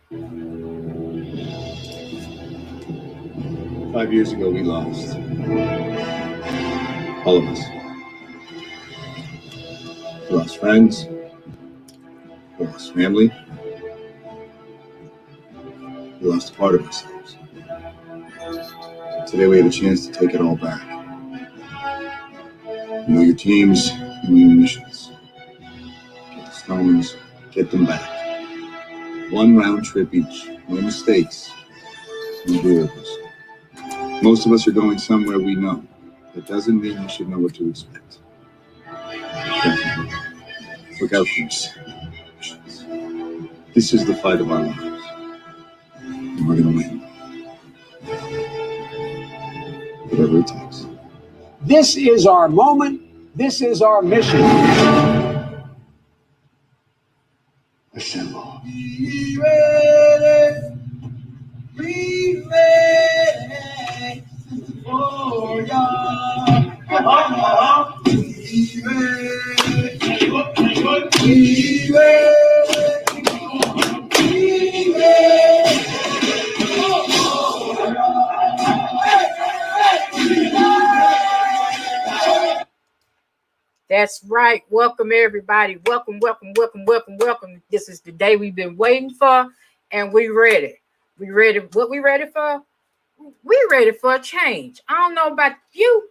5 years ago, we lost. All of us. We lost friends. We lost family. We lost a part of ourselves. Today, we have a chance to take it all back. You know your teams, you know your missions. Get the stones, get them back. One round trip each. No mistakes. No do-overs. Most of us are going somewhere we know. That doesn't mean you should know what to expect. Definitely. Look out for yourself. This is the fight of our lives. And we're going to win. Whatever it takes. This is our moment. This is our mission. Assemble. Be ready. Be ready for y'all. Be ready. Be ready. Be ready. That's right. Welcome, everybody. Welcome. This is the day we've been waiting for, and we ready. We ready. What we ready for? We ready for a change. I don't know about you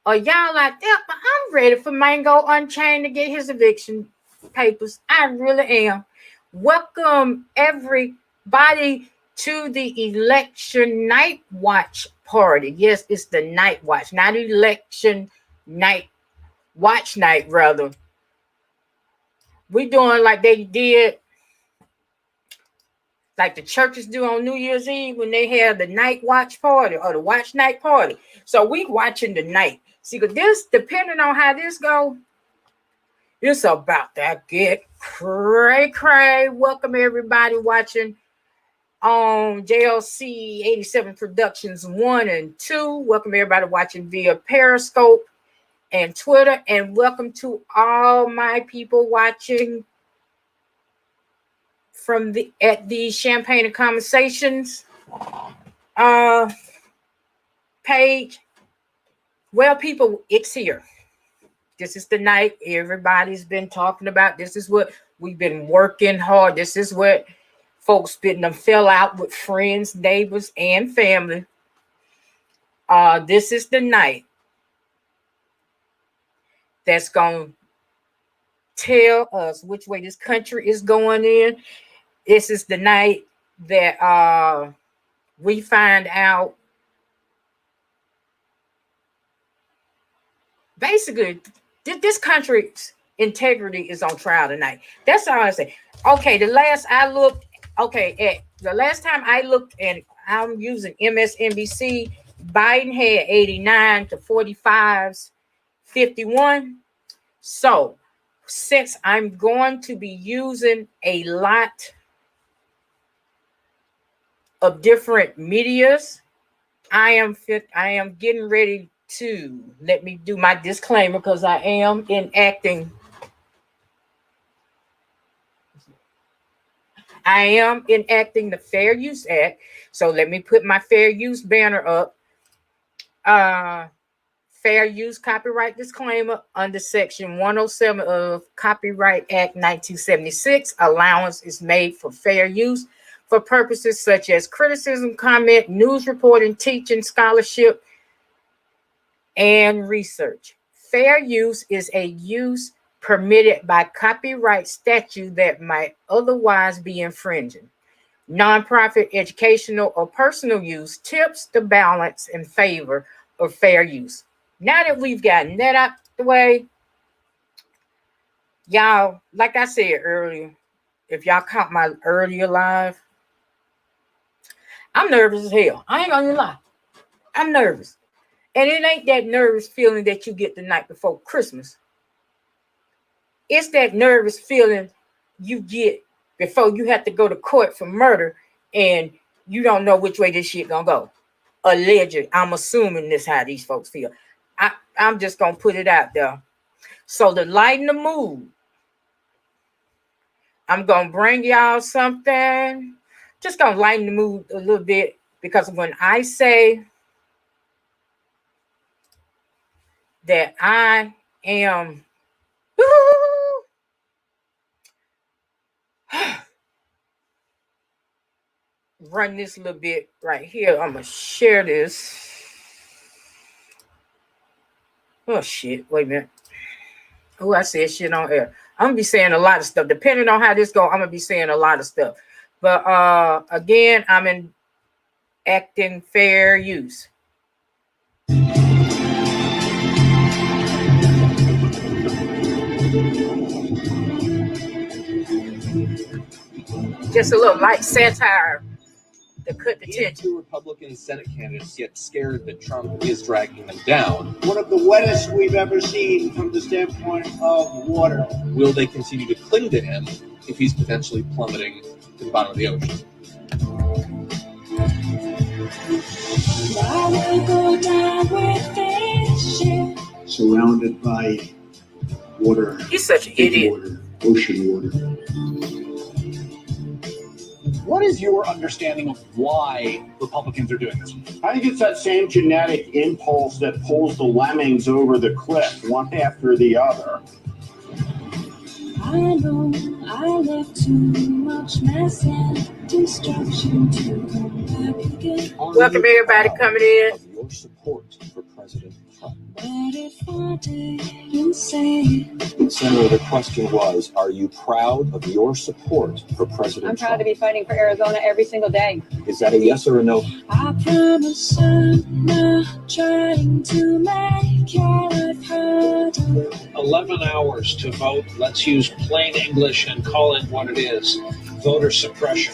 or y'all like that, but I'm ready for Mango Unchained to get his eviction papers. I really am. Welcome, everybody, to the election night watch party. Yes, it's the night watch, not election night. Watch night, rather. We doing like they did, like the churches do on New Year's Eve when they have the night watch party or the watch night party. So we watching the night. See, because this, depending on how this go, it's about to get cray. Welcome everybody watching on JLC 87 Productions 1 and 2. Welcome everybody watching via Periscope and Twitter, and welcome to all my people watching from the Champagne and Conversations page. Well, people, it's here. This is the night everybody's been talking about. This is what we've been working hard. This is what folks fell out with friends, neighbors, and family. This is the night that's going to tell us which way this country is going in. This is the night that we find out. Basically, this country's integrity is on trial tonight. That's all I say. Okay, the last time I looked, and I'm using MSNBC, Biden had 89 to 45's 51. So, since I'm going to be using a lot of different medias, I am getting ready to let me do my disclaimer because I am enacting the Fair Use Act. So let me put my fair use banner up. Fair use copyright disclaimer under section 107 of Copyright Act 1976. Allowance is made for fair use for purposes such as criticism, comment, news reporting, teaching, scholarship, and research. Fair use is a use permitted by copyright statute that might otherwise be infringing. Nonprofit, educational, or personal use tips the balance in favor of fair use. Now that we've gotten that out the way, y'all, like I said earlier, if y'all caught my earlier live, I'm nervous as hell. I ain't gonna lie. I'm nervous. And it ain't that nervous feeling that you get the night before Christmas. It's that nervous feeling you get before you have to go to court for murder and you don't know which way this shit gonna go. Alleged. I'm assuming this how these folks feel. I'm just gonna put it out there. So to lighten the mood, I'm gonna bring y'all something just gonna lighten the mood a little bit, because when I say that I am run this a little bit right here. I'm gonna share this. Oh shit, wait a minute. Oh, I said shit on air. I'm gonna be saying a lot of stuff. Depending on how this go, I'm gonna be saying a lot of stuff. But again, I'm in acting fair use. Just a little light satire to cut the tension. Two Republican Senate candidates get scared that Trump is dragging them down. One of the wettest we've ever seen from the standpoint of water. Will they continue to cling to him if he's potentially plummeting to the bottom of the ocean? Surrounded by water. He's such an big idiot. Water, ocean water. What is your understanding of why Republicans are doing this? I think it's that same genetic impulse that pulls the lemmings over the cliff, one after the other. I know I left too much mess and destruction to come back again. Welcome everybody coming in. Of your support for President Trump. But if I didn't say Senator, the question was, are you proud of your support for President I'm Trump? proud to be fighting for Arizona every single day. Is that a yes or a no? I promise I'm not trying to make your life harder. 11 hours to vote. Let's use plain English and call it what it is. Voter suppression.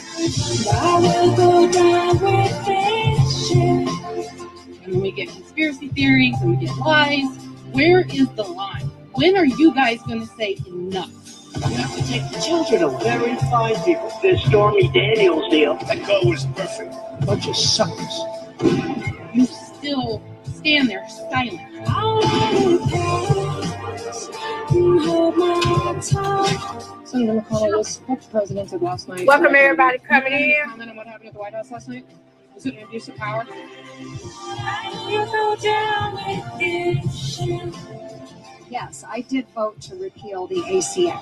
I will go down with this shit. And when we get conspiracy theories and we get lies, where is the line? When are you guys going to say enough? You have to take the children away. Very fine people. This Stormy Daniels deal. That girl was perfect. Bunch of suckers. You still stand there silent. I'll let it pass and hold my tongue. Senator McConnell, was what the president said last night. Welcome everybody coming in. Comment on what happened at the White House last night? Was it an abuse of power? I will go down with this shit. Yes, I did vote to repeal the ACA.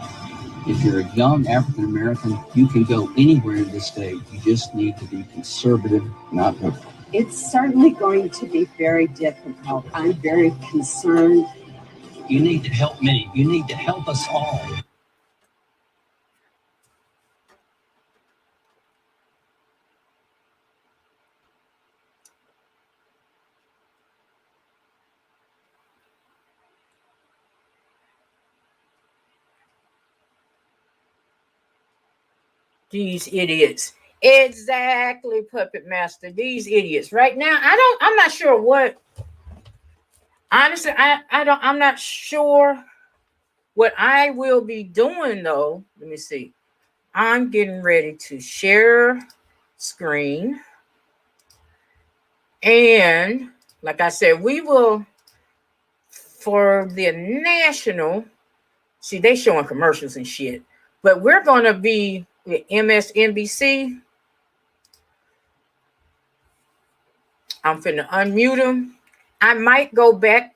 If you're a young African American, you can go anywhere in this state. You just need to be conservative, not liberal. It's certainly going to be very difficult. I'm very concerned. You need to help me. You need to help us all. These idiots. Exactly, Puppet Master. These idiots. Right now, I'm not sure what. Honestly, I'm not sure what I will be doing though. Let me see. I'm getting ready to share screen. And like I said, we will, for the national, see, they showing commercials and shit, but we're going to be with MSNBC. I'm finna unmute him. I might go back.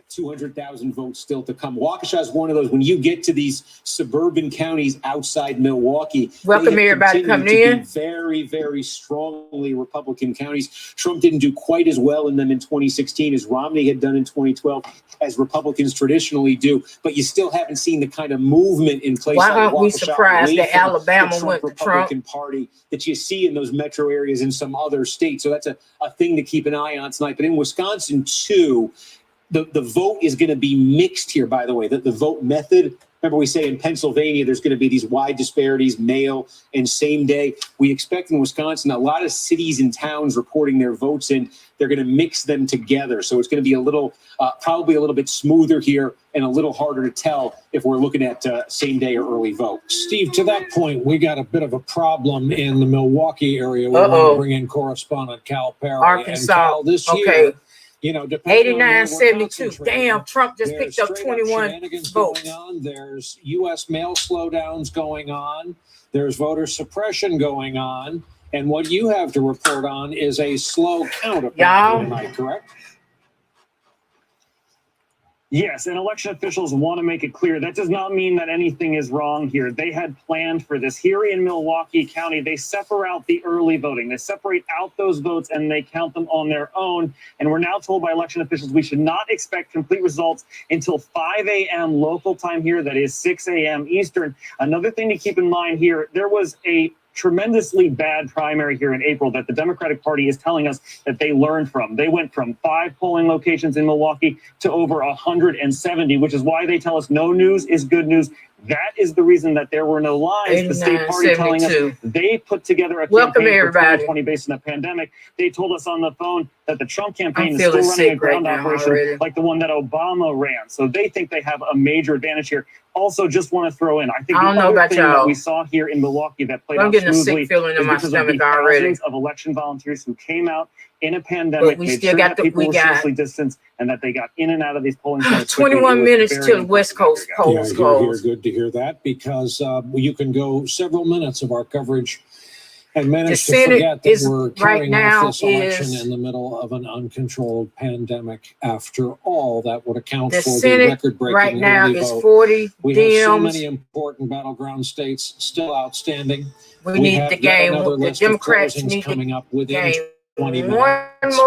200,000 votes still to come. Waukesha is one of those. When you get to these suburban counties outside Milwaukee, welcome everybody coming in. Very, very strongly Republican counties. Trump didn't do quite as well in them in 2016 as Romney had done in 2012, as Republicans traditionally do. But you still haven't seen the kind of movement in places Why like aren't we Waukesha surprised that Alabama went to Republican Trump? Party that you see in those metro areas in some other states. So that's a thing to keep an eye on tonight. But in Wisconsin, too, the vote is going to be mixed here, by the way. The vote method, remember we say in Pennsylvania, there's going to be these wide disparities, mail and same day. We expect in Wisconsin, a lot of cities and towns reporting their votes in, they're going to mix them together. So it's going to be a little, probably a little bit smoother here and a little harder to tell if we're looking at same day or early vote. Steve, to that point, we got a bit of a problem in the Milwaukee area. We want to bring in correspondent Cal Perry. Arkansas. And Cal, this Okay. year, depending on where we're 89-72. concentrating, Damn, Trump just there's picked up straight 21 shenanigans votes. going on. There's U.S. mail slowdowns going on. There's voter suppression going on. And what you have to report on is a slow count of tonight, correct? Yes, and election officials want to make it clear that does not mean that anything is wrong here. They had planned for this. Here in Milwaukee County, they separate out the early voting. They separate out those votes and they count them on their own. And we're now told by election officials we should not expect complete results until 5 a.m. local time here. That is 6 a.m. Eastern. Another thing to keep in mind here, there was a tremendously bad primary here in April that the Democratic Party is telling us that they learned from. They went from 5 polling locations in Milwaukee to over 170, which is why they tell us no news is good news. That is the reason that there were no lines. The state party telling us they put together a campaign for 2020 based on the pandemic. They told us on the phone that the Trump campaign is still running a ground operation like the one that Obama ran. So they think they have a major advantage here. Also, just want to throw in, I think the other thing that we saw here in Milwaukee that played out smoothly is because of the thousands of election volunteers who came out in a pandemic, made sure that people were socially distanced, and that they got in and out of these polling centers. 21 minutes till the West Coast polls close. Good to hear that, because you can go several minutes of our coverage and manage to forget that we're carrying off this election in the middle of an uncontrolled pandemic. After all, that would account for the record-breaking right now is vote. 40 We have so many important battleground states still outstanding. We need the game. The Democrats need coming up within game. 20 minutes.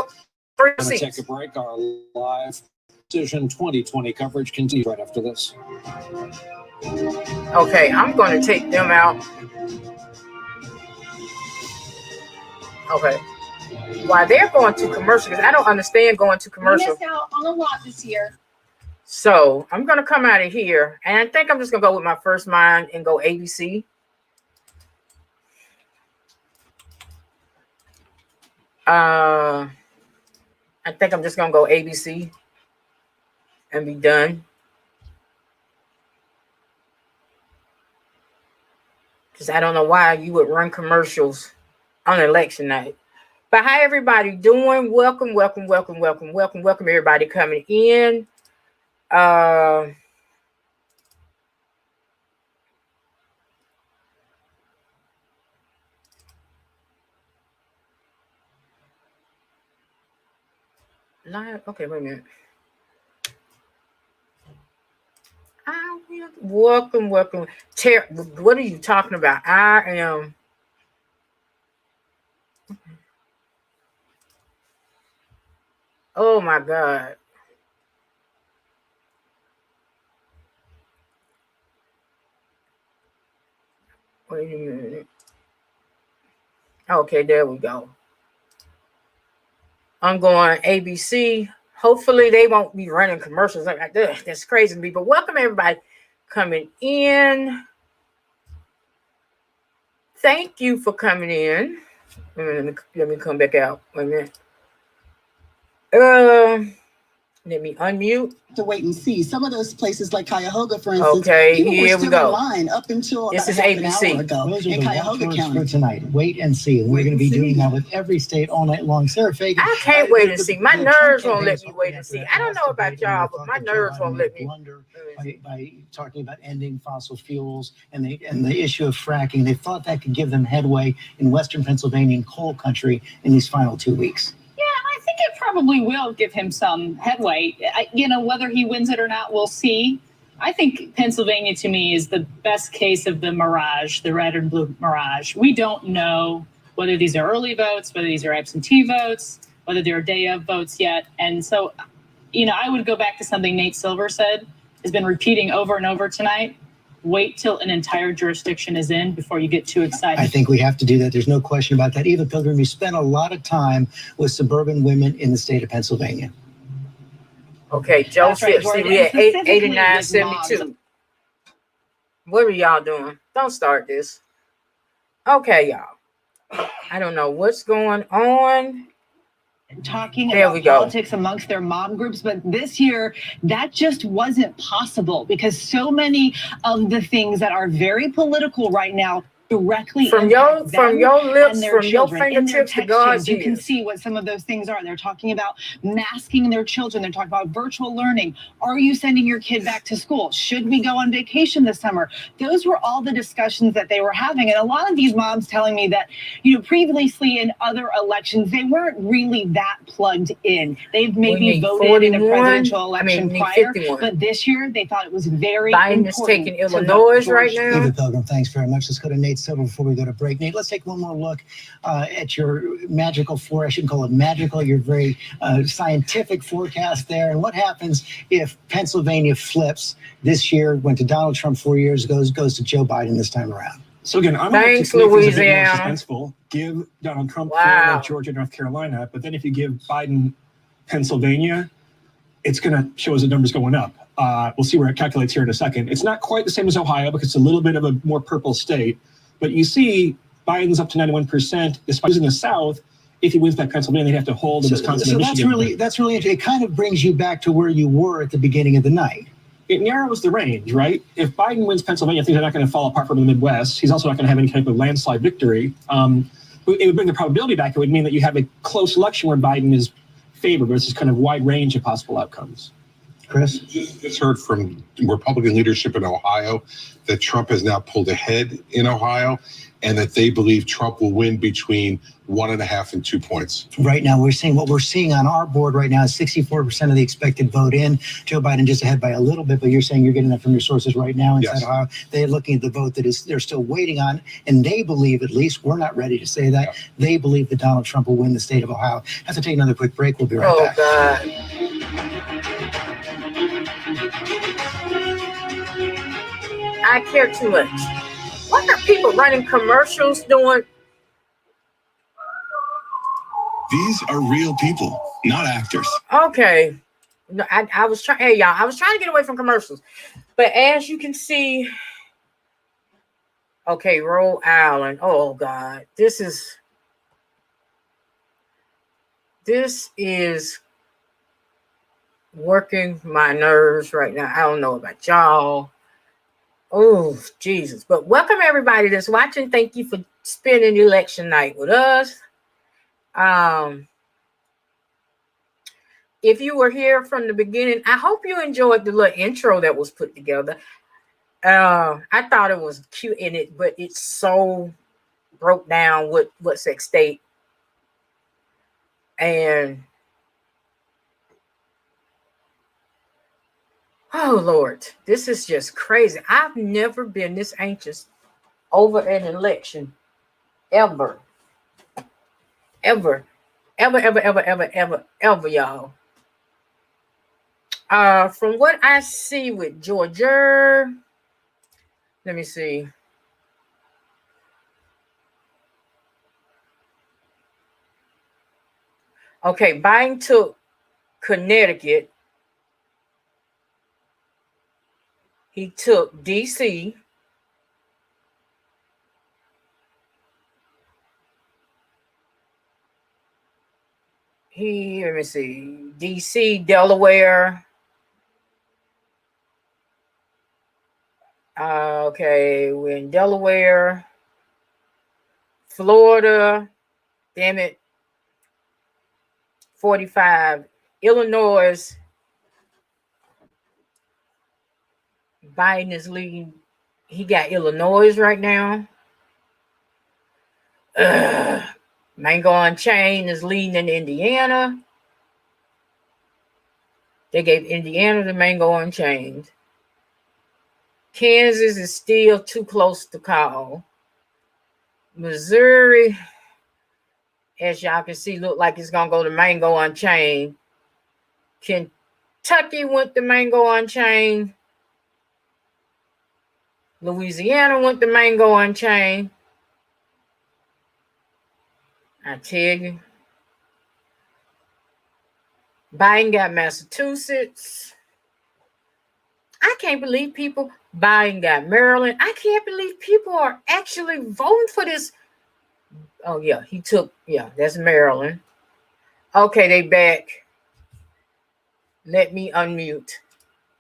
We're going to take a break. Our live Decision 2020 coverage continues right after this. Okay, I'm going to take them out. Okay. While they're going to commercial, because I don't understand going to commercial. We missed out on a lot this year. So I'm going to come out of here, and I think I'm just going to go with my first mind and go ABC. I think I'm just going to go ABC and be done. Because I don't know why you would run commercials on election night. But how everybody doing? Welcome, welcome, welcome, welcome, welcome, welcome everybody coming in. Okay, wait a minute. Welcome, welcome. What are you talking about? I am. Oh my God. Wait a minute. Okay, there we go. I'm going ABC. Hopefully they won't be running commercials like that. That's crazy to me. But welcome everybody coming in. Thank you for coming in. Let me come back out. Wait a minute. Let me unmute. To wait and see. Some of those places like Cuyahoga, for instance, okay, people here were still we go. in line up until this about is half ABC. an hour ago Those are in the Cuyahoga watchwords County. for tonight. Wait and see. And we're going to be doing that with every state all night long. Sarah Fagan. I can't wait and see. My nerves won't let me wait and see. I don't know about y'all, but my nerves won't let me. By talking about ending fossil fuels and the issue of fracking, they thought that could give them headway in Western Pennsylvania and coal country in these final 2 weeks. I think it probably will give him some headway. Whether he wins it or not, we'll see. I think Pennsylvania, to me, is the best case of the mirage, the red and blue mirage. We don't know whether these are early votes, whether these are absentee votes, whether they're day of votes yet. And so, I would go back to something Nate Silver said, has been repeating over and over tonight. Wait till an entire jurisdiction is in before you get too excited. I think we have to do that. There's no question about that. Eva Pilgrim, you spent a lot of time with suburban women in the state of Pennsylvania. Okay, Joe Right, see, we at 89-72. What are y'all doing? Don't start this. Okay, y'all. I don't know what's going on. Talking there about politics amongst their mom groups, but this year that just wasn't possible because so many of the things that are very political right now directly from impact your them lips, and their from your children. In their fingertips to text God's chains, you can ears. see what some of those things are. They're talking about masking their children. They're talking about virtual learning. Are you sending your kid back to school? Should we go on vacation this summer? Those were all the discussions that they were having. And a lot of these moms telling me that, previously in other elections, they weren't really that plugged in. They've maybe voted in a 41, presidential election prior, 51. but this year they thought it was very Biden is important taking to vote Illinois right George. now. Eva Pilgrim, thanks very much. Let's go to Nate Silver before we go to break. Nate, let's take one more look at your magical I shouldn't call it magical, your very scientific forecast there. And what happens if Pennsylvania flips this year, went to Donald Trump 4 years ago, goes to Joe Biden this time around? So again, I'm Thanks, going to make things a bit more Louisiana. suspenseful. Give Donald Trump Wow. Florida, Georgia, North Carolina, but then if you give Biden Pennsylvania, it's going to show us the numbers going up. We'll see where it calculates here in a second. It's not quite the same as Ohio because it's a little bit of a more purple state, but you see Biden's up to 91%. Despite losing the South, if he wins back Pennsylvania, they have to hold the Wisconsin and Michigan. That's really interesting. It kind of brings you back to where you were at the beginning of the night. It narrows the range, right? If Biden wins Pennsylvania, things are not going to fall apart from the Midwest. He's also not going to have any type of landslide victory. It would bring the probability back. It would mean that you have a close election where Biden is favored versus kind of wide range of possible outcomes. Chris? Just heard from Republican leadership in Ohio that Trump has now pulled ahead in Ohio and that they believe Trump will win between 1.5 and 2 points. Right now, what we're seeing on our board right now is 64% of the expected vote in. Joe Biden just ahead by a little bit, but you're saying you're getting that from your sources right now inside Yes. Ohio. They're looking at the vote they're still waiting on, and they believe, at least we're not ready to say that, they believe that Donald Trump will win the state of Ohio. Have to take another quick break. We'll be right back. God. I care too much. What are people running commercials doing? These are real people, not actors. Okay. No, I was trying. Hey, y'all, I was trying to get away from commercials, but as you can see, okay, Rhode Island. Oh God, this is working my nerves right now. I don't know about y'all. Oh, Jesus. But welcome everybody that's watching. Thank you for spending election night with us. If you were here from the beginning, I hope you enjoyed the little intro that was put together. I thought it was cute in it, but it's so broke down what's at stake. And oh Lord, this is just crazy. I've never been this anxious over an election ever, y'all. From what I see with Georgia, let me see. Okay, Biden took Connecticut. He took DC. Let me see, DC, Delaware. Okay, we're in Delaware, Florida, damn it, 45, Illinois. Biden is leading. He got Illinois right now. Mango Unchained is leading in Indiana. They gave Indiana the Mango Unchained. Kansas is still too close to call. Missouri, as y'all can see, look like it's gonna go to Mango Unchained. Kentucky went to Mango Unchained. Louisiana went to Mango Unchained. I tell you. Biden got Massachusetts. I can't believe people. Biden got Maryland. I can't believe people are actually voting for this. Oh, yeah, that's Maryland. Okay, they back. Let me unmute.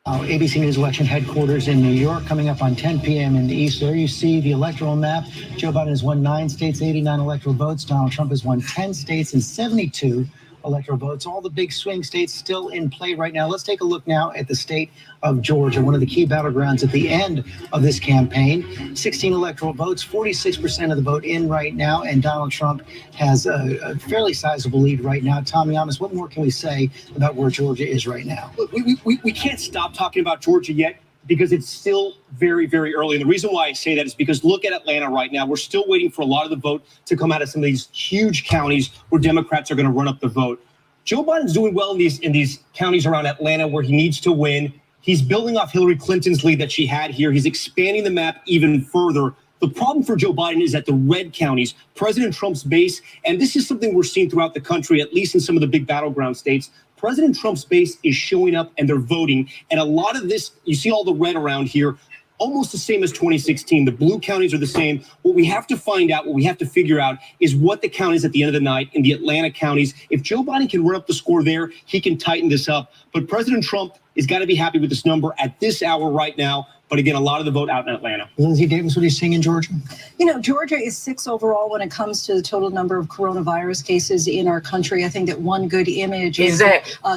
ABC News election headquarters in New York, coming up on 10 p.m. in the East. There you see the electoral map. Joe Biden has won 9 states, 89 electoral votes. Donald Trump has won 10 states and 72 electoral votes. All the big swing states still in play right now. Let's take a look now at the state of Georgia, one of the key battlegrounds at the end of this campaign. 16 electoral votes, 46% of the vote in right now, and Donald Trump has a fairly sizable lead right now. Tom Yamas, what more can we say about where Georgia is right now? Look, we can't stop talking about Georgia yet because it's still very, very early. And the reason why I say that is because look at Atlanta right now. We're still waiting for a lot of the vote to come out of some of these huge counties where Democrats are going to run up the vote. Joe Biden's doing well in these counties around Atlanta where he needs to win. He's building off Hillary Clinton's lead that she had here. He's expanding the map even further. The problem for Joe Biden is that the red counties, President Trump's base, and this is something we're seeing throughout the country, at least in some of the big battleground states, President Trump's base is showing up and they're voting. And a lot of this, you see all the red around here, almost the same as 2016. The blue counties are the same. What we have to find out, what we have to figure out is what the count is at the end of the night in the Atlanta counties. If Joe Biden can run up the score there, he can tighten this up. But President Trump has got to be happy with this number at this hour right now. But again, a lot of the vote out in Atlanta. Lindsay Davis, what are you seeing in Georgia? You know, Georgia is 6th overall when it comes to the total number of coronavirus cases in our country. I think that one good image is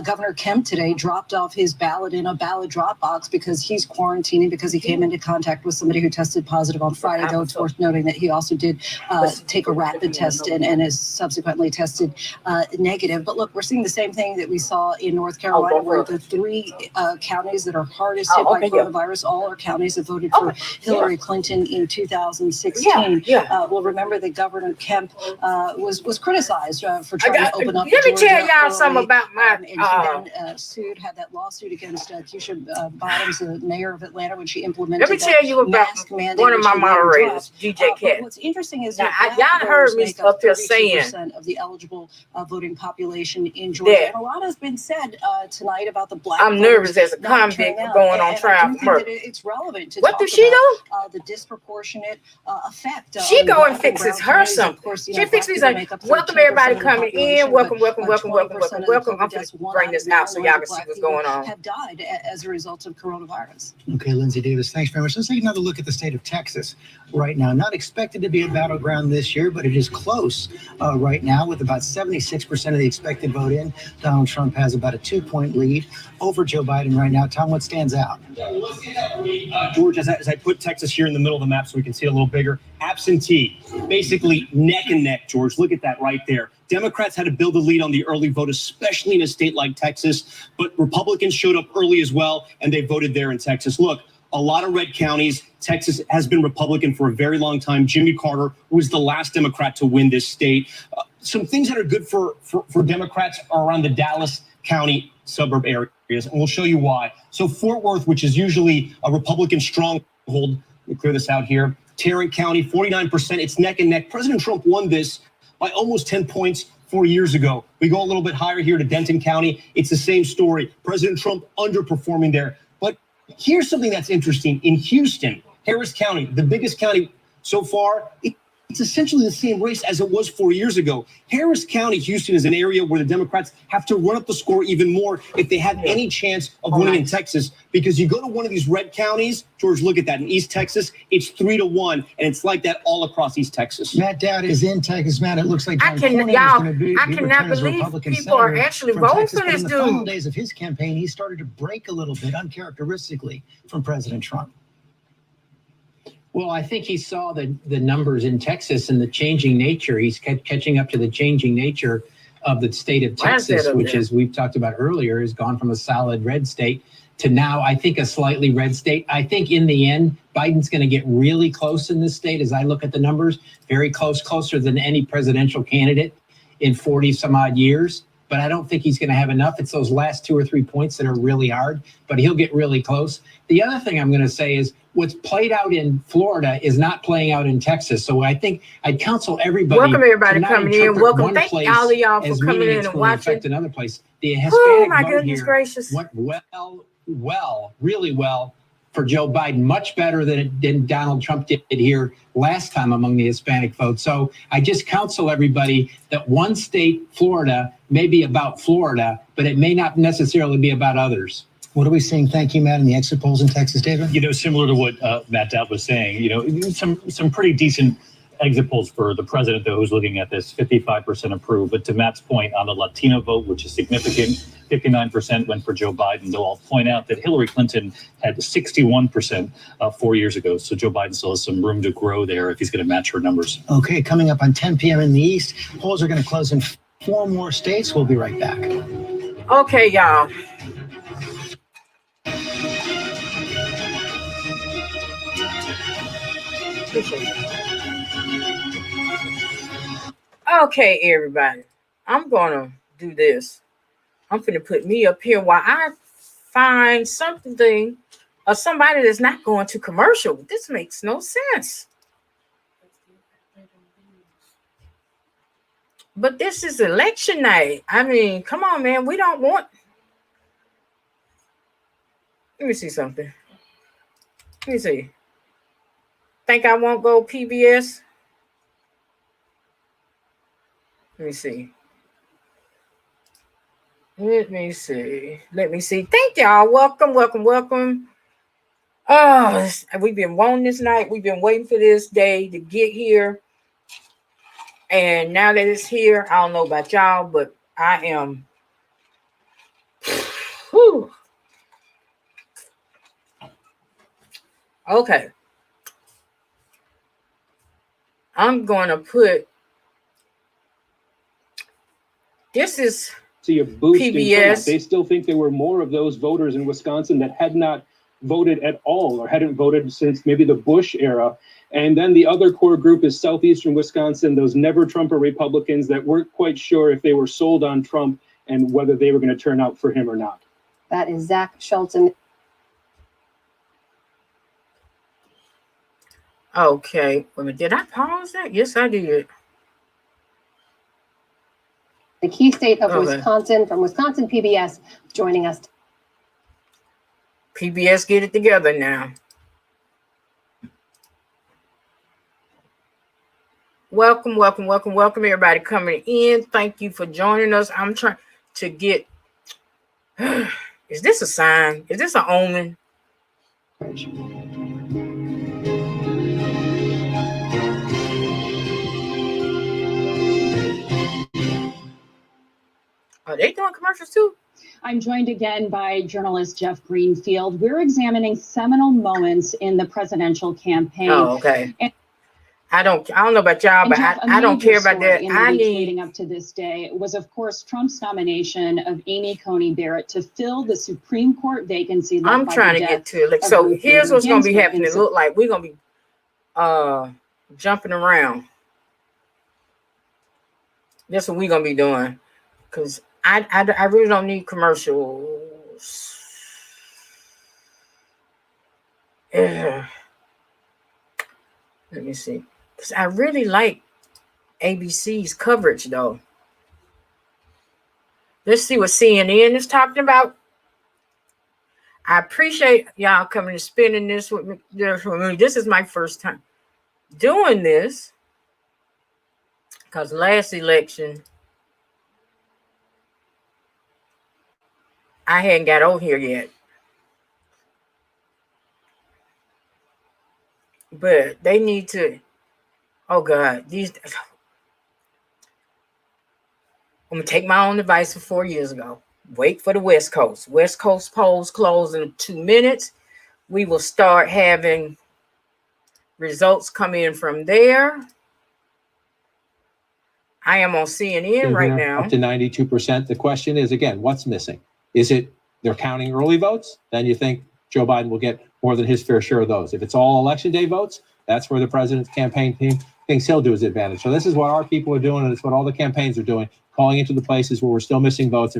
Governor Kemp today dropped off his ballot in a ballot drop box because he's quarantining because he came into contact with somebody who tested positive on Friday, though it's worth noting that he also did take a rapid test and has subsequently tested negative. But look, we're seeing the same thing that we saw in North Carolina where the 3 counties that are hardest hit by coronavirus all are counties that voted for Hillary Clinton in 2016. Well, remember that Governor Kemp was criticized for trying to open up. Let me tell y'all something about my. And he then had that lawsuit against Keisha Bottoms, the mayor of Atlanta, when she implemented. Let me tell you about one of my moderators, DJ Cat. What's interesting is that y'all heard me up here saying of the eligible voting population in Georgia. And a lot has been said tonight about the black. I'm nervous as a convict going on trial for murder. It's relevant to what does she do? The disproportionate effect. She go and fixes her something. She fixes something. Welcome everybody coming in. Welcome. I'm going to bring this out so y'all can see what's going on. Have died as a result of coronavirus. Okay, Lindsay Davis, thanks very much. Let's take another look at the state of Texas right now. Not expected to be a battleground this year, but it is close right now with about 76% of the expected vote in. Donald Trump has about a 2-point lead over Joe Biden right now. Tom, what stands out? George, as I put Texas here in the middle of the map so we can see it a little bigger, absentee, basically neck and neck, George. Look at that right there. Democrats had to build a lead on the early vote, especially in a state like Texas, but Republicans showed up early as well, and they voted there in Texas. Look, a lot of red counties. Texas has been Republican for a very long time. Jimmy Carter was the last Democrat to win this state. Some things that are good for Democrats are around the Dallas County suburb areas, and we'll show you why. So Fort Worth, which is usually a Republican stronghold, let me clear this out here. Tarrant County, 49%. It's neck and neck. President Trump won this by almost 10 points 4 years ago. We go a little bit higher here to Denton County. It's the same story. President Trump underperforming there. But here's something that's interesting. In Houston, Harris County, the biggest county so far, it's essentially the same race as it was 4 years ago. Harris County, Houston is an area where the Democrats have to run up the score even more if they have any chance of winning in Texas. Because you go to one of these red counties, George, look at that. In East Texas, it's 3-1, and it's like that all across East Texas. Matt Dowd is in Texas. Matt, it looks like I cannot believe people are actually voting for this dude. In the final days of his campaign, he started to break a little bit, uncharacteristically, from President Trump. Well, I think he saw the numbers in Texas and the changing nature. He's catching up to the changing nature of the state of Texas, which, as we've talked about earlier, has gone from a solid red state to now, I think, a slightly red state. I think in the end, Biden's going to get really close in this state. As I look at the numbers, very close, closer than any presidential candidate in 40 some odd years. But I don't think he's going to have enough. It's those last 2 or 3 points that are really hard, but he'll get really close. The other thing I'm going to say is what's played out in Florida is not playing out in Texas. So I think I'd counsel everybody. Welcome everybody coming in. Welcome. Thank all of y'all for coming in and watching. Another place. The Hispanic my vote goodness here gracious. went really well for Joe Biden, much better than Donald Trump did here last time among the Hispanic vote. So I just counsel everybody that one state, Florida, may be about Florida, but it may not necessarily be about others. What are we seeing? Thank you, Matt, in the exit polls in Texas, David? You know, similar to what Matt Dowd was saying, you know, some pretty decent exit polls for the president, though, who's looking at this, 55% approve. But to Matt's point on the Latino vote, which is significant, 59% went for Joe Biden, though I'll point out that Hillary Clinton had 61% 4 years ago. So Joe Biden still has some room to grow there if he's going to match her numbers. Okay, coming up on 10 p.m. in the East, polls are going to close in 4 more states. We'll be right back. Okay, y'all. Okay, everybody. I'm gonna do this. I'm gonna put me up here while I find something or somebody that's not going to commercial. This makes no sense. But this is election night. I mean, come on, man. We don't want. Let me see something. Let me see. Think I won't go PBS? Let me see. Let me see. Let me see. Thank y'all. Welcome, welcome, welcome. Oh, we've been wanting this night. We've been waiting for this day to get here. And now that it's here, I don't know about y'all, but I am. Whew. Okay. I'm going to put. This is See a boost in PBS. turnout. They still think there were more of those voters in Wisconsin that had not voted at all or hadn't voted since maybe the Bush era. And then the other core group is southeastern Wisconsin, those never Trumper Republicans that weren't quite sure if they were sold on Trump and whether they were going to turn out for him or not. That is Zach Schultz. Okay. Wait a minute. Did I pause that? Yes, I did. The key state of Okay. Wisconsin, from Wisconsin PBS, joining us. PBS, get it together now. Welcome, welcome, welcome, welcome, everybody coming in. Thank you for joining us. I'm trying to get. Is this a sign? Is this an omen? Are they doing commercials too? I'm joined again by journalist Jeff Greenfield. We're examining seminal moments in the presidential campaign. Oh, okay. I don't know about y'all, but Jeff, I don't care about that. In the I weeks need. leading up to this day was, of course, Trump's nomination of Amy Coney Barrett to fill the Supreme Court vacancy. left I'm by trying the to death get to it. Like, of so Ruth here's Bader what's going to be Ginsburg. happening. It look like we're going to be jumping around. That's what we're going to be doing. Because I really don't need commercials. Yeah. Let me see. Because I really like ABC's coverage, though. Let's see what CNN is talking about. I appreciate y'all coming and spending this with me. This is my first time doing this. Because last election, I hadn't got over here yet. But they need to, oh God, I'm gonna take my own advice from 4 years ago. Wait for the West Coast. West Coast polls close in 2 minutes. We will start having results come in from there. I am on CNN right now. Up to 92%. The question is, again, what's missing? Is it they're counting early votes? Then you think Joe Biden will get more than his fair share of those. If it's all election day votes, that's where the president's campaign team thinks he'll do his advantage. So this is what our people are doing, and it's what all the campaigns are doing, calling into the places where we're still missing votes.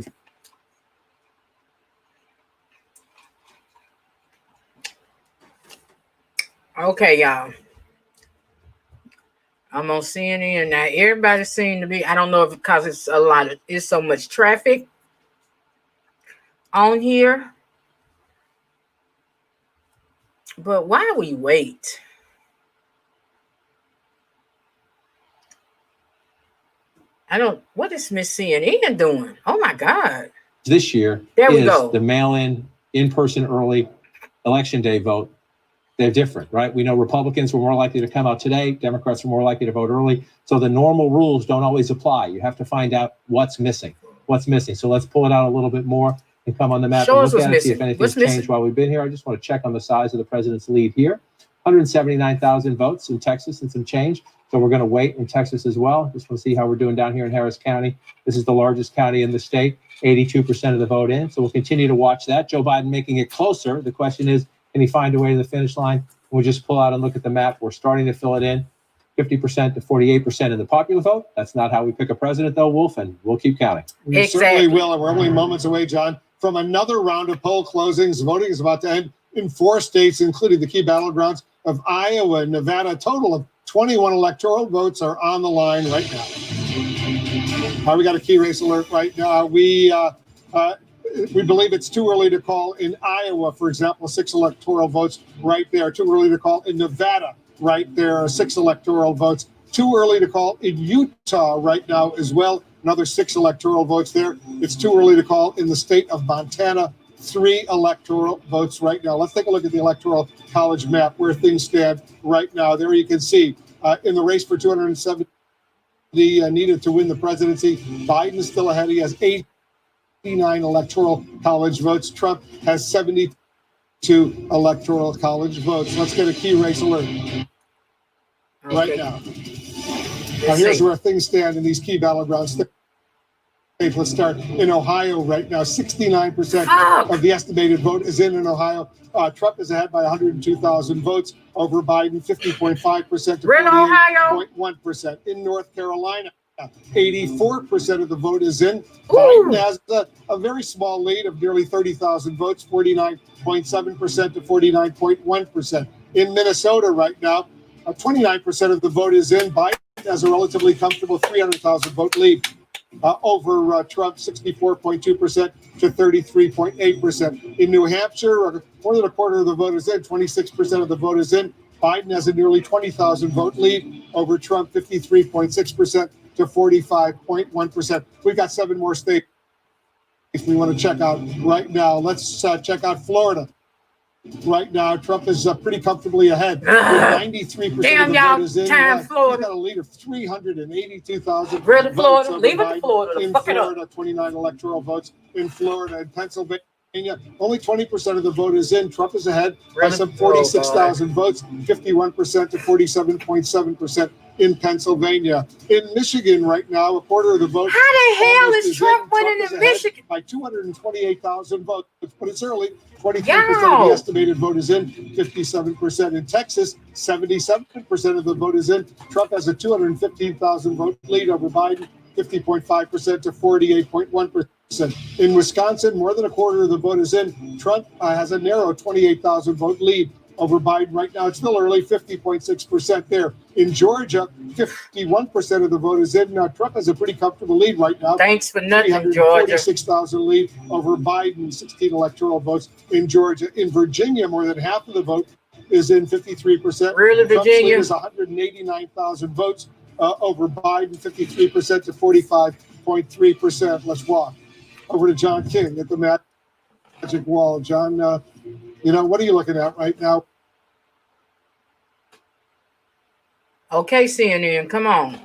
Okay, y'all. I'm on CNN now. Everybody seems to be, I don't know if because it's so much traffic on here. But why we wait? What is Miss CNN doing? Oh my God. This year There we is go. the mail-in in-person early election day vote, they're different, right? We know Republicans were more likely to come out today. Democrats were more likely to vote early. So the normal rules don't always apply. You have to find out what's missing. So let's pull it out a little bit more and come on the map Show and us look what's at it, see missing. if anything's What's changed missing? while we've been here. I just want to check on the size of the president's lead here. 179,000 votes in Texas and some change. So we're going to wait in Texas as well. Just want to see how we're doing down here in Harris County. This is the largest county in the state, 82% of the vote in. So we'll continue to watch that. Joe Biden making it closer. The question is, can he find a way to the finish line? We'll just pull out and look at the map. We're starting to fill it in, 50% to 48% in the popular vote. That's not how we pick a president, though, Wolf, and we'll keep counting. We certainly will, and we're only moments away, John, from another round of poll closings. Voting is about to end in 4 states, including the key battlegrounds of Iowa and Nevada. A total of 21 electoral votes are on the line right now. We got a key race alert right now. We believe it's too early to call in Iowa, for example, 6 electoral votes right there. Too early to call in Nevada, right there, 6 electoral votes. Too early to call in Utah right now as well. Another 6 electoral votes there. It's too early to call in the state of Montana. 3 electoral votes right now. Let's take a look at the Electoral College map where things stand right now. There you can see in the race for 270 needed to win the presidency. Biden is still ahead. He has 89 Electoral College votes. Trump has 72 Electoral College votes. Let's get a key race alert right now. Now here's where things stand in these key battlegrounds. Let's start in Ohio right now. 69% of the estimated vote is in Ohio. Trump is ahead by 102,000 votes over Biden, 50.5% to 48.1%. In North Carolina, 84% of the vote is in. Biden has a very small lead of nearly 30,000 votes, 49.7% to 49.1%. In Minnesota right now, 29% of the vote is in. Biden has a relatively comfortable 300,000 vote lead over Trump, 64.2% to 33.8%. In New Hampshire, more than a quarter of the vote is in, 26% of the vote is in. Biden has a nearly 20,000 vote lead over Trump, 53.6% to 45.1%. We've got 7 more states we want to check out right now. Let's check out Florida. Right now, Trump is pretty comfortably ahead. 93% of the vote is in. He's got a lead of 382,000 Really, votes Florida? over Leave it to Biden. Florida. In Fuck it up. Florida, 29 electoral votes. In Florida and Pennsylvania, only 20% of the vote is in. Trump is ahead by Really? some 46,000 votes, 51% to 47.7% in Pennsylvania. In Michigan right now, a quarter of the vote. How the hell almost is Trump winning Trump is in ahead Michigan? by 228,000 votes, but it's early. 23% of Yo! the estimated vote is in, 57% in Texas, 77% of the vote is in. Trump has a 215,000 vote lead over Biden, 50.5% to 48.1%. In Wisconsin, more than a quarter of the vote is in. Trump has a narrow 28,000 vote lead over Biden right now. It's still early, 50.6% there. In Georgia, 51% of the vote is in. Trump has a pretty comfortable lead right now. Thanks for nothing, Georgia. 46,000 lead over Biden, 16 electoral votes in Georgia. In Virginia, more than half of the vote is in, 53%. Really, Trump's Virginia? lead is 189,000 votes over Biden, 53% to 45.3%. Let's walk over to John King at the magic wall. John, what are you looking at right now? Okay, CNN, come on.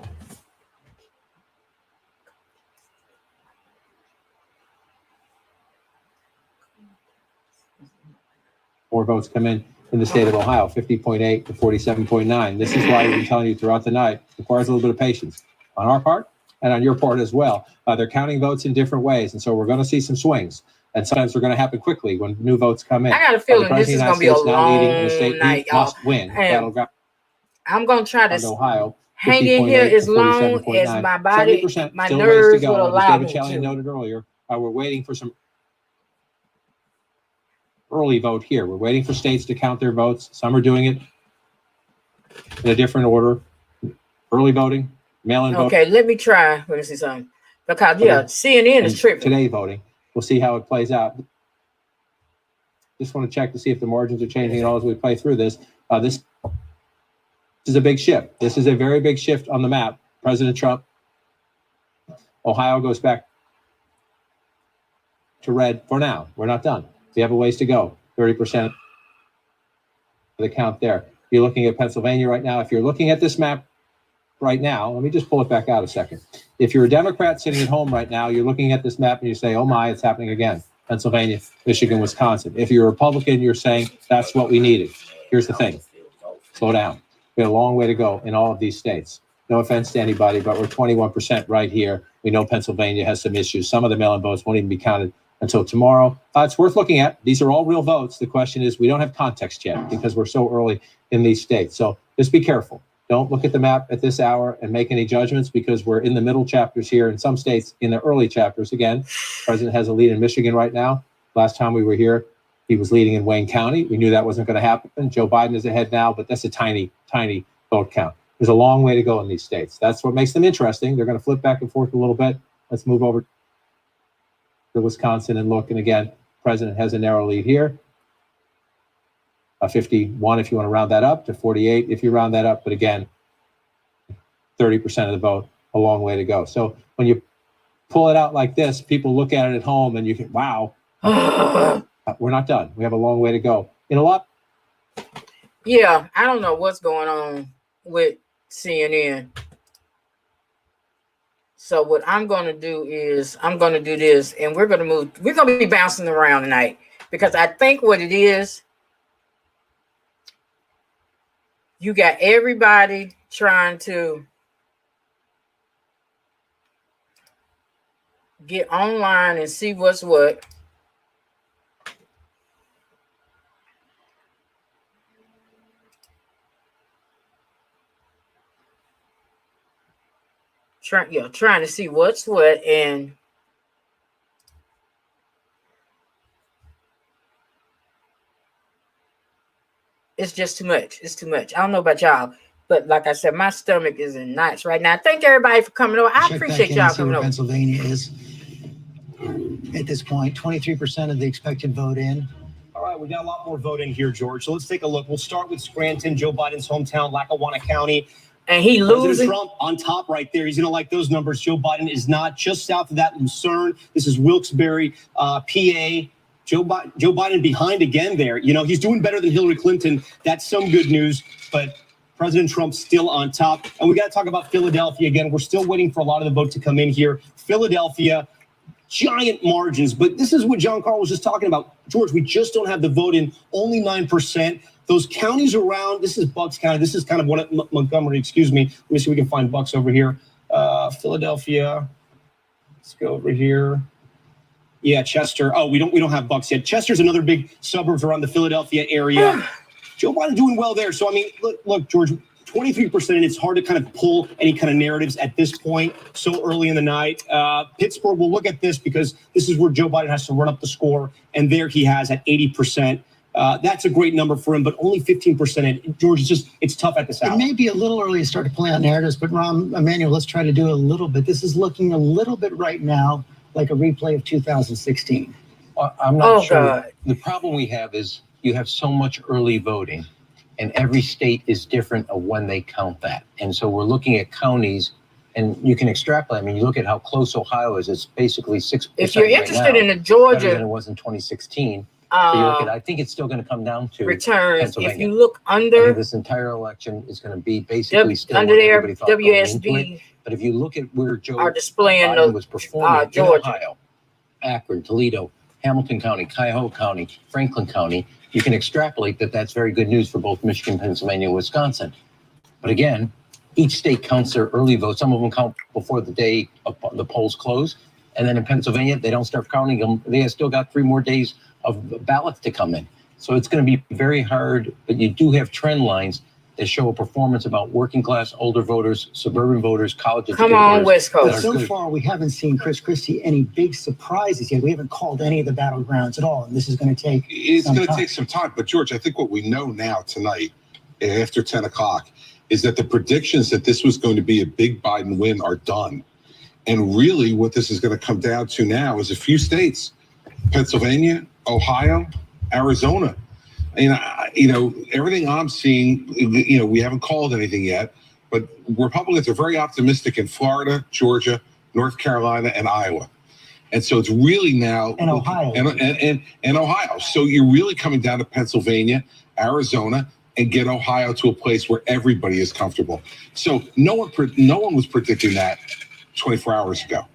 More votes come in the state of Ohio, 50.8 to 47.9. This is why we've been telling you throughout the night, it requires a little bit of patience on our part and on your part as well. They're counting votes in different ways, and so we're going to see some swings. And sometimes they're going to happen quickly when new votes come in. I got a feeling this is going to be a long night, y'all. Must win. And I'm going to try to Ohio, hang in here as long as my body, my nerves will allow me David Shelley to. noted earlier, we're waiting for some early vote here. We're waiting for states to count their votes. Some are doing it in a different order. Early voting, mail-in voting. Okay, let me try. Let me see something. Because, CNN is tripping. Today voting. We'll see how it plays out. Just want to check to see if the margins are changing at all as we play through this. This is a big shift. This is a very big shift on the map. President Trump. Ohio goes back to red for now. We're not done. you have a ways to go. 30% of the count there. You're looking at Pennsylvania right now. If you're looking at this map right now, let me just pull it back out a second. If you're a Democrat sitting at home right now, you're looking at this map and you say, oh my, it's happening again. Pennsylvania, Michigan, Wisconsin. If you're a Republican, you're saying that's what we needed. Here's the thing. Slow down. We have a long way to go in all of these states. No offense to anybody, but we're 21% right here. We know Pennsylvania has some issues. Some of the mail-in votes won't even be counted until tomorrow. It's worth looking at. These are all real votes. The question is, we don't have context yet because we're so early in these states. So just be careful. Don't look at the map at this hour and make any judgments because we're in the middle chapters here. In some states, in the early chapters, again, the president has a lead in Michigan right now. Last time we were here, he was leading in Wayne County. We knew that wasn't going to happen. Joe Biden is ahead now, but that's a tiny, tiny vote count. There's a long way to go in these states. That's what makes them interesting. They're going to flip back and forth a little bit. Let's move over to Wisconsin and look. And again, the president has a narrow lead here. 51 if you want to round that up, to 48 if you round that up. But again, 30% of the vote, a long way to go. So when you pull it out like this, people look at it at home and you think, wow, we're not done. We have a long way to go. In a lot. Yeah, I don't know what's going on with CNN. So what I'm going to do is I'm going to do this and we're going to move. We're going to be bouncing around tonight because I think what it is, you got everybody trying to get online and see what's what. Trying to see what's what, and it's just too much. It's too much. I don't know about y'all, but like I said, my stomach is in knots right now. Thank everybody for coming over. I appreciate y'all coming over. Pennsylvania is at this point 23% of the expected vote in. All right, we got a lot more vote in here, George. So let's take a look. We'll start with Scranton, Joe Biden's hometown, Lackawanna County. And he losing. President Trump on top right there. He's going to like those numbers. Joe Biden is not. Just south of that, Lucerne. This is Wilkes-Barre, PA. Joe Biden behind again there. You know, he's doing better than Hillary Clinton. That's some good news. But President Trump still on top. And we got to talk about Philadelphia again. We're still waiting for a lot of the vote to come in here. Philadelphia, giant margins. But this is what John Carl was just talking about. George, we just don't have the vote in. Only 9%. Those counties around, this is Bucks County. This is kind of one at Montgomery, excuse me. Let me see if we can find Bucks over here. Philadelphia. Let's go over here. Yeah, Chester. Oh, we don't have Bucks yet. Chester's another big suburbs around the Philadelphia area. Joe Biden doing well there. So, I mean, look, George, 23%, and it's hard to kind of pull any kind of narratives at this point so early in the night. Pittsburgh, we'll look at this because this is where Joe Biden has to run up the score, and there he has at 80%. That's a great number for him, but only 15%. And George, it's tough at this hour. It may be a little early to start to play on narratives, but Rahm Emanuel, let's try to do a little bit. This is looking a little bit right now like a replay of 2016. I'm not sure. God. The problem we have is you have so much early voting, and every state is different of when they count that. And so we're looking at counties, and you can extrapolate. I mean, you look at how close Ohio is. It's basically 6%. If you're interested in the Georgia, better than it was in 2016. You look at, I think it's still going to come down to returns. Pennsylvania. If you look under this entire election is going to be basically still under there, everybody thought going into WSB. it. But if you look at where Joe are displaying Biden was performing in Georgia. Ohio, Akron, Toledo, Hamilton County, Cuyahoga County, Franklin County, you can extrapolate that that's very good news for both Michigan, Pennsylvania, and Wisconsin. But again, each state counts their early votes. Some of them count before the day of the polls close. And then in Pennsylvania, they don't start counting them. They have still got 3 more days of ballots to come in. So it's going to be very hard, but you do have trend lines that show a performance about working class, older voters, suburban voters, college educated Come on, voters West that Coast. are So good. far, we haven't seen, Chris Christie, any big surprises yet. We haven't called any of the battlegrounds at all, and this is going to take It's some going to time. take some time. But George, I think what we know now tonight, after 10 o'clock, is that the predictions that this was going to be a big Biden win are done. And really what this is going to come down to now is a few states, Pennsylvania, Ohio, Arizona. You know, everything I'm seeing, you know, we haven't called anything yet, but Republicans are very optimistic in Florida, Georgia, North Carolina, and Iowa. And so it's really now And Ohio. and Ohio. So you're really coming down to Pennsylvania, Arizona, and get Ohio to a place where everybody is comfortable. So no one was predicting that 24 hours ago.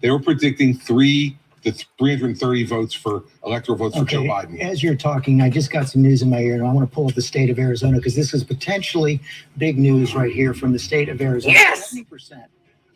They were predicting 330 votes for electoral votes for Joe Biden. As you're talking, I just got some news in my ear, and I want to pull up the state of Arizona because this is potentially big news right here from the state of Arizona. Yes. 70%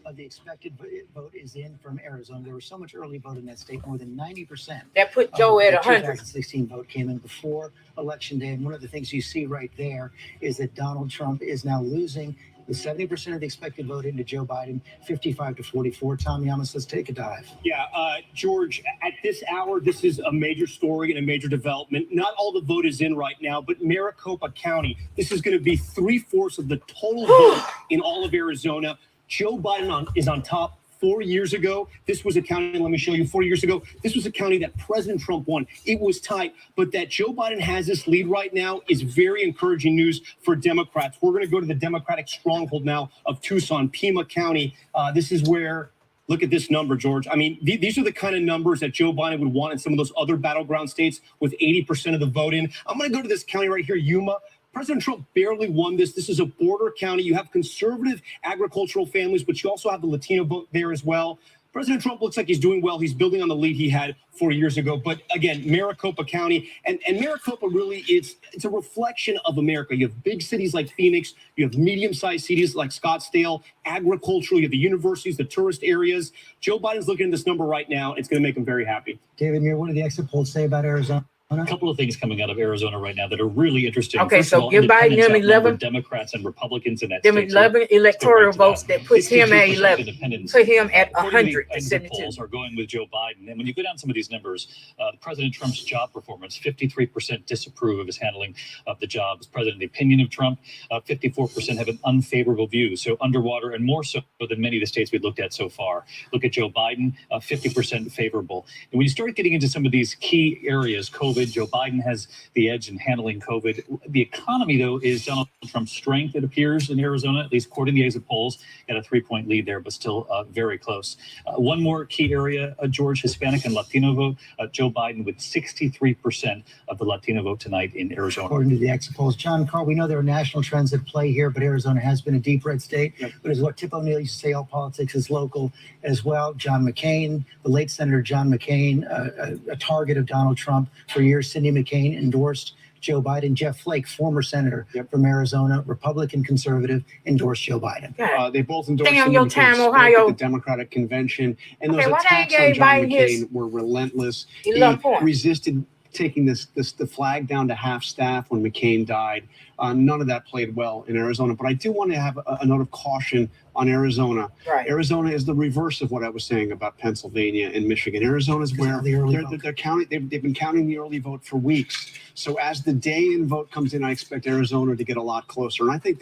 of the expected vote is in from Arizona. There was so much early vote in that state, more than 90%. That put Joe at The 100. 2016 vote came in before Election Day, and one of the things you see right there is that Donald Trump is now losing with 70% of the expected vote into Joe Biden, 55 to 44. Tom Yamas, let's take a dive. Yeah, George, at this hour, this is a major story and a major development. Not all the vote is in right now, but Maricopa County, this is going to be 3/4 of the total vote in all of Arizona. Joe Biden is on top. 4 years ago, this was a county, let me show you, 4 years ago, this was a county that President Trump won. It was tight, but that Joe Biden has this lead right now is very encouraging news for Democrats. We're going to go to the Democratic stronghold now of Tucson, Pima County. This is where, look at this number, George. I mean, these are the kind of numbers that Joe Biden would want in some of those other battleground states with 80% of the vote in. I'm going to go to this county right here, Yuma. President Trump barely won this. This is a border county. You have conservative agricultural families, but you also have the Latino vote there as well. President Trump looks like he's doing well. He's building on the lead he had 4 years ago. But again, Maricopa County, and Maricopa really it's a reflection of America. You have big cities like Phoenix. You have medium-sized cities like Scottsdale, agricultural. You have the universities, the tourist areas. Joe Biden's looking at this number right now. It's going to make him very happy. David Muir, what do the exit polls say about Arizona? A couple of things coming out of Arizona right now that are really interesting. Okay, First so of all, give Biden independents them outnumber 11 Democrats and Republicans in that Them state. 11 electoral votes that puts him at 62% 11. independents. Put him at According to 100 the to exit 72. polls are going with Joe Biden. And when you go down some of these numbers, President Trump's job performance, 53% disapprove of his handling of the job as president. The opinion of Trump, 54% have an unfavorable view. So underwater, and more so than many of the states we've looked at so far. Look at Joe Biden, 50% favorable. And when you start getting into some of these key areas, COVID, Joe Biden has the edge in handling COVID. The economy, though, is Donald Trump's strength, it appears, in Arizona, at least according to the exit polls. Got a 3-point lead there, but still very close. One more key area, George, Hispanic and Latino vote. Joe Biden with 63% of the Latino vote tonight in Arizona. According to the exit polls. John Carl, we know there are national trends at play here, but Arizona has been a deep red state. Yep. But as what Tip O'Neill used to say, all politics is local as well. John McCain, the late Senator John McCain, a target of Donald Trump for years. Cindy McCain endorsed Joe Biden. Jeff Flake, former senator from Arizona, Republican conservative, endorsed Joe Biden. They both endorsed Damn him your because time, they spoke Ohio. at the Democratic convention, and Okay, those why they attacks on gave John Biden his McCain were relentless. 11 He points? resisted taking the flag down to half staff when McCain died. None of that played well in Arizona. But I do want to have a note of caution on Arizona. Right. Arizona is the reverse of what I was saying about Pennsylvania and Michigan. Arizona is where they're counting. They've been counting the early vote for weeks. So as the day-in vote comes in, I expect Arizona to get a lot closer. And I think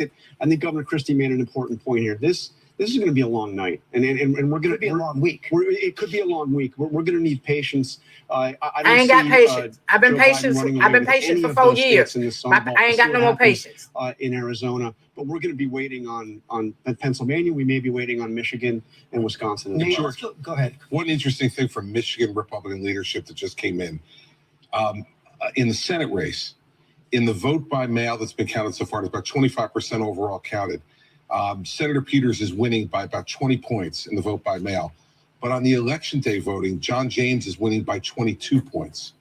Governor Christie made an important point here. This is going to be a long night, and we're going to be a long week. It could be a long week. We're going to need patience. I I ain't got patience. I've been patient. I've been patient for 4 years. I ain't got no more patience. In Arizona, but we're going to be waiting on Pennsylvania. We may be waiting on Michigan and Wisconsin. Go ahead. One interesting thing from Michigan Republican leadership that just came in the Senate race, in the vote by mail that's been counted so far, it's about 25% overall counted. Senator Peters is winning by about 20 points in the vote by mail. But on the election day voting, John James is winning by 22 points.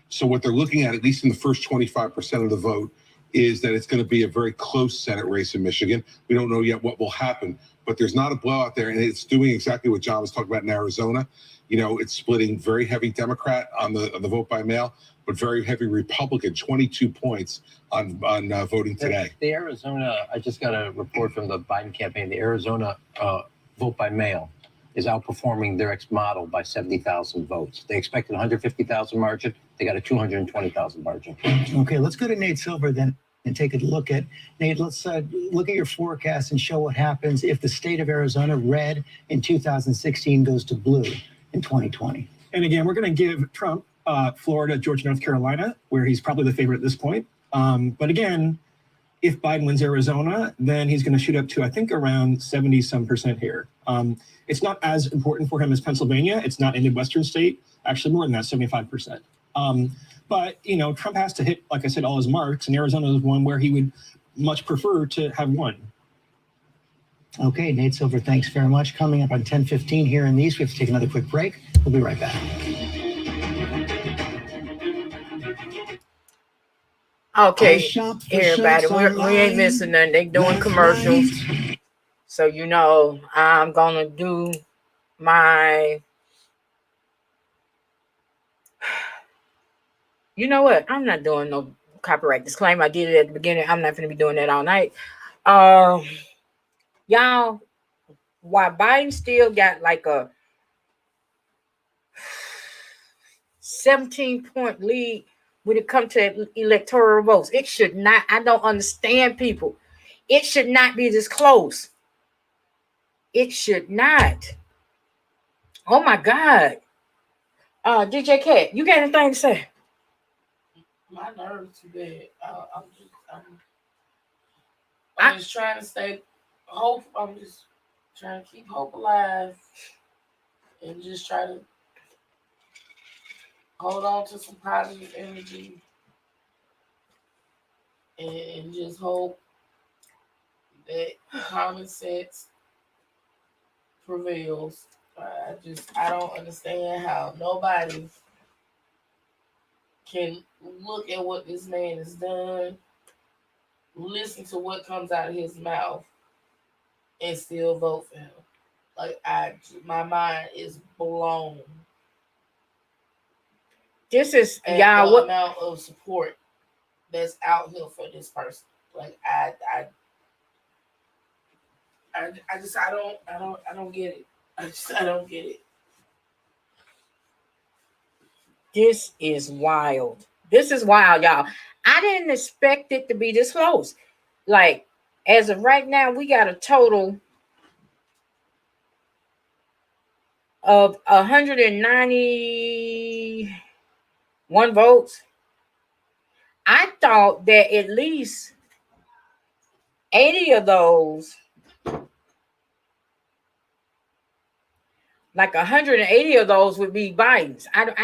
So what they're looking at least in the first 25% of the vote, is that it's going to be a very close Senate race in Michigan. We don't know yet what will happen, but there's not a blowout there. And it's doing exactly what John was talking about in Arizona. You know, it's splitting very heavy Democrat on the vote by mail, but very heavy Republican, 22 points on voting today. The Arizona, I just got a report from the Biden campaign. The Arizona vote by mail is outperforming their model by 70,000 votes. They expected 150,000 margin. They got a 220,000 margin. Okay, let's go to Nate Silver then and take a look at, Nate, let's look at your forecast and show what happens if the state of Arizona, red in 2016, goes to blue in 2020. And again, we're going to give Trump Florida, Georgia, North Carolina, where he's probably the favorite at this point. But again, if Biden wins Arizona, then he's going to shoot up to, I think, around 70% here. It's not as important for him as Pennsylvania. It's not a Midwestern state, actually more than that, 75%. But, you know, Trump has to hit, like I said, all his marks, and Arizona is one where he would much prefer to have won. Okay, Nate Silver, thanks very much. Coming up on 10:15 here in these, we have to take another quick break. We'll be right back. Okay, shop for everybody, shirts we ain't online. missing nothing. They doing Last commercials. night. So, you know, I'm going to do my, you know what? I'm not doing no copyright disclaimer. I did it at the beginning. I'm not going to be doing that all night. Y'all, why Biden still got like a 17-point lead when it comes to electoral votes. It should not, I don't understand people. It should not be this close. It should not. Oh my God. DJ Cat, you got anything to say? My nerves too bad. I'm just trying to stay hope. I'm just trying to keep hope alive and just try to hold on to some positive energy and just hope that common sense prevails. I don't understand how nobody can look at what this man has done, listen to what comes out of his mouth, and still vote for him. Like my mind is blown. This is And y'all the what amount of support that's out here for this person. Like I don't get it. I don't get it. this is wild. This is wild, y'all. I didn't expect it to be this close. Like, as of right now, we got a total of 191 votes. I thought that at least 80 of those, like 180 of those would be Biden's. I don't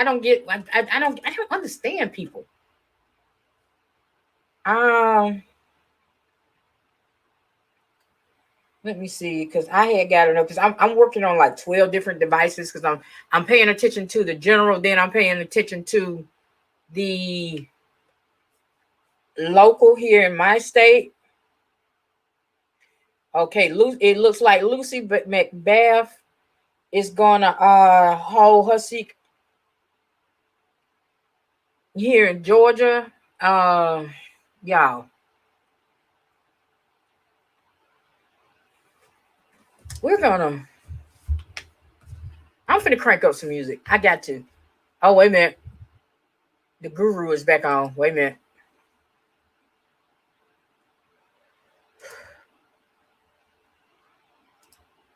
understand people. Let me see, because I had got to know, because I'm working on like 12 different devices, because I'm paying attention to the general, then I'm paying attention to the local here in my state. Okay, it looks like Lucy Macbeth is gonna hold her seat here in Georgia. Y'all. I'm finna crank up some music. I got to. Oh, wait a minute. The guru is back on. Wait a minute.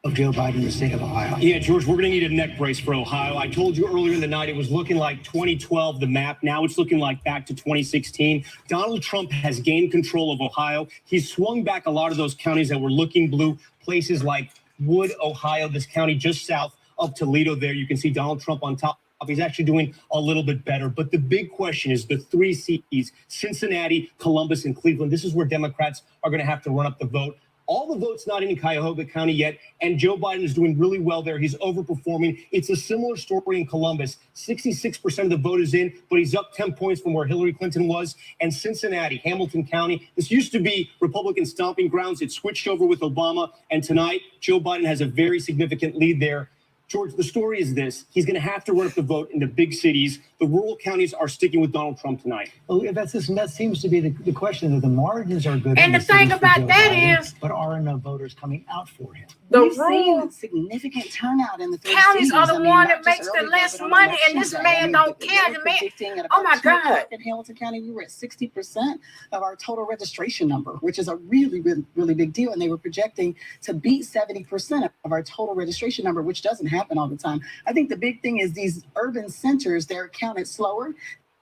Of Joe Biden in the state of Ohio. Yeah, George, we're going to need a neck brace for Ohio. I told you earlier in the night it was looking like 2012, the map. Now it's looking like back to 2016. Donald Trump has gained control of Ohio. He's swung back a lot of those counties that were looking blue, places like Wood, Ohio, this county just south of Toledo there. You can see Donald Trump on top. He's actually doing a little bit better. But the big question is the three C's, Cincinnati, Columbus, and Cleveland. This is where Democrats are going to have to run up the vote. All the votes not in Cuyahoga County yet, and Joe Biden is doing really well there. He's overperforming. It's a similar story in Columbus. 66% of the vote is in, but he's up 10 points from where Hillary Clinton was. And Cincinnati, Hamilton County, this used to be Republican stomping grounds. It switched over with Obama, and tonight Joe Biden has a very significant lead there. George, the story is this. He's going to have to run up the vote in the big cities. The rural counties are sticking with Donald Trump tonight. Well, that seems to be the question, that the margins are good. And the thing about that is, but are enough voters coming out for him? We've seen significant turnout in the three counties are the cities. one not that just makes the early less vote, but on money, and election this day. man don't they care. were The man, predicting at oh my about 2 o'clock God. in Hamilton County, we were at 60% of our total registration number, which is a really, really, really big deal. And they were projecting to beat 70% of our total registration number, which doesn't happen all the time. I think the big thing is these urban centers, they're counted slower.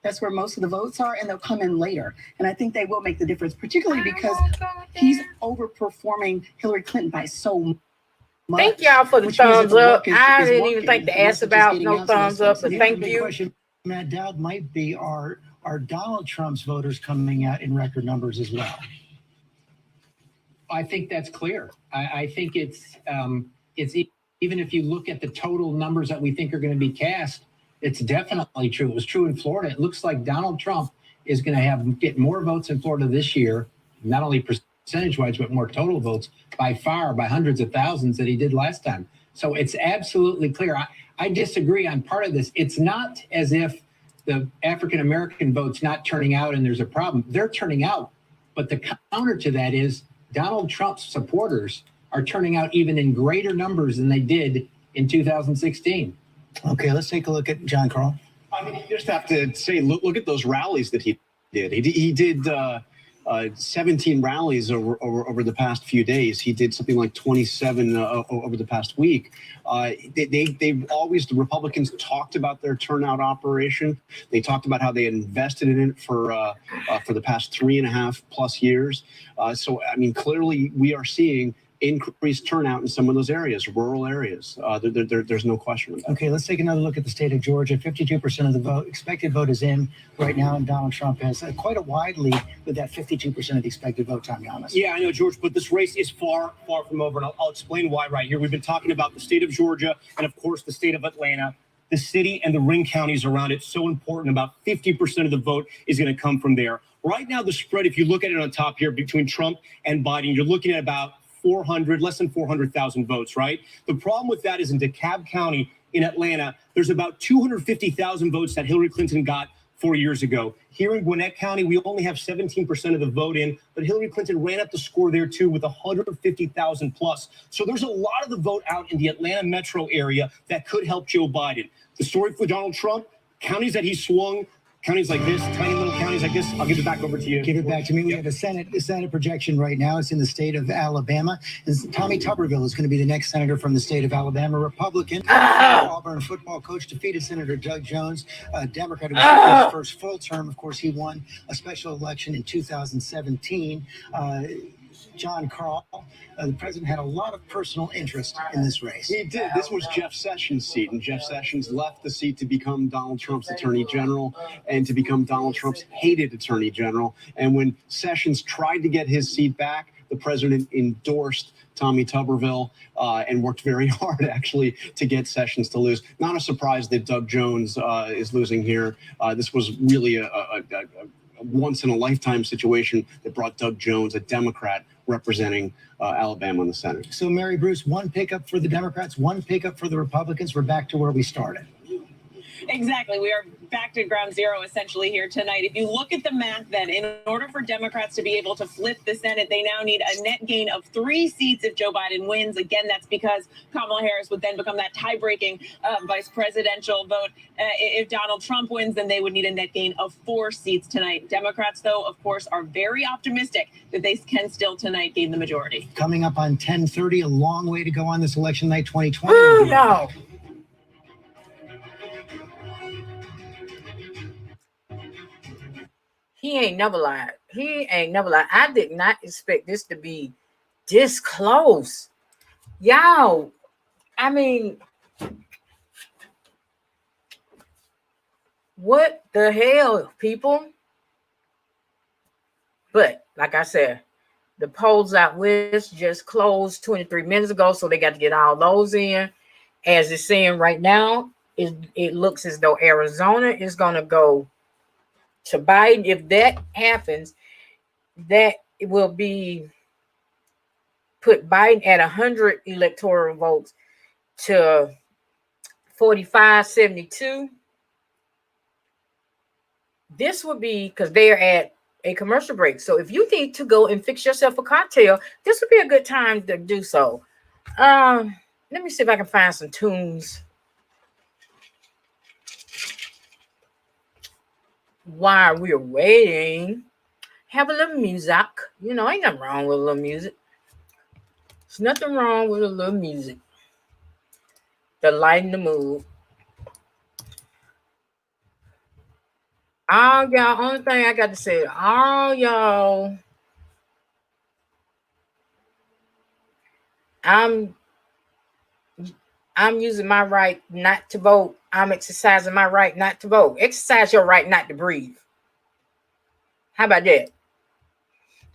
That's where most of the votes are, and they'll come in later. And I think they will make the difference, particularly because he's overperforming Hillary Clinton by so much. Thank y'all for the Which means that thumbs the up. work is I didn't even working, think to and ask this is just about getting no out to thumbs those up, folks. but The thank other big you. question, Matt Dowd, might be are Donald Trump's voters coming out in record numbers as well? I think that's clear. I think even if you look at the total numbers that we think are going to be cast, it's definitely true. It was true in Florida. It looks like Donald Trump is going to get more votes in Florida this year, not only percentage-wise, but more total votes by hundreds of thousands that he did last time. So it's absolutely clear. I disagree on part of this. It's not as if the African-American vote's not turning out and there's a problem. They're turning out. But the counter to that is Donald Trump's supporters are turning out even in greater numbers than they did in 2016. Okay, let's take a look at John Carl. I mean, you just have to say, look at those rallies that he did. He did 17 rallies over the past few days. He did something like 27 over the past week. They've always, the Republicans talked about their turnout operation. They talked about how they had invested in it for the past 3.5+ years. So, I mean, clearly we are seeing increased turnout in some of those areas, rural areas. There's no question about that. Okay, let's take another look at the state of Georgia. 52% of the expected vote is in right now, and Donald Trump has quite a wide lead with that 52% of the expected vote, Tom Yamas. Yeah, I know, George, but this race is far from over, and I'll explain why right here. We've been talking about the state of Georgia and, of course, the state of Atlanta. The city and the ring counties around it, so important. About 50% of the vote is going to come from there. Right now, the spread, if you look at it on top here between Trump and Biden, you're looking at about less than 400,000 votes, right? The problem with that is in DeKalb County in Atlanta, there's about 250,000 votes that Hillary Clinton got 4 years ago. Here in Gwinnett County, we only have 17% of the vote in, but Hillary Clinton ran up the score there too with 150,000 plus. So there's a lot of the vote out in the Atlanta metro area that could help Joe Biden. The story for Donald Trump, counties that he swung, counties like this, tiny little counties like this. I'll give it back over to you. Give it back to me. We have a Senate projection right now. It's in the state of Alabama. Tommy Tuberville is going to be the next senator from the state of Alabama, Republican. Auburn football coach defeated Senator Doug Jones, a Democrat who was his first full term. Of course, he won a special election in 2017. John Carl, the president had a lot of personal interest in this race. He did. This was Jeff Sessions' seat, and Jeff Sessions left the seat to become Donald Trump's attorney general and to become Donald Trump's hated attorney general. And when Sessions tried to get his seat back, the president endorsed Tommy Tuberville and worked very hard, actually, to get Sessions to lose. Not a surprise that Doug Jones is losing here. This was really a once-in-a-lifetime situation that brought Doug Jones, a Democrat, representing Alabama in the Senate. So, Mary Bruce, one pickup for the Democrats, one pickup for the Republicans. We're back to where we started. Exactly. We are back to ground zero essentially here tonight. If you look at the math, then in order for Democrats to be able to flip the Senate, they now need a net gain of 3 seats if Joe Biden wins. Again, that's because Kamala Harris would then become that tie-breaking vice presidential vote. If Donald Trump wins, then they would need a net gain of 4 seats tonight. Democrats, though, of course, are very optimistic that they can still tonight gain the majority. Coming up on 10:30, a long way to go on this election night 2020. Oh, no. He ain't never lied. I did not expect this to be this close. Y'all, I mean, what the hell, people? But like I said, the polls out west just closed 23 minutes ago, so they got to get all those in. As it's saying right now, it looks as though Arizona is going to go to Biden. If that happens, that it will be put Biden at 100 electoral votes to 45-72. This would be because they're at a commercial break. So if you need to go and fix yourself a cocktail, this would be a good time to do so. Let me see if I can find some tunes. While we're waiting, have a little music. You know, ain't nothing wrong with a little music. There's nothing wrong with a little music to lighten the mood. All y'all, only thing I got to say, all y'all, I'm using my right not to vote. I'm exercising my right not to vote. Exercise your right not to breathe. How about that?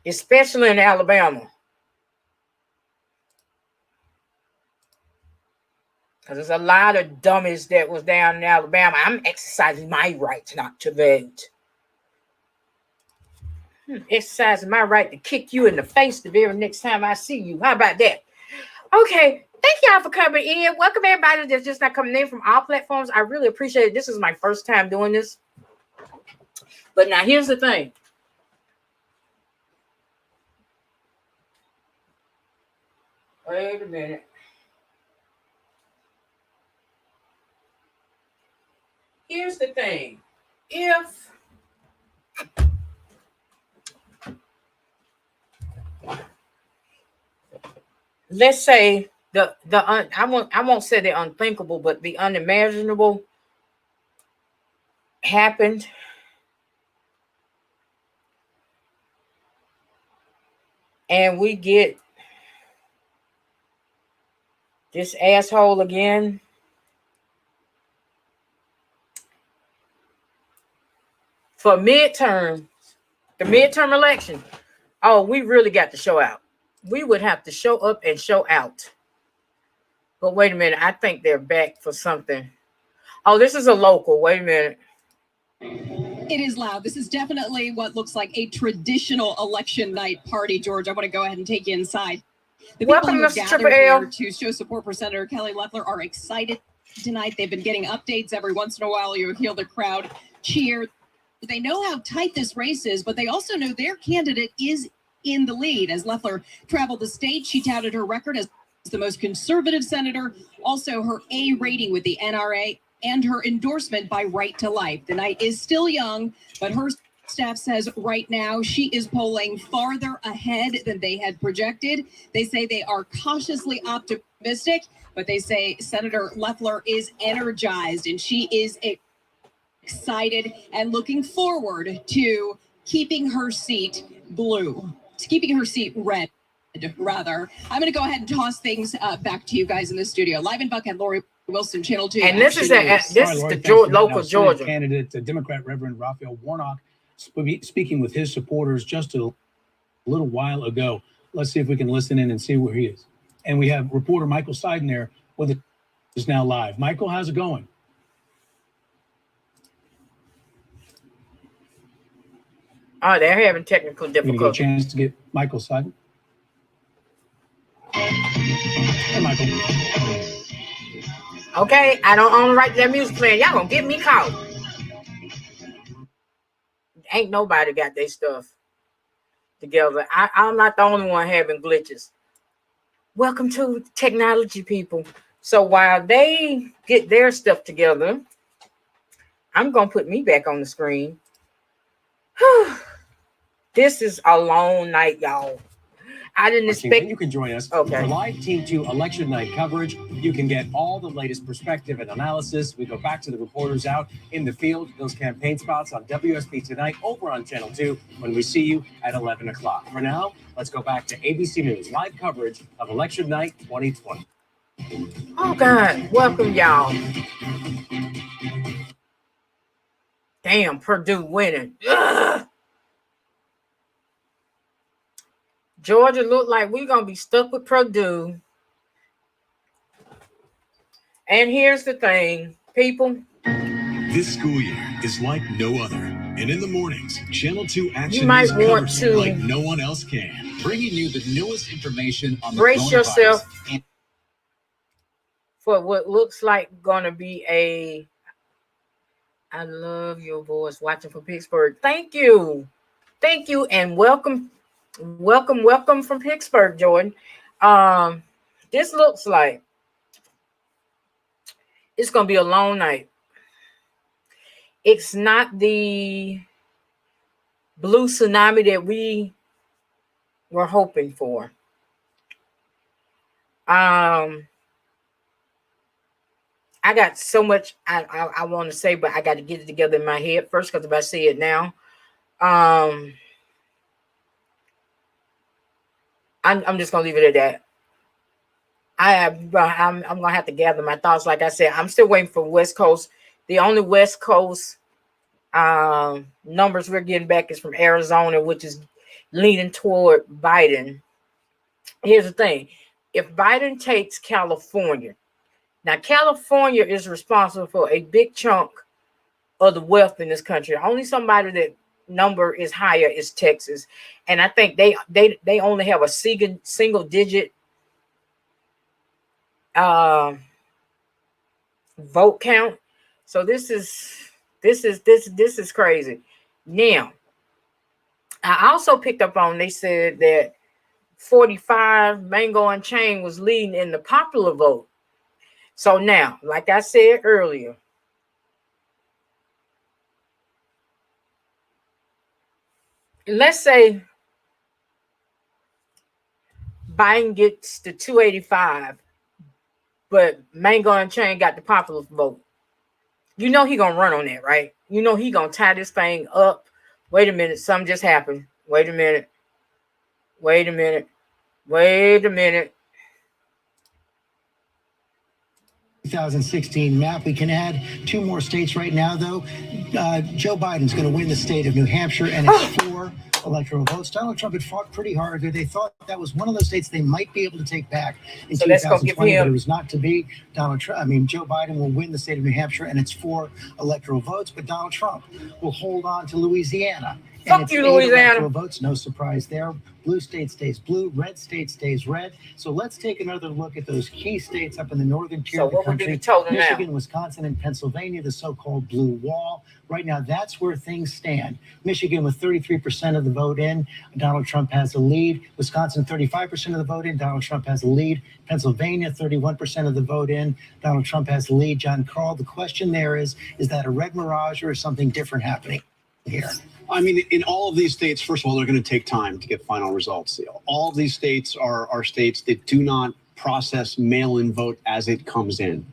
Especially in Alabama. Because there's a lot of dummies that was down in Alabama. I'm exercising my right not to vote. Exercising my right to kick you in the face the very next time I see you. How about that? Okay. Thank y'all for coming in. Welcome everybody that's just not coming in from all platforms. I really appreciate it. This is my first time doing this. But now here's the thing. Wait a minute. Here's the thing. If let's say I won't say the unthinkable, but the unimaginable happened. And we get this asshole again. For the midterm election, oh, we really got to show out. We would have to show up and show out. But wait a minute, I think they're back for something. Oh, this is a local. Wait a minute. It is loud. This is definitely what looks like a traditional election night party, George. I want to go ahead and take you inside. The people who have gathered here to show support for Senator Kelly Loeffler are excited tonight. They've been getting updates every once in a while. You hear the crowd cheer. They know how tight this race is, but they also know their candidate is in the lead. As Loeffler traveled the state, she touted her record as the most conservative senator, also her A rating with the NRA, and her endorsement by Right to Life. The night is still young, but her staff says right now she is polling farther ahead than they had projected. They say they are cautiously optimistic, but they say Senator Loeffler is energized and she is excited and looking forward to keeping her seat red. Rather, I'm going to go ahead and toss things back to you guys in the studio. Live in Buckhead, Lori Wilson, Channel 2. And this is the local Georgia candidate, Democrat Reverend Raphael Warnock, speaking with his supporters just a little while ago. Let's see if we can listen in and see where he is. And we have reporter Michael Seiden there with it is now live. Michael, how's it going? Oh, they're having technical difficulties. Get a chance to get Michael Seiden. Hey, Michael. Okay, I don't own the right to that music playing. Y'all gonna get me caught. Ain't nobody got their stuff together. I'm not the only one having glitches. Welcome to technology, people. So while they get their stuff together, I'm gonna put me back on the screen. This is a long night, y'all. I didn't expect you can join us okay. for live Team 2 election night coverage. You can get all the latest perspective and analysis. We go back to the reporters out in the field, those campaign spots on WSB Tonight over on Channel 2 when we see you at 11 o'clock. For now, let's go back to ABC News live coverage of election night 2020. Oh God, welcome y'all. Damn, Purdue winning. Ugh. Georgia look like we're going to be stuck with Purdue. And here's the thing, people. This school year is like no other. And in the mornings, Channel 2 Action You might News want covers to like no one else can. Bringing you the newest information on the brace coronavirus. yourself for what looks like going to be a... I love your voice watching from Pittsburgh. Thank you. Thank you and welcome. Welcome from Pittsburgh, Jordan. This looks like it's gonna be a long night. It's not the blue tsunami that we were hoping for. I I got so much I want to say, but I got to get it together in my head first, because if I say it now, I'm just gonna leave it at that. I'm gonna have to gather my thoughts. Like I said, I'm still waiting for West Coast. The only West Coast numbers we're getting back is from Arizona, which is leaning toward Biden. Here's the thing: if Biden takes California, now California is responsible for a big chunk of the wealth in this country. Only somebody that number is higher is Texas, and I think they only have a single digit vote count. So this is crazy. Now, I also picked up on, they said that 45 Mango Unchained was leading in the popular vote. So now, like I said earlier, let's say Biden gets to 285, but Mango Unchained got the popular vote. You know he gonna run on that, right? You know he gonna tie this thing up. Wait a minute, something just happened. Wait a minute. 2016 map. We can add 2 more states right now, though. Joe Biden's going to win the state of New Hampshire, and it's 4 electoral votes. Donald Trump had fought pretty hard. They thought that was one of those states they might be able to take back in 2020, but it was not to be. Joe Biden will win the state of New Hampshire, and it's 4 electoral votes, but Donald Trump will hold on to Louisiana. Fuck you, Louisiana. Votes, no surprise there. Blue state stays blue, red state stays red. So let's take another look at those key states up in the northern tier of the country. Michigan, Wisconsin, and Pennsylvania, the so-called blue wall. Right now, that's where things stand. Michigan with 33% of the vote in, Donald Trump has a lead. Wisconsin, 35% of the vote in, Donald Trump has a lead. Pennsylvania, 31% of the vote in, Donald Trump has a lead. John Carl, the question there is that a red mirage or is something different happening here? I mean, in all of these states, first of all, they're going to take time to get final results. All of these states are states that do not process mail-in vote as it comes in,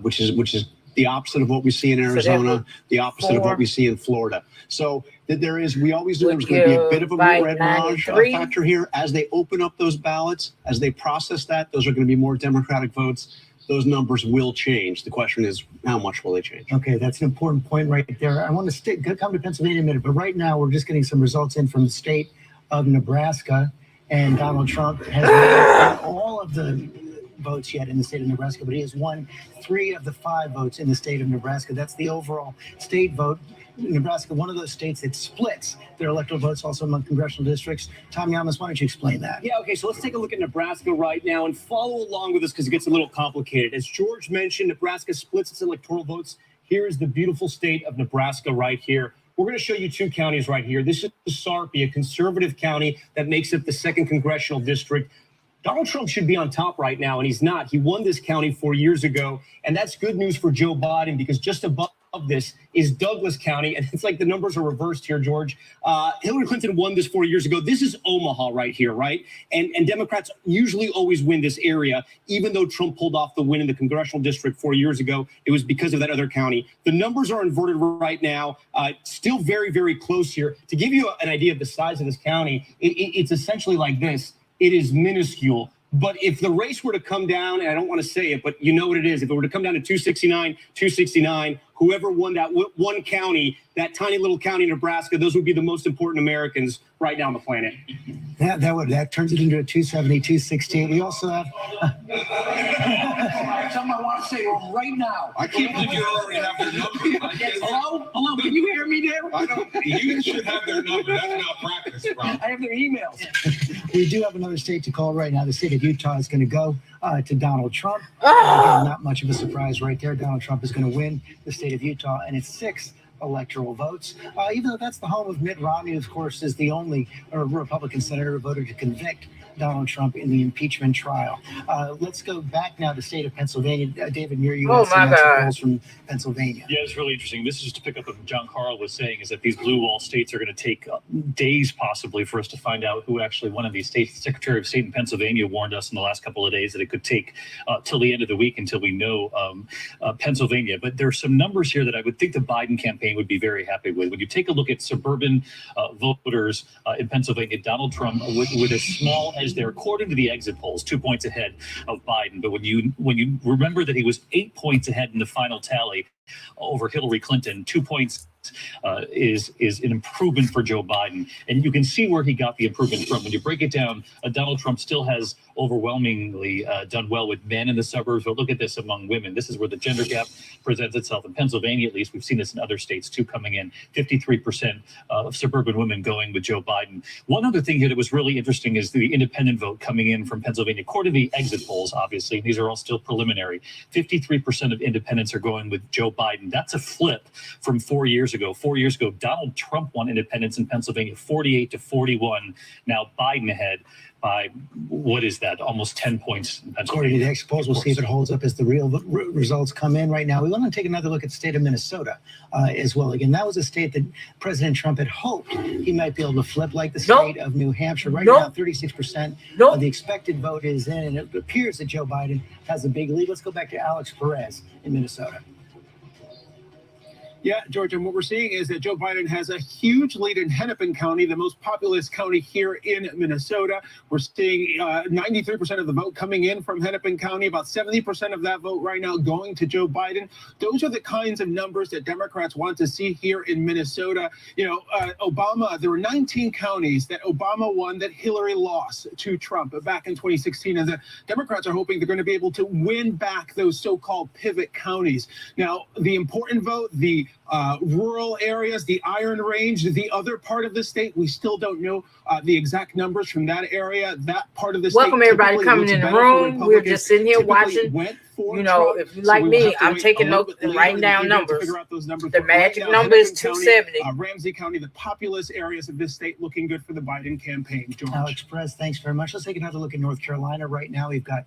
which is the opposite of what we see in Arizona, the opposite of what we see in Florida. So we always knew there was going to be a bit of a red mirage factor here. As they open up those ballots, as they process that, those are going to be more Democratic votes. Those numbers will change. The question is, how much will they change? Okay, that's an important point right there. I want to come to Pennsylvania in a minute, but right now we're just getting some results in from the state of Nebraska, and Donald Trump has won all of the votes yet in the state of Nebraska, but he has won 3 of the 5 votes in the state of Nebraska. That's the overall state vote. Nebraska, one of those states that splits their electoral votes also among congressional districts. Tom Yamas, why don't you explain that? Yeah, okay, so let's take a look at Nebraska right now and follow along with us because it gets a little complicated. As George mentioned, Nebraska splits its electoral votes. Here is the beautiful state of Nebraska right here. We're going to show you 2 counties right here. This is Sarpy, a conservative county that makes up the 2nd congressional district. Donald Trump should be on top right now, and he's not. He won this county 4 years ago, and that's good news for Joe Biden because just above this is Douglas County, and it's like the numbers are reversed here, George. Hillary Clinton won this 4 years ago. This is Omaha right here, right? And Democrats usually always win this area, even though Trump pulled off the win in the congressional district 4 years ago. It was because of that other county. The numbers are inverted right now. Still very, very close here. To give you an idea of the size of this county, it's essentially like this. It is minuscule. But if the race were to come down, and I don't want to say it, but you know what it is. If it were to come down to 269, whoever won that one county, that tiny little county, Nebraska, those would be the most important Americans right now on the planet. That turns it into a 270, 268. We also have something I want to say right now. I can't believe you already have their number. Hello, can you hear me there? You should have their number. That's not practice, bro. I have their emails. We do have another state to call right now. The state of Utah is going to go to Donald Trump. Again, not much of a surprise right there. Donald Trump is going to win the state of Utah, and it's 6 electoral votes. Even though that's the home of Mitt Romney, of course, is the only Republican senator who voted to convict Donald Trump in the impeachment trial. Let's go back now to the state of Pennsylvania. David Muir, you Oh had some my exit God. polls from Pennsylvania. Yeah, it's really interesting. This is just to pick up what John Carl was saying, is that these blue wall states are going to take days possibly for us to find out who actually won of these states. The Secretary of State in Pennsylvania warned us in the last couple of days that it could take till the end of the week until we know Pennsylvania. But there's some numbers here that I would think the Biden campaign would be very happy with. When you take a look at suburban voters in Pennsylvania, Donald Trump with as small as they're, according to the exit polls, 2 points ahead of Biden. But when you remember that he was 8 points ahead in the final tally over Hillary Clinton, 2 points is an improvement for Joe Biden. And you can see where he got the improvement from. When you break it down, Donald Trump still has overwhelmingly done well with men in the suburbs, but look at this among women. This is where the gender gap presents itself. In Pennsylvania, at least, we've seen this in other states too, coming in 53% of suburban women going with Joe Biden. One other thing here that was really interesting is the independent vote coming in from Pennsylvania. According to the exit polls, obviously, these are all still preliminary, 53% of independents are going with Joe Biden. That's a flip from 4 years ago. 4 years ago, Donald Trump won independents in Pennsylvania, 48-41. Now Biden ahead by, what is that, almost 10 points in According to Pennsylvania. the exit polls, we'll see if it holds up as the real results come in right now. We want to take another look at the state of Minnesota as well. Again, that was a state that President Trump had hoped he might be able to flip, like the state of New Hampshire. Right now, 36% of the expected vote is in, and it appears that Joe Biden has a big lead. Let's go back to Alex Perez in Minnesota. Yeah, George, and what we're seeing is that Joe Biden has a huge lead in Hennepin County, the most populous county here in Minnesota. We're seeing 93% of the vote coming in from Hennepin County, about 70% of that vote right now going to Joe Biden. Those are the kinds of numbers that Democrats want to see here in Minnesota. You know, Obama, there were 19 counties that Obama won that Hillary lost to Trump back in 2016. And the Democrats are hoping they're going to be able to win back those so-called pivot counties. Now, the important vote, the rural areas, the Iron Range, the other part of the state, we still don't know the exact numbers from that area. That part of the state. Welcome everybody coming in the room. We're just sitting here watching. You know, if you like me, I'm taking notes and writing down numbers. The magic number is 270. Ramsey County, the populous areas of this state looking good for the Biden campaign. George. Alex Perez, thanks very much. Let's take another look at North Carolina. Right now, we've got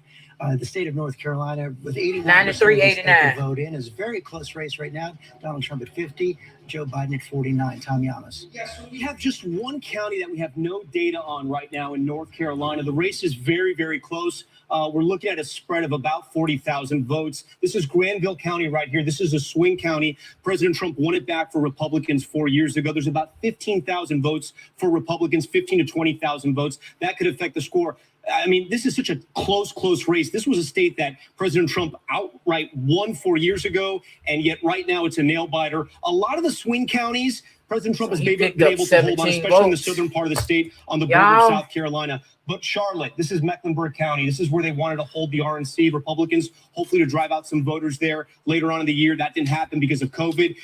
the state of North Carolina with 93-89 vote in. Is a very close race right now. Donald Trump at 50, Joe Biden at 49. Tom Yamas. Yes, we have just one county that we have no data on right now in North Carolina. The race is very, very close. We're looking at a spread of about 40,000 votes. This is Granville County right here. This is a swing county. President Trump won it back for Republicans 4 years ago. There's about 15,000 votes for Republicans, 15 to 20,000 votes. That could affect the score. I mean, this is such a close race. This was a state that President Trump outright won 4 years ago, and yet right now it's a nail biter. A lot of the swing counties, President Trump has been able to hold on, especially in the southern part of the state on the border of South Carolina. But Charlotte, this is Mecklenburg County. This is where they wanted to hold the RNC, Republicans, hopefully to drive out some voters there later on in the year. That didn't happen because of COVID.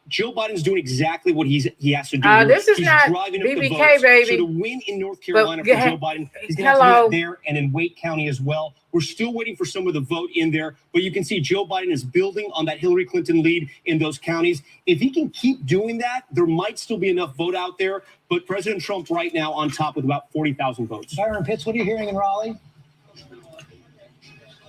Joe Biden's doing exactly what he has to do. This is he's not driving up the BBK, votes. baby. So to win in North Carolina for Joe Biden, he's going to have to do it there and in Wake County as well. We're still waiting for some of the vote in there, but you can see Joe Biden is building on that Hillary Clinton lead in those counties. If he can keep doing that, there might still be enough vote out there, but President Trump right now on top with about 40,000 votes. Byron Pitts, what are you hearing in Raleigh?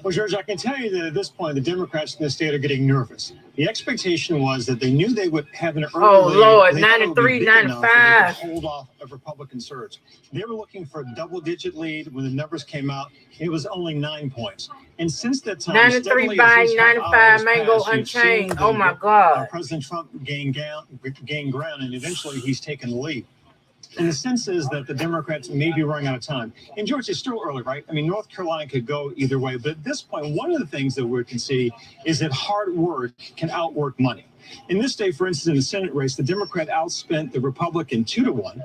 Well, George, I can tell you that at this point, the Democrats in the state are getting nervous. The expectation was that they knew they would have an early lead. Lord, They thought it would be 93, big enough that 95. they could hold off of Republican surge. They were looking for a double-digit lead. When the numbers came out, it was only 9 points. And since that time, 93 steadily by as these 95 hours Mango pass, you've seen Unchained. Oh the, my God. President Trump gain ground, and eventually he's taken the lead. And the sense is that the Democrats may be running out of time. And George, it's still early, right? I mean, North Carolina could go either way. But at this point, one of the things that we can see is that hard work can outwork money. In this state, for instance, in the Senate race, the Democrat outspent the Republican 2-1.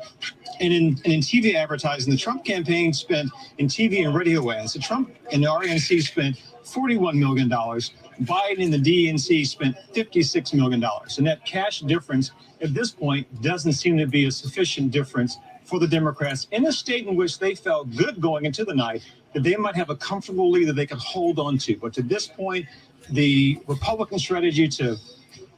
And in TV advertising, the Trump campaign spent in TV and radio ads. The Trump and the RNC spent $41 million. Biden and the DNC spent $56 million. And that cash difference at this point doesn't seem to be a sufficient difference for the Democrats in a state in which they felt good going into the night that they might have a comfortable lead that they could hold on to. But to this point, the Republican strategy to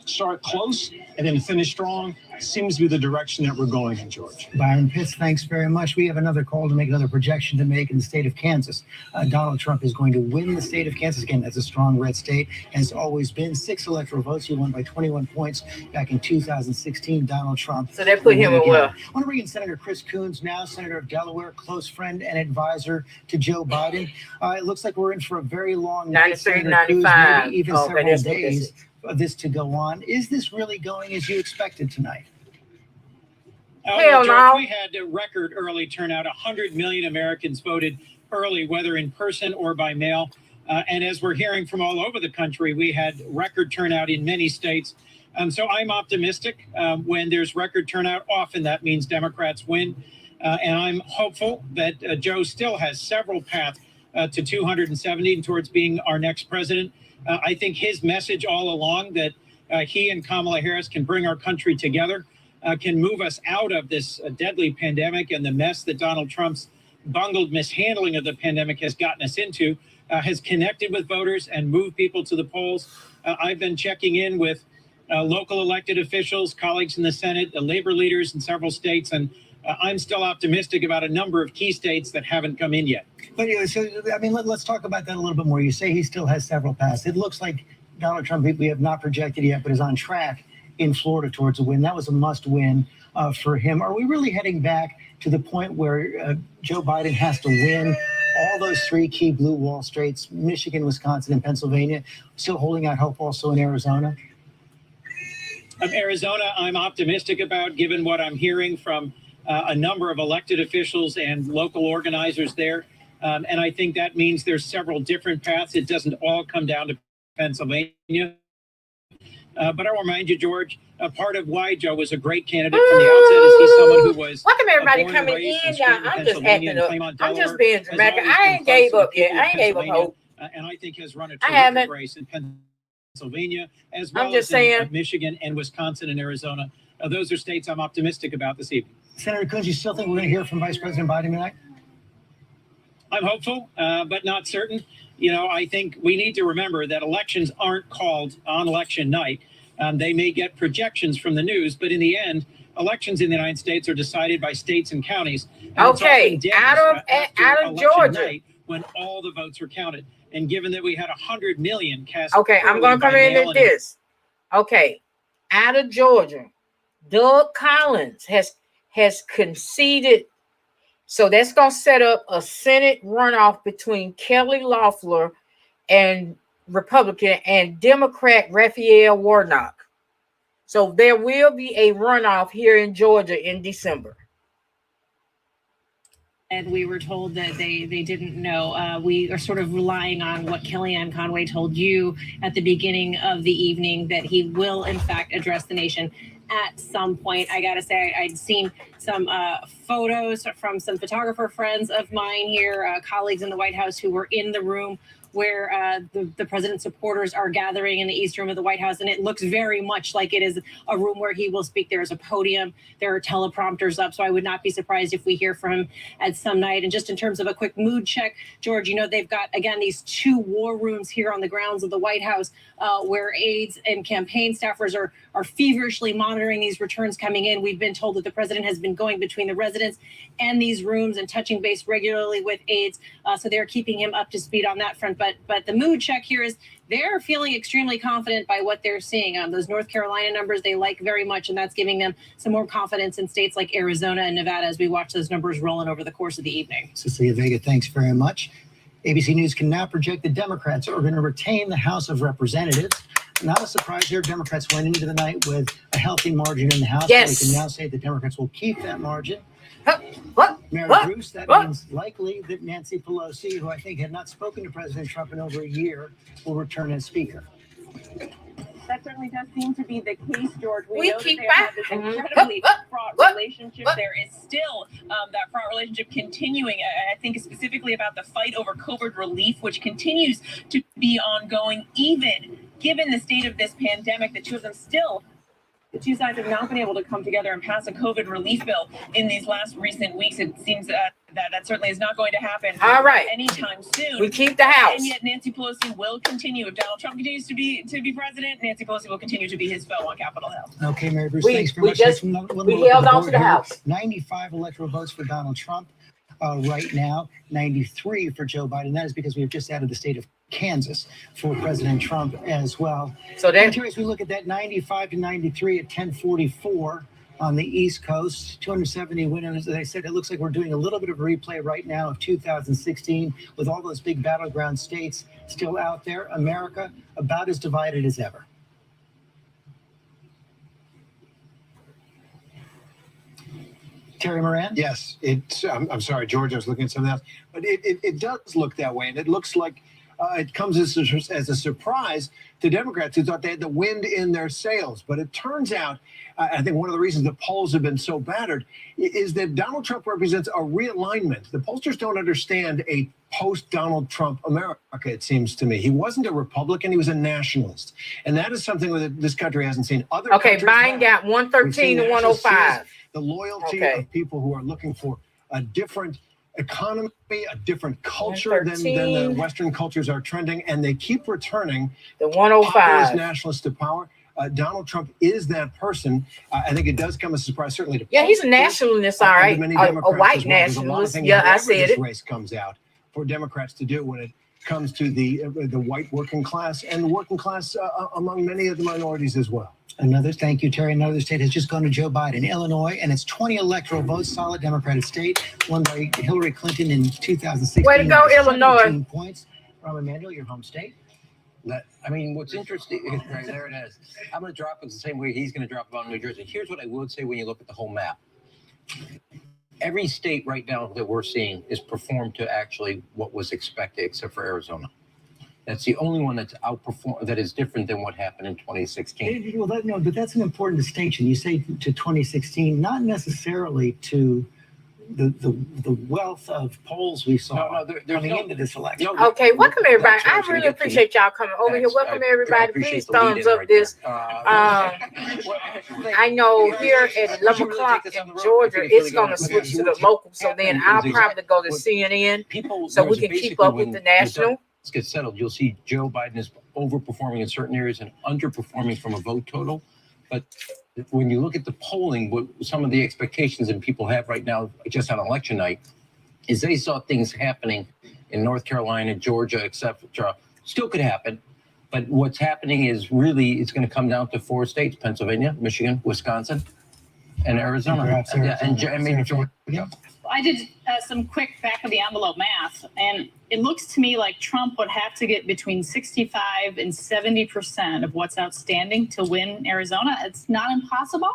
start close and then finish strong seems to be the direction that we're going in, George. Byron Pitts, thanks very much. We have another call to make, another projection to make in the state of Kansas. Donald Trump is going to win the state of Kansas. Again, that's a strong red state, has always been. 6 electoral votes. He won by 21 points back in 2016. Donald Trump. So they put him in well. I want to bring in Senator Chris Coons now, Senator of Delaware, close friend and advisor to Joe Biden. It looks like we're in for a very long night. 93, 95. Maybe even Okay, several that's what days of this to go on. Is this really going as you expected tonight? Hell George, no. we had a record early turnout. 100 million Americans voted early, whether in person or by mail. And as we're hearing from all over the country, we had record turnout in many states. So I'm optimistic. When there's record turnout, often that means Democrats win. And I'm hopeful that Joe still has several paths to 270 and towards being our next president. I think his message all along that he and Kamala Harris can bring our country together, can move us out of this deadly pandemic and the mess that Donald Trump's bungled mishandling of the pandemic has gotten us into, has connected with voters and moved people to the polls. I've been checking in with local elected officials, colleagues in the Senate, the labor leaders in several states, and I'm still optimistic about a number of key states that haven't come in yet. But anyway, so I mean, let's talk about that a little bit more. You say he still has several paths. It looks like Donald Trump, we have not projected yet, but is on track in Florida towards a win. That was a must win for him. Are we really heading back to the point where Joe Biden has to win all those 3 key blue wall states, Michigan, Wisconsin, and Pennsylvania, still holding out hope also in Arizona? Arizona, I'm optimistic about, given what I'm hearing from a number of elected officials and local organizers there. And I think that means there's several different paths. It doesn't all come down to Pennsylvania. But I'll remind you, George, part of why Joe was a great candidate from the outset is he's someone who was welcome everybody born and coming raised in, and y'all. straight in I'm just Pennsylvania acting up. and Claymont, I'm just Delaware, being has dramatic. always I been ain't close gave to the up yet. people I of ain't gave up Pennsylvania, hope. and I think has run a I terrific haven't. race in Pennsylvania, as I'm well just as in saying. Michigan and Wisconsin and Arizona. Those are states I'm optimistic about this evening. Senator Coons, you still think we're going to hear from Vice President Biden tonight? I'm hopeful, but not certain. You know, I think we need to remember that elections aren't called on election night. They may get projections from the news, but in the end, elections in the United States are decided by states and counties. And it's Okay, often days out after of election Georgia. night when all the votes are counted. And given that we had 100 million cast. Okay, I'm going to come in at this. Okay, out of Georgia, Doug Collins has conceded. So that's going to set up a Senate runoff between Kelly Loeffler and Republican and Democrat Raphael Warnock. So there will be a runoff here in Georgia in December. And we were told that they didn't know. We are sort of relying on what Kellyanne Conway told you at the beginning of the evening, that he will, in fact, address the nation at some point. I got to say, I'd seen some photos from some photographer friends of mine here, colleagues in the White House who were in the room where the president's supporters are gathering in the East Room of the White House. And it looks very much like it is a room where he will speak. There is a podium. There are teleprompters up. So I would not be surprised if we hear from him at some night. And just in terms of a quick mood check, George, you know, they've got, again, these 2 war rooms here on the grounds of the White House where aides and campaign staffers are feverishly monitoring these returns coming in. We've been told that the president has been going between the residence and these rooms and touching base regularly with aides. So they're keeping him up to speed on that front. But the mood check here is they're feeling extremely confident by what they're seeing. Those North Carolina numbers they like very much, and that's giving them some more confidence in states like Arizona and Nevada as we watch those numbers rolling over the course of the evening. Cecilia Vega, thanks very much. ABC News can now project the Democrats are going to retain the House of Representatives. Not a surprise here. Democrats went into the night with a healthy margin in the House. Yes. We can now say the Democrats will keep that margin. What? Mary What? Bruce, that What? means likely that Nancy Pelosi, who I think had not spoken to President Trump in over a year, will return as Speaker. That certainly does seem to be the case, George. We know keep that they have this incredibly fraught relationship. There is still that fraught relationship continuing. I think specifically about the fight over COVID relief, which continues to be ongoing, even given the state of this pandemic. The two of them still The two sides have not been able to come together and pass a COVID relief bill in these last recent weeks. It seems that certainly is not going to happen. All right. Anytime soon. We keep the House. And yet Nancy Pelosi will continue. If Donald Trump continues to be president, Nancy Pelosi will continue to be his foe on Capitol Hill. Okay, Mary Bruce, We- thanks very we much. just- Let's one we more held look at on the to the board here. House. 95 electoral votes for Donald Trump right now, 93 for Joe Biden. That is because we have just added the state of Kansas for President Trump as well. So then, as we look at that 95 to 93 at 1044 on the East Coast, 270 winners. As I said, it looks like we're doing a little bit of a replay right now of 2016 with all those big battleground states still out there. America about as divided as ever. Terry Moran? Yes, I'm sorry, George, I was looking at something else, but it does look that way, and it looks like it comes as a surprise to Democrats who thought they had the wind in their sails. But it turns out, I think one of the reasons the polls have been so battered is that Donald Trump represents a realignment. The pollsters don't understand a post-Donald Trump America, it seems to me. He wasn't a Republican, he was a nationalist. And that is something that this country hasn't seen. Other okay, countries Biden have. got We've 113 seen to that. 105. The loyalty Okay. of people who are looking for a different economy, a different culture than the 113. Western cultures are trending, and they keep returning The 105. populist nationalists to power. Donald Trump is that person. I think it does come as a surprise, certainly to Yeah, he's a pollsters, nationalist, all and to right. many A Democrats white as well. There's a lot of nationalist. things Yeah, I wherever said this it. race comes out for Democrats to do when it comes to the white working class and working class among many of the minorities as well. Thank you, Terry. Another state has just gone to Joe Biden, Illinois, and it's 20 electoral votes, solid Democratic state, won by Hillary Clinton in 2016. Way to go, by 17 Illinois. points. Rahm Emanuel, your home state. I mean, what's interesting, right, there it is. I'm going to drop it the same way he's going to drop it on New Jersey. Here's what I would say when you look at the whole map. Every state right now that we're seeing is performed to actually what was expected, except for Arizona. That's the only one that's outperformed, that is different than what happened in 2016. Well, but that's an important distinction. You say to 2016, not necessarily to the wealth of polls we saw coming into this election. Okay, welcome everybody. I really appreciate y'all coming over here. Welcome everybody. Please thumbs up this. I know here at 11 o'clock in Georgia, it's going to switch to the local. So then I'll probably go to CNN so we can keep up with the national. Gets settled, you'll see Joe Biden is overperforming in certain areas and underperforming from a vote total. But when you look at the polling, what some of the expectations that people have right now, just on election night, is they saw things happening in North Carolina, Georgia, etc. Still could happen. But what's happening is really it's going to come down to 4 states: Pennsylvania, Michigan, Wisconsin, and Arizona. Perhaps Arizona. I mean, Georgia. I did some quick back of the envelope math, and it looks to me like Trump would have to get between 65 and 70% of what's outstanding to win Arizona. It's not impossible,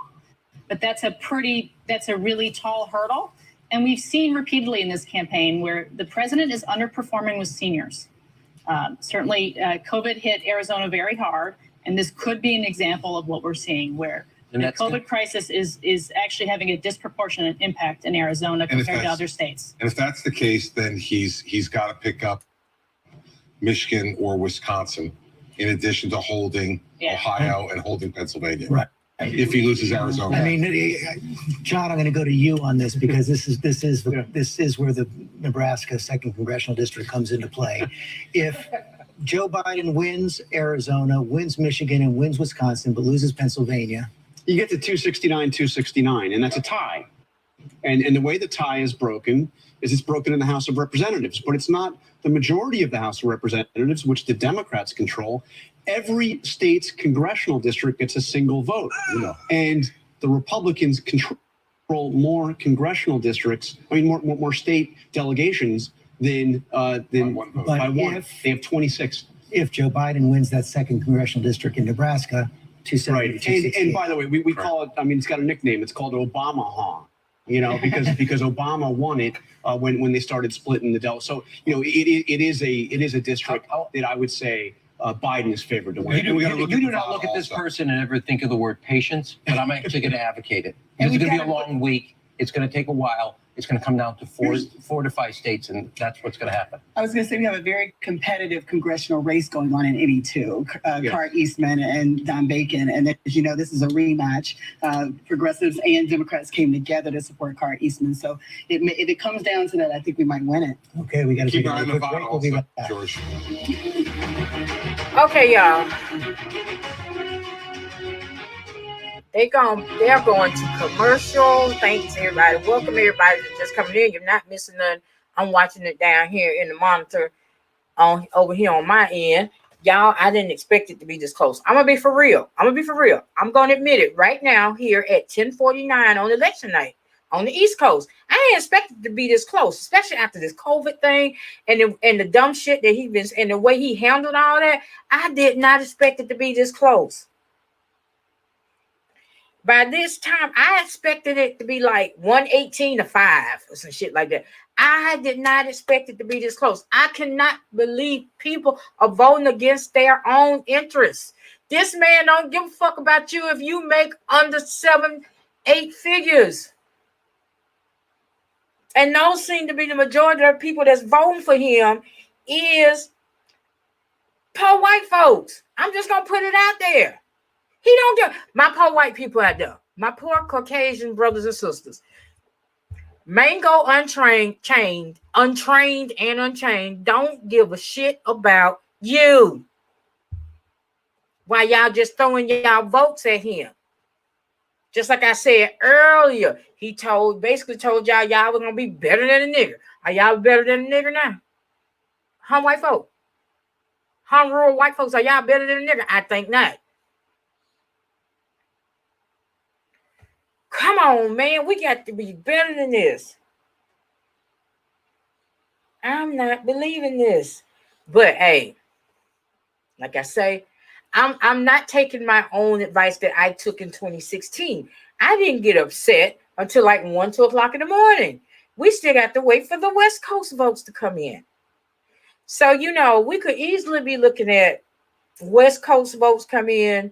but that's a really tall hurdle. And we've seen repeatedly in this campaign where the president is underperforming with seniors. Certainly, COVID hit Arizona very hard, and this could be an example of what we're seeing where the COVID crisis is actually having a disproportionate impact in Arizona compared to other states. And if that's the case, then he's got to pick up Michigan or Wisconsin in addition to holding Ohio and holding Pennsylvania. Right. If he loses Arizona. I mean, John, I'm going to go to you on this because this is where the Nebraska 2nd Congressional District comes into play. If Joe Biden wins Arizona, wins Michigan, and wins Wisconsin, but loses Pennsylvania, You get to 269, and that's a tie. And the way the tie is broken is it's broken in the House of Representatives, but it's not the majority of the House of Representatives, which the Democrats control. Every state's congressional district gets a single vote. And the Republicans control more congressional districts, more state delegations than by one. They have 26. If Joe Biden wins that 2nd Congressional District in Nebraska, 270 Right. to 268. And by the way, we call it, it's got a nickname. It's called Obama-Hong, because Obama won it when they started splitting the Delta. So, it is a district that I would say Biden is favored to win. You do not look at this person and ever think of the word patience, but I'm actually going to advocate it. It's going to be a long week. It's going to take a while. it's going to come down to four to five states, and that's what's going to happen. I was going to say we have a very competitive congressional race going on in 82. Cart Eastman and Don Bacon. And as you know, this is a rematch. Progressives and Democrats came together to support Cart Eastman. So if it comes down to that, I think we might win it. Okay, we got to Keep take an eye a on quick Nevada break. We'll be also, right back. George. Okay, y'all. They're going to commercial. Thanks, everybody. Welcome, everybody that's just coming in. You're not missing none. I'm watching it down here in the monitor over here on my end. Y'all, I didn't expect it to be this close. I'm going to be for real. I'm going to admit it right now here at 10:49 on election night on the East Coast. I didn't expect it to be this close, especially after this COVID thing and the dumb shit that he's been and the way he handled all that. I did not expect it to be this close. By this time, I expected it to be like 118-5 or some shit like that. I did not expect it to be this close. I cannot believe people are voting against their own interests. This man don't give a fuck about you if you make under 7-8 figures. And those seem to be the majority of people that's voting for him is poor white folks. I'm just going to put it out there. He don't give my poor white people out there, my poor Caucasian brothers and sisters. Mango untrained and unchained don't give a shit about you. Why y'all just throwing y'all votes at him? Just like I said earlier, he basically told y'all were gonna be better than a nigger. Are y'all better than a nigger now? Huh, white folk? Huh, rural white folks, are y'all better than a nigger? I think not. Come on, man. We got to be better than this. I'm not believing this. But hey, like I say, I'm not taking my own advice that I took in 2016. I didn't get upset until like 1, 2 o'clock in the morning. We still got to wait for the West Coast votes to come in. So, we could easily be looking at West Coast votes come in.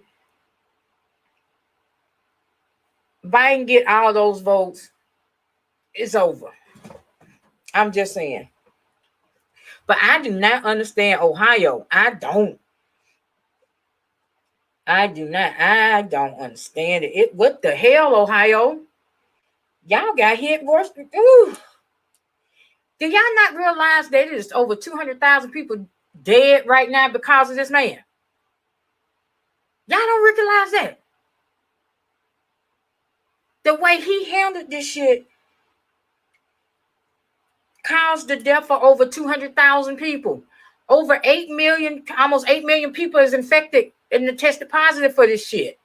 Biden get all those votes, it's over. I'm just saying. But I do not understand Ohio. I don't understand it. What the hell, Ohio? Y'all got hit worse. Ooh. Do y'all not realize that there's over 200,000 people dead right now because of this man? Y'all don't realize that. The way he handled this shit caused the death for over 200,000 people. Over 8 million, almost 8 million people is infected and tested positive for this shit.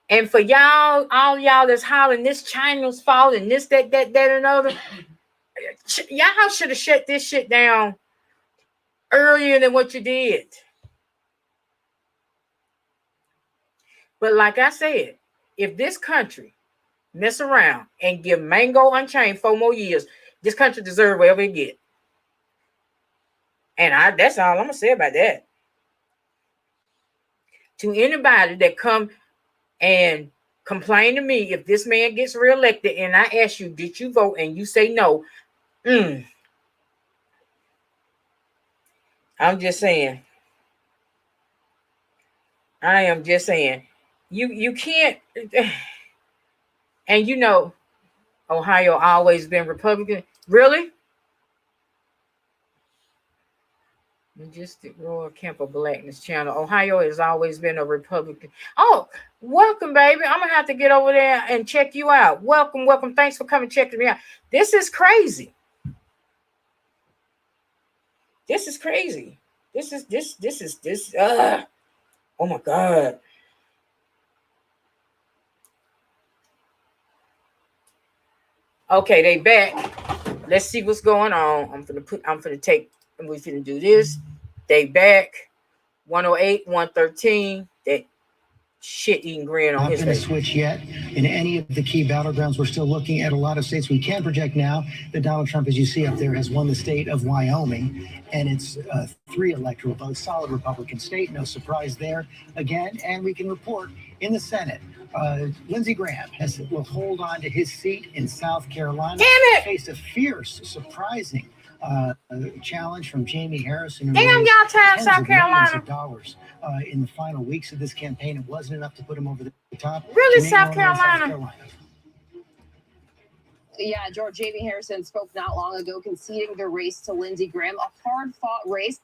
And for y'all, all y'all that's hollering this China's fault and this, that, and other, y'all should have shut this shit down earlier than what you did. But like I said, if this country mess around and give Mango Unchained 4 more years, this country deserves whatever it get. And that's all I'm going to say about that. To anybody that come and complain to me, if this man gets reelected and I ask you, did you vote? And you say no. I'm just saying. I am just saying. You can't, and Ohio always been Republican. Really? Majestic Royal Camp of Blackness channel. Ohio has always been a Republican. Oh, welcome, baby. I'm gonna have to get over there and check you out. Welcome. Thanks for coming checking me out. This is crazy. Oh my God. Okay, they back. Let's see what's going on. I'm finna take, and we're finna do this. They back. 108, 113. That shit-eating grin on his face. Not going to switch yet in any of the key battlegrounds. We're still looking at a lot of states. We can project now that Donald Trump, as you see up there, has won the state of Wyoming, and it's 3 electoral votes, solid Republican state. No surprise there again. And we can report In the Senate, Lindsey Graham will hold on to his seat in South Carolina. Damn it! Faced a fierce, surprising challenge from Jamie Harrison. Damn, y'all tired South Carolina. Dollars in the final weeks of this campaign. It wasn't enough to put him over the top. Really, Janine South Norman, Carolina? Yeah, George, Jamie Harrison spoke not long ago conceding the race to Lindsey Graham, a hard-fought race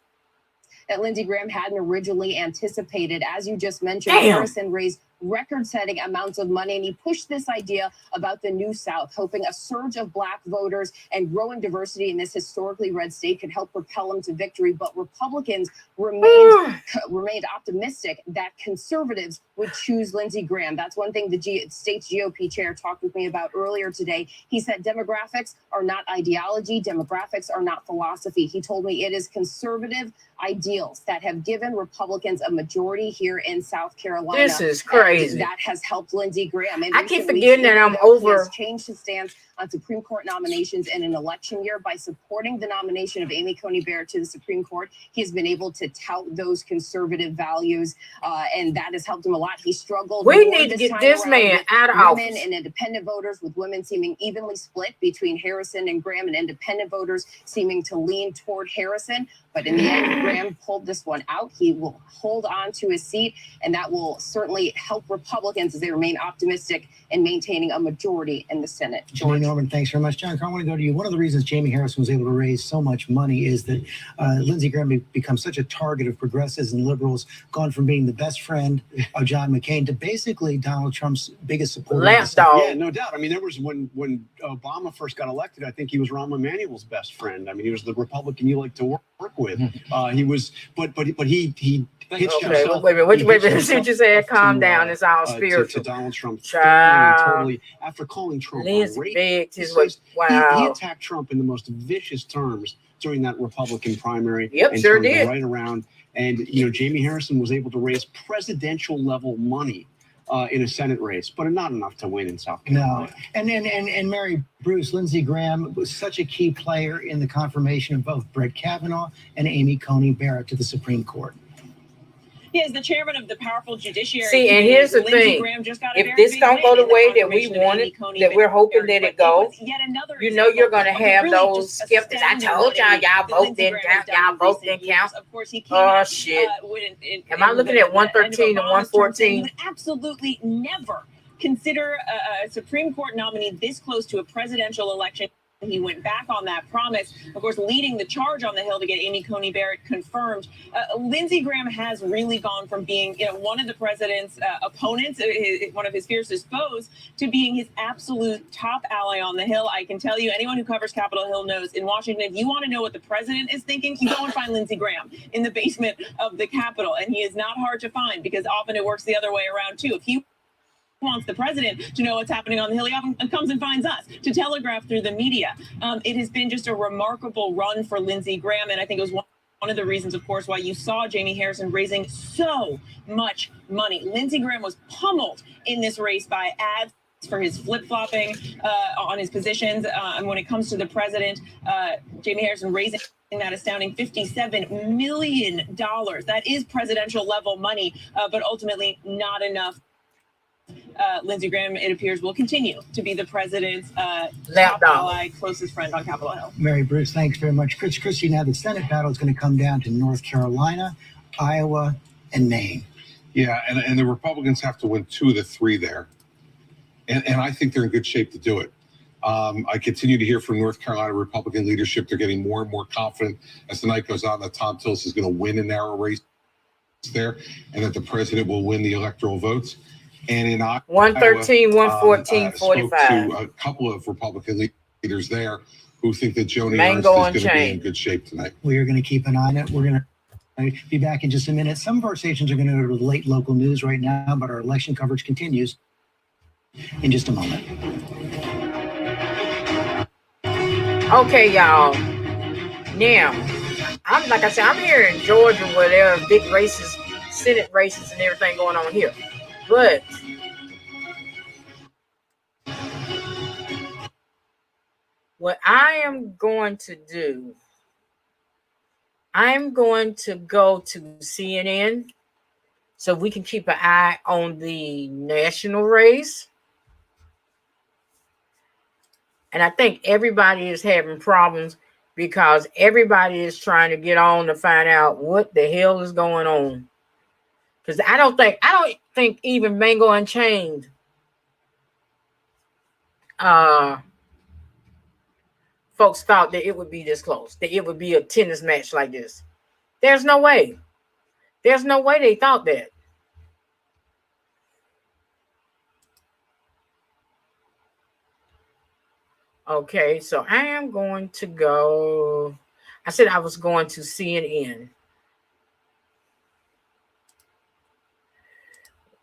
that Lindsey Graham hadn't originally anticipated. As you just mentioned, Harrison raised record-setting amounts of money, and he pushed this idea about the New South, hoping a surge of Black voters and growing diversity in this historically red state could help propel him to victory. But Republicans remained optimistic that conservatives would choose Lindsey Graham. That's one thing the state's GOP chair talked with me about earlier today. He said demographics are not ideology, demographics are not philosophy. He told me it is conservative ideals that have given Republicans a majority here in South Carolina. This is crazy. That has helped Lindsey Graham. And I keep forgetting that I'm over. He has changed his stance on Supreme Court nominations in an election year by supporting the nomination of Amy Coney Barrett to the Supreme Court. He has been able to tout those conservative values, and that has helped him a lot. He struggled. We need to get this man out of office. Women and independent voters, with women seeming evenly split between Harrison and Graham, and independent voters seeming to lean toward Harrison. But in the end, Graham pulled this one out. He will hold on to his seat, and that will certainly help Republicans as they remain optimistic in maintaining a majority in the Senate. Janine Norman, thanks very much. John, I want to go to you. One of the reasons Jamie Harrison was able to raise so much money is that Lindsey Graham become such a target of progressives and liberals, gone from being the best friend of John McCain to basically Donald Trump's biggest supporter. Yeah, no doubt. I mean, there was when Obama first got elected, I think he was Rahm Emanuel's best friend. I mean, he was the Republican you like to work with. He was, but he hitched himself. Wait a minute. See what you said. Calm down. It's all spiritual. To Donald Trump. Child. Totally. After calling Trump wow. he attacked Trump in the most vicious terms during that Republican primary. Yep, and sure turned did. Right around. And, you know, Jamie Harrison was able to raise presidential level money in a Senate race, but not enough to win in South Carolina. No. And Mary Bruce, Lindsey Graham was such a key player in the confirmation of both Brett Kavanaugh and Amy Coney Barrett to the Supreme Court. He is the chairman of the powerful judiciary. See, and here's the thing: if this don't go the way that we wanted, that we're hoping that it goes, you know, you're going to have those skeptics. I told y'all, y'all vote didn't count. Y'all vote didn't count. Oh shit! Am I looking at 113 and 114? Would absolutely never consider a Supreme Court nominee this close to a presidential election. He went back on that promise, of course, leading the charge on the Hill to get Amy Coney Barrett confirmed. Lindsey Graham has really gone from being, you know, one of the president's opponents, one of his fiercest foes, to being his absolute top ally on the Hill. I can tell you, anyone who covers Capitol Hill knows in Washington, if you want to know what the president is thinking, you go and find Lindsey Graham in the basement of the Capitol. And he is not hard to find because often it works the other way around, too. If he wants the president to know what's happening on the Hill, he often comes and finds us to telegraph through the media. It has been just a remarkable run for Lindsey Graham, and I think it was one of the reasons, of course, why you saw Jamie Harrison raising so much money. Lindsey Graham was pummeled in this race by ads for his flip-flopping on his positions. And when it comes to the president, Jamie Harrison raising that astounding $57 million. That is presidential level money, but ultimately not enough. Lindsey Graham, it appears, will continue to be the president's top ally, closest friend on Capitol Hill. Mary Bruce, thanks very much. Christy, now the Senate battle is going to come down to North Carolina, Iowa, and Maine. Yeah, and the Republicans have to win 2 of the 3 there. And I think they're in good shape to do it. I continue to hear from North Carolina Republican leadership. They're getting more and more confident as the night goes on that Tom Tillis is going to win a narrow race there and that the president will win the electoral votes. And in Iowa, 113, 114, 45. Spoke to a couple of Republican leaders there who think that Joni Ernst is going to be in good shape tonight. We are going to keep an eye on it. We're going to be back in just a minute. Some of our stations are going to go to the late local news right now, but our election coverage continues in just a moment. Okay, y'all. Now, I'm here in Georgia where there are big races, Senate races and everything going on here. But what I am going to do, I'm going to go to CNN so we can keep an eye on the national race. And I think everybody is having problems because everybody is trying to get on to find out what the hell is going on. Because I don't think even Mango Unchained folks thought that it would be this close, that it would be a tennis match like this. There's no way. There's no way they thought that. Okay, so I am going to go. I said I was going to CNN.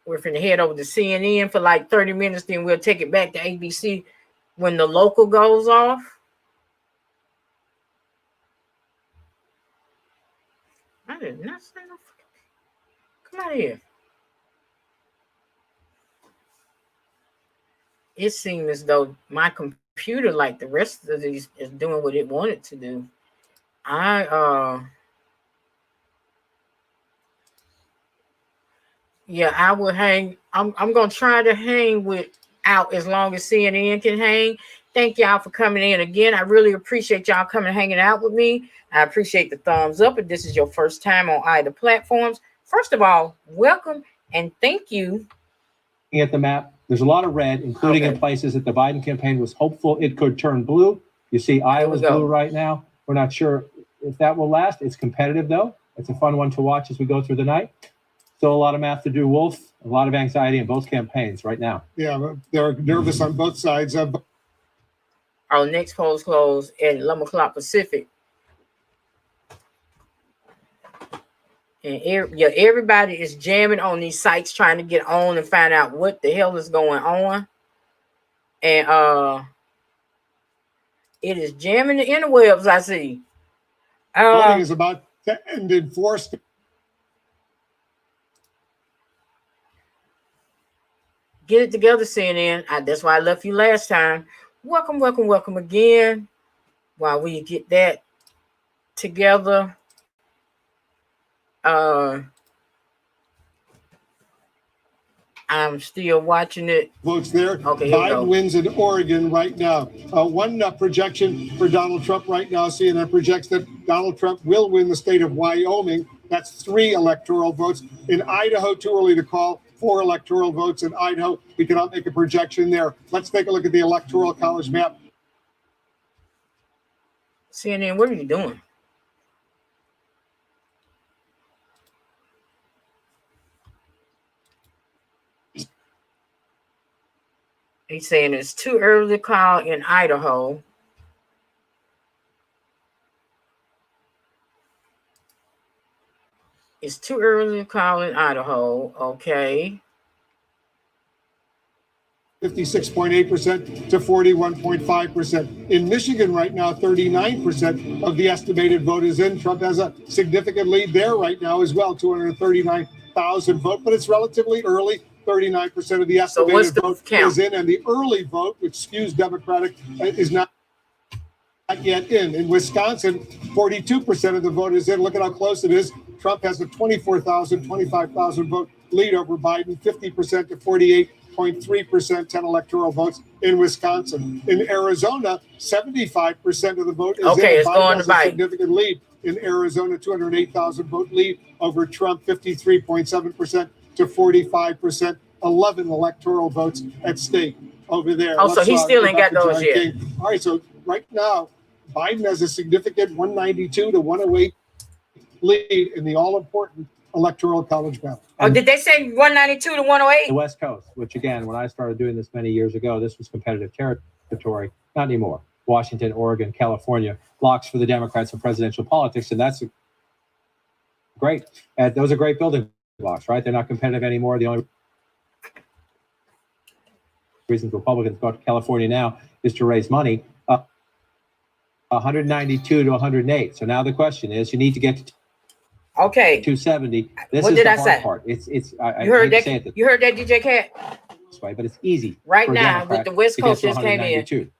We're finna head over to CNN for like 30 minutes, then we'll take it back to ABC when the local goes off. I did not say no. Come out of here. It seemed as though my computer, like the rest of these, is doing what it wanted to do. Yeah, I will hang. I'm gonna try to hang without as long as CNN can hang. Thank y'all for coming in again. I really appreciate y'all coming and hanging out with me. I appreciate the thumbs up if this is your first time on either platforms. First of all, welcome and thank you. Looking at the map, there's a lot of red, including in places that the Biden campaign was hopeful it could turn blue. You see Iowa's blue right now. We're not sure if that will last. It's competitive, though. It's a fun one to watch as we go through the night. Still a lot of math to do, Wolf. A lot of anxiety in both campaigns right now. Yeah, they're nervous on both sides. Our next polls close at 11 o'clock Pacific. And everybody is jamming on these sites trying to get on and find out what the hell is going on. And it is jamming the interwebs, I see. Voting is about to end in 4 states. Get it together, CNN. That's why I left you last time. Welcome, welcome, welcome again. While we get that together. I'm still watching it. Votes there. Okay, Biden wins in Oregon right now. One projection for Donald Trump right now. CNN projects that Donald Trump will win the state of Wyoming. That's 3 electoral votes. In Idaho, too early to call. 4 electoral votes in Idaho. We cannot make a projection there. Let's take a look at the Electoral College map. CNN, what are you doing? He's saying it's too early to call in Idaho. It's too early to call in Idaho. Okay. 56.8% to 41.5%. In Michigan right now, 39% of the estimated vote is in. Trump has a significant lead there right now as well, 239,000 vote, but it's relatively early. 39% of the estimated vote is in, and the early vote, which skews Democratic, is not yet in. In Wisconsin, 42% of the vote is in. Look at how close it is. Trump has a 25,000 vote lead over Biden, 50% to 48.3%, 10 electoral votes in Wisconsin. In Arizona, 75% of the vote is in. It's Biden going has to a Biden. significant lead in Arizona, 208,000 vote lead over Trump, 53.7% to 45%, 11 electoral votes at stake over there. Oh, so he still ain't got those yet. King. All right, so right now, Biden has a significant 192 to 108 lead in the all-important Electoral College ballot. Oh, did they say 192 to 108? The West Coast, which again, when I started doing this many years ago, this was competitive territory. Not anymore. Washington, Oregon, California, locks for the Democrats in presidential politics, and that's great. Those are great building blocks, right? They're not competitive anymore. The only reason Republicans go to California now is to raise money. 192 to 108. So now the question is, you need to get to 270. This What is did the I hard say? part. I You heard hate to say that? it You heard that, DJ Cat? this way, but it's easy Right for a now, with Democrat the West to get Coast to just came in. 192.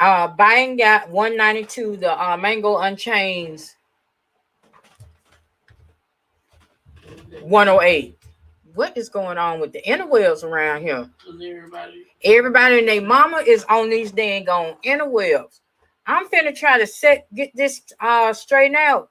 Biden got 192. The Mango Unchained 108. What is going on with the interwebs around here? Everybody and their mama is on these dang on interwebs. I'm finna try to get this straightened out.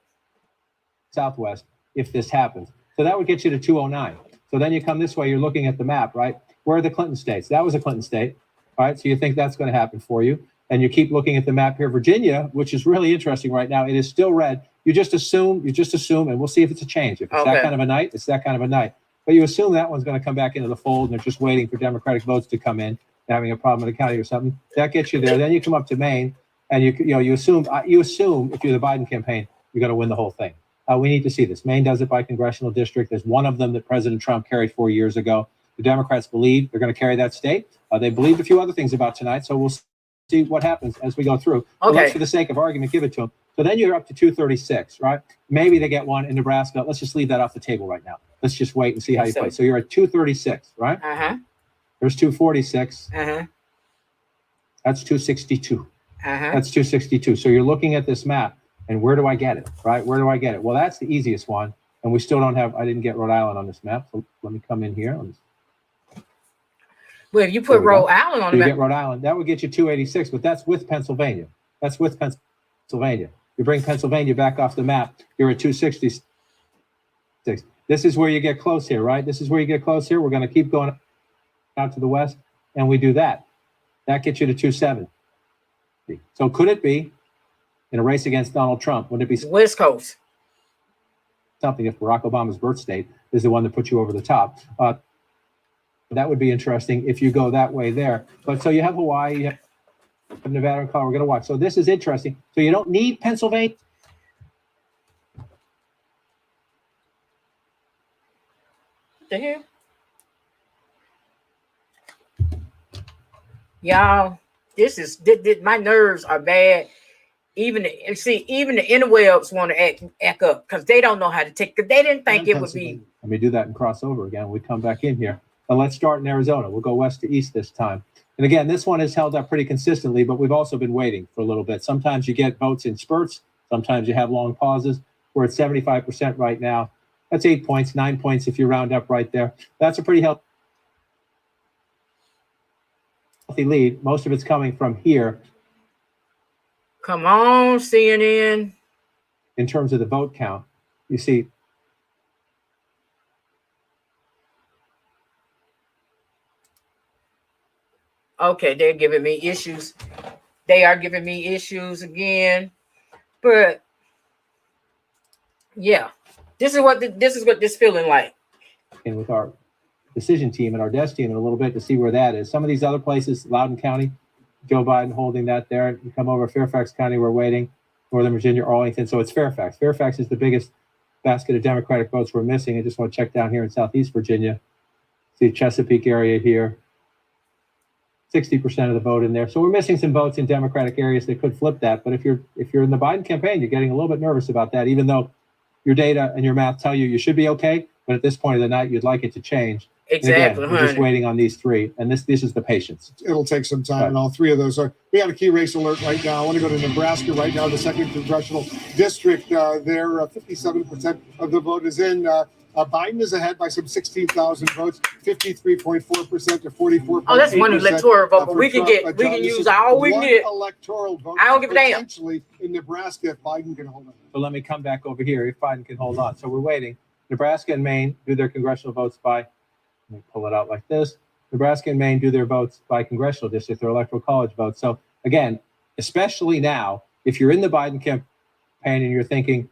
Southwest, if this happens. So that would get you to 209. So then you come this way, you're looking at the map, right? Where are the Clinton states? That was a Clinton state. All right, so you think that's going to happen for you. And you keep looking at the map here, Virginia, which is really interesting right now. It is still red. You just assume, and we'll see if it's a change. If it's that kind of a night, it's that kind of a night. But you assume that one's going to come back into the fold, and they're just waiting for Democratic votes to come in, having a problem in the county or something. That gets you there. Then you come up to Maine, and you assume if you're the Biden campaign, you're going to win the whole thing. We need to see this. Maine does it by congressional district. There's one of them that President Trump carried 4 years ago. The Democrats believe they're going to carry that state. They believed a few other things about tonight, so we'll see what happens as we go through. So let's, for the sake of argument, give it to them. So then you're up to 236, right? Maybe they get one in Nebraska. Let's just leave that off the table right now. Let's just wait and see how you play. So you're at 236, right? There's 246. That's 262. That's 262. So you're looking at this map, and where do I get it, right? Where do I get it? Well, that's the easiest one, and we still don't have, I didn't get Rhode Island on this map, so let me come in here. Well, if you put Rhode Island on the map. You get Rhode Island, that would get you 286, but that's with Pennsylvania. That's with Pennsylvania. You bring Pennsylvania back off the map, you're at 266. This is where you get close here, right? This is where you get close here. We're going to keep going out to the west, and we do that. That gets you to 270. So could it be in a race against Donald Trump? Would it be West Coast? Something if Barack Obama's birth state is the one that puts you over the top. That would be interesting if you go that way there. But so you have Hawaii, you have Nevada and Colorado. We're going to watch. So this is interesting. So you don't need Pennsylvania. The hell? Y'all, this is my nerves are bad. Even the interwebs want to act up because they don't know how to take. Because they didn't think it would be. Let me do that and cross over again. We come back in here. And let's start in Arizona. We'll go west to east this time. And again, this one has held up pretty consistently, but we've also been waiting for a little bit. Sometimes you get votes in spurts. Sometimes you have long pauses. We're at 75% right now. That's 8 points, 9 points if you round up right there. That's a pretty healthy lead. Most of it's coming from here. Come on, CNN. In terms of the vote count, you see. Okay, they're giving me issues. They are giving me issues again. But yeah, this is what this feeling like. And with our decision team and our desk team in a little bit to see where that is. Some of these other places, Loudoun County, Joe Biden holding that there. You come over Fairfax County, we're waiting. Northern Virginia, Arlington. So it's Fairfax. Fairfax is the biggest basket of Democratic votes we're missing. I just want to check down here in Southeast Virginia. See Chesapeake area here. 60% of the vote in there. So we're missing some votes in Democratic areas that could flip that. But if you're in the Biden campaign, you're getting a little bit nervous about that, even though your data and your math tell you should be okay. But at this point of the night, you'd like it to change. Exactly. Again, we're just waiting on these three. And this is the patience. It'll take some time, and all three of those are. We have a key race alert right now. I want to go to Nebraska right now, the second congressional district. There, 57% of the vote is in. Biden is ahead by some 16,000 votes, 53.4% to 44%. Oh, that's one electoral vote, but we can use all we can get. Electoral vote. I don't give a damn. Potentially in Nebraska, if Biden can hold on. So let me come back over here if Biden can hold on. So we're waiting. Nebraska and Maine do their congressional votes by, let me pull it out like this. Nebraska and Maine do their votes by congressional district, their electoral college votes. So again, especially now, if you're in the Biden campaign and you're thinking,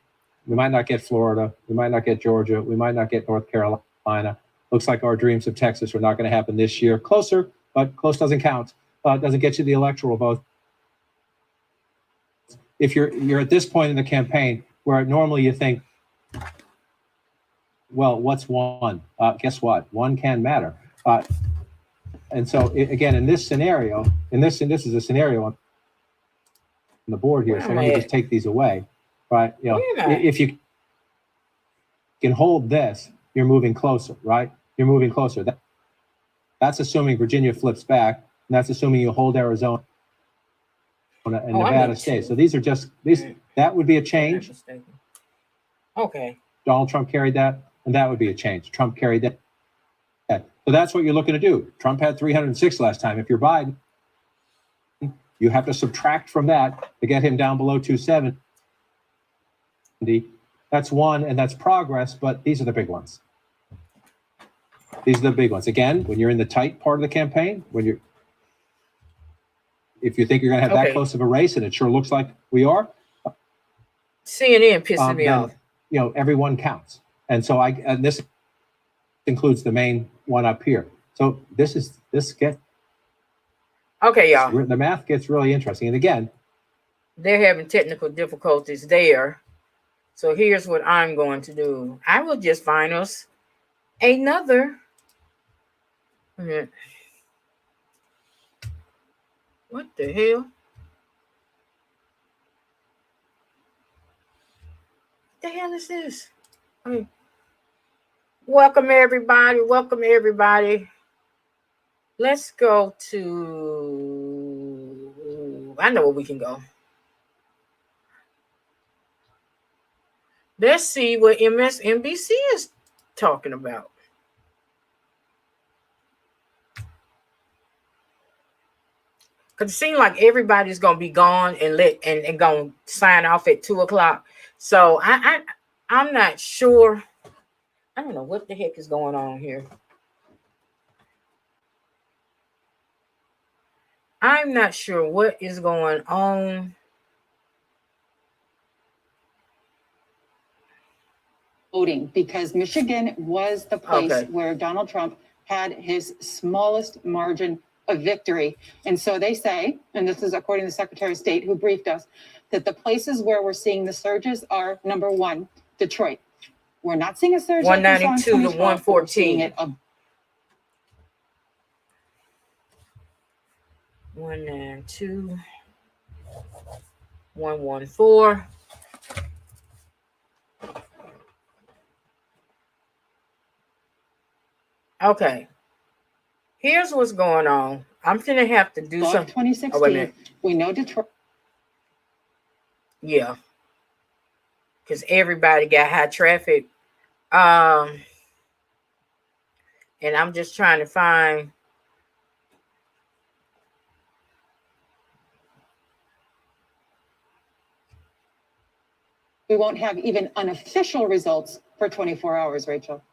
we might not get Florida, we might not get Georgia, we might not get North Carolina. Looks like our dreams of Texas are not going to happen this year. Closer, but close doesn't count. Doesn't get you the electoral vote. If you're at this point in the campaign where normally you think, well, what's one? Guess what? One can matter. And so again, in this scenario, this is a scenario on the board here. So let me just take these away. Right, if you can hold this, you're moving closer, right? You're moving closer. That's assuming Virginia flips back, and that's assuming you hold Arizona and Nevada stays. So these are just these. That would be a change. Okay. Donald Trump carried that. and that would be a change. Trump carried that. So that's what you're looking to do. Trump had 306 last time. If you're Biden, you have to subtract from that to get him down below 270. That's one, and that's progress, but these are the big ones. These are the big ones. Again, when you're in the tight part of the campaign, if you think you're going to have that close of a race, and it sure looks like we are, CNN pissing me off. You know, everyone counts, and so and this includes the main one up here. So this gets okay, y'all. The math gets really interesting, and again, they're having technical difficulties there. So here's what I'm going to do. I will just find us another. What the hell? What the hell is this? Welcome everybody. Welcome everybody. Let's go to. I know where we can go. Let's see what MSNBC is talking about. Because it seems like everybody's gonna be gone and gonna sign off at 2:00. So I'm not sure. I don't know what the heck is going on here. I'm not sure what is going on. Voting, because Michigan was the place where Donald Trump had his smallest margin of victory. And so they say, and this is according to the Secretary of State who briefed us, that the places where we're seeing the surges are number one, Detroit. We're not seeing a surge 192 to 114. 192, 114. Okay. Here's what's going on. I'm gonna have to do something. 2016. Oh, wait a minute. We know Detroit. Yeah. Because everybody got high traffic. And I'm just trying to find. We won't have even unofficial results for 24 hours, Rachel.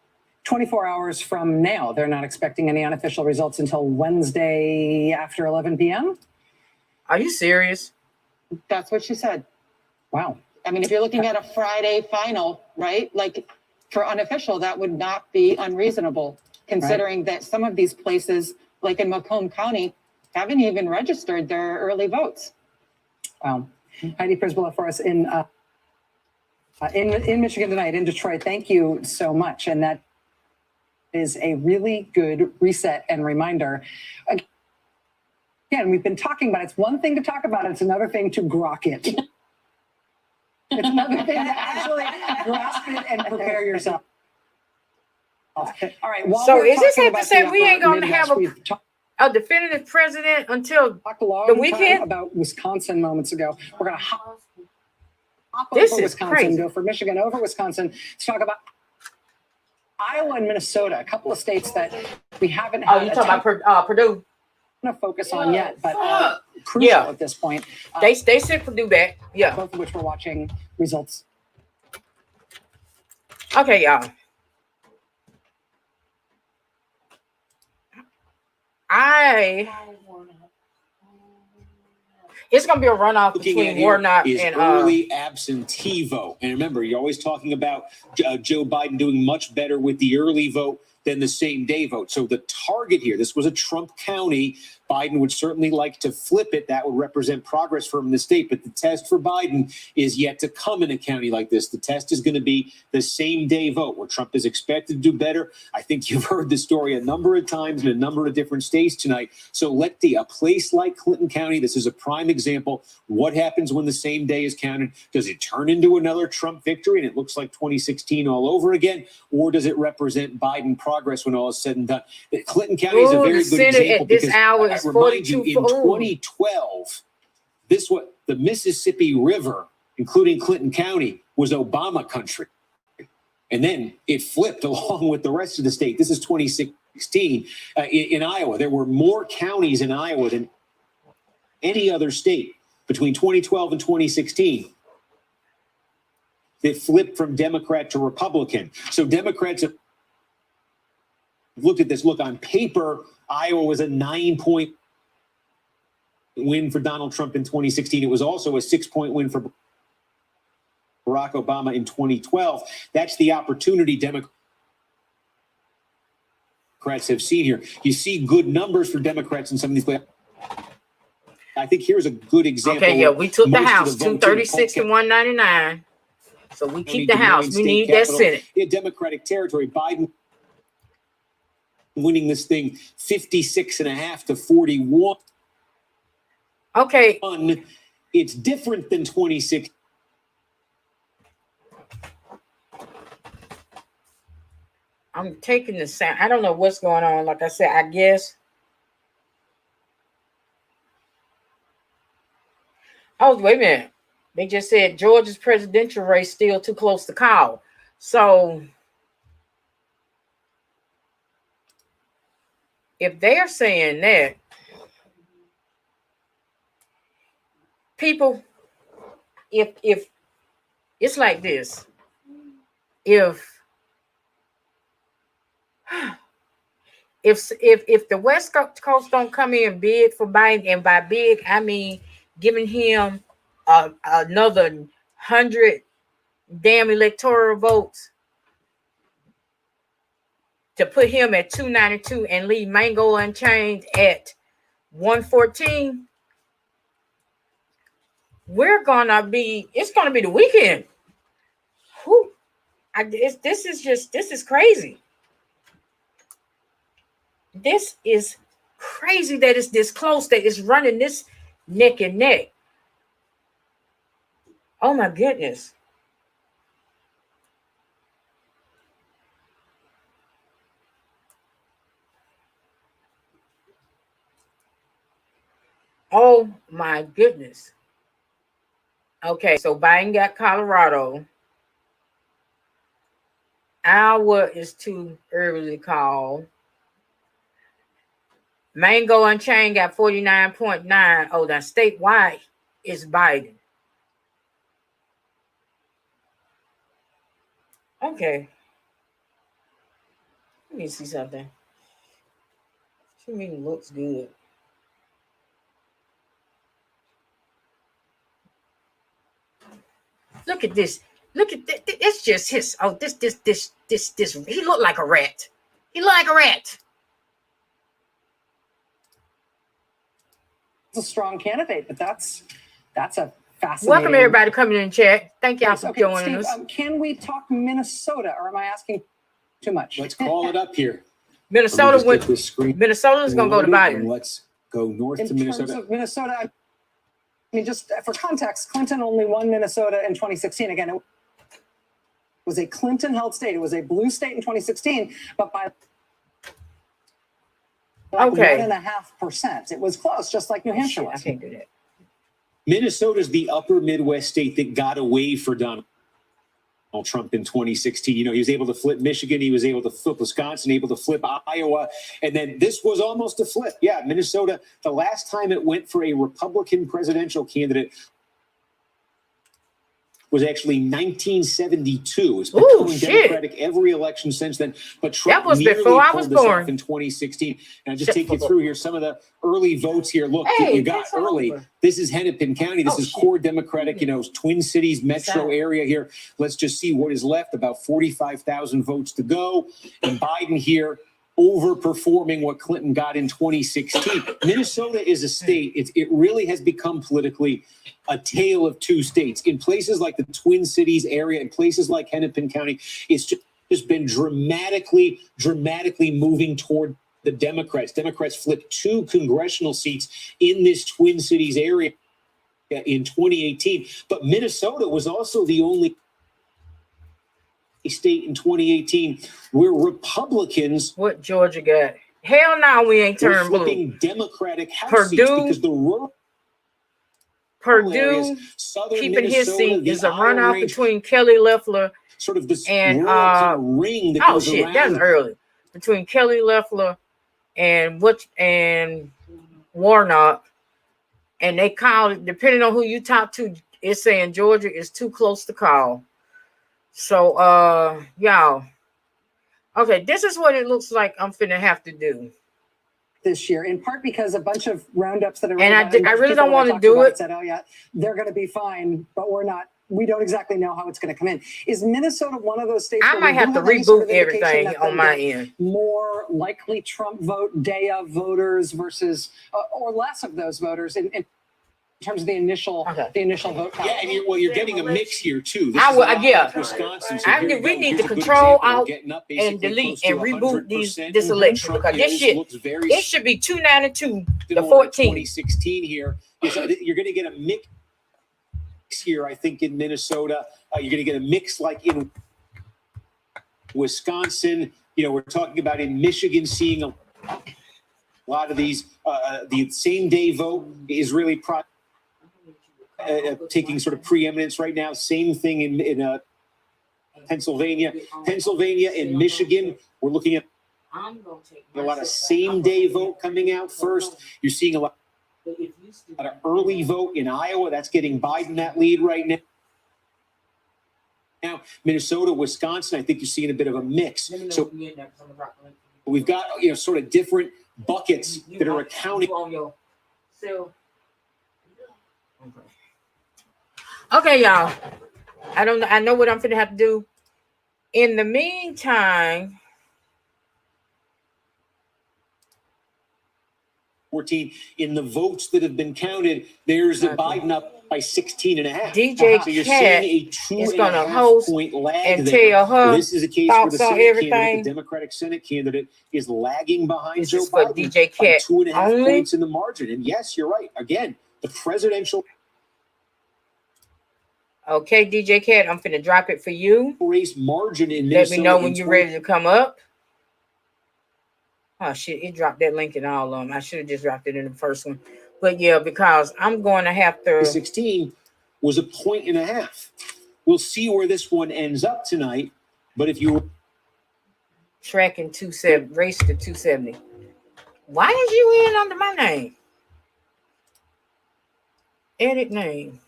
24 hours from now. They're not expecting any unofficial results until Wednesday after 11 p.m. Are you serious? That's what she said. Wow. I mean, if you're looking at a Friday final, right? Like for unofficial, that would not be unreasonable, considering that some of these places, like in Macomb County, haven't even registered their early votes. Wow. Heidi Prisbilla for us in Michigan tonight, in Detroit. Thank you so much. And that is a really good reset and reminder. Again, we've been talking about it. It's one thing to talk about it. It's another thing to grok it. It's another thing to actually grasp it and prepare yourself. All right. So is this safe to say we ain't going to have a definitive president until the weekend? About Wisconsin moments ago. We're going to hop this over is Wisconsin, crazy. go for Michigan, over Wisconsin to talk about Iowa and Minnesota, a couple of states that we haven't had. Oh, you talking about Purdue? To focus on yet, but crucial at this point. They sent Purdue back. Yeah. Both of which we're watching results. Okay, y'all. It's going to be a runoff between Warnock and early absentee vote. And remember, you're always talking about Joe Biden doing much better with the early vote than the same day vote. So the target here, this was a Trump county. Biden would certainly like to flip it. That would represent progress for him in the state. But the test for Biden is yet to come in a county like this. The test is going to be the same day vote where Trump is expected to do better. I think you've heard the story a number of times in a number of different states tonight. So a place like Clinton County, this is a prime example. What happens when the same day is counted? Does it turn into another Trump victory and it looks like 2016 all over again? Or does it represent Biden progress when all is said and done? Clinton County is a very good example because I remind you, in 2012, the Mississippi River, including Clinton County, was Obama country. And then it flipped along with the rest of the state. This is 2016 in Iowa. There were more counties in Iowa than any other state between 2012 and 2016 that flipped from Democrat to Republican. So Democrats have looked at this. Look, on paper, Iowa was a 9-point win for Donald Trump in 2016. It was also a 6-point win for Barack Obama in 2012. That's the opportunity Democrats have seen here. You see good numbers for Democrats in some of these places. I think here's a good example. Okay, yeah, we took the House 236 to 199. So we keep the House. We need that Senate. In Democratic territory, Biden winning this thing 56.5 to 41. Okay. It's different than 26. I'm taking the sound. I don't know what's going on. Like I said, I guess. Oh, wait a minute. They just said Georgia's presidential race still too close to call. So if they're saying that, people, if it's like this, if the West Coast don't come in big for Biden, and by big I mean giving him another 100 damn electoral votes to put him at 292 and leave Mango Unchained at 114, it's gonna be the weekend. Whew. This is crazy. This is crazy that it's this close, that it's running this neck and neck. Oh my goodness. Oh my goodness. Okay, so Biden got Colorado. Iowa is too early to call. Mango Unchained got 49.9. Oh, that statewide is Biden. Okay. Let me see something. She really looks good. Look at this. Look at this. It's just his. Oh, this. He looked like a rat. He looked like a rat. It's a strong candidate, but that's a fascinating. Welcome everybody coming in chat. Thank y'all for Okay, joining Steve, us. can we talk Minnesota, or am I asking too much? Let's call it up here. Minnesota Let me just get this screen Minnesota's going to go to loaded, and Biden. Let's go north In to terms Minnesota. of Minnesota, I mean, just for context, Clinton only won Minnesota in 2016. Again, it was a Clinton-held state. It was a blue state in 2016, but by like 1.5%. It was close, just like New Hampshire was. I can't do that. Minnesota's the upper Midwest state that got away for Donald Trump in 2016. You know, he was able to flip Michigan, he was able to flip Wisconsin, able to flip Iowa, and then this was almost a flip. Yeah, Minnesota, the last time it went for a Republican presidential candidate was actually 1972. It's been going Democratic every election since then. But Trump That was nearly before I pulled was this off born. in 2016. And I'll just take you through here some of the early votes here. Look, Hey, you got that's early. over. This is Hennepin County. This is core Democratic, you know, Twin Cities metro Sorry. area here. Let's just see what is left. About 45,000 votes to go. And Biden here overperforming what Clinton got in 2016. Minnesota is a state. It really has become politically a tale of two states. In places like the Twin Cities area, in places like Hennepin County, it's just been dramatically moving toward the Democrats. Democrats flipped 2 congressional seats in this Twin Cities area in 2018. But Minnesota was also the only state in 2018 where Republicans. What Georgia got? Hell no, we ain't were turned blue. flipping Democratic House seats Purdue, because the rural Purdue Southern keeping his Minnesota, seat the is a Iron runoff Range, between Kelly Loeffler sort of this and rural kind of ring that oh goes shit, that's around. early. Between Kelly Loeffler and Warnock, and they call it, depending on who you talk to, it's saying Georgia is too close to call. So y'all, okay, this is what it looks like I'm finna have to do this year, in part because a bunch of roundups that are and I really don't want to do it. Said, oh yeah, they're going to be fine, but we're not. We don't exactly know how it's going to come in. Is Minnesota one of those states? I might have to reboot everything on my end. More likely Trump vote day of voters versus or less of those voters in terms of the initial vote count. Yeah, and you're getting a mix here too. Wisconsin. So we need to control out and delete and reboot this election because this shit it should be 292 to 14. 2016 here. You're going to get a mix here, I think, in Minnesota. You're going to get a mix like in Wisconsin. We're talking about in Michigan seeing a lot of these. The same day vote is really taking sort of preeminence right now. Same thing in Pennsylvania. Pennsylvania and Michigan, we're looking at a lot of same day vote coming out first. You're seeing a lot of early vote in Iowa. That's getting Biden that lead right now. Now, Minnesota, Wisconsin, I think you're seeing a bit of a mix. So we've got, sort of different buckets that are accounting. Okay, y'all. I know what I'm finna have to do. In the meantime, 14 in the votes that have been counted, there's a Biden up by 16 and a half. DJ So you're Cat seeing a 2 is and gonna a half host point lag and there. tell her This is a case where the thoughts on Senate everything. candidate, the Democratic Senate candidate, is lagging behind This Joe is for Biden DJ by Cat 2.5 only. points in the margin. And yes, you're right. Again, the presidential Okay, DJ Cat, I'm finna drop it for you. race margin in Let Minnesota me know when in you're ready to come up. Oh shit, it dropped that link in all of them. I should have just dropped it in the first one. But yeah, because I'm going to have to 2016 was a 1.5. We'll see where this one ends up tonight. But if you tracking 270, race to 270. Why is you in under my name? Edit name.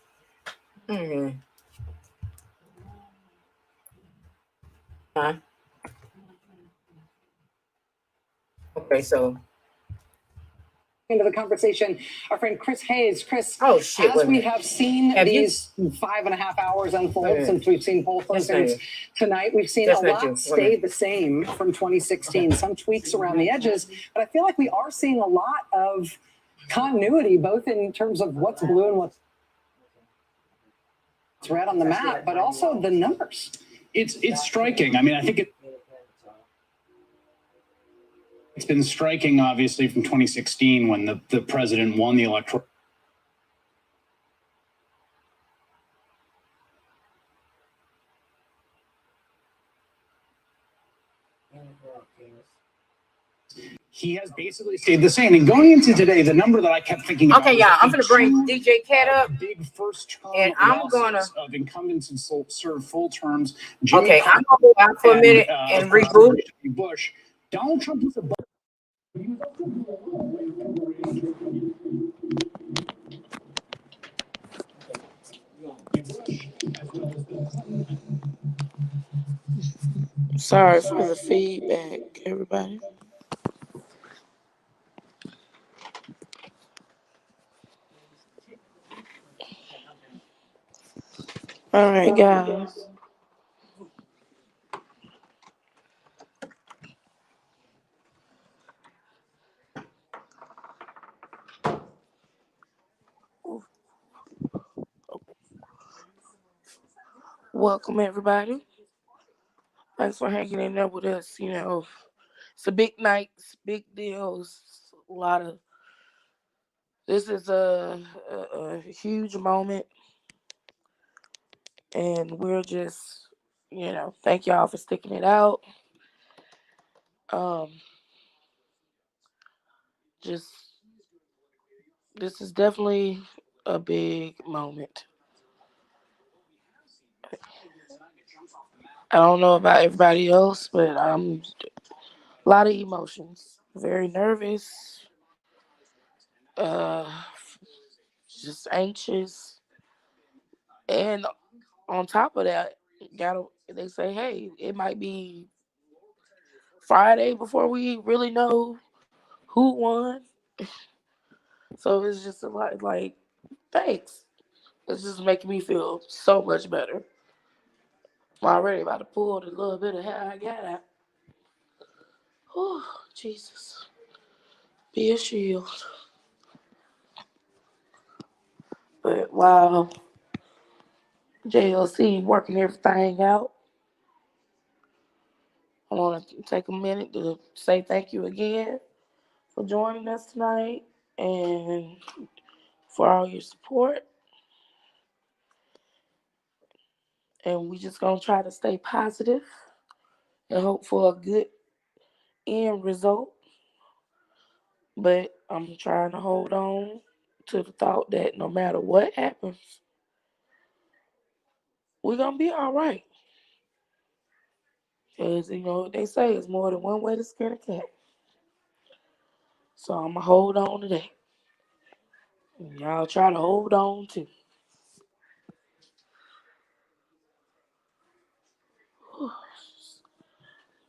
Huh? Okay, so into the conversation, our friend Chris Hayes. Chris, oh shit! As we have seen these 5.5 hours unfold since we've seen poll closings tonight, we've seen a lot stay the same from 2016. Some tweaks around the edges, but I feel like we are seeing a lot of continuity, both in terms of what's blue and what's red on the map, but also the numbers. It's striking. I mean, I think it's been striking, obviously, from 2016 when the president won the electoral. He has basically stayed the same. And going into today, the number that I kept thinking about. Okay, yeah, I'm gonna bring DJ Cat up, big first term and I'm gonna of incumbents and serve full terms. Okay, I'm gonna go out for a minute and reboot. Bush. Donald Trump was a. Sorry for the feedback, everybody. All right, guys. Welcome, everybody. Thanks for hanging in there with us. You know, it's a big night, it's big deals, a lot of. This is a huge moment, and we're just, thank y'all for sticking it out. This is definitely a big moment. I don't know about everybody else, but I'm a lot of emotions. Very nervous. Uh, just anxious, and on top of that, they say, hey, it might be Friday before we really know who won. So it's just a lot like, thanks. It's just making me feel so much better. I'm already about to pull the little bit of hair I got out. Oh, Jesus. Be a shield. But while JLC working everything out, I want to take a minute to say thank you again for joining us tonight and for all your support. And we just gonna try to stay positive and hope for a good end result. But I'm trying to hold on to the thought that no matter what happens, we're gonna be all right. Because they say it's more than one way to skin a cat. So I'm gonna hold on to that. And y'all try to hold on too.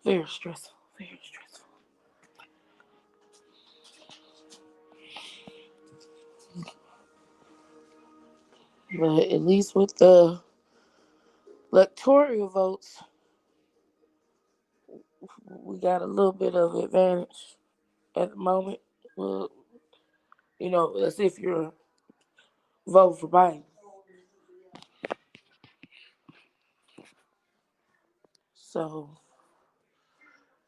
Very stressful. Very stressful. But at least with the electoral votes, we got a little bit of advantage at the moment. Well, as if you're voting for Biden. So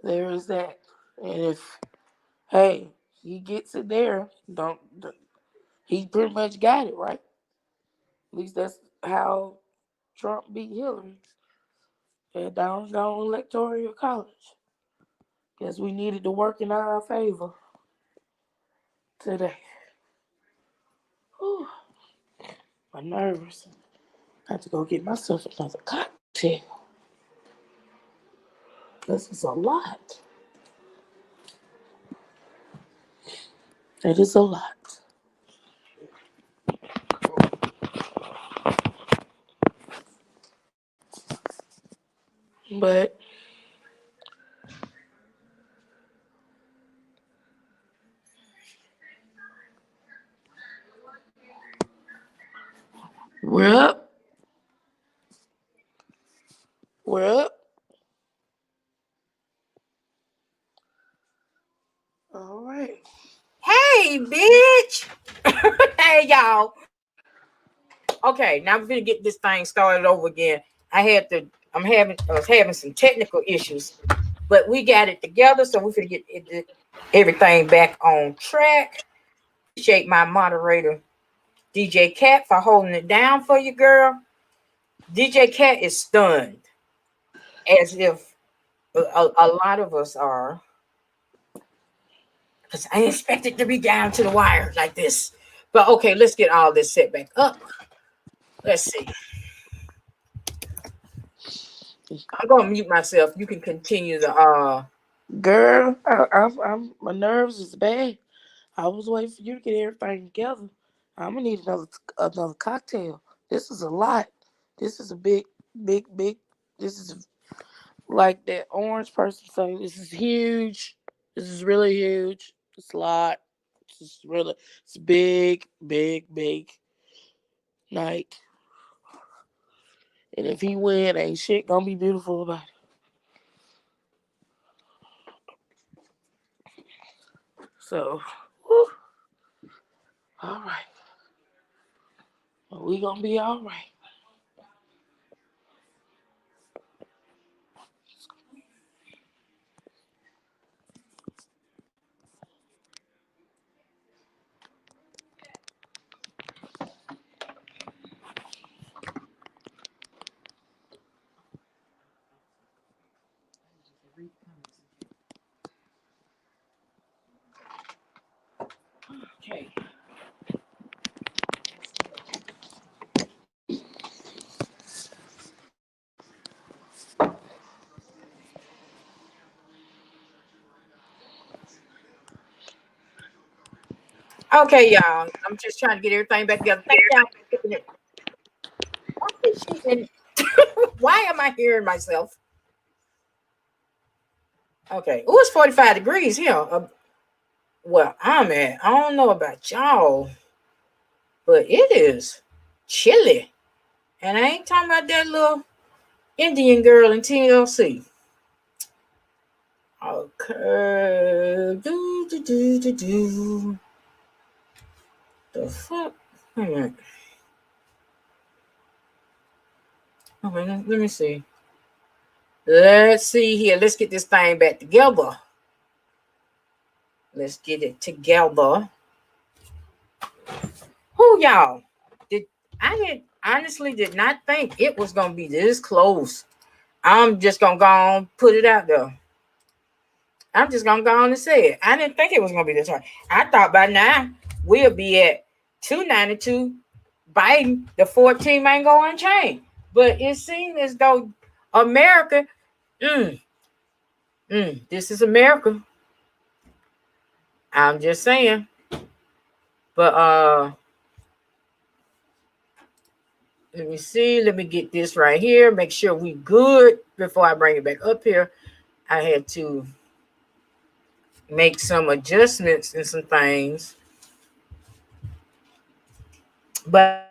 there is that. And if, hey, he gets it there, he pretty much got it, right? At least that's how Trump beat Hillary at downtown electoral college. Guess we needed to work in our favor today. Whew. I'm nervous. I have to go get myself another cocktail. This is a lot. It is a lot. But we're up. We're up. All right. Hey, bitch. Hey, y'all. Okay, now we're gonna get this thing started over again. I was having some technical issues, but we got it together, so we're gonna get everything back on track. Appreciate my moderator, DJ Cat, for holding it down for you, girl. DJ Cat is stunned, as if a lot of us are, because I expect it to be down to the wire like this. But okay, let's get all this set back up. Let's see. I'm gonna mute myself. You can continue the Girl, I'm my nerves is bad. I was waiting for you to get everything together. I'm gonna need another cocktail. This is a lot. This is a big. This is like that orange person saying. This is huge. This is really huge. It's a lot. It's a big night. And if he win, ain't shit gonna be beautiful about it. So, whew. All right. Well, we gonna be all right. Okay. Okay, y'all. I'm just trying to get everything back together. Thank y'all. Why am I hearing myself? Okay. Oh, it's 45 degrees here. Well, I don't know about y'all, but it is chilly. And I ain't talking about that little Indian girl in TLC. Okay. The fuck? Wait a minute. Okay, let me see. Let's see here. Let's get this thing back together. Let's get it together. Who y'all? I honestly did not think it was gonna be this close. I'm just gonna go on put it out there. I'm just gonna go on and say it. I didn't think it was gonna be this hard. I thought by now we'll be at 292. Biden, the 14 ain't going unchanged. But it seemed as though America, this is America. I'm just saying. But let me see. Let me get this right here. Make sure we good before I bring it back up here. I had to make some adjustments and some things. But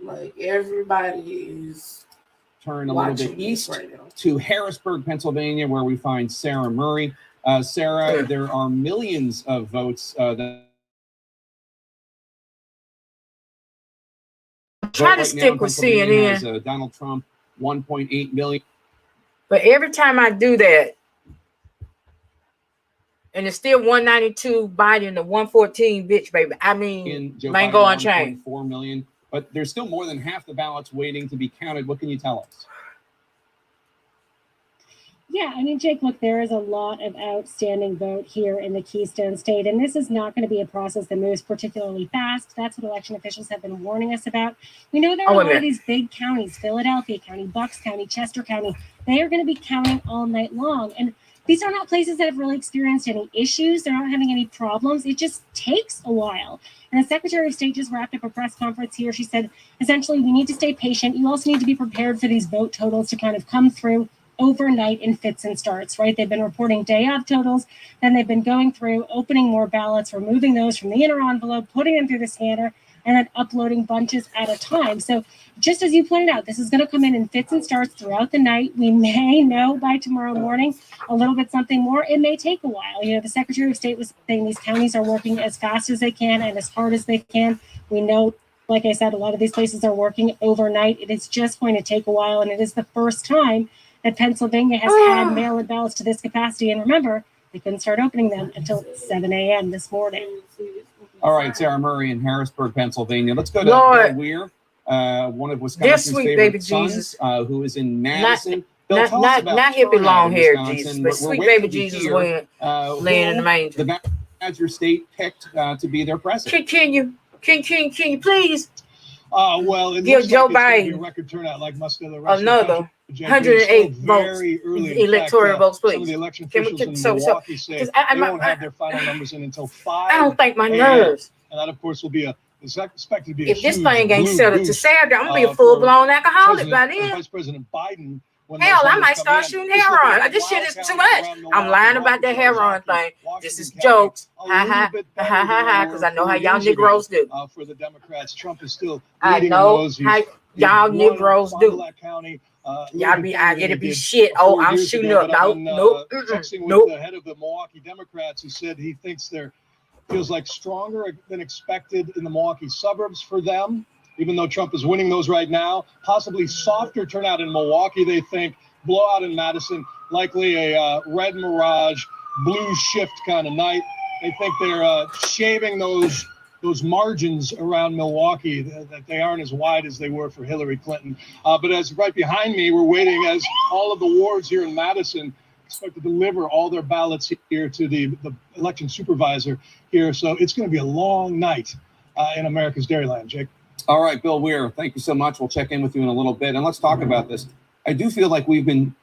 like everybody is turn a little bit east to Harrisburg, Pennsylvania, where we find Sarah Murray. Sarah, there are millions of votes that try to stick with CNN. Has, Donald Trump, 1.8 million. But every time I do that, and it's still 192 Biden to 114, bitch, baby. I mean, ain't going change. 4 million. But there's still more than half the ballots waiting to be counted. What can you tell us? Yeah, I mean, Jake, look, there is a lot of outstanding vote here in the Keystone State, and this is not going to be a process that moves particularly fast. That's what election officials have been warning us about. We know there are a lot of these big counties, Philadelphia County, Bucks County, Chester County. They are going to be counting all night long. And these are not places that have really experienced any issues. They're not having any problems. It just takes a while. And the Secretary of State just wrapped up a press conference here. She said, essentially, we need to stay patient. You also need to be prepared for these vote totals to kind of come through overnight in fits and starts, right? They've been reporting day of totals, then they've been going through, opening more ballots, removing those from the inner envelope, putting them through the scanner, and then uploading bunches at a time. So just as you pointed out, this is going to come in fits and starts throughout the night. We may know by tomorrow morning a little bit something more. It may take a while. You know, the Secretary of State was saying these counties are working as fast as they can and as hard as they can. We know, like I said, a lot of these places are working overnight. It is just going to take a while, and it is the first time that Pennsylvania has had mail-in ballots to this capacity. And remember, they couldn't start opening them until 7 a.m. this morning. All right, Sarah Murray in Harrisburg, Pennsylvania. Let's go to Bill Weir, one of Wisconsin's favorite sons, who is in Madison. Bill, tell us about not hippie long hair Jesus, but We're sweet waiting baby to Jesus hear, laying in the manger. The Badger State picked to be their president. Can you please? Well, it give looks Joe like it's gonna be Biden a record turnout like most of the rest another of the country. 108 votes, Early. electoral votes, please. Some of the election officials in Milwaukee say they won't have their final numbers in until 5. I don't think my nerves. And that, of course, will be expected to be if this thing ain't settled to Saturday, I'm gonna be a full-blown alcoholic by then. Vice President Biden. Hell, I might start shooting heroin. This shit is too much. I'm lying about that heroin thing. This is jokes. Ha ha, because I know how y'all Negroes do. For the Democrats, Trump is still I know how y'all Negroes do. Y'all be it'll be shit. Oh, I'm shooting up. Nope. Texting with the head of the Milwaukee Democrats, who said he thinks feels like stronger than expected in the Milwaukee suburbs for them. even though Trump is winning those right now. Possibly softer turnout in Milwaukee, they think. Blowout in Madison, likely a red mirage, blue shift kind of night. They think they're shaving those margins around Milwaukee, that they aren't as wide as they were for Hillary Clinton. But as right behind me, we're waiting as all of the wards here in Madison expect to deliver all their ballots here to the election supervisor here. So it's going to be a long night in America's Dairyland, Jake. All right, Bill Weir, thank you so much. We'll check in with you in a little bit, and let's talk about this. I do feel like we've been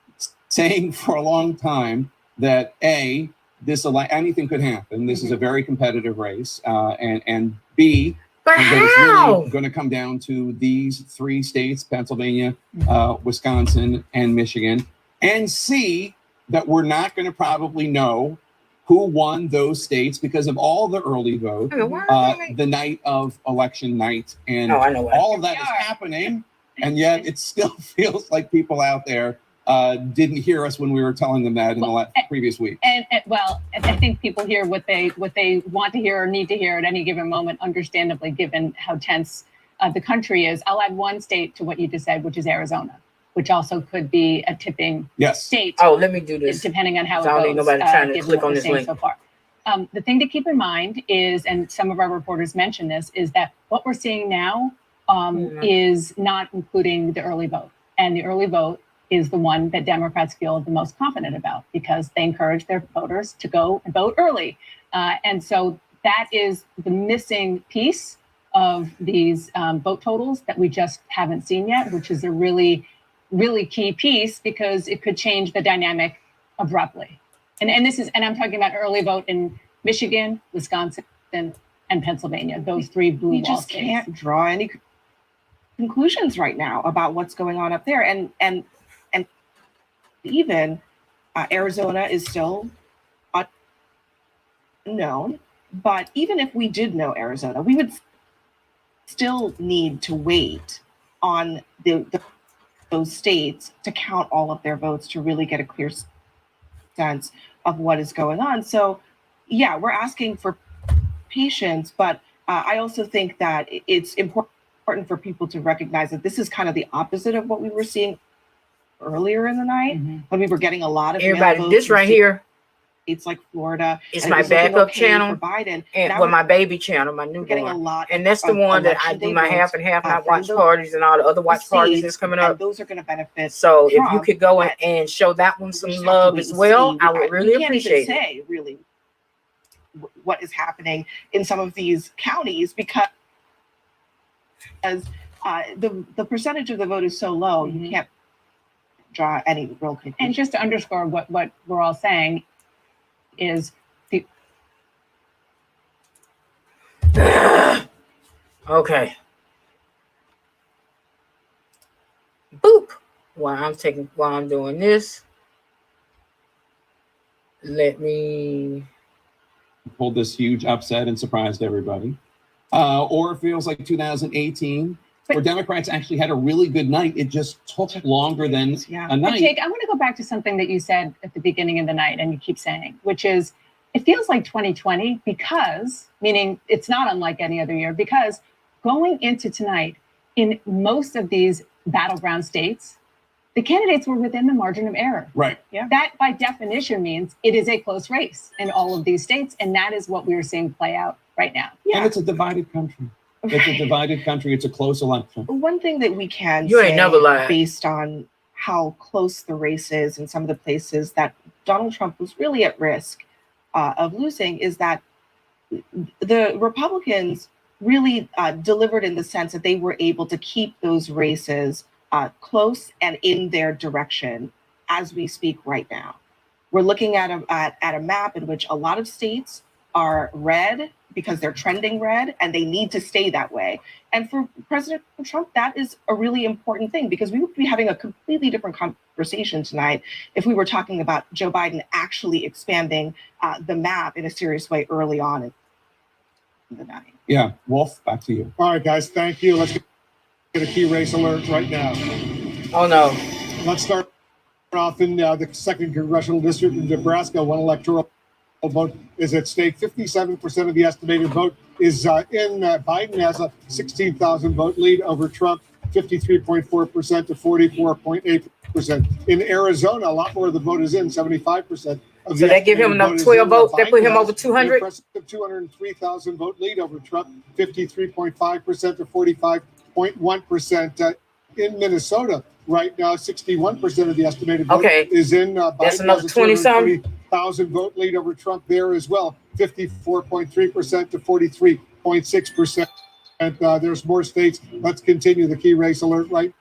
saying for a long time that anything could happen. This is a very competitive race, and B, but that it's really going to come down to these 3 states: Pennsylvania, Wisconsin, and Michigan, and C, that we're not going to probably know who won those states because of all the early vote the night of election night, and all of that is happening, and yet it still feels like people out there didn't hear us when we were telling them that in the previous week. And I think people hear what they want to hear or need to hear at any given moment, understandably, given how tense the country is. I'll add one state to what you just said, which is Arizona, which also could be a tipping state. Oh, let me do this. Depending on how I don't it need goes. nobody trying to given click what on we're this seeing link. so far. The thing to keep in mind is, and some of our reporters mentioned this, is that what we're seeing now is not including the early vote. And the early vote is the one that Democrats feel the most confident about because they encourage their voters to go and vote early. And so that is the missing piece of these vote totals that we just haven't seen yet, which is a really, really key piece because it could change the dynamic abruptly. And I'm talking about early vote in Michigan, Wisconsin, and Pennsylvania, those 3 blue We wall just states. can't draw any conclusions right now about what's going on up there. And even Arizona is still unknown. But even if we did know Arizona, we would still need to wait on those states to count all of their votes to really get a clear sense of what is going on. So, yeah, we're asking for patience, but I also think that it's important for people to recognize that this is kind of the opposite of what we were seeing earlier in the night when we were getting a lot of mail Everybody, votes this from right here. States like Florida. It's and my it was looking backup okay channel for Biden. and Now well, we're my baby channel, my newborn. getting a lot and that's the of one that I election do day my half votes, and half, not from watch those parties and all the other watch parties that's states, coming and up. those are going to benefit. So if you Trump, could go but and show that one some we just have to love wait as and well, see. I would really we can't appreciate even it. say really what is happening in some of these counties because the percentage of the vote is so low, you can't draw any real conclusion. And just to underscore what we're all saying is Okay. Boop. While I'm doing this, let me pulled this huge upset and surprised everybody. Or it feels like 2018, where Democrats actually had a really good night. It just took longer than a But night. Jake, I want to go back to something that you said at the beginning of the night and you keep saying, which is it feels like 2020 because, meaning it's not unlike any other year, because going into tonight in most of these battleground states, the candidates were within the margin of error. Right. Yeah. That by definition means it is a close race in all of these states. And that is what we're seeing play out right now. And it's a divided country. It's a divided country. It's a close election. One thing that we can You say ain't never lied. based on how close the race is in some of the places that Donald Trump was really at risk of losing is that the Republicans really delivered in the sense that they were able to keep those races close and in their direction as we speak right now. We're looking at a map in which a lot of states are red because they're trending red and they need to stay that way. And for President Trump, that is a really important thing because we would be having a completely different conversation tonight if we were talking about Joe Biden actually expanding the map in a serious way early on in the night. Yeah, Wolf, back to you. All right, guys, thank you. Let's get a key race alert right now. Oh, no. Let's start off in the 2nd Congressional District in Nebraska, one electoral vote is at stake. 57% of the estimated vote is in Biden has a 16,000 vote lead over Trump, 53.4% to 44.8%. In Arizona, a lot more of the vote is in, 75%. So they give him enough 12 votes. They put him over 200. Impressive 203,000 vote lead over Trump, 53.5% to 45.1%. In Minnesota right now, 61% of the estimated vote is in Biden. That's another 20,000 vote lead over Trump there as well, 54.3% to 43.6%. And there's more states. Let's continue the key race alert right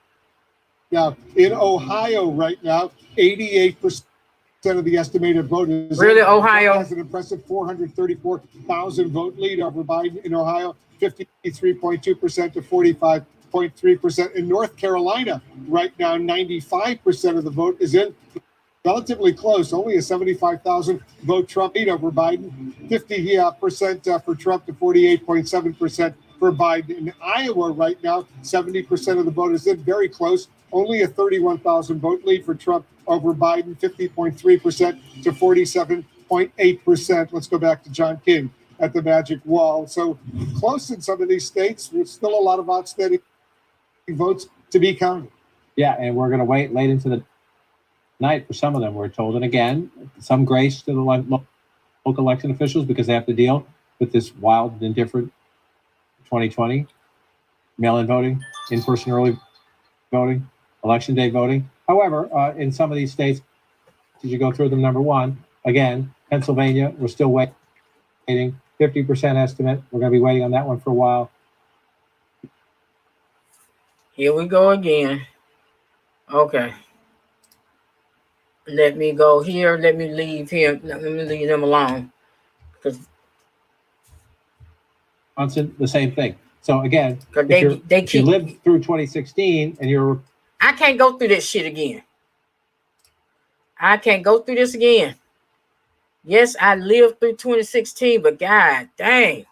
now. In Ohio right now, 88% of the estimated vote is really in. Ohio Trump has an impressive 434,000 vote lead over Biden in Ohio, 53.2% to 45.3%. In North Carolina right now, 95% of the vote is in. Relatively close, only a 75,000 vote Trump lead over Biden, 50% for Trump to 48.7% for Biden. In Iowa right now, 70% of the vote is in, very close, only a 31,000 vote lead for Trump over Biden, 50.3% to 47.8%. Let's go back to John King at the Magic Wall. So close in some of these states, there's still a lot of outstanding votes to be counted. Yeah, and we're going to wait late into the night for some of them, we're told. And again, some grace to the local election officials because they have to deal with this wild and different 2020 mail-in voting, in-person early voting, election day voting. However, in some of these states, as you go through them, number one, again, Pennsylvania, we're still waiting, 50% estimate. We're going to be waiting on that one for a while. Here we go again. Okay. Let me go here. Let me leave here. Let me leave them alone. Wisconsin, the same thing. So again, if you lived through 2016 and you're... I can't go through this shit again. I can't go through this again. Yes, I lived through 2016, but god dang.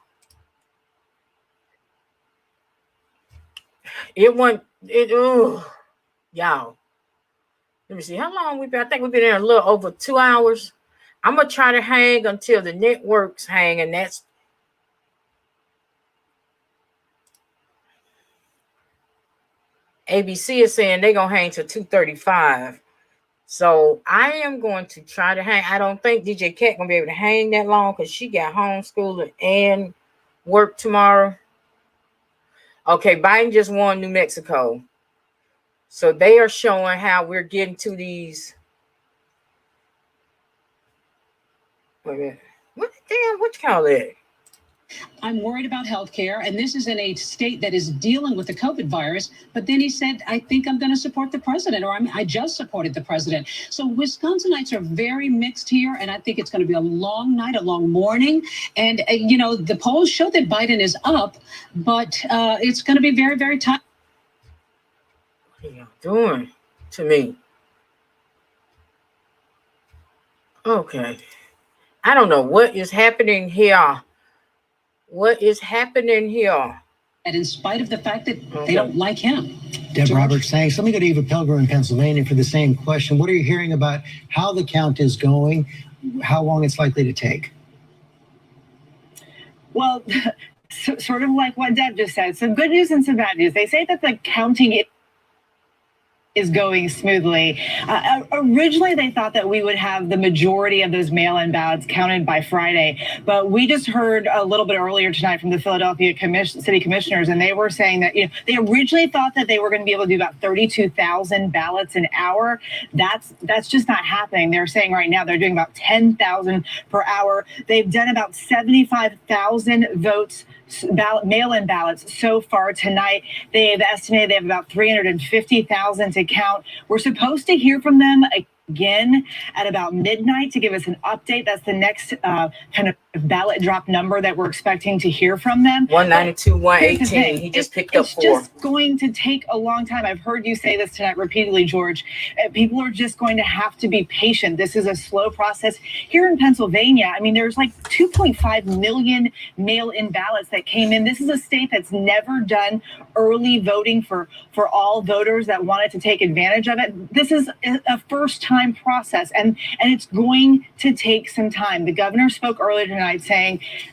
Y'all. Let me see, how long we've been? I think we've been there a little over 2 hours. I'm going to try to hang until the networks hang, and that's ABC is saying they're going to hang till 2:35. So I am going to try to hang. I don't think DJ Cat going to be able to hang that long because she got homeschooling and work tomorrow. Okay, Biden just won New Mexico. So they are showing how we're getting to these. Wait a minute. What you call it? I'm worried about healthcare, and this is in a state that is dealing with the COVID virus. But then he said, I think I'm going to support the president, or I just supported the president. So Wisconsinites are very mixed here, and I think it's going to be a long night, a long morning. And, the polls show that Biden is up, but it's going to be very, very tight. What are y'all doing to me? Okay. I don't know what is happening here. What is happening here? And in spite of the fact that they don't like him. Deb Roberts, thanks. Let me go to Eva Pilgrim in Pennsylvania for the same question. What are you hearing about how the count is going, how long it's likely to take? Well, sort of like what Deb just said, some good news and some bad news. They say that the counting is going smoothly. Originally, they thought that we would have the majority of those mail-in ballots counted by Friday, but we just heard a little bit earlier tonight from the Philadelphia City Commissioners, and they were saying that they originally thought that they were going to be able to do about 32,000 ballots an hour. That's just not happening. They're saying right now they're doing about 10,000 per hour. They've done about 75,000 votes. Mail-in ballots so far tonight. They've estimated they have about 350,000 to count. We're supposed to hear from them again at about midnight to give us an update. That's the next kind of ballot drop number that we're expecting to hear from them. 192, 118. He just picked up 4. It's just going to take a long time. I've heard you say this tonight repeatedly, George. People are just going to have to be patient. This is a slow process. Here in Pennsylvania, I mean, there's like 2.5 million mail-in ballots that came in. This is a state that's never done early voting for all voters that wanted to take advantage of it. This is a first time time process, and it's going to take some time. The governor spoke earlier tonight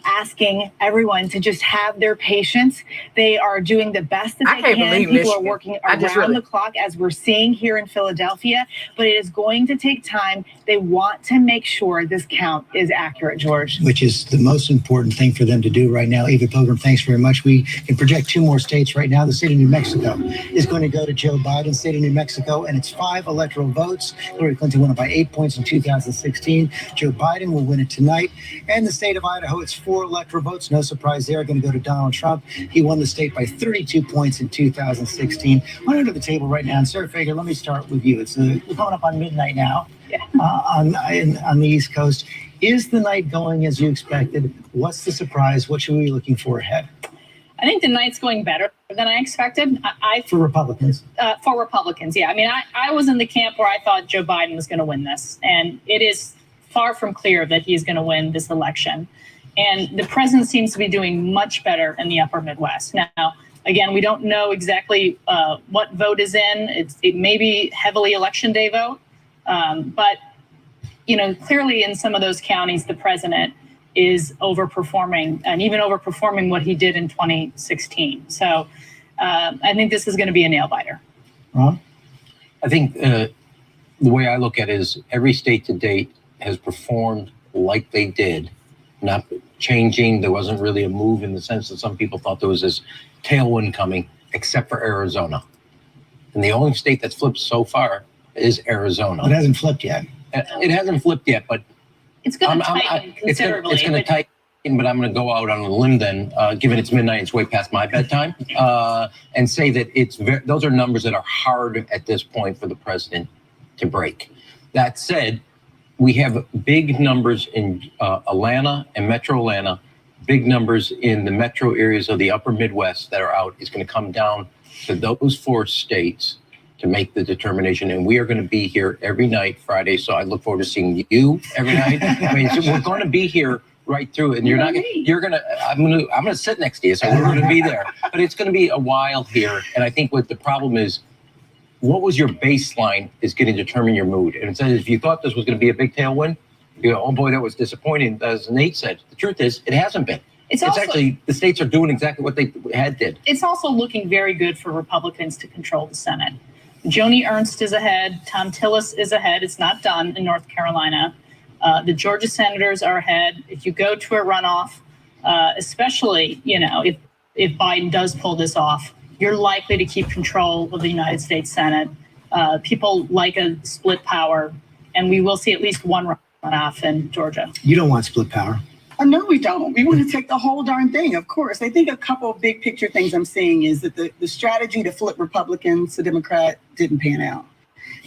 asking everyone to just have their patience. They are doing the best that they can. People are working around the clock, as we're seeing here in Philadelphia, but it is going to take time. They want to make sure this count is accurate, George. Which is the most important thing for them to do right now. Eva Pilgrim, thanks very much. We can project 2 more states right now. The state of New Mexico is going to go to Joe Biden, state of New Mexico, and it's 5 electoral votes. Hillary Clinton won it by 8 points in 2016. Joe Biden will win it tonight. And the state of Idaho, it's 4 electoral votes. No surprise there. Going to go to Donald Trump. He won the state by 32 points in 2016. We're under the table right now. And Sarah Fager, let me start with you. We're coming up on midnight now on the East Coast. Is the night going as you expected? What's the surprise? What should we be looking for ahead? I think the night's going better than I expected. For Republicans? For Republicans, yeah. I mean, I was in the camp where I thought Joe Biden was going to win this, and it is far from clear that he's going to win this election. And the president seems to be doing much better in the upper Midwest. Now, again, we don't know exactly what vote is in. It may be heavily election day vote, but clearly in some of those counties, the president is overperforming, and even overperforming what he did in 2016. So I think this is going to be a nail biter. Ron? I think the way I look at it is every state to date has performed like they did, not changing. There wasn't really a move in the sense that some people thought there was this tailwind coming, except for Arizona. And the only state that's flipped so far is Arizona. It hasn't flipped yet. It hasn't flipped yet, but it's going to tighten considerably. It's going to tighten, but I'm going to go out on a limb then, given it's midnight, it's way past my bedtime, and say that those are numbers that are hard at this point for the president to break. That said, we have big numbers in Atlanta and Metro Atlanta, big numbers in the metro areas of the upper Midwest that are out. It's going to come down to those 4 states to make the determination. And we are going to be here every night Friday. So I look forward to seeing you every night. I mean, so we're going to be here right through it. And I'm going to sit next to you. So we're going to be there, but it's going to be a while here. And I think what the problem is, what was your baseline is going to determine your mood. And it says, if you thought this was going to be a big tailwind, you go, oh boy, that was disappointing. As Nate said, the truth is it hasn't been. It's actually, the states are doing exactly what they did. It's also looking very good for Republicans to control the Senate. Joni Ernst is ahead. Tom Tillis is ahead. It's not done in North Carolina. The Georgia senators are ahead. If you go to a runoff, especially, if Biden does pull this off, you're likely to keep control of the United States Senate. People like a split power, and we will see at least one runoff in Georgia. You don't want split power. No, we don't. We want to take the whole darn thing, of course. I think a couple of big picture things I'm seeing is that the strategy to flip Republicans to Democrat didn't pan out.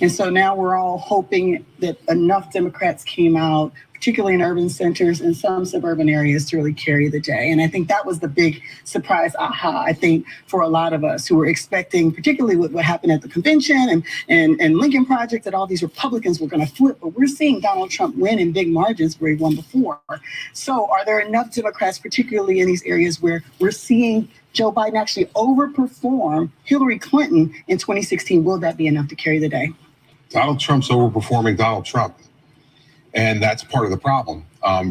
And so now we're all hoping that enough Democrats came out, particularly in urban centers and some suburban areas, to really carry the day. And I think that was the big surprise aha, I think, for a lot of us who were expecting, particularly with what happened at the convention and Lincoln Project, that all these Republicans were going to flip. But we're seeing Donald Trump win in big margins where he won before. So are there enough Democrats, particularly in these areas where we're seeing Joe Biden actually overperform Hillary Clinton in 2016? Will that be enough to carry the day? Donald Trump's overperforming Donald Trump. And that's part of the problem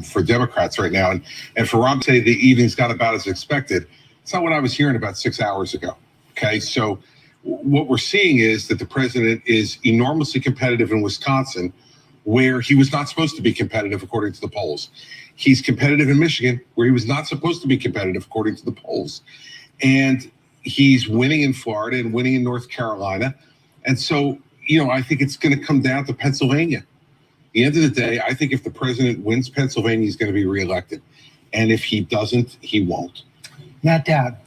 for Democrats right now. And for Ron to say the evening's got about as expected, it's not what I was hearing about 6 hours ago. Okay, so what we're seeing is that the president is enormously competitive in Wisconsin, where he was not supposed to be competitive, according to the polls. He's competitive in Michigan, where he was not supposed to be competitive, according to the polls. And he's winning in Florida and winning in North Carolina. And so, I think it's going to come down to Pennsylvania. At the end of the day, I think if the president wins Pennsylvania, he's going to be reelected. And if he doesn't, he won't. Matt Dowd.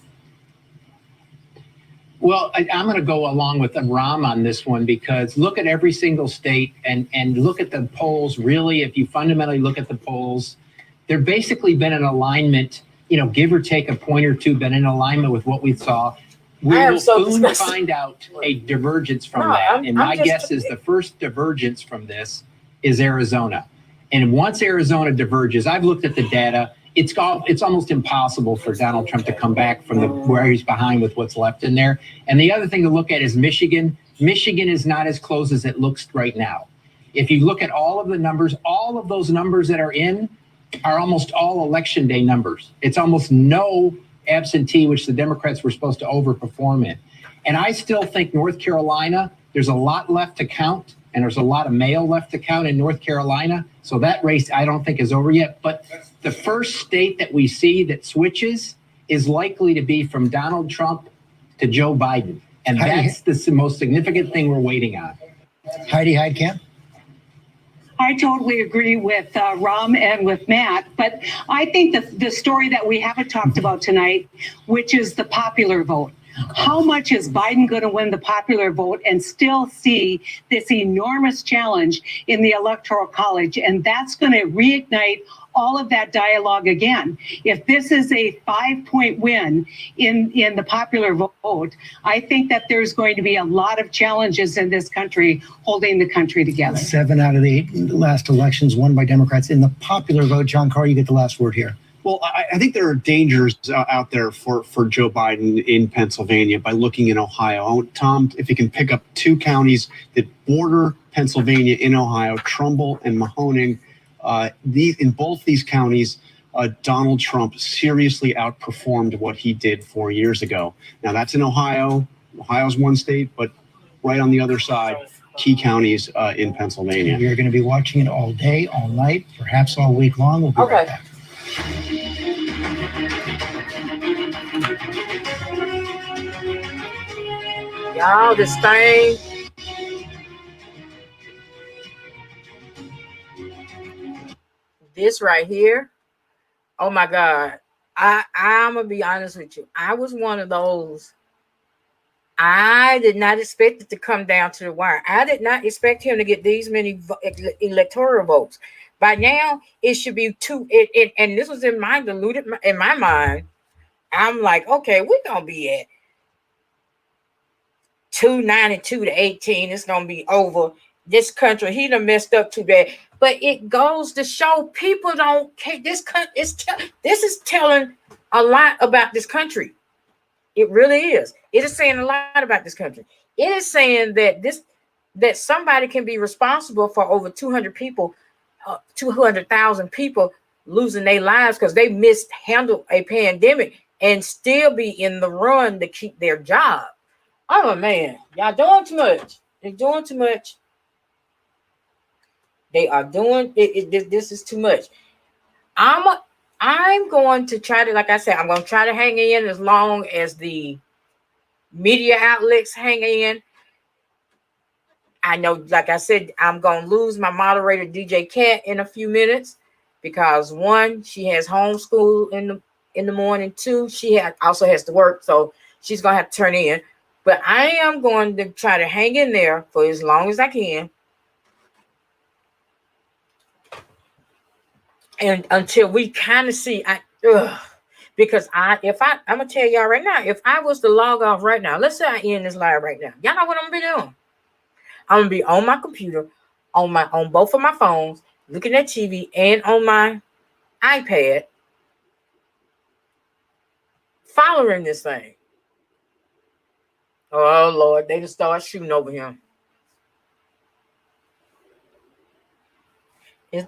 Well, I'm going to go along with Ram on this one, because look at every single state and look at the polls. Really, if you fundamentally look at the polls, they're basically been in alignment, give or take a point or two, been in alignment with what we saw. We will soon find out a divergence from that. And my guess is the first divergence from this is Arizona. And once Arizona diverges, I've looked at the data. It's almost impossible for Donald Trump to come back from where he's behind with what's left in there. And the other thing to look at is Michigan. Michigan is not as close as it looks right now. If you look at all of the numbers, all of those numbers that are in are almost all election day numbers. It's almost no absentee, which the Democrats were supposed to overperform in. And I still think North Carolina, there's a lot left to count, and there's a lot of mail left to count in North Carolina. So that race, I don't think is over yet. But the first state that we see that switches is likely to be from Donald Trump to Joe Biden. And that's the most significant thing we're waiting on. Heidi Heitkamp. I totally agree with Ram and with Matt, but I think the story that we haven't talked about tonight, which is the popular vote. How much is Biden going to win the popular vote and still see this enormous challenge in the Electoral College? And that's going to reignite all of that dialogue again. If this is a 5-point win in the popular vote, I think that there's going to be a lot of challenges in this country holding the country together. 7 out of the 8 last elections won by Democrats in the popular vote. John Carr, you get the last word here. Well, I think there are dangers out there for Joe Biden in Pennsylvania by looking in Ohio. Tom, if you can pick up 2 counties that border Pennsylvania in Ohio, Trumbull and Mahoning, in both these counties, Donald Trump seriously outperformed what he did 4 years ago. Now, that's in Ohio. Ohio's one state, but right on the other side, key counties in Pennsylvania. We're going to be watching it all day, all night, perhaps all week long. We'll be right back. Y'all, this thing. This right here. Oh my God. I'm gonna be honest with you. I was one of those. I did not expect it to come down to the wire. I did not expect him to get these many electoral votes. By now, it should be 2. And this was in my mind. I'm like, okay, we're gonna be at 292 to 18. It's gonna be over. This country, he done messed up too bad. But it goes to show people don't care. This is telling a lot about this country. It really is. It is saying a lot about this country. It is saying that somebody can be responsible for over 200 people, 200,000 people losing their lives because they mishandled a pandemic and still be in the run to keep their job. Oh man, y'all doing too much. They're doing too much. They are doing it. This is too much. I'm going to try to, like I said, I'm going to try to hang in as long as the media outlets hang in. I know, like I said, I'm going to lose my moderator, DJ Cat, in a few minutes because 1, she has homeschool in the morning. 2, she also has to work, so she's going to have to turn in. But I am going to try to hang in there for as long as I can. And until we kind of see, because I'm gonna tell y'all right now, if I was to log off right now, let's say I end this live right now, y'all know what I'm gonna be doing. I'm gonna be on my computer, on both of my phones, looking at TV, and on my iPad, following this thing. Oh Lord, they just start shooting over him.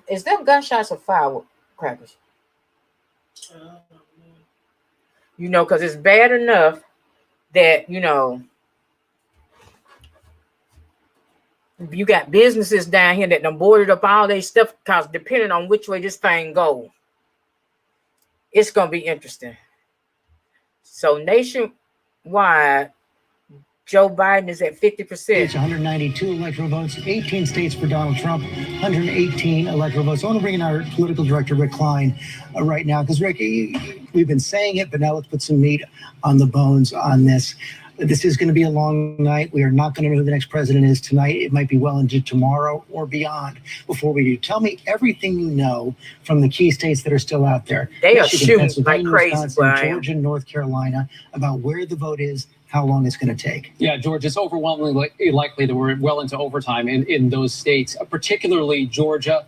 Is them gunshots or firecrackers? You know, because it's bad enough that, you know, you got businesses down here that done boarded up all their stuff because depending on which way this thing goes, it's going to be interesting. So nationwide, Joe Biden is at 50%. It's 192 electoral votes, 18 states for Donald Trump, 118 electoral votes. I want to bring in our political director, Rick Klein, right now, because Rick, we've been saying it, but now let's put some meat on the bones on this. This is going to be a long night. We are not going to know who the next president is tonight. It might be well into tomorrow or beyond before we do. Tell me everything you know from the key states that are still out there. They are shooting like crazy, Wisconsin, Georgia, North Carolina, about where the vote is, how long it's going to take. Yeah, George, it's overwhelmingly likely that we're well into overtime in those states, particularly Georgia,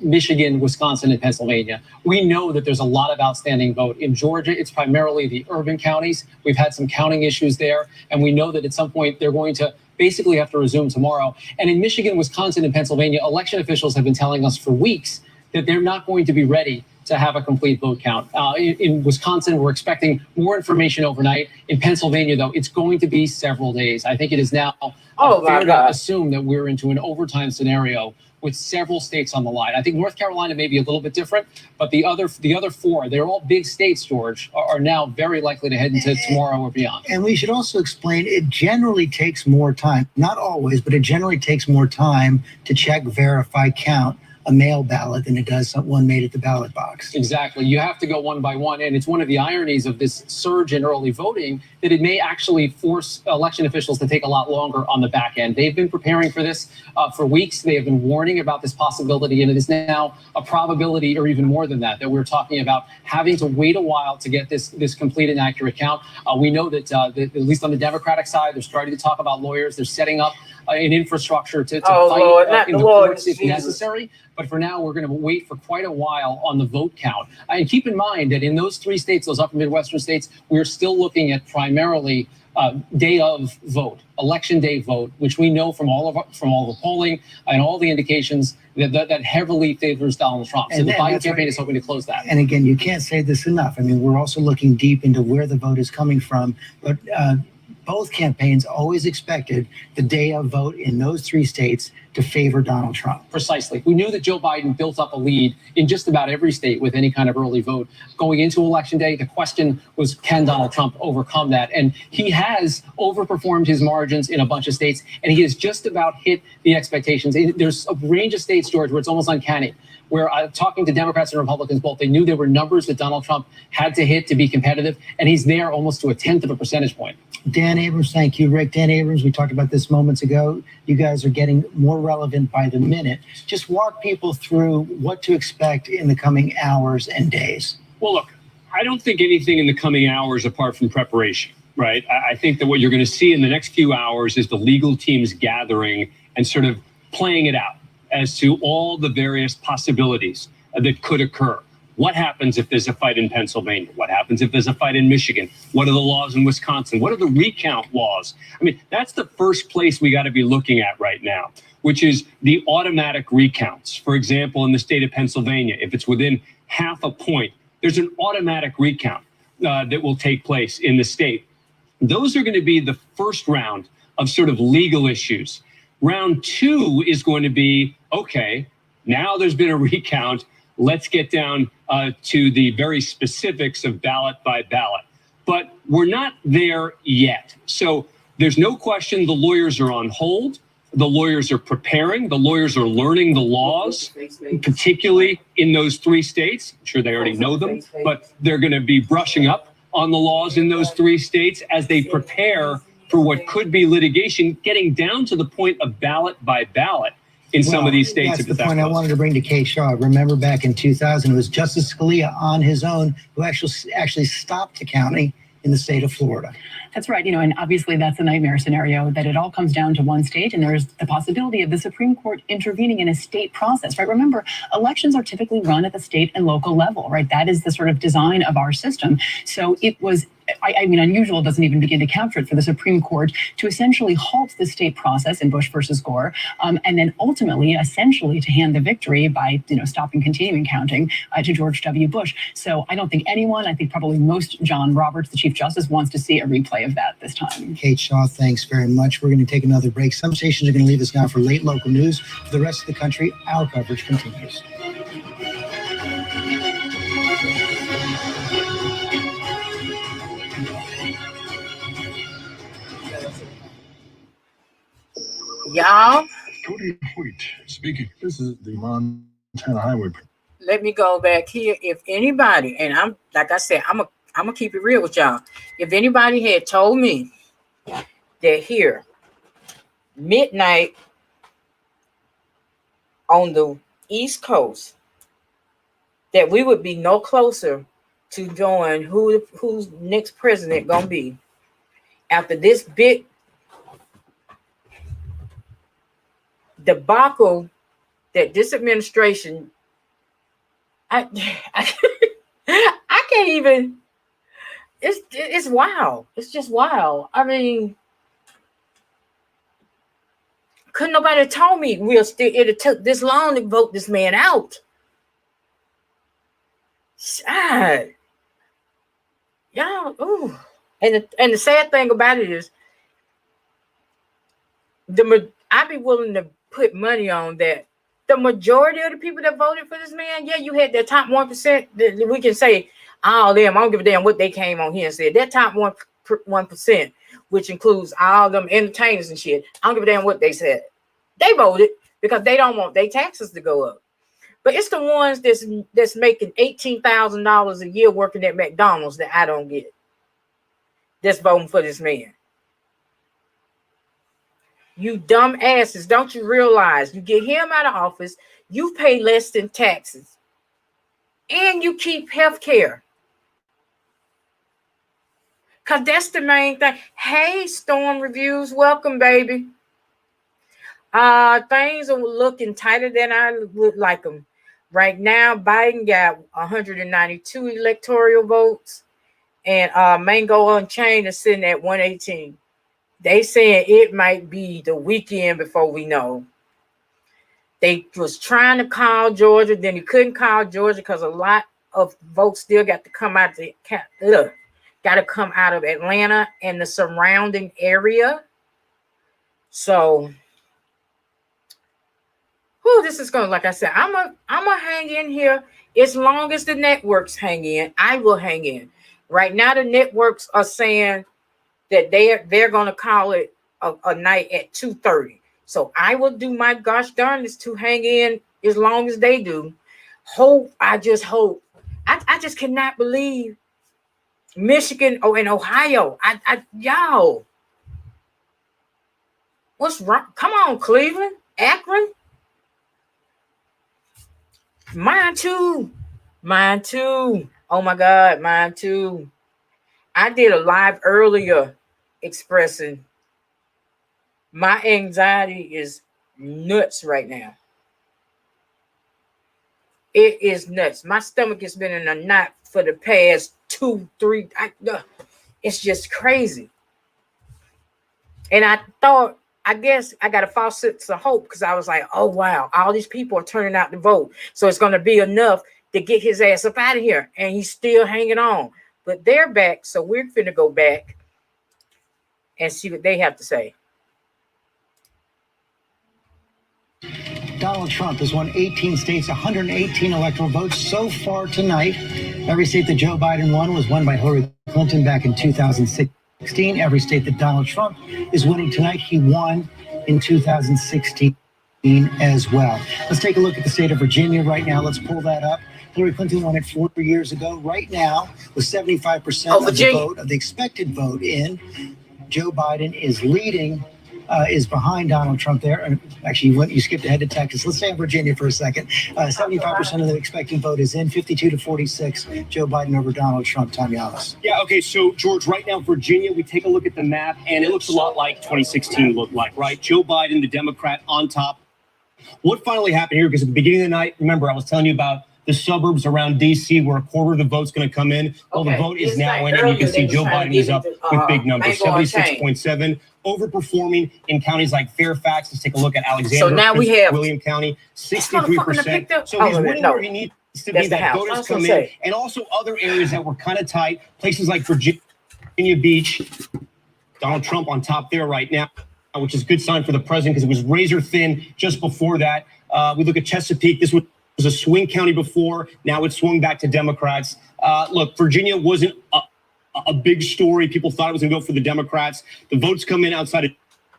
Michigan, Wisconsin, and Pennsylvania. We know that there's a lot of outstanding vote. In Georgia, it's primarily the urban counties. We've had some counting issues there, and we know that at some point they're going to basically have to resume tomorrow. And in Michigan, Wisconsin, and Pennsylvania, election officials have been telling us for weeks that they're not going to be ready to have a complete vote count. In Wisconsin, we're expecting more information overnight. In Pennsylvania, though, it's going to be several days. I think it is now fair to assume that we're into an overtime scenario with several states on the line. I think North Carolina may be a little bit different, but the other four, they're all big states, George, are now very likely to head into tomorrow or beyond. And we should also explain it generally takes more time, not always, but it generally takes more time to check, verify, count a mail ballot than it does one made at the ballot box. Exactly. You have to go one by one. And it's one of the ironies of this surge in early voting that it may actually force election officials to take a lot longer on the back end. They've been preparing for this for weeks. They have been warning about this possibility. And it is now a probability, or even more than that we're talking about having to wait a while to get this complete and accurate count. We know that, at least on the Democratic side, they're starting to talk about lawyers. They're setting up an infrastructure to fight in the courts if necessary. But for now, we're going to wait for quite a while on the vote count. And keep in mind that in those three states, those upper Midwestern states, we're still looking at primarily day of vote, election day vote, which we know from all the polling and all the indications that heavily favors Donald Trump. So the Biden campaign is hoping to close that. And again, you can't say this enough. I mean, we're also looking deep into where the vote is coming from, but both campaigns always expected the day of vote in those three states to favor Donald Trump. Precisely. We knew that Joe Biden built up a lead in just about every state with any kind of early vote going into Election Day. The question was, can Donald Trump overcome that? And he has overperformed his margins in a bunch of states, and he has just about hit the expectations. There's a range of states, George, where it's almost uncanny, where talking to Democrats and Republicans both, they knew there were numbers that Donald Trump had to hit to be competitive, and he's there almost to a 1/10 of a percentage point. Dan Abrams, thank you, Rick. Dan Abrams, we talked about this moments ago. You guys are getting more relevant by the minute. Just walk people through what to expect in the coming hours and days. Well, look, I don't think anything in the coming hours apart from preparation, right? I think that what you're going to see in the next few hours is the legal teams gathering and sort of playing it out as to all the various possibilities that could occur. What happens if there's a fight in Pennsylvania? What happens if there's a fight in Michigan? What are the laws in Wisconsin? What are the recount laws? I mean, that's the first place we got to be looking at right now, which is the automatic recounts. For example, in the state of Pennsylvania, if it's within half a point, there's an automatic recount that will take place in the state. Those are going to be the first round of sort of legal issues. Round two is going to be, okay, now there's been a recount. Let's get down to the very specifics of ballot by ballot. But we're not there yet. So there's no question the lawyers are on hold. The lawyers are preparing. The lawyers are learning the laws, particularly in those three states. I'm sure they already know them, but they're going to be brushing up on the laws in those three states as they prepare for what could be litigation, getting down to the point of ballot by ballot in some of these states. That's the point I wanted to bring to Kate Shaw. Remember back in 2000, it was Justice Scalia on his own who actually stopped the counting in the state of Florida. That's right. And obviously that's a nightmare scenario that it all comes down to one state, and there's the possibility of the Supreme Court intervening in a state process, right? Remember, elections are typically run at the state and local level, right? That is the sort of design of our system. So it was, I mean, unusual doesn't even begin to count for it, for the Supreme Court to essentially halt the state process in Bush versus Gore, and then ultimately, essentially, to hand the victory by, stopping continuing counting to George W. Bush. So I don't think anyone, I think probably most John Roberts, the Chief Justice, wants to see a replay of that this time. Kate Shaw, thanks very much. We're going to take another break. Some stations are going to leave us now for late local news. For the rest of the country, our coverage continues. Y'all, Cody Hoyt speaking. This is the Montana Highway. Let me go back here. If anybody, and I'm like I said, I'm gonna keep it real with y'all. If anybody had told me that here midnight on the East Coast that we would be no closer to knowing who's next president gonna be after this big debacle that this administration, I can't even. It's wild. It's just wild. I mean, couldn't nobody have told me it took this long to vote this man out. God. Y'all, ooh. And the sad thing about it is, I'd be willing to put money on that. The majority of the people that voted for this man, yeah, you had that top 1%. We can say all of them. I don't give a damn what they came on here and said. That top 1%, which includes all them entertainers and shit. I don't give a damn what they said. They voted because they don't want their taxes to go up. But it's the ones that's making $18,000 a year working at McDonald's that I don't get. That's voting for this man. You dumb asses, don't you realize you get him out of office, you pay less than taxes, and you keep health care. Because that's the main thing. Hey, Storm Reviews, welcome, baby. Things are looking tighter than I would like them. Right now, Biden got 192 electoral votes, and Mango Unchained is sitting at 118. They saying it might be the weekend before we know. They was trying to call Georgia, then he couldn't call Georgia because a lot of votes still got to come out of Atlanta and the surrounding area. So, this is gonna, like I said, I'm gonna hang in here as long as the networks hang in. I will hang in. Right now, the networks are saying that they're going to call it a night at 2:30. So I will do my gosh darndest to hang in as long as they do. I just hope. I just cannot believe Michigan and Ohio. Y'all. What's wrong? Come on, Cleveland, Akron. Mine too. Oh my God, mine too. I did a live earlier expressing my anxiety is nuts right now. It is nuts. My stomach has been in a knot for the past 2-3. It's just crazy. And I guess I got a false sense of hope because I was like, oh, wow, all these people are turning out to vote. So it's going to be enough to get his ass up out of here. And he's still hanging on. But they're back, so we're finna go back and see what they have to say. Donald Trump has won 18 states, 118 electoral votes so far tonight. Every state that Joe Biden won was won by Hillary Clinton back in 2016. Every state that Donald Trump is winning tonight, he won in 2016 as well. Let's take a look at the state of Virginia right now. Let's pull that up. Hillary Clinton won it 4 years ago. Right now, with 75% of the vote, of the expected vote in, Joe Biden is leading, is behind Donald Trump there. And actually, you skipped ahead to Texas. Let's stay in Virginia for a second. 75% of the expected vote is in, 52-46, Joe Biden over Donald Trump. Tom Yalis. Yeah, okay, so, George, right now, Virginia, we take a look at the map, and it looks a lot like 2016 looked like, right? Joe Biden, the Democrat, on top. What finally happened here? Because at the beginning of the night, remember, I was telling you about the suburbs around D.C. where a quarter of the vote's going to come in. Well, the vote is now in, and you can see Joe Biden is up with big numbers, 76.7, overperforming in counties like Fairfax. Let's take a look at Alexander. So now we have William County, 63%. So he's winning where he needs to be. That voters come in, and also other areas that were kind of tight, places like Virginia Beach. Donald Trump on top there right now, which is a good sign for the president because it was razor thin just before that. We look at Chesapeake. This was a swing county before. Now it's swung back to Democrats. Look, Virginia wasn't a big story. People thought it was going to go for the Democrats. The votes come in outside of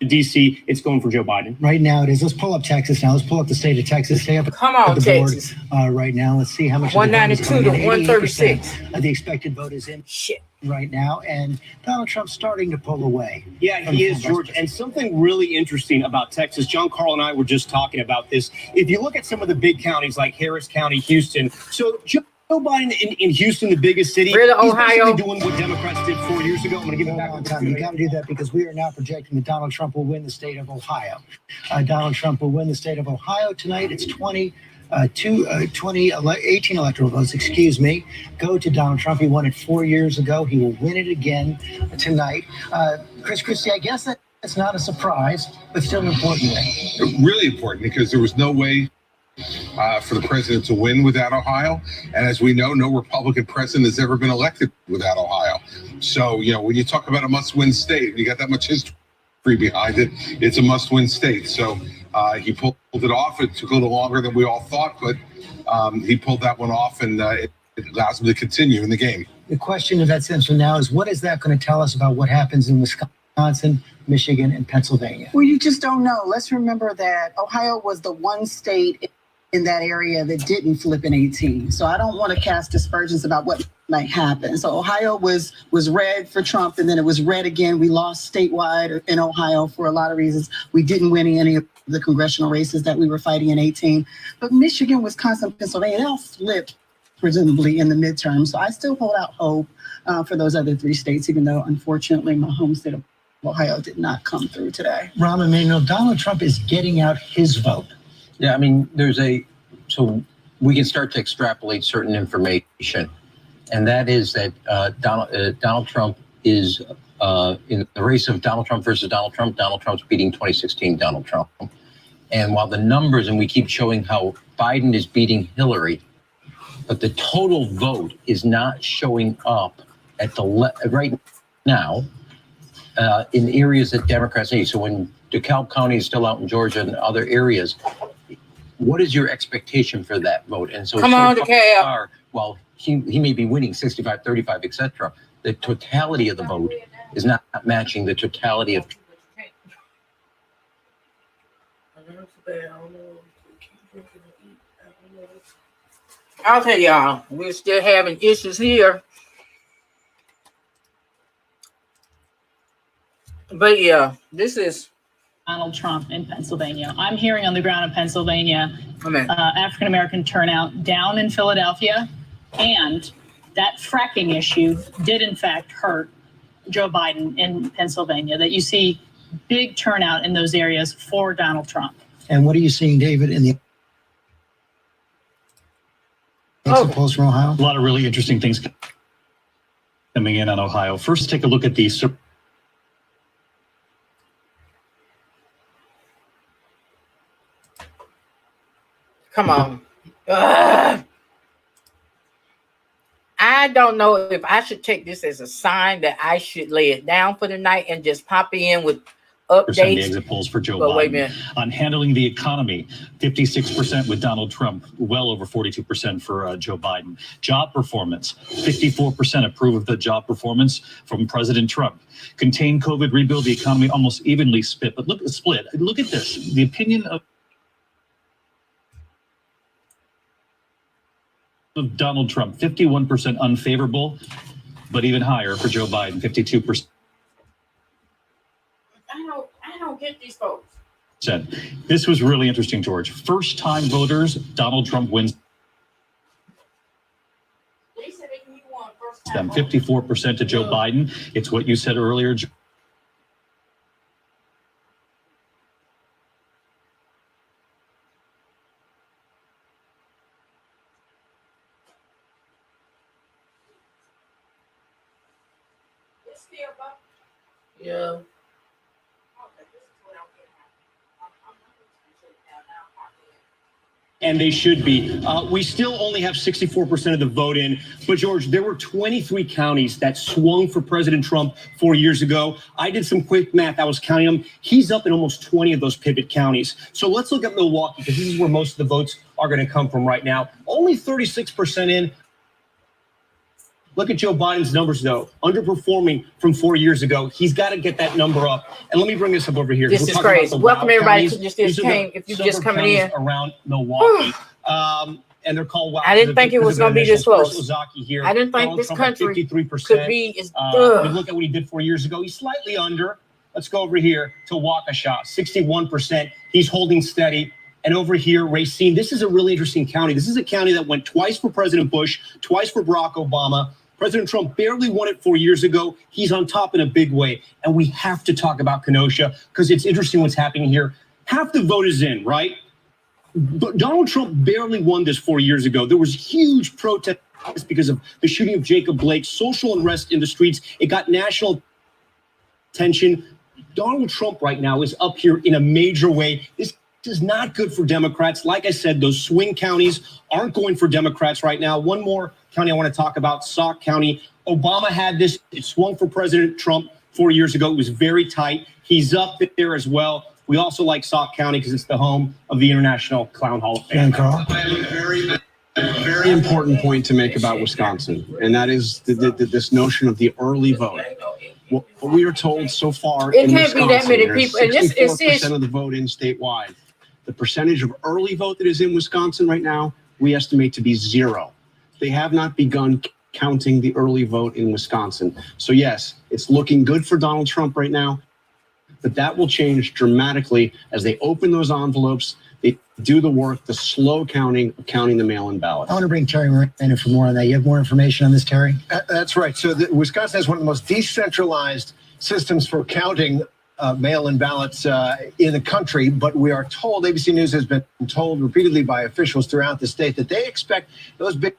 D.C. It's going for Joe Biden. Right now it is. Let's pull up Texas now. Let's pull up the state of Texas. Stay up Come on, at the Texas. board right now. Let's see how much. 192 to 136. The expected vote is in. Shit. Right now, and Donald Trump's starting to pull away. Yeah, he is, George. And something really interesting about Texas, John Carl and I were just talking about this. If you look at some of the big counties like Harris County, Houston, so Joe Biden in Houston, the biggest city, really, he's Ohio, basically doing what Democrats did 4 years ago. I'm going to give it back on time. You got to do that because we are now projecting that Donald Trump will win the state of Ohio. Donald Trump will win the state of Ohio tonight. It's 18 electoral votes, go to Donald Trump. He won it 4 years ago. He will win it again tonight. Chris Christie, I guess that It's not a surprise, but still important. Really important because there was no way for the president to win without Ohio. And as we know, no Republican president has ever been elected without Ohio. So, you know, when you talk about a must-win state, and you got that much history behind it, it's a must-win state. So he pulled it off. It took a little longer than we all thought, but he pulled that one off, and it allows him to continue in the game. The question of that sense from now is, what is that going to tell us about what happens in Wisconsin, Michigan, and Pennsylvania? Well, you just don't know. Let's remember that Ohio was the one state in that area that didn't flip in 18. So I don't want to cast aspersions about what might happen. So Ohio was red for Trump, and then it was red again. We lost statewide in Ohio for a lot of reasons. We didn't win any of the congressional races that we were fighting in 18. But Michigan, Wisconsin, Pennsylvania, they all flipped presumably in the midterm. So I still hold out hope for those other three states, even though unfortunately my home state of Ohio did not come through today. Rahm Emanuel, Donald Trump is getting out his vote. Yeah, I mean, so we can start to extrapolate certain information, and that is that Donald Trump is in the race of Donald Trump versus Donald Trump's beating 2016 Donald Trump. And while the numbers, and we keep showing how Biden is beating Hillary, but the total vote is not showing up at the right now in areas that Democrats need. So when DeKalb County is still out in Georgia and other areas, what is your expectation for that vote? And so, come on, DeKalb. Well, he may be winning 65-35, etc. The totality of the vote is not matching the totality of. I'll tell y'all, we're still having issues here. But yeah, this is Donald Trump in Pennsylvania. I'm hearing on the ground in Pennsylvania, African-American turnout down in Philadelphia, and that fracking issue did in fact hurt Joe Biden in Pennsylvania, that you see big turnout in those areas for Donald Trump. And what are you seeing, David, in the exit polls from Ohio? A lot of really interesting things coming in on Ohio. First, take a look at the come on. I don't know if I should take this as a sign that I should lay it down for the night and just pop in with updates. The exit polls for Joe Biden. Wait a minute. On handling the economy, 56% with Donald Trump, well over 42% for Joe Biden. Job performance, 54% approve of the job performance from President Trump. Contain COVID, rebuild the economy, almost evenly split. But look at this. The opinion of Donald Trump, 51% unfavorable, but even higher for Joe Biden, 52%. I don't get these folks. This was really interesting, George. First-time voters, Donald Trump wins They said they can want first them, 54% to Joe Biden. It's what you said earlier. Yeah. And they should be. We still only have 64% of the vote in. But, George, there were 23 counties that swung for President Trump 4 years ago. I did some quick math. I was counting them. He's up in almost 20 of those pivot counties. So let's look at Milwaukee, because this is where most of the votes are going to come from right now. Only 36% in. Look at Joe Biden's numbers, though, underperforming from 4 years ago. He's got to get that number up. And let me bring this up over here. This is crazy. Welcome everybody to just this came. If you just coming in around Milwaukee, and they're called WOW. I didn't think it was going to be this close. Here. I didn't think Donald this Trump country 53%. could be as we look at what he did 4 years ago. He's slightly under. Let's go over here to Waukesha, 61%. He's holding steady. And over here, Racine. This is a really interesting county. This is a county that went twice for President Bush, twice for Barack Obama. President Trump barely won it 4 years ago. He's on top in a big way. And we have to talk about Kenosha because it's interesting what's happening here. Half the vote is in, right? But Donald Trump barely won this 4 years ago. There was huge protest because of the shooting of Jacob Blake, social unrest in the streets. It got national attention. Donald Trump right now is up here in a major way. This is not good for Democrats. Like I said, those swing counties aren't going for Democrats right now. One more county I want to talk about, Sauk County. Obama had this. It swung for President Trump 4 years ago. It was very tight. He's up there as well. We also like Sauk County because it's the home of the International Clown Hall of Fame. Very important point to make about Wisconsin, and that is this notion of the early vote. What we are told so far It in can't be that many people. And this is 64% of the vote in statewide. The percentage of early vote that is in Wisconsin right now, we estimate to be 0. They have not begun counting the early vote in Wisconsin. So yes, it's looking good for Donald Trump right now, but that will change dramatically as they open those envelopes. They do the work, the slow counting of counting the mail-in ballots. I want to bring Terry Moran in for more on that. You have more information on this, Terry? That's right. So Wisconsin has one of the most decentralized systems for counting mail-in ballots in the country, but we are told, ABC News has been told repeatedly by officials throughout the state that they expect those big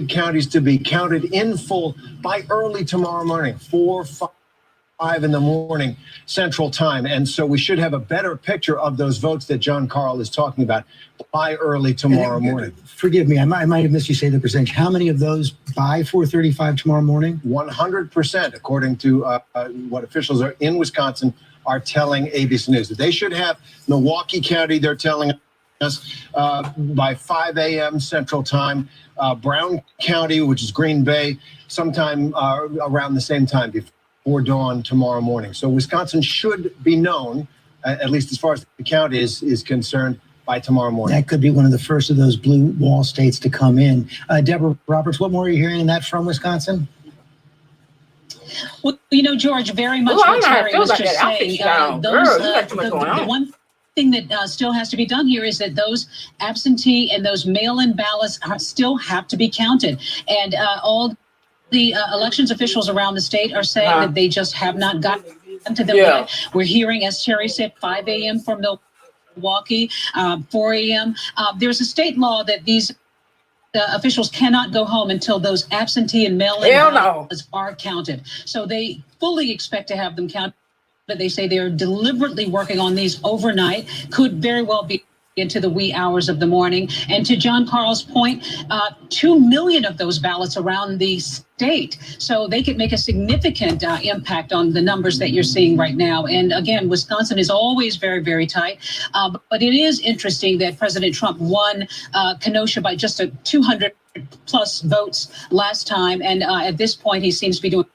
counties to be counted in full by early tomorrow morning, 4, 5 in the morning Central Time. And so we should have a better picture of those votes that John Carl is talking about by early tomorrow morning. Forgive me, I might have missed you say the percentage. How many of those by 4:35 tomorrow morning? 100%, according to what officials are in Wisconsin are telling ABC News. That they should have Milwaukee County, they're telling us, by 5 a.m. Central Time. Brown County, which is Green Bay, sometime around the same time before dawn tomorrow morning. So Wisconsin should be known, at least as far as the count is concerned, by tomorrow morning. That could be one of the first of those blue wall states to come in. Deborah Roberts, what more are you hearing in that from Wisconsin? Well, George, very much what Terry was just saying. The one thing that still has to be done here is that those absentee and those mail-in ballots still have to be counted. And all the elections officials around the state are saying that they just have not gotten to them yet. We're hearing, as Terry said, 5 a.m. for Milwaukee, 4 a.m. There's a state law that these officials cannot go home until those absentee and mail-in ballots are counted. So they fully expect to have them counted. But they say they're deliberately working on these overnight, could very well be into the wee hours of the morning. And to John Carl's point, 2 million of those ballots around the state. So they could make a significant impact on the numbers that you're seeing right now. And again, Wisconsin is always very, very tight. But it is interesting that President Trump won Kenosha by just 200 plus votes last time. And at this point, he seems to be doing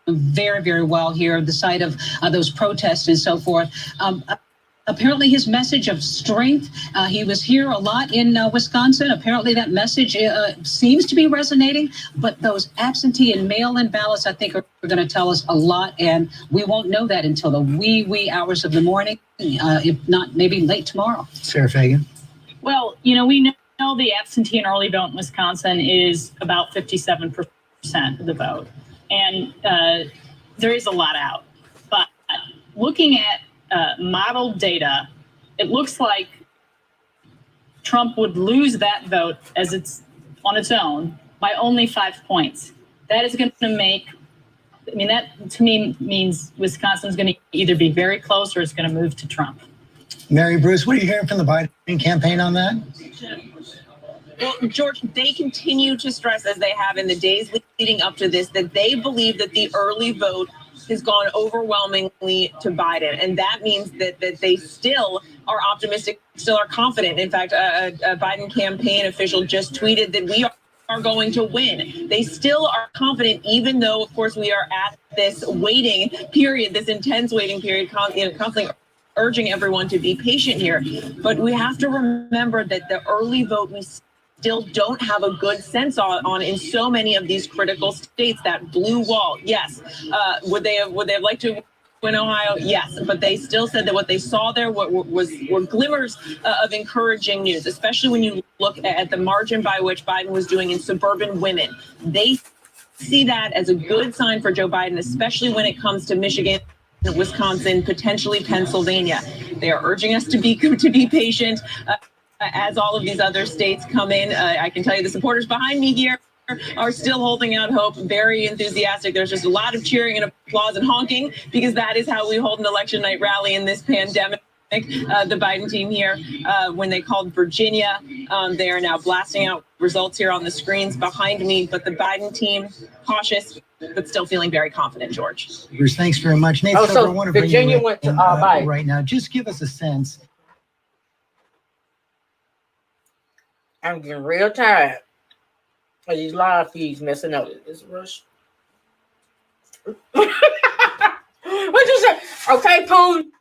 very, very well here, the site of those protests and so forth. Apparently his message of strength, he was here a lot in Wisconsin. Apparently that message seems to be resonating, but those absentee and mail-in ballots, I think, are going to tell us a lot, and we won't know that until the wee hours of the morning, if not maybe late tomorrow. Sarah Fagan. Well, we know the absentee and early vote in Wisconsin is about 57% of the vote. And there is a lot out. But looking at model data, it looks like Trump would lose that vote as it's on its own by only 5 points. That is going to make, that to me means Wisconsin's going to either be very close or it's going to move to Trump. Mary Bruce, what are you hearing from the Biden campaign on that? Well, George, they continue to stress, as they have in the days leading up to this, that they believe that the early vote has gone overwhelmingly to Biden. And that means that they still are optimistic, still are confident. In fact, a Biden campaign official just tweeted that we are going to win. They still are confident, even though, of course, we are at this waiting period, this intense waiting period, constantly urging everyone to be patient here. But we have to remember that the early vote, we still don't have a good sense on in so many of these critical states. That blue wall, yes. Would they have liked to win Ohio? Yes, but they still said that what they saw there were glimmers of encouraging news, especially when you look at the margin by which Biden was doing in suburban women. They see that as a good sign for Joe Biden, especially when it comes to Michigan, Wisconsin, potentially Pennsylvania. They are urging us to be patient. As all of these other states come in, I can tell you the supporters behind me here are still holding out hope, very enthusiastic. There's just a lot of cheering and applause and honking because that is how we hold an election night rally in this pandemic. The Biden team here, when they called Virginia, they are now blasting out results here on the screens behind me. But the Biden team, cautious, but still feeling very confident, George. Bruce, thanks very much. Nate, so I want to bring Virginia you went to in, Biden right now. Just give us a sense. I'm getting real tired of these live feeds messing up. It's rush. What you say? Okay, Poon.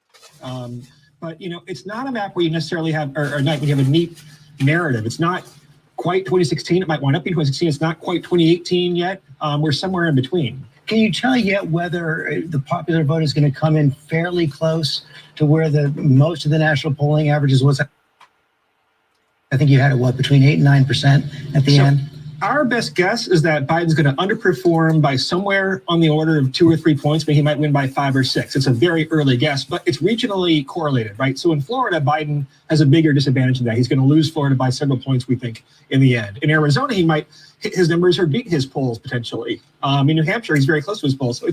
But it's not a map where you necessarily have, or a night when you have a neat narrative. It's not quite 2016. It might wind up being 2016. It's not quite 2018 yet. We're somewhere in between. Can you tell yet whether the popular vote is going to come in fairly close to where the most of the national polling averages was? I think you had it, between 8 and 9% at the end? Our best guess is that Biden's going to underperform by somewhere on the order of 2 or 3 points, but he might win by 5 or 6. It's a very early guess, but it's regionally correlated, right? So in Florida, Biden has a bigger disadvantage than that. He's going to lose Florida by several points, we think, in the end. In Arizona, he might hit his numbers or beat his polls potentially. In New Hampshire, he's very close to his polls. So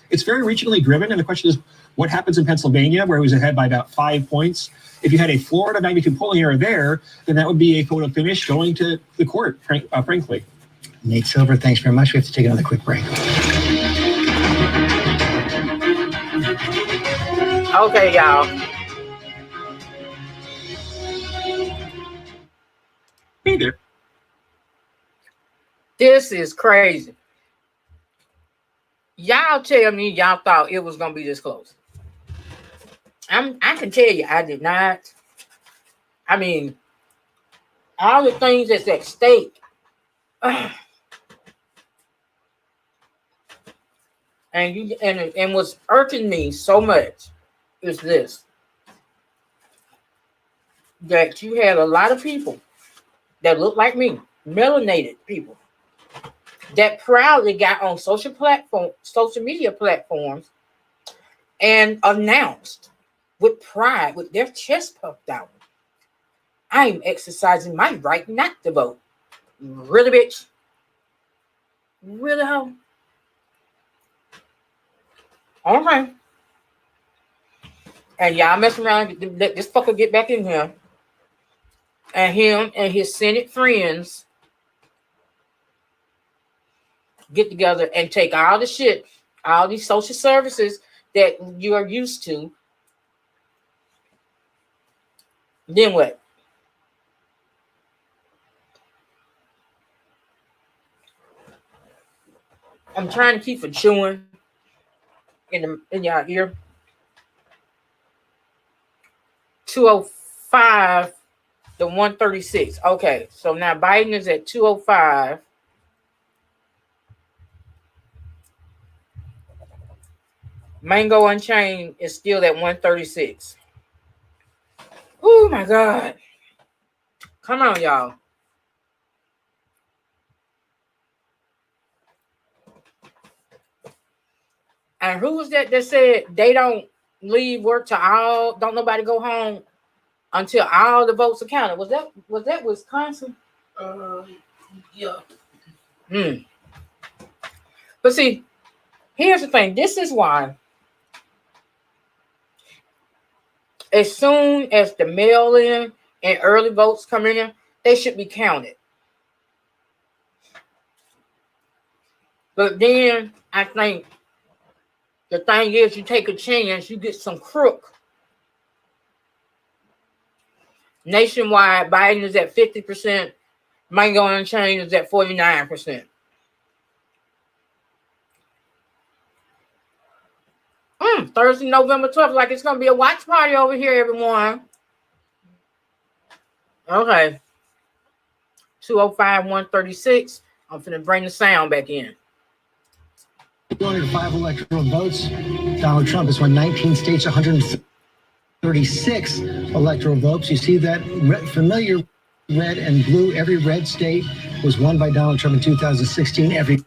it's very regionally driven. And the question is, what happens in Pennsylvania, where he was ahead by about 5 points? If you had a Florida magnitude polling error there, then that would be a photo finish going to the court, frankly. Nate Silver, thanks very much. We have to take another quick break. Okay, y'all. Hey there. This is crazy. Y'all tell me y'all thought it was gonna be this close. I can tell you I did not. I mean, all the things that's at stake. And what's irking me so much is this: that you had a lot of people that look like me, melanated people, that proudly got on social media platforms and announced with pride, with their chest puffed out, I'm exercising my right not to vote. Really, bitch? Really, hoe? Okay. And y'all mess around, let this fucker get back in here. And him and his Senate friends get together and take all the shit, all these social services that you are used to. Then what? I'm trying to keep from chewing in y'all ear. 205 to 136. Okay, so now Biden is at 205. Mango Unchained is still at 136. Oh my God. Come on, y'all. And who was that said they don't leave work to don't nobody go home until all the votes are counted? Was that Wisconsin? Yeah. But see, here's the thing. This is why as soon as the mail-in and early votes come in, they should be counted. But then I think the thing is, you take a chance, you get some crook. Nationwide, Biden is at 50%. Mango Unchained is at 49%. Thursday, November 12th, like it's going to be a watch party over here, everyone. Okay. 205, 136. I'm finna bring the sound back in. 205 electoral votes. Donald Trump has won 19 states, 136 electoral votes. You see that familiar red and blue. Every red state was won by Donald Trump in 2016. Every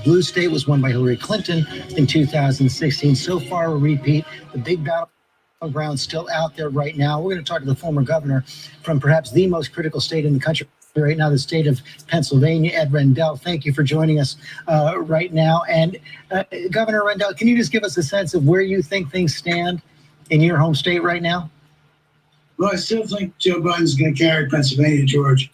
blue state was won by Hillary Clinton in 2016. So far, a repeat. The big battleground still out there right now. We're going to talk to the former governor from perhaps the most critical state in the country right now, the state of Pennsylvania. Ed Rendell, thank you for joining us right now. And Governor Rendell, can you just give us a sense of where you think things stand in your home state right now? Well, I still think Joe Biden's going to carry Pennsylvania, George.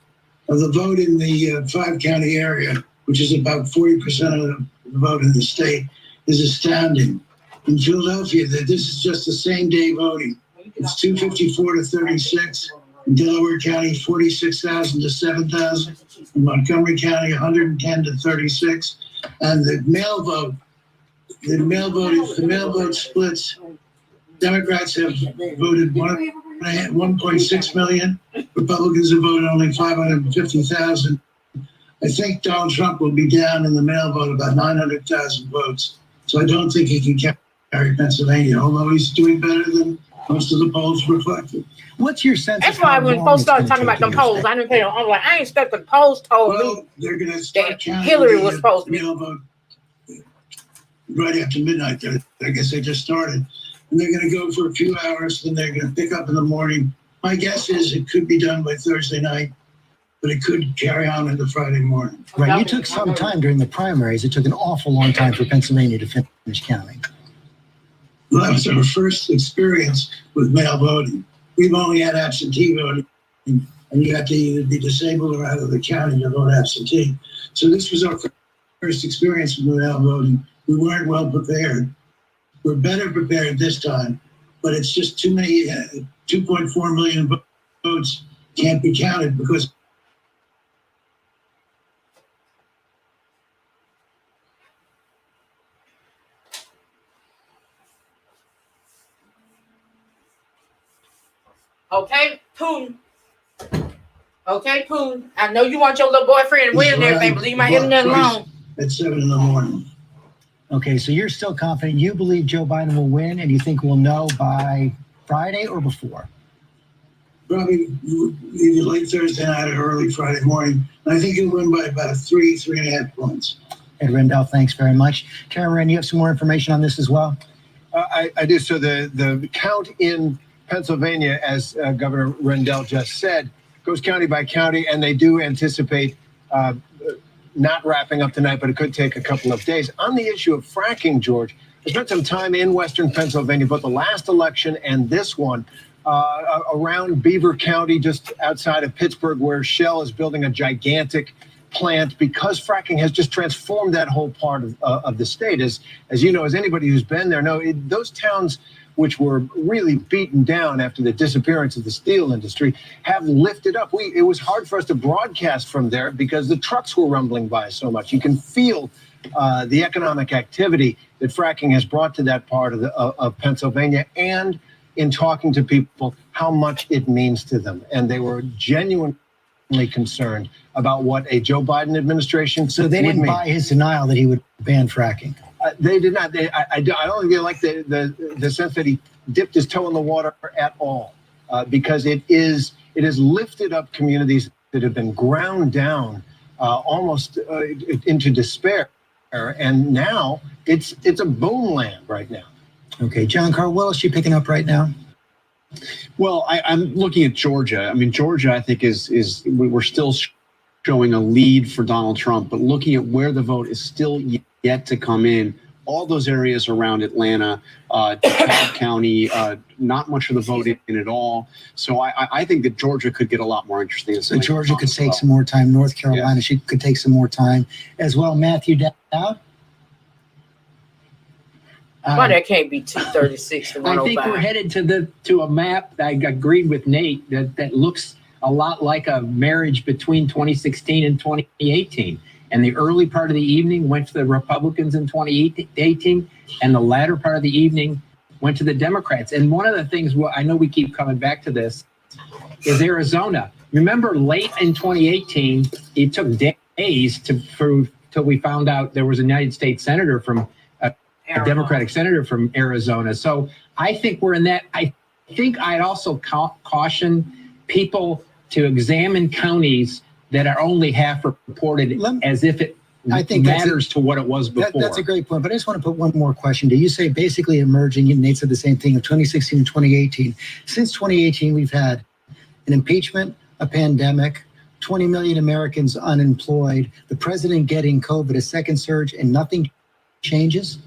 The vote in the 5-county area, which is about 40% of the vote in the state, is astounding. In Philadelphia, this is just the same day voting. It's 254 to 36. In Delaware County, 46,000 to 7,000. In Montgomery County, 110 to 36. And the mail vote, if the mail vote splits, Democrats have voted 1.6 million. Republicans have voted only 550,000. I think Donald Trump will be down in the mail vote about 900,000 votes. So I don't think he can carry Pennsylvania, although he's doing better than most of the polls reflected. What's your sense? That's why when folks started talking about them polls, I didn't pay them. I'm like, I ain't stuck the polls told me they're going to start counting Hillary was supposed to be. Mail vote right after midnight. I guess they just started. And they're going to go for a few hours, then they're going to pick up in the morning. My guess is it could be done by Thursday night, but it could carry on into Friday morning. Right, you took some time during the primaries. It took an awful long time for Pennsylvania to finish counting. Well, that was our first experience with mail voting. We've only had absentee voting, and you have to either be disabled or out of the county to vote absentee. So this was our first experience with mail voting. We weren't well prepared. We're better prepared this time, but it's just too many, 2.4 million votes can't be counted because Okay, Putin. Okay, Putin. I know you want your little boyfriend to win and everything, but leave my internet alone. At 7 in the morning. Okay, so you're still confident. You believe Joe Biden will win, and you think we'll know by Friday or before? Probably either late Thursday night or early Friday morning. And I think he'll win by about 3.5 points. Ed Rendell, thanks very much. Cameron, you have some more information on this as well? I do. So the count in Pennsylvania, as Governor Rendell just said, goes county by county, and they do anticipate not wrapping up tonight, but it could take a couple of days. On the issue of fracking, George, I spent some time in Western Pennsylvania, both the last election and this one, around Beaver County, just outside of Pittsburgh, where Shell is building a gigantic plant because fracking has just transformed that whole part of the state. As you know, as anybody who's been there, those towns which were really beaten down after the disappearance of the steel industry, have lifted up. It was hard for us to broadcast from there because the trucks were rumbling by so much. You can feel the economic activity that fracking has brought to that part of Pennsylvania, and in talking to people, how much it means to them. And they were genuinely concerned about what a Joe Biden administration So they didn't buy his denial that he would ban fracking. They did not. I don't think they like the sense that he dipped his toe in the water at all, because it has lifted up communities that have been ground down almost into despair, and now it's a boom land right now. Okay, John Carl, what else are you picking up right now? Well, I'm looking at Georgia. I mean, Georgia, I think is we're still showing a lead for Donald Trump, but looking at where the vote is still yet to come in, all those areas around Atlanta, DeKalb County, not much of the vote in at all. So I think that Georgia could get a lot more interesting. So Georgia could take some more time. North Carolina, she could take some more time as well. Matthew Dowd? Why that can't be 236 to 105? I think we're headed to a map. I agreed with Nate that looks a lot like a marriage between 2016 and 2018. And the early part of the evening went to the Republicans in 2018, and the latter part of the evening went to the Democrats. And one of the things, I know we keep coming back to this, is Arizona. Remember, late in 2018, it took days till we found out there was a United States senator from a Democratic senator from Arizona. So I think we're in that. I think I'd also caution people to examine counties that are only half reported as if it matters to what it was before. That's a great point, but I just want to put one more question. Do you say basically emerging, and Nate said the same thing, of 2016 and 2018. Since 2018, we've had an impeachment, a pandemic, 20 million Americans unemployed, the president getting COVID, a second surge, and nothing changes?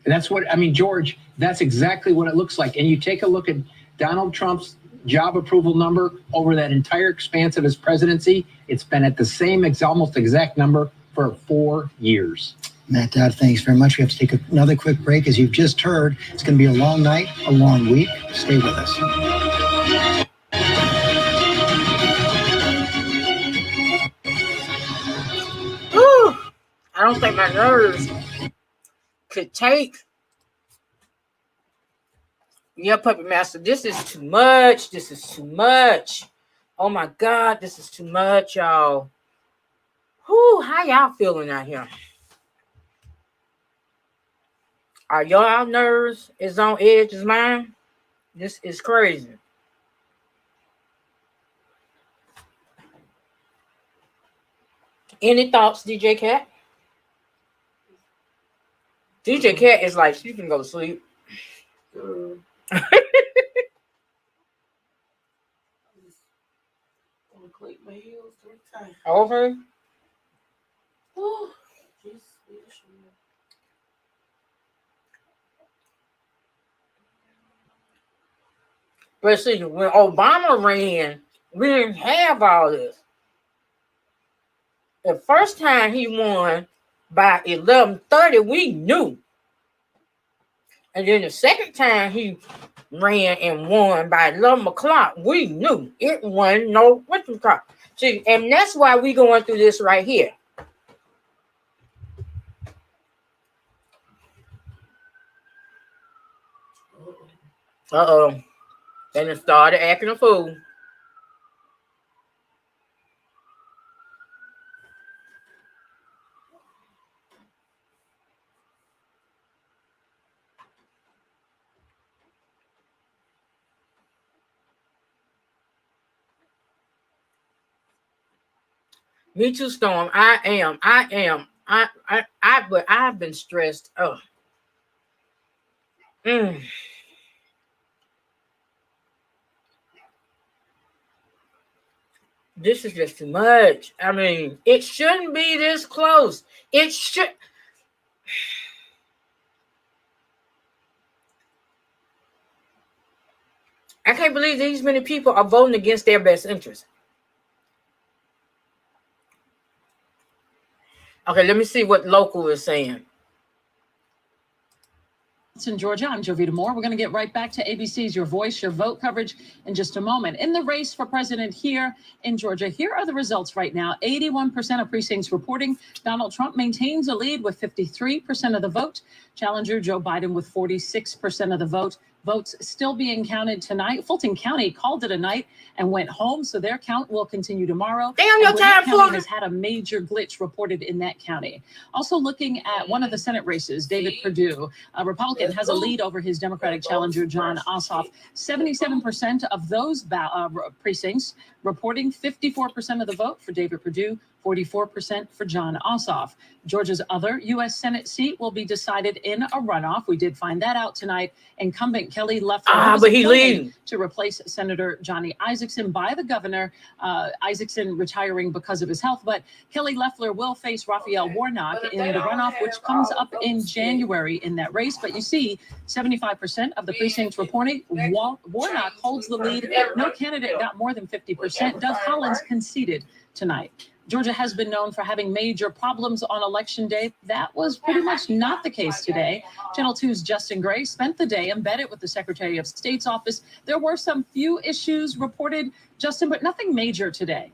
And that's what, I mean, George, that's exactly what it looks like. And you take a look at Donald Trump's job approval number over that entire expanse of his presidency, it's been at the same almost exact number for 4 years. Matt Dowd, thanks very much. We have to take another quick break. As you've just heard, it's going to be a long night, a long week. Stay with us. Whew. I don't think my nerves could take. Yeah, Puppet Master, this is too much. This is too much. Oh my God, this is too much, y'all. Whew, how y'all feeling out here? Are y'all nerves is on edge as mine? This is crazy. Any thoughts, DJ Cat? DJ Cat is like, she can go to sleep. Over. But see, when Obama ran, we didn't have all this. The first time he won by 11:30, we knew. And then the second time he ran and won by 11 o'clock, we knew it wasn't no what you call. See, and that's why we going through this right here. Uh-oh. Then it started acting a fool. Me too, Storm. But I've been stressed. Oh. This is just too much. I mean, it shouldn't be this close. It should. I can't believe these many people are voting against their best interest. Okay, let me see what local is saying. It's in Georgia. I'm Jovita Moore. We're going to get right back to ABC's Your Voice, Your Vote coverage in just a moment. In the race for president here in Georgia, here are the results right now. 81% of precincts reporting Donald Trump maintains a lead with 53% of the vote. Challenger Joe Biden with 46% of the vote. Votes still being counted tonight. Fulton County called it a night and went home, so their count will continue tomorrow. Damn, your time, County has had a major glitch reported in that county. Also looking at one of the Senate races, David Perdue, a Republican, has a lead over his Democratic challenger, Jon Ossoff. 77% of those precincts reporting 54% of the vote for David Perdue, 44% for Jon Ossoff. Georgia's other U.S. Senate seat will be decided in a runoff. We did find that out tonight. Incumbent Kelly Loeffler but he leaving to replace Senator Johnny Isakson by the governor. Isakson retiring because of his health, but Kelly Loeffler will face Raphael Warnock in the runoff, which comes up in January in that race. But you see, 75% of the precincts reporting Warnock holds the lead. No candidate got more than 50%. Doug Collins conceded tonight. Georgia has been known for having major problems on Election Day. That was pretty much not the case today. Channel 2's Justin Gray spent the day embedded with the Secretary of State's office. There were some few issues reported, Justin, but nothing major today.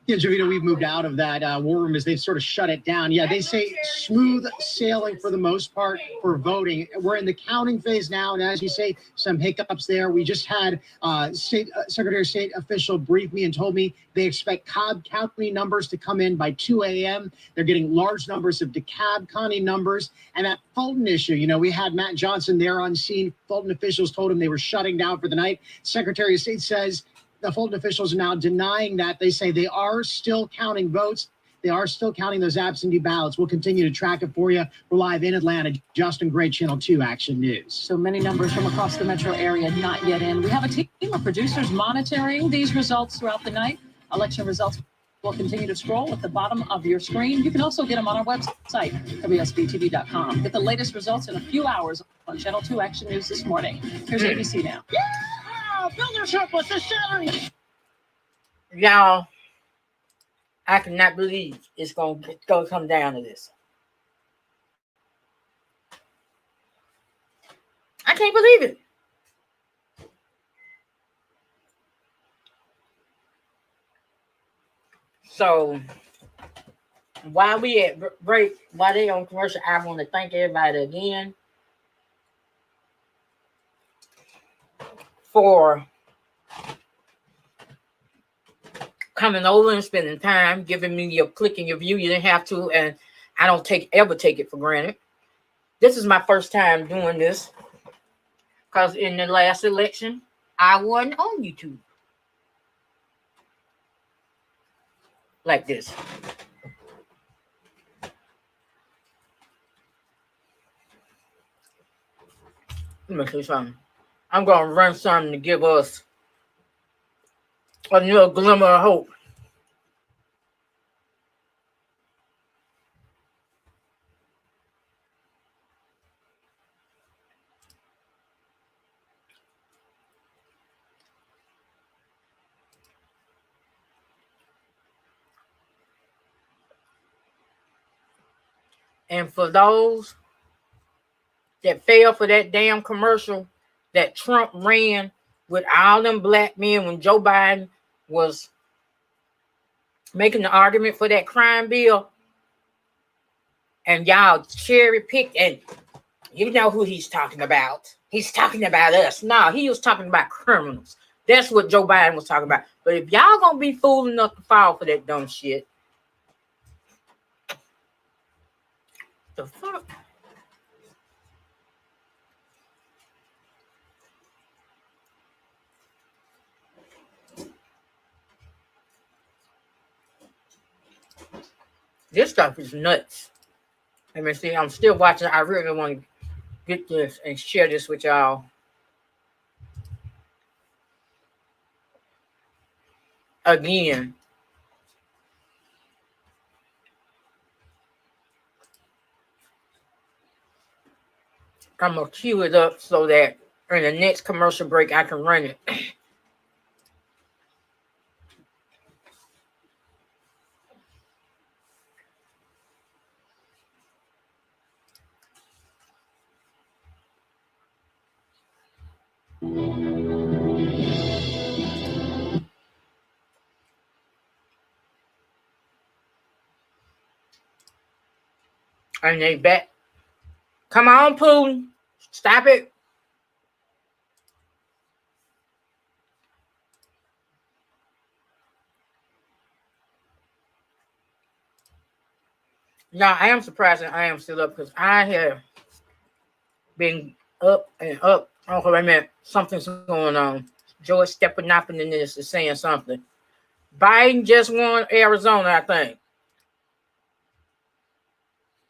Yeah, Jovita, we've moved out of that war room as they've sort of shut it down. Yeah, they say smooth sailing for the most part for voting. We're in the counting phase now, and as you say, some hiccups there. We just had Secretary of State official brief me and told me they expect Cobb County numbers to come in by 2 a.m. They're getting large numbers of DeKalb County numbers. And that Fulton issue, you know, we had Matt Johnson there on scene. Fulton officials told him they were shutting down for the night. Secretary of State says the Fulton officials are now denying that. They say they are still counting votes. They are still counting those absentee ballots. We'll continue to track it for you. We're live in Atlanta. Justin Gray, Channel 2 Action News. So many numbers from across the metro area not yet in. We have a team of producers monitoring these results throughout the night. Election results will continue to scroll at the bottom of your screen. You can also get them on our website, WSBTV.com. Get the latest results in a few hours on Channel 2 Action News this morning. Here's ABC Now. Yeah! Builder surplus is selling! Y'all, I cannot believe it's going to come down to this. I can't believe it. So while we at break, while they on commercial, I want to thank everybody again for coming over and spending time, giving me your click and your view. You didn't have to, and I don't ever take it for granted. This is my first time doing this because in the last election, I wasn't on YouTube like this. Let me see something. I'm going to run something to give us a little glimmer of hope. And for those that fell for that damn commercial that Trump ran with all them black men when Joe Biden was making the argument for that crime bill, and y'all cherry picked, and you know who he's talking about. He's talking about us. No, he was talking about criminals. That's what Joe Biden was talking about. But if y'all gonna be fool enough to fall for that dumb shit, the fuck? This stuff is nuts. Let me see. I'm still watching. I really want to get this and share this with y'all. Again. I'm going to cue it up so that in the next commercial break, I can run it. And they bet. Come on, Putin. Stop it. Now, I am surprised that I am still up because I have been up and up. Oh, wait a minute. Something's going on. George Stephanopoulos in this is saying something. Biden just won Arizona, I think.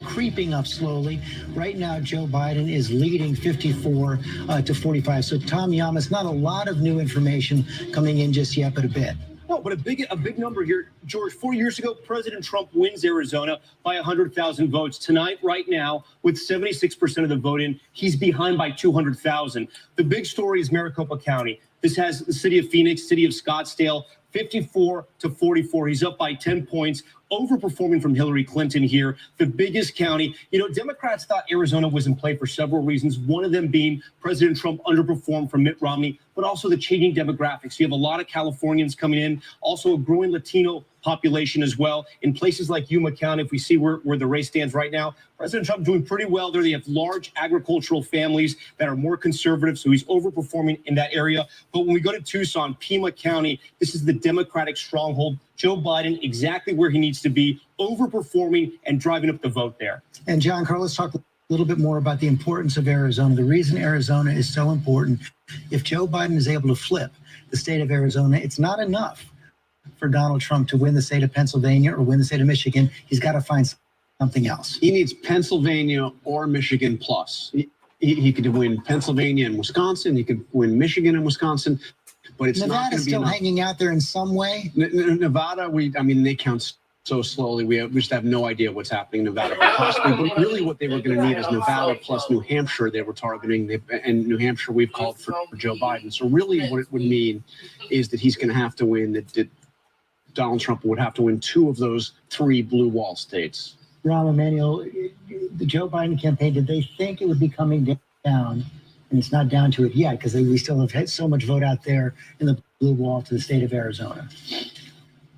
Creeping up slowly. Right now, Joe Biden is leading 54 to 45. So, Tom Yamas, not a lot of new information coming in just yet, but a bit. No, but a big number here, George. 4 years ago, President Trump wins Arizona by 100,000 votes. Tonight, right now, with 76% of the vote in, he's behind by 200,000. The big story is Maricopa County. This has the city of Phoenix, city of Scottsdale, 54 to 44. He's up by 10 points, overperforming from Hillary Clinton here. The biggest county. You know, Democrats thought Arizona was in play for several reasons, one of them being President Trump underperformed from Mitt Romney, but also the changing demographics. You have a lot of Californians coming in, also a growing Latino population as well. In places like Yuma County, if we see where the race stands right now, President Trump doing pretty well there. They have large agricultural families that are more conservative, so he's overperforming in that area. But when we go to Tucson, Pima County, this is the Democratic stronghold. Joe Biden exactly where he needs to be, overperforming and driving up the vote there. And John, let's talk a little bit more about the importance of Arizona. The reason Arizona is so important, if Joe Biden is able to flip the state of Arizona, it's not enough for Donald Trump to win the state of Pennsylvania or win the state of Michigan, he's got to find something else. He needs Pennsylvania or Michigan plus. He could win Pennsylvania and Wisconsin. He could win Michigan and Wisconsin, but it's not going Nevada's to be still enough. hanging out there in some way. Nevada, they count so slowly. We just have no idea what's happening in Nevada. Possibly, but really what they were going to need is Nevada plus New Hampshire. They were targeting, and New Hampshire we've called for Joe Biden. So really what it would mean is that he's going to have to win, that Donald Trump would have to win 2 of those 3 blue wall states. Rahm Emanuel, the Joe Biden campaign, did they think it would be coming down? And it's not down to it yet because we still have had so much vote out there in the blue wall to the state of Arizona.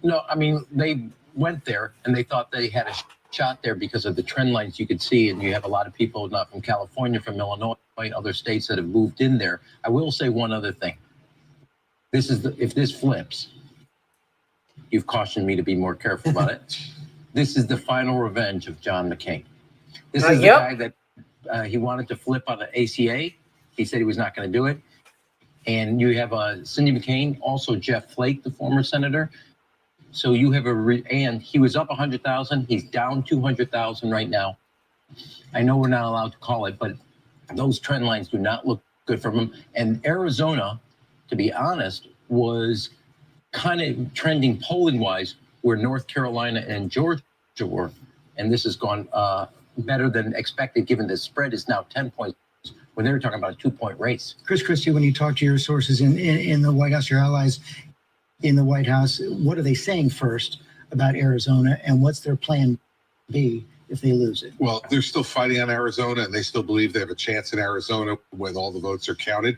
No, I mean, they went there and they thought they had a shot there because of the trend lines you could see. And you have a lot of people not from California, from Illinois, other states that have moved in there. I will say one other thing. If this flips, you've cautioned me to be more careful about it. This is the final revenge of John McCain. This is the guy that he wanted to flip on the ACA. He said he was not going to do it. And you have Cindy McCain, also Jeff Flake, the former senator. So you have and he was up 100,000. He's down 200,000 right now. I know we're not allowed to call it, but those trend lines do not look good for him. And Arizona, to be honest, was kind of trending polling wise where North Carolina and Georgia were. And this has gone better than expected, given the spread is now 10 points when they were talking about a 2-point race. Chris Christie, when you talk to your sources in the White House, your allies in the White House, what are they saying first about Arizona, and what's their plan B if they lose it? Well, they're still fighting on Arizona, and they still believe they have a chance in Arizona when all the votes are counted.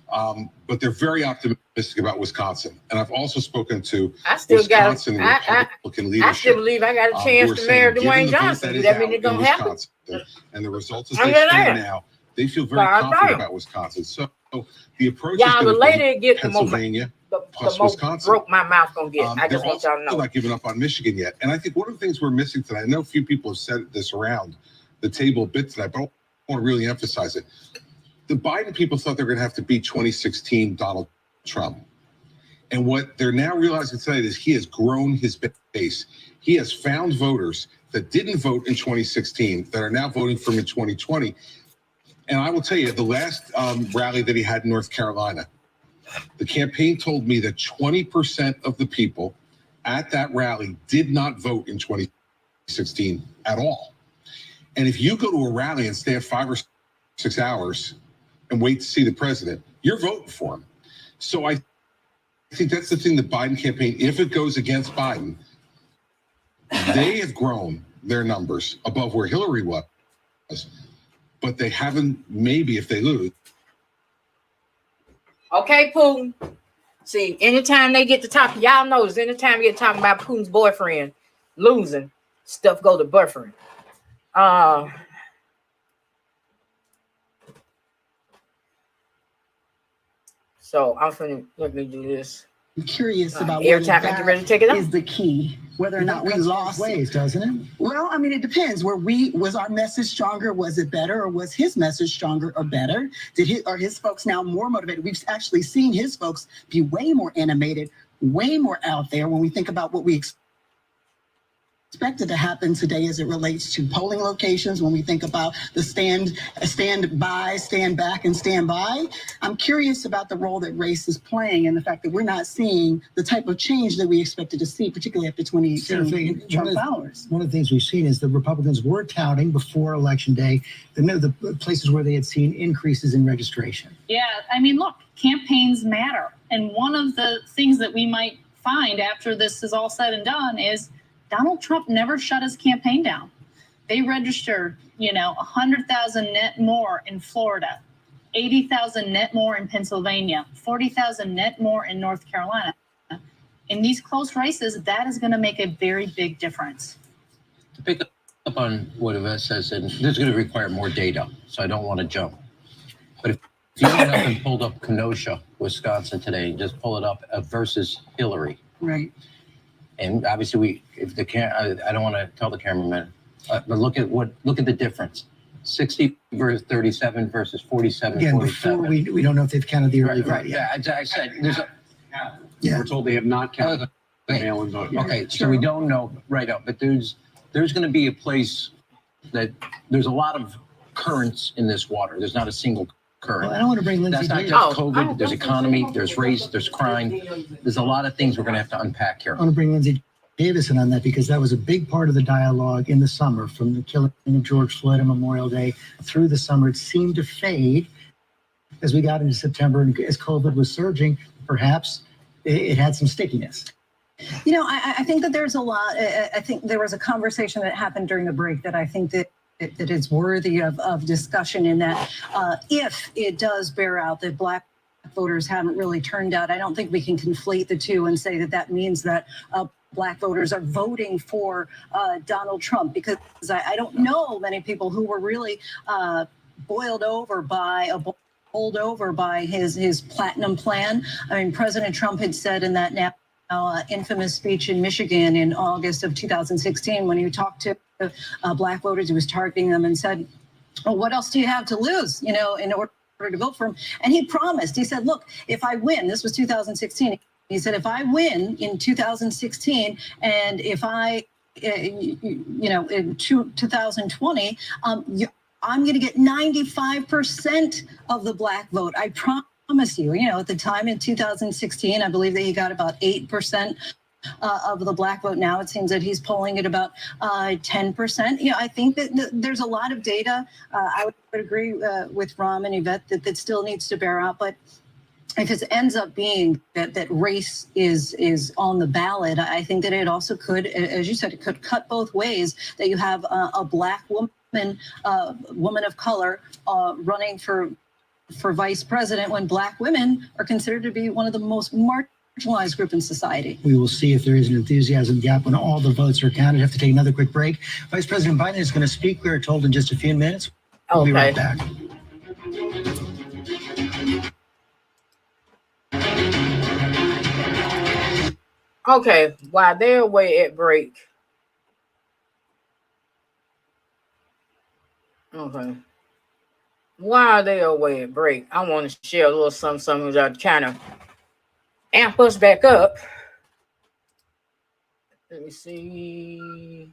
But they're very optimistic about Wisconsin. And I've also spoken to Wisconsin Republican leadership. I still believe I got a chance to marry Dwayne Johnson. Does that mean it's going to happen? And the results as they stand now, they feel very confident about Wisconsin. So the approach is going to be Pennsylvania plus Wisconsin. Broke my mouth going to get. I just want y'all to know. They're not giving up on Michigan yet. And I think one of the things we're missing tonight, I know a few people have said this around the table a bit tonight, but I want to really emphasize it. The Biden people thought they were going to have to beat 2016 Donald Trump. And what they're now realizing tonight is he has grown his base. He has found voters that didn't vote in 2016 that are now voting for him in 2020. And I will tell you, the last rally that he had in North Carolina, the campaign told me that 20% of the people at that rally did not vote in 2016 at all. And if you go to a rally and stand 5 or 6 hours and wait to see the president, you're voting for him. So I think that's the thing, the Biden campaign, if it goes against Biden, they have grown their numbers above where Hillary was, but they haven't, maybe if they lose. Okay, Putin. See, anytime they get to talk, y'all notice, anytime you get talking about Putin's boyfriend losing, stuff go to buffering. So I'm finna let me do this. I'm curious about every time I get ready to take it is the key. Whether or not we lost ways, doesn't it? Well, I mean, it depends. Was our message stronger? Was it better, or was his message stronger or better? Are his folks now more motivated? We've actually seen his folks be way more animated, way more out there when we think about what we expected to happen today as it relates to polling locations. When we think about the stand by, stand back, and stand by, I'm curious about the role that race is playing and the fact that we're not seeing the type of change that we expected to see, particularly after 2018 Trump followers. One of the things we've seen is the Republicans were touting before Election Day the places where they had seen increases in registration. Yeah, I mean, look, campaigns matter. And one of the things that we might find after this is all said and done is Donald Trump never shut his campaign down. They registered, 100,000 net more in Florida, 80,000 net more in Pennsylvania, 40,000 net more in North Carolina. In these close races, that is going to make a very big difference. To pick up on what Yvette says, and this is going to require more data, so I don't want to jump. But if you went up and pulled up Kenosha, Wisconsin today, and just pull it up versus Hillary. Right. And obviously, I don't want to tell the cameraman, but look at the difference: 60 versus 37 versus 47. Again, 47. before we don't know if they've counted the early vote yet. Yeah, I said there's We're told they have not counted. mail-in vote. Okay, so we don't know right now, but there's going to be a place that there's a lot of currents in this water. There's not a single current. Well, I don't want to bring Lindsay That's not Davis. just COVID. There's economy, there's race, there's crime. There's a lot of things we're going to have to unpack here. I want to bring Lindsay Davis in on that because that was a big part of the dialogue in the summer, from the killing of George Floyd on Memorial Day through the summer. It seemed to fade as we got into September and as COVID was surging. Perhaps it had some stickiness. You know, I think that there's a lot. I think there was a conversation that happened during the break that I think that is worthy of discussion, in that if it does bear out that Black voters haven't really turned out, I don't think we can conflate the two and say that that means that Black voters are voting for Donald Trump, because I don't know many people who were really bowled over by his platinum plan. I mean, President Trump had said in that now infamous speech in Michigan in August of 2016, when he talked to Black voters, he was targeting them and said, well, what else do you have to lose, you know, in order to vote for him? And he promised, he said, look, if I win, this was 2016, he said, if I win in 2016, and if I, you know, in 2020, I'm going to get 95% of the Black vote. I promise you. You know, at the time in 2016, I believe that he got about 8% of the Black vote. Now it seems that he's polling at about 10%. You know, I think that there's a lot of data. I would agree with Ram and Yvette that still needs to bear out. But if it ends up being that race is on the ballot, I think that it also could, as you said, it could cut both ways, that you have a Black woman of color running for vice president, when Black women are considered to be one of the most marginalized group in society. We will see if there is an enthusiasm gap when all the votes are counted. Have to take another quick break. Vice President Biden is going to speak, we are told, in just a few minutes. We'll be right back. Okay, while they're away at break. Okay. While they're away at break, I want to share a little something that kind of amp us back up. Let me see.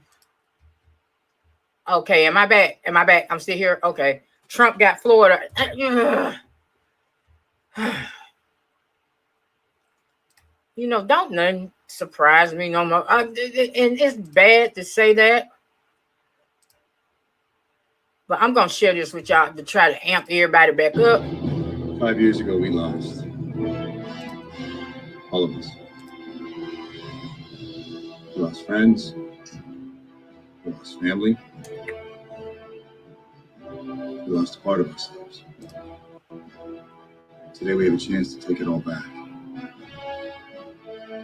Okay, am I back? Am I back? I'm still here. Okay. Trump got Florida. You know, don't nothing surprise me no more. And it's bad to say that, but I'm going to share this with y'all to try to amp everybody back up. 5 years ago, we lost. All of us. We lost friends. We lost family. We lost a part of ourselves. Today, we have a chance to take it all back.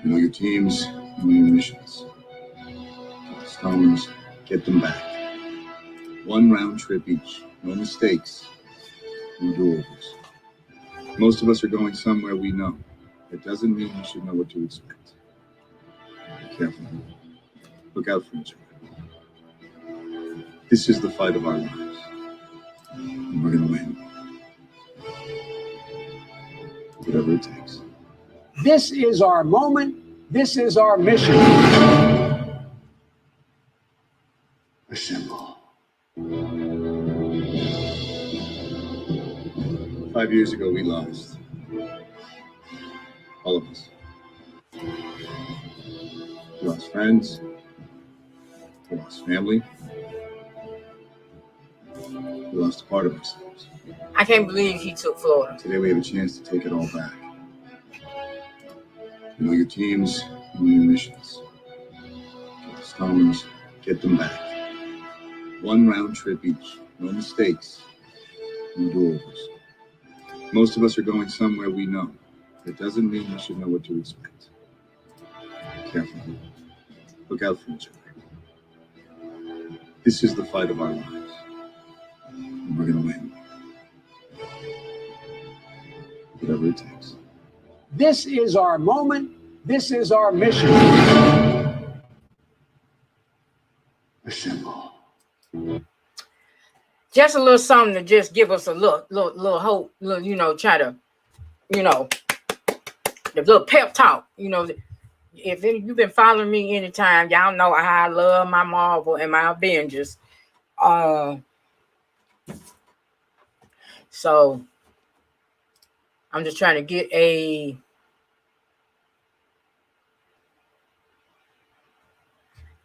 You know your teams, you know your missions. Stones, get them back. One round trip each. No mistakes. No do-overs. Most of us are going somewhere we know. It doesn't mean you should know what to expect. Be careful. Look out for each other. This is the fight of our lives. And we're going to win. Whatever it takes. This is our moment. This is our mission. Assemble. 5 years ago, we lost. All of us. We lost friends. We lost family. We lost a part of ourselves. I can't believe he took Florida. Today, we have a chance to take it all back. You know your teams, you know your missions. Get the stones, get them back. One round trip each. No mistakes. No do-overs. Most of us are going somewhere we know. It doesn't mean you should know what to expect. Be careful. Look out for each other. This is the fight of our lives. And we're going to win. Whatever it takes. This is our moment. This is our mission. Assemble. Just a little something to just give us a little hope, you know, try to, you know, the little pep talk, you know. if you've been following me anytime, y'all know how I love my Marvel and my Avengers. So I'm just trying to get a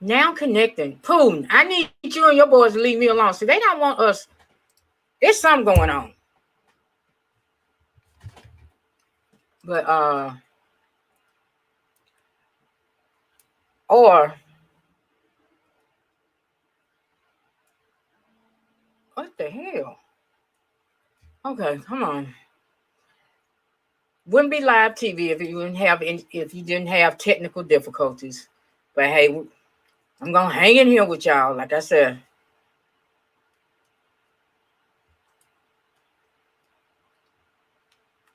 now connecting. Putin, I need you and your boys to leave me alone. See, they don't want us. There's something going on. But or what the hell? Okay, come on. Wouldn't be live TV if you didn't have technical difficulties. But hey, I'm gonna hang in here with y'all, like I said.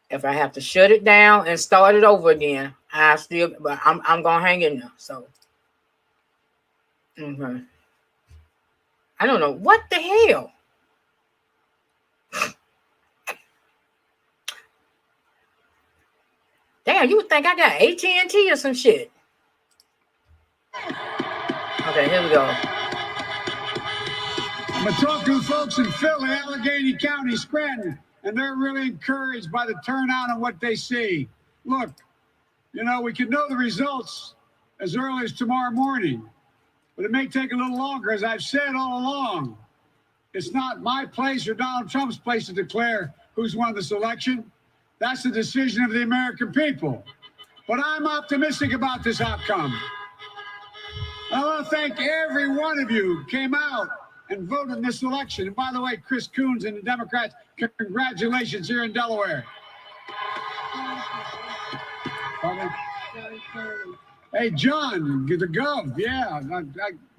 If I have to shut it down and start it over again, but I'm gonna hang in there. So, I don't know what the hell. Damn, you would think I got AT&T or some shit. Okay, here we go. I'm talking to folks in Philly, Allegheny County, Scranton, and they're really encouraged by the turnout and what they see. Look, you know, we could know the results as early as tomorrow morning, but it may take a little longer. As I've said all along, it's not my place or Donald Trump's place to declare who's won this election. That's the decision of the American people. But I'm optimistic about this outcome. I want to thank every one of you who came out and voted in this election. And by the way, Chris Coons and the Democrats, congratulations here in Delaware. Hey, John, the Gov, yeah,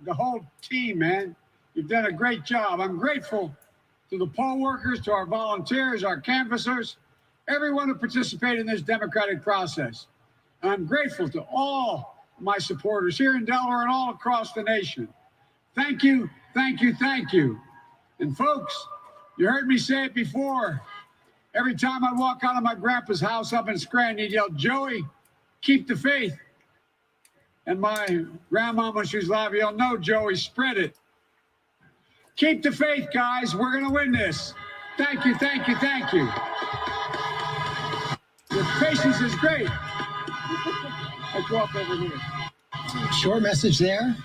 the whole team, man. You've done a great job. I'm grateful to the poll workers, to our volunteers, our canvassers, everyone who participated in this democratic process. And I'm grateful to all my supporters here in Delaware and all across the nation. Thank you, thank you, thank you. And folks, you heard me say it before. Every time I walk out of my grandpa's house up in Scranton, he'd yell, "Joey, keep the faith." And my grandma, when she was alive, yelled, "No, Joey, spread it." Keep the faith, guys. We're going to win this. Thank you, thank you, thank you. Your patience is great. Let's walk over here. Short message there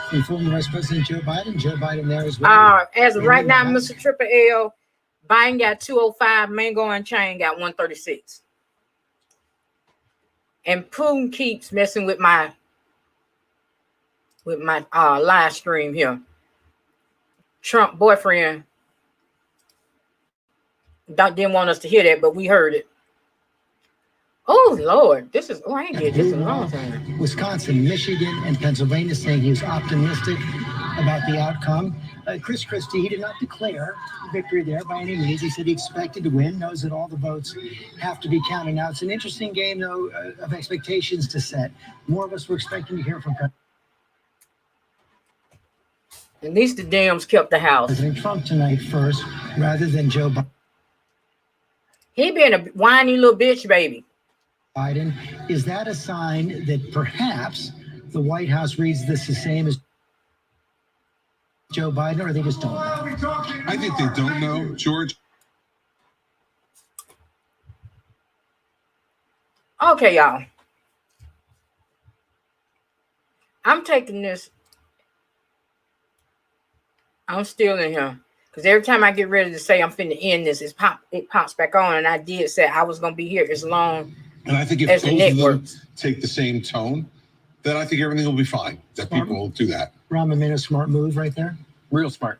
from former Vice President Joe Biden. Joe Biden there as well. As of right now, Mr. Triple L, Biden got 205, Mango and Chain got 136. And Putin keeps messing with my live stream here. Trump boyfriend didn't want us to hear that, but we heard it. Oh Lord, I ain't did this in a long time. Wisconsin, Michigan, and Pennsylvania saying he was optimistic about the outcome. Chris Christie, he did not declare victory there by any means. He said he expected to win, knows that all the votes have to be counted. Now, it's an interesting game, though, of expectations to set. More of us were expecting to hear from At least the Dems kept the house. President Trump tonight first, rather than Joe Biden. He been a whiny little bitch, baby. Biden. Is that a sign that perhaps the White House reads this the same as Joe Biden, or they just don't know? I think they don't know, George. Okay, y'all. I'm taking this. I'm still in here. Because every time I get ready to say I'm finna end this, it pops back on. And I did say I was going to be here as long and I think if as both the of them networks take the same tone, then I think everything will be fine. That people will do that. Rahm made a smart move right there. Real smart.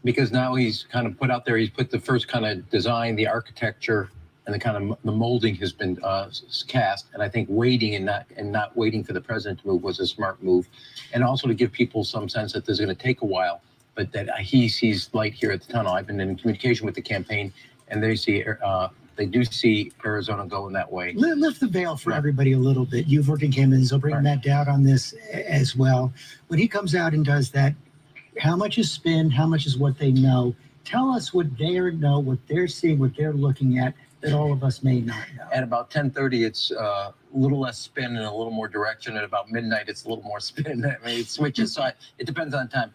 Because now he's kind of put out there, he's put the first kind of design, the architecture, and the kind of the molding has been cast. And I think waiting and not waiting for the president to move was a smart move. And also to give people some sense that this is going to take a while, but that he sees light here at the tunnel. I've been in communication with the campaign, and they do see Arizona going that way. Lift the veil for everybody a little bit. You've worked in campaigns, so bring Matt Dowd on this as well. When he comes out and does that, how much is spin? How much is what they know? Tell us what they know, what they're seeing, what they're looking at. that all of us may not know? At about 10:30, it's a little less spin and a little more direction. At about midnight, it's a little more spin. I mean, it switches. So it depends on time.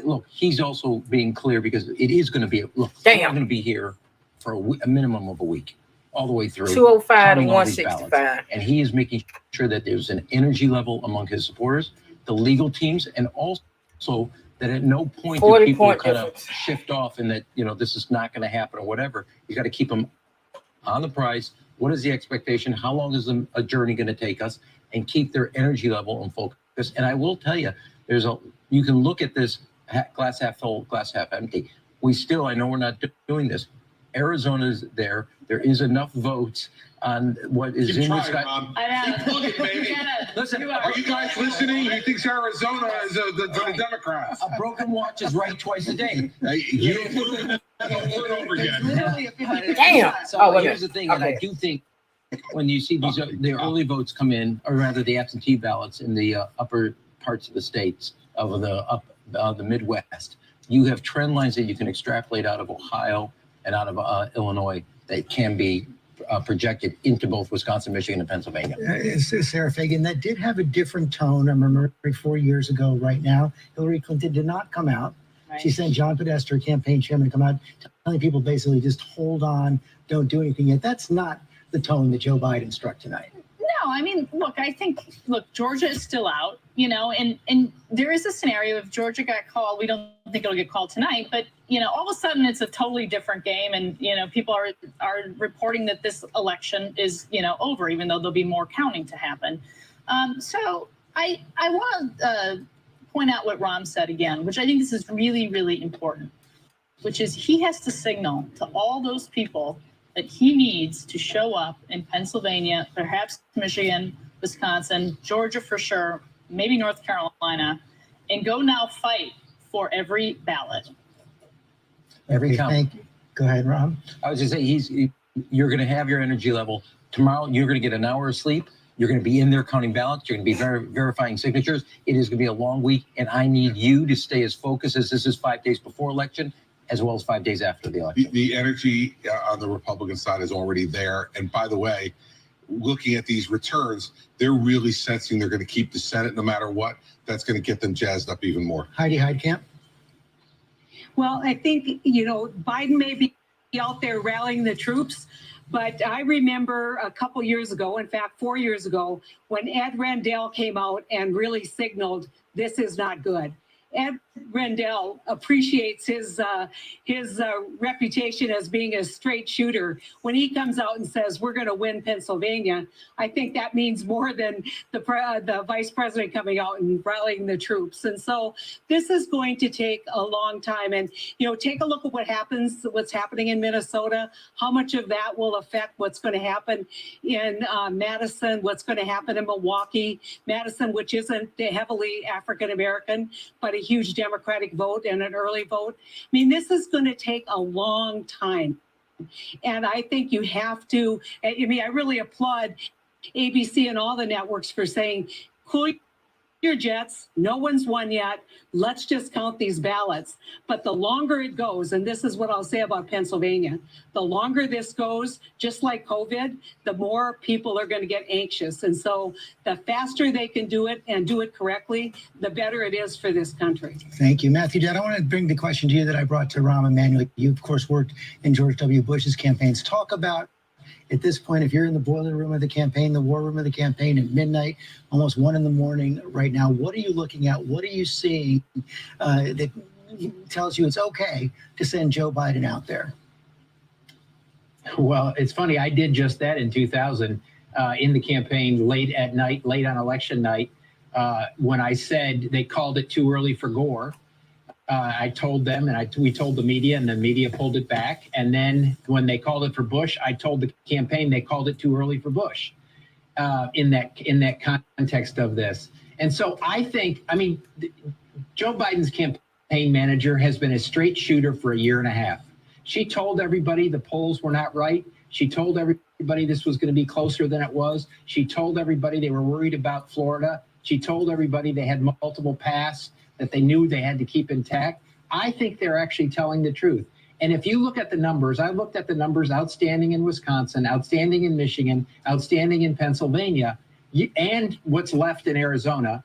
Look, he's also being clear because it is going to be, we're going to be here for a minimum of a week, all the way through. 205 to counting all these 165. ballots. And he is making sure that there's an energy level among his supporters, the legal teams, and also that at no point do 40 people point kind of difference. shift off and that, this is not going to happen or whatever. You got to keep them on the prize. What is the expectation? How long is a journey going to take us? And keep their energy level and focus. And I will tell you, you can look at this glass half full, glass half empty. I know we're not doing this. Arizona's there. There is enough votes on what is Keep in this. trying, Ron. Keep looking, baby. Listen, Are you guys listening? He thinks Arizona is for the Democrats. A broken watch is right twice a day. You put it over again. Damn. So here's the thing, and I do think when you see the early votes come in, or rather the absentee ballots in the upper parts of the states of the Midwest, you have trend lines that you can extrapolate out of Ohio and out of Illinois that can be projected into both Wisconsin, Michigan, and Pennsylvania. Sarah Fagan, that did have a different tone. I remember 4 years ago right now, Hillary Clinton did not come out. Right. She sent John Podesta, her campaign chairman, to come out telling people basically just hold on, don't do anything yet. That's not the tone that Joe Biden struck tonight. No, I mean, look, Georgia is still out, and there is a scenario if Georgia got called, we don't think it'll get called tonight, but, all of a sudden it's a totally different game. And, people are reporting that this election is, over, even though there'll be more counting to happen. So I want to point out what Ram said again, which I think this is really, really important, which is he has to signal to all those people that he needs to show up in Pennsylvania, perhaps Michigan, Wisconsin, Georgia for sure, maybe North Carolina, and go now fight for every ballot. Every count. Thank you. Go ahead, Rob. I was just saying, you're going to have your energy level. Tomorrow, you're going to get an hour of sleep. You're going to be in there counting ballots. You're going to be verifying signatures. It is going to be a long week, and I need you to stay as focused as this is 5 days before election, as well as 5 days after the election. The energy on the Republican side is already there. And by the way, looking at these returns, they're really sensing they're going to keep the Senate no matter what. That's going to get them jazzed up even more. Heidi Heitkamp. Well, I think, Biden may be out there rallying the troops, but I remember a couple years ago, in fact, 4 years ago, when Ed Rendell came out and really signaled this is not good. Ed Rendell appreciates his reputation as being a straight shooter. When he comes out and says we're going to win Pennsylvania, I think that means more than the vice president coming out and rallying the troops. And so this is going to take a long time. And take a look at what's happening in Minnesota. How much of that will affect what's going to happen in Madison? What's going to happen in Milwaukee? Madison, which isn't heavily African American, but a huge Democratic vote and an early vote. I mean, this is going to take a long time. And I think you have to, I really applaud ABC and all the networks for saying, cool your jets, no one's won yet, let's just count these ballots. But the longer it goes, and this is what I'll say about Pennsylvania, the longer this goes, just like COVID, the more people are going to get anxious. And so the faster they can do it and do it correctly, the better it is for this country. Thank you. Matthew Dett, I want to bring the question to you that I brought to Rahm Emanuel. You, of course, worked in George W. Bush's campaigns. Talk about, at this point, if you're in the boiler room of the campaign, the war room of the campaign at midnight, almost 1 a.m. right now, what are you looking at? What are you seeing that tells you it's okay to send Joe Biden out there? Well, it's funny. I did just that in 2000 in the campaign late at night, late on election night, when I said they called it too early for Gore. I told them, and we told the media, and the media pulled it back. And then when they called it for Bush, I told the campaign they called it too early for Bush. In that context of this, and so I think, Joe Biden's campaign manager has been a straight shooter for a year and a half. She told everybody the polls were not right. She told everybody this was going to be closer than it was. She told everybody they were worried about Florida. She told everybody they had multiple paths that they knew they had to keep intact. I think they're actually telling the truth. And if you look at the numbers, I looked at the numbers outstanding in Wisconsin, outstanding in Michigan, outstanding in Pennsylvania, and what's left in Arizona,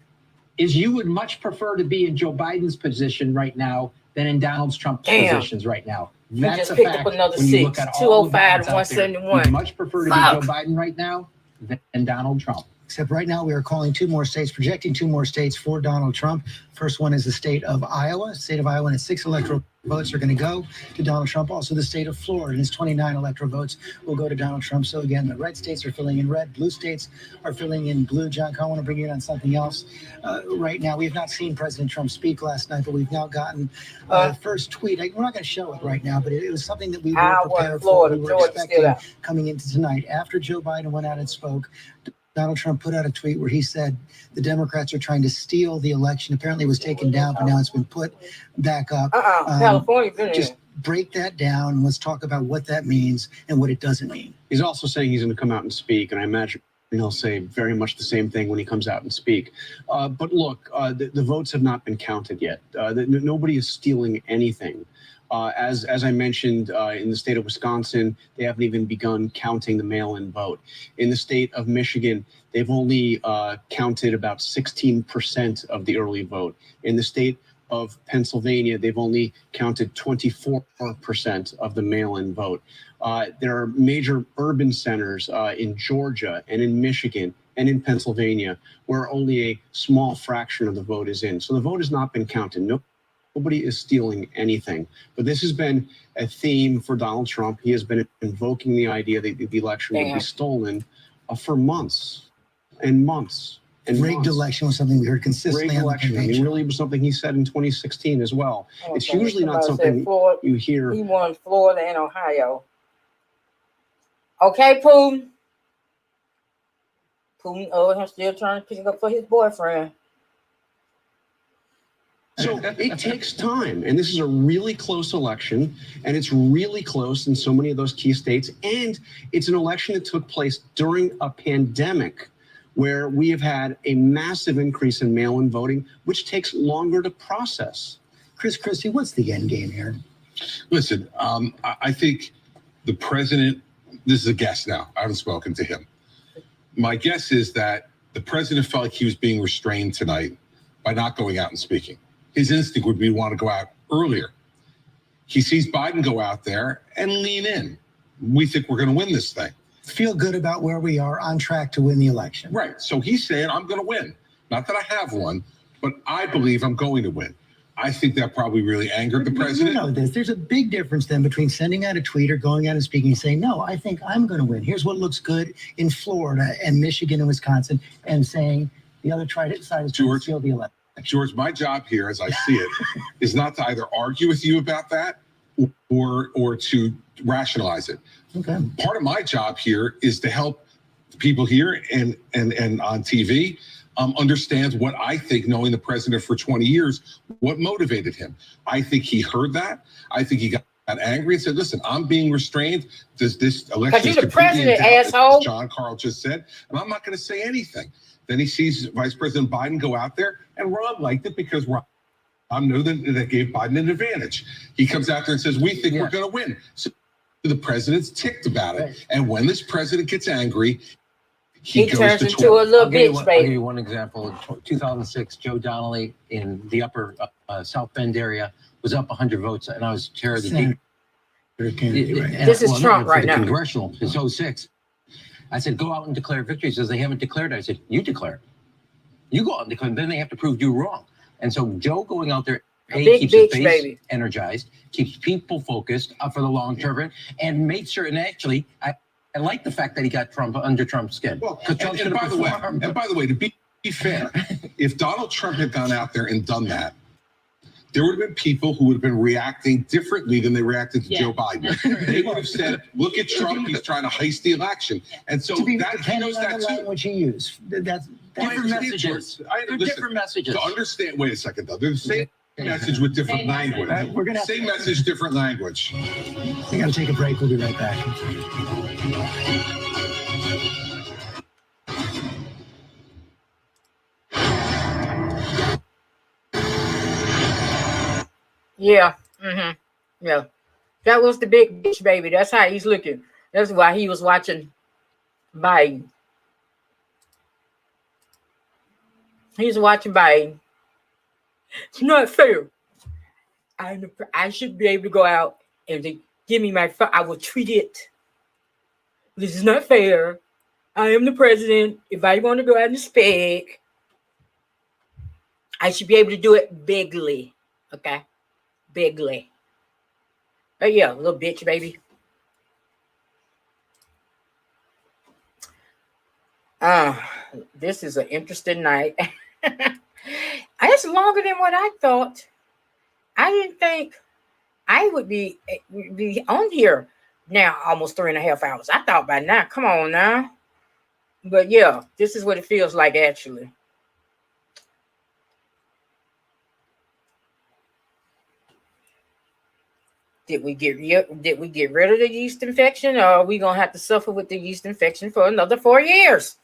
is you would much prefer to be in Joe Biden's position right now than in Donald Trump's positions right now. That's just a picked fact. up another When you six, look at all the 205 ballots to out there, 171. you'd much prefer to be Fuck. Joe Biden right now than Donald Trump. Except right now we are calling two more states, projecting two more states for Donald Trump. First one is the state of Iowa. State of Iowa and its 6 electoral votes are going to go to Donald Trump. Also the state of Florida and its 29 electoral votes will go to Donald Trump. So again, the red states are filling in red, blue states are filling in blue. John, I want to bring you in on something else. Right now, we have not seen President Trump speak last night, but we've now gotten the first tweet. We're not going to show it right now, but it was something that we were prepared for. We were expecting coming into tonight. After Joe Biden went out and spoke, Donald Trump put out a tweet where he said the Democrats are trying to steal the election. Apparently it was taken down, but now it's been put back up. California, just break that down and let's talk about what that means and what it doesn't mean. He's also saying he's going to come out and speak, and I imagine he'll say very much the same thing when he comes out and speak. But look, the votes have not been counted yet. Nobody is stealing anything. As I mentioned, in the state of Wisconsin, they haven't even begun counting the mail-in vote. In the state of Michigan, they've only counted about 16% of the early vote. In the state of Pennsylvania, they've only counted 24% of the mail-in vote. There are major urban centers in Georgia and in Michigan and in Pennsylvania where only a small fraction of the vote is in. So the vote has not been counted. Nobody is stealing anything. But this has been a theme for Donald Trump. He has been invoking the idea that the election would be stolen for months and months. And rigged election was something we heard consistently. Rigged on the election. I mean, convention. really was something he said in 2016 as well. It's Okay, usually not somebody said something Florida- you hear. He won Florida and Ohio. Okay, Putin. Putin, I'm still trying to pick up for his boyfriend. So it takes time, and this is a really close election, and it's really close in so many of those key states, and it's an election that took place during a pandemic where we have had a massive increase in mail-in voting, which takes longer to process. Chris Christie, what's the end game here? Listen, I think the president, this is a guess now, I haven't spoken to him. My guess is that the president felt like he was being restrained tonight by not going out and speaking. His instinct would be to want to go out earlier. He sees Biden go out there and lean in. We think we're going to win this thing. Feel good about where we are on track to win the election. Right. So he's saying, I'm going to win. Not that I have one, but I believe I'm going to win. I think that probably really angered the president. You know this. There's a big difference then between sending out a tweet or going out and speaking and saying, no, I think I'm going to win. Here's what looks good in Florida and Michigan and Wisconsin, and saying the other side is trying to steal the election. George, my job here, as I see it, is not to either argue with you about that or to rationalize it. Okay. Part of my job here is to help people here and on TV understand what I think, knowing the president for 20 years, what motivated him. I think he heard that. I think he got angry and said, listen, I'm being restrained. This election is you're the president, asshole. as John Carl just said, and I'm not going to say anything. Then he sees Vice President Biden go out there, and Ron liked it because Ron knew that gave Biden an advantage. He comes out there and says, we think we're going to win. So the president's ticked about it. Right. And when this president gets angry, he goes turns to into Twitter. a little I'll give you bitch, I'll baby. give you one example. In 2006, Joe Donnelly in the upper South Bend area was up 100 votes, and I was chair of the Senator Kennedy, right. This is Trump for right the now. Congressional in 06. I said, go out and declare victory. He says, they haven't declared. I said, you declare. You go out and declare, then they have to prove you wrong. And so Joe going out there, keeps his base energized, keeps people focused for the long term, and made sure, and actually, I like the fact that he got Trump under Trump's skin. Well, and by the way, to be fair, if Donald Trump had gone out there and done that, there would have been people who would have been reacting differently than they reacted to Joe Biden. They would have said, look at Trump, he's trying to heist the election. And so that he knows that too. Language he used. That's Different messages. They're different messages. To understand, wait a second though, they're the same message with different language. We're gonna Same message, different language. We got to take a break. We'll be right back. Yeah. Mm-hmm. Yeah. That was the big bitch baby. That's how he's looking. That's why he was watching Biden. He's watching Biden. It's not fair. I should be able to go out and to give me my phone. I will treat it. This is not fair. I am the president. If I want to go out and speak, I should be able to do it bigly. Okay? Bigly. But yeah, little bitch baby. This is an interesting night. It's longer than what I thought. I didn't think I would be on here now almost 3.5 hours. I thought by now, come on now. But yeah, this is what it feels like actually. Did we get rid of the yeast infection, or are we gonna have to suffer with the yeast infection for another 4 years?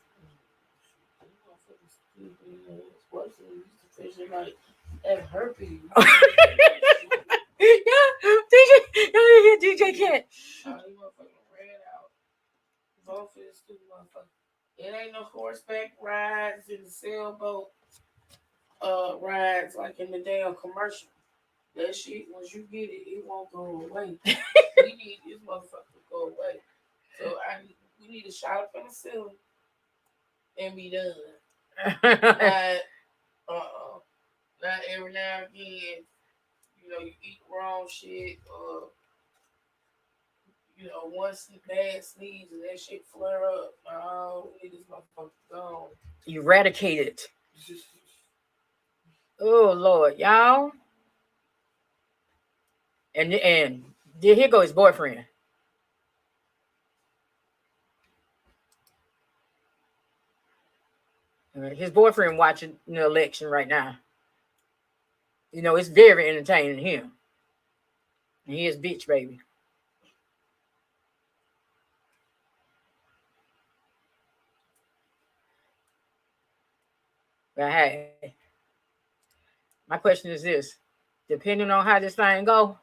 Like herpes. Yeah, DJ Kent. It ain't no horseback rides and sailboat rides like in the damn commercial. That shit, once you get it, it won't go away. We need this motherfucker to go away. So we need a shot of penicillin and be done. Not every now and again, you eat wrong shit, or once the bad sneeze and that shit flare up. No, we need this motherfucker gone. Eradicate it. Oh Lord, y'all. And here go his boyfriend. His boyfriend watching the election right now. It's very entertaining to him. And he is bitch baby. But hey, my question is this: depending on how this thing go,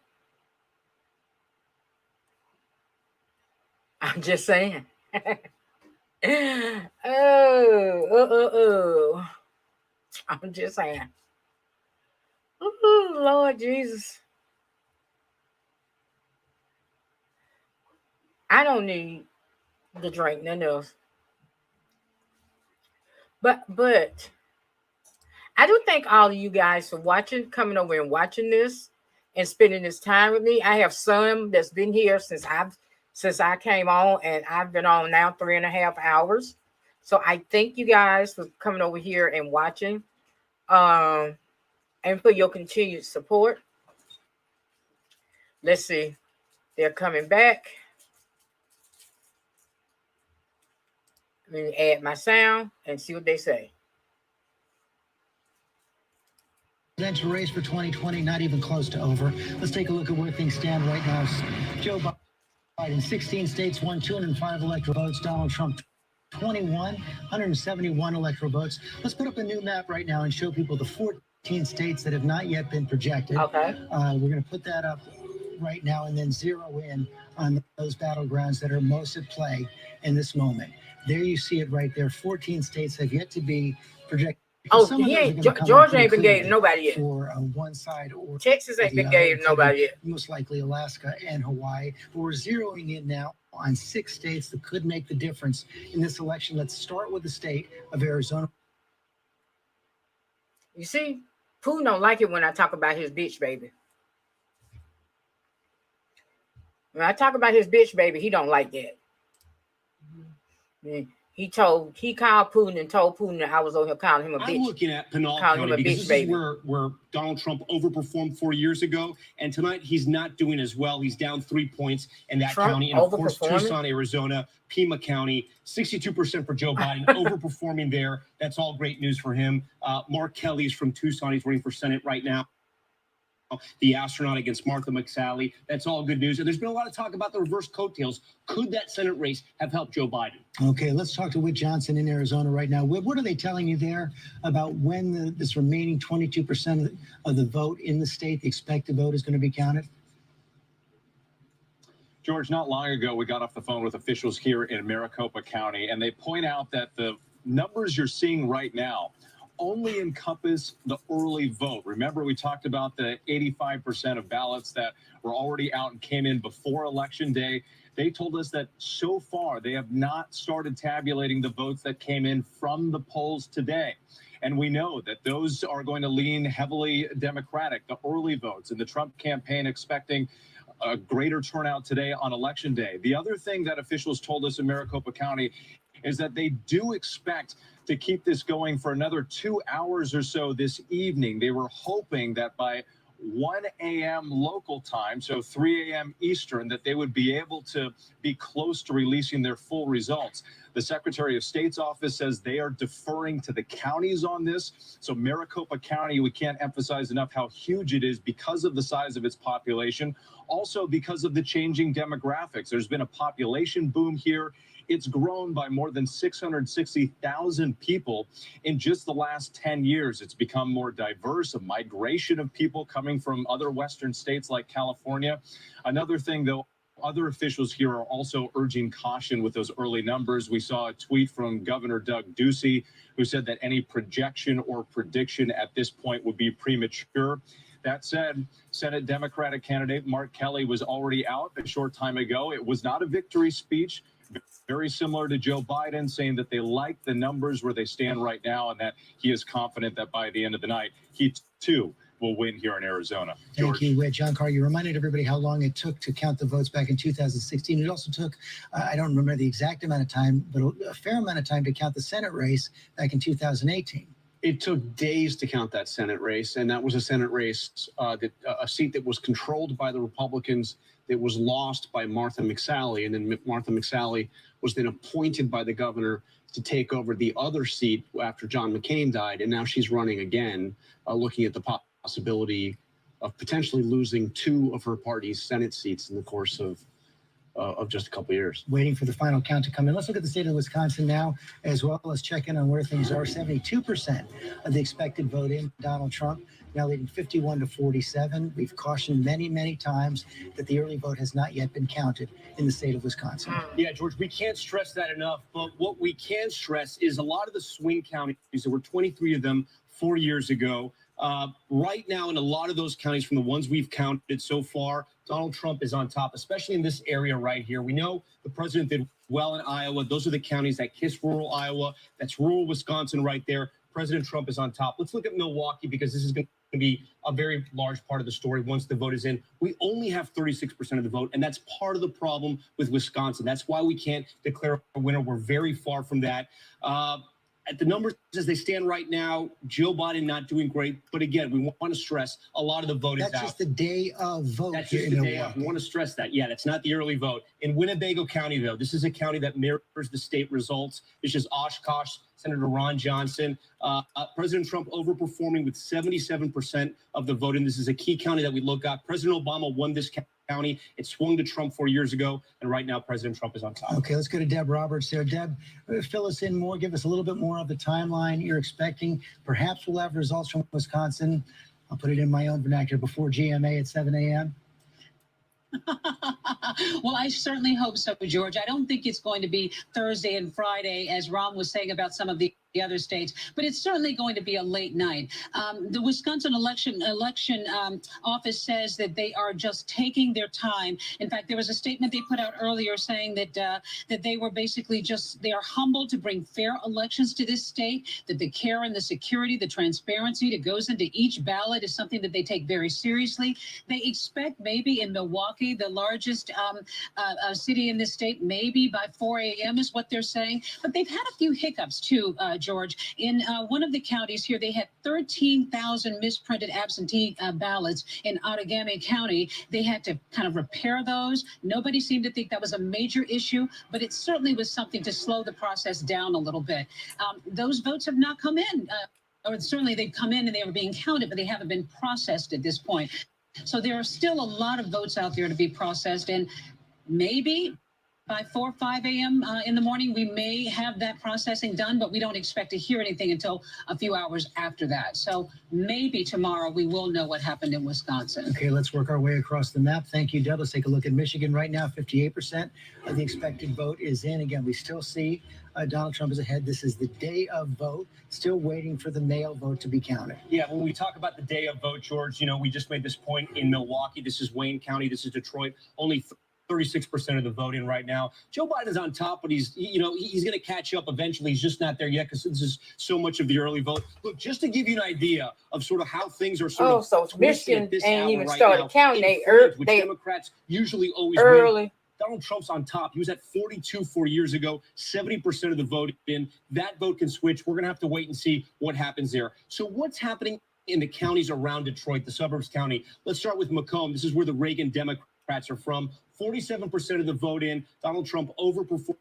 I'm just saying. Oh. I'm just saying. Oh, Lord Jesus. I don't need the drink, nothing else. But I do thank all of you guys for coming over and watching this and spending this time with me. I have some that's been here since I came on, and I've been on now 3.5 hours. So I thank you guys for coming over here and watching, and for your continued support. Let's see. They're coming back. Let me add my sound and see what they say. Presidential race for 2020, not even close to over. Let's take a look at where things stand right now. Joe Biden, 16 states, won 205 electoral votes. Donald Trump, 171 electoral votes. Let's put up a new map right now and show people the 14 states that have not yet been projected. Okay. We're going to put that up right now and then zero in on those battlegrounds that are most at play in this moment. There you see it right there. 14 states have yet to be projected. Oh, Georgia ain't been gave to nobody yet. For one side or Texas ain't been gave to nobody yet. Most likely Alaska and Hawaii. But we're zeroing in now on 6 states that could make the difference in this election. Let's start with the state of Arizona. You see, Putin don't like it when I talk about his bitch baby. When I talk about his bitch baby, he don't like that. He called Putin and told Putin that I was over here calling him a bitch. I'm looking at Pinal calling him County a because bitch this baby. is where Donald Trump overperformed 4 years ago, and tonight he's not doing as well. He's down 3 points in that Trump county, and of course overperforming? Tucson, Arizona, Pima County, 62% for Joe Biden, overperforming there. That's all great news for him. Mark Kelly's from Tucson. He's running for Senate right now. The astronaut against Martha McSally. That's all good news. And there's been a lot of talk about the reverse coattails. Could that Senate race have helped Joe Biden? Okay, let's talk to Whit Johnson in Arizona right now. Whit, what are they telling you there about when this remaining 22% of the vote in the state, the expected vote, is going to be counted? George, not long ago, we got off the phone with officials here in Maricopa County, and they point out that the numbers you're seeing right now only encompass the early vote. Remember, we talked about the 85% of ballots that were already out and came in before Election Day. They told us that so far they have not started tabulating the votes that came in from the polls today. And we know that those are going to lean heavily Democratic, the early votes, and the Trump campaign expecting a greater turnout today on Election Day. The other thing that officials told us in Maricopa County is that they do expect to keep this going for another 2 hours or so this evening. They were hoping that by 1 a.m. local time, so 3 a.m. Eastern, that they would be able to be close to releasing their full results. The Secretary of State's office says they are deferring to the counties on this. So Maricopa County, we can't emphasize enough how huge it is because of the size of its population, also because of the changing demographics. There's been a population boom here. It's grown by more than 660,000 people in just the last 10 years. It's become more diverse, a migration of people coming from other Western states like California. Another thing, though, other officials here are also urging caution with those early numbers. We saw a tweet from Governor Doug Ducey, who said that any projection or prediction at this point would be premature. That said, Senate Democratic candidate Mark Kelly was already out a short time ago. It was not a victory speech. Very similar to Joe Biden, saying that they like the numbers where they stand right now and that he is confident that by the end of the night, he too will win here in Arizona. Thank you, John Carr. You reminded everybody how long it took to count the votes back in 2016. It also took, I don't remember the exact amount of time, but a fair amount of time to count the Senate race back in 2018. It took days to count that Senate race, and that was a Senate race, a seat that was controlled by the Republicans, that was lost by Martha McSally, and then Martha McSally was then appointed by the governor to take over the other seat after John McCain died, and now she's running again, looking at the possibility of potentially losing 2 of her party's Senate seats in the course of just a couple of years. Waiting for the final count to come in. Let's look at the state of Wisconsin now, as well as check in on where things are. 72% of the expected vote in Donald Trump, now leading 51-47. We've cautioned many, many times that the early vote has not yet been counted in the state of Wisconsin. Yeah, George, we can't stress that enough. But what we can stress is a lot of the swing counties, there were 23 of them 4 years ago. Right now, in a lot of those counties, from the ones we've counted so far, Donald Trump is on top, especially in this area right here. We know the president did well in Iowa. Those are the counties that kiss rural Iowa. That's rural Wisconsin right there. President Trump is on top. Let's look at Milwaukee, because this is going to be a very large part of the story once the vote is in. We only have 36% of the vote, and that's part of the problem with Wisconsin. That's why we can't declare a winner. We're very far from that. At the numbers as they stand right now, Joe Biden not doing great. But again, we want to stress a lot of the vote is out. That's just the day of vote. That's just the day of. We want to stress that. Yeah, that's not the early vote. In Winnebago County, though, this is a county that mirrors the state results. It's just Oshkosh, Senator Ron Johnson. President Trump overperforming with 77% of the vote. And this is a key county that we look at. President Obama won this county. It swung to Trump 4 years ago. And right now, President Trump is on top. Okay, let's go to Deb Roberts there. Deb, fill us in more. Give us a little bit more of the timeline you're expecting. Perhaps we'll have results from Wisconsin. I'll put it in my own vernacular before GMA at 7 a.m. Well, I certainly hope so, George. I don't think it's going to be Thursday and Friday, as Ron was saying about some of the other states, but it's certainly going to be a late night. The Wisconsin election office says that they are just taking their time. In fact, there was a statement they put out earlier saying that that they were basically they are humbled to bring fair elections to this state, that the care and the security, the transparency that goes into each ballot is something that they take very seriously. They expect maybe in Milwaukee, the largest city in this state, maybe by 4 a.m. is what they're saying. But they've had a few hiccups too, George. In one of the counties here, they had 13,000 misprinted absentee ballots in Outagamie County. They had to kind of repair those. Nobody seemed to think that was a major issue, but it certainly was something to slow the process down a little bit. Those votes have not come in, or certainly they've come in and they were being counted, but they haven't been processed at this point. So there are still a lot of votes out there to be processed, and maybe by 4, 5 a.m. In the morning, we may have that processing done, but we don't expect to hear anything until a few hours after that. So maybe tomorrow we will know what happened in Wisconsin. Okay, let's work our way across the map. Thank you, Deb. Let's take a look at Michigan right now. 58% of the expected vote is in. Again, we still see Donald Trump is ahead. This is the day of vote. Still waiting for the mail vote to be counted. Yeah, when we talk about the day of vote, George, you know, we just made this point in Milwaukee. This is Wayne County. This is Detroit. Only 36% of the vote in right now. Joe Biden's on top, but he's going to catch up eventually. He's just not there yet because this is so much of the early vote. Look, just to give you an idea of sort of how things are sort of so twisted Michigan at this ain't hour even right started now, counting. in They which Democrats usually always early. win. Donald Trump's on top. He was at 42 4 years ago, 70% of the vote in. That vote can switch. We're going to have to wait and see what happens there. So what's happening in the counties around Detroit, the suburbs county? Let's start with Macomb. This is where the Reagan Democrats are from. 47% of the vote in. Donald Trump overperforming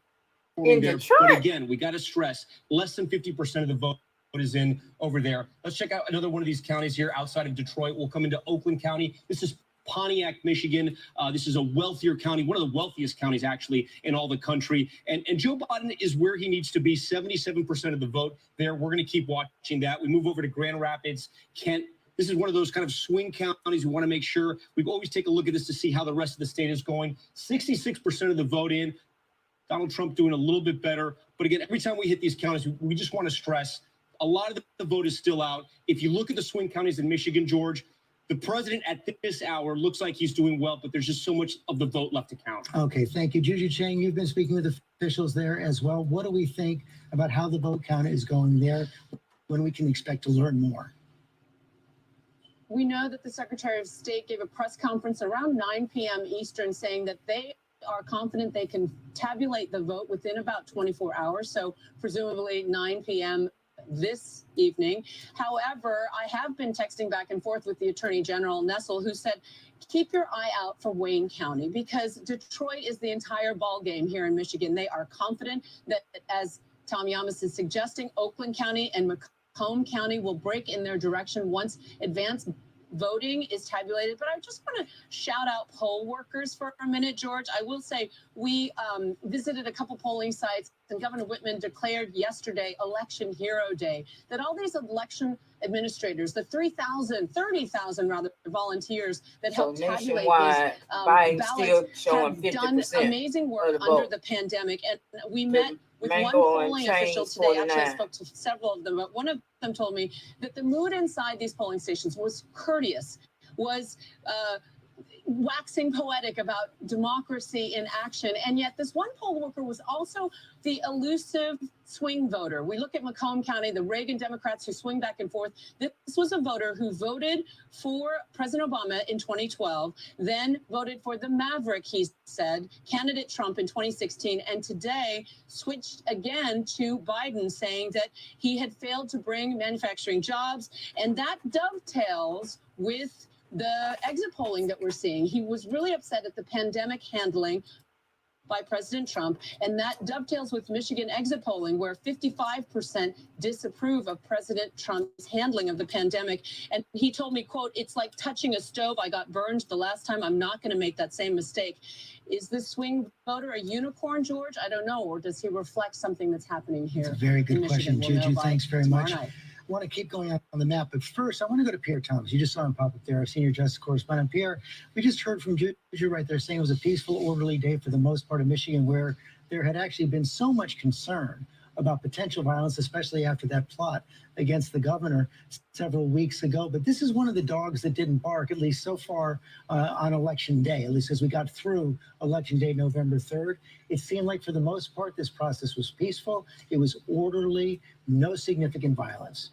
there. Detroit. But again, we got to stress, less than 50% of the vote is in over there. Let's check out another one of these counties here outside of Detroit. We'll come into Oakland County. This is Pontiac, Michigan. This is a wealthier county, one of the wealthiest counties actually in all the country. And Joe Biden is where he needs to be, 77% of the vote there. We're going to keep watching that. We move over to Grand Rapids, Kent. This is one of those kind of swing counties. We want to make sure we always take a look at this to see how the rest of the state is going. 66% of the vote in. Donald Trump doing a little bit better. But again, every time we hit these counties, we just want to stress a lot of the vote is still out. If you look at the swing counties in Michigan, George, the president at this hour looks like he's doing well, but there's just so much of the vote left to count. Okay, thank you. Juju Chang, you've been speaking with officials there as well. What do we think about how the vote count is going there, when we can expect to learn more? We know that the Secretary of State gave a press conference around 9 p.m. Eastern saying that they are confident they can tabulate the vote within about 24 hours. So presumably 9 p.m. this evening. However, I have been texting back and forth with the Attorney General Nessel, who said, keep your eye out for Wayne County, because Detroit is the entire ball game here in Michigan. They are confident that, as Tom Yamas is suggesting, Oakland County and Macomb County will break in their direction once advanced voting is tabulated. But I just want to shout out poll workers for a minute, George. I will say we visited a couple polling sites, and Governor Whitman declared yesterday Election Hero Day, that all these election administrators, the 30,000 rather volunteers that helped tabulate these ballots, have done amazing work under the pandemic. And we met with one polling official today. Actually, I spoke to several of them, but one of them told me that the mood inside these polling stations was courteous, was waxing poetic about democracy in action. And yet this one poll worker was also the elusive swing voter. We look at Macomb County, the Reagan Democrats who swing back and forth. This was a voter who voted for President Obama in 2012, then voted for the maverick, he said, candidate Trump in 2016, and today switched again to Biden, saying that he had failed to bring manufacturing jobs. And that dovetails with the exit polling that we're seeing. He was really upset at the pandemic handling by President Trump, and that dovetails with Michigan exit polling, where 55% disapprove of President Trump's handling of the pandemic. And he told me, quote, "It's like touching a stove. I got burned the last time. I'm not going to make that same mistake." Is this swing voter a unicorn, George? I don't know. Or does he reflect something that's happening here? It's a very good question, Juju. Thanks very much. Night. I want to keep going on the map, but first I want to go to Pierre Thomas. You just saw him pop up there, our senior justice correspondent. Pierre, we just heard from Juju right there saying it was a peaceful, orderly day for the most part of Michigan, where there had actually been so much concern about potential violence, especially after that plot against the governor several weeks ago. But this is one of the dogs that didn't bark, at least so far on election day, at least as we got through election day, November 3rd. It seemed like for the most part, this process was peaceful. It was orderly, no significant violence.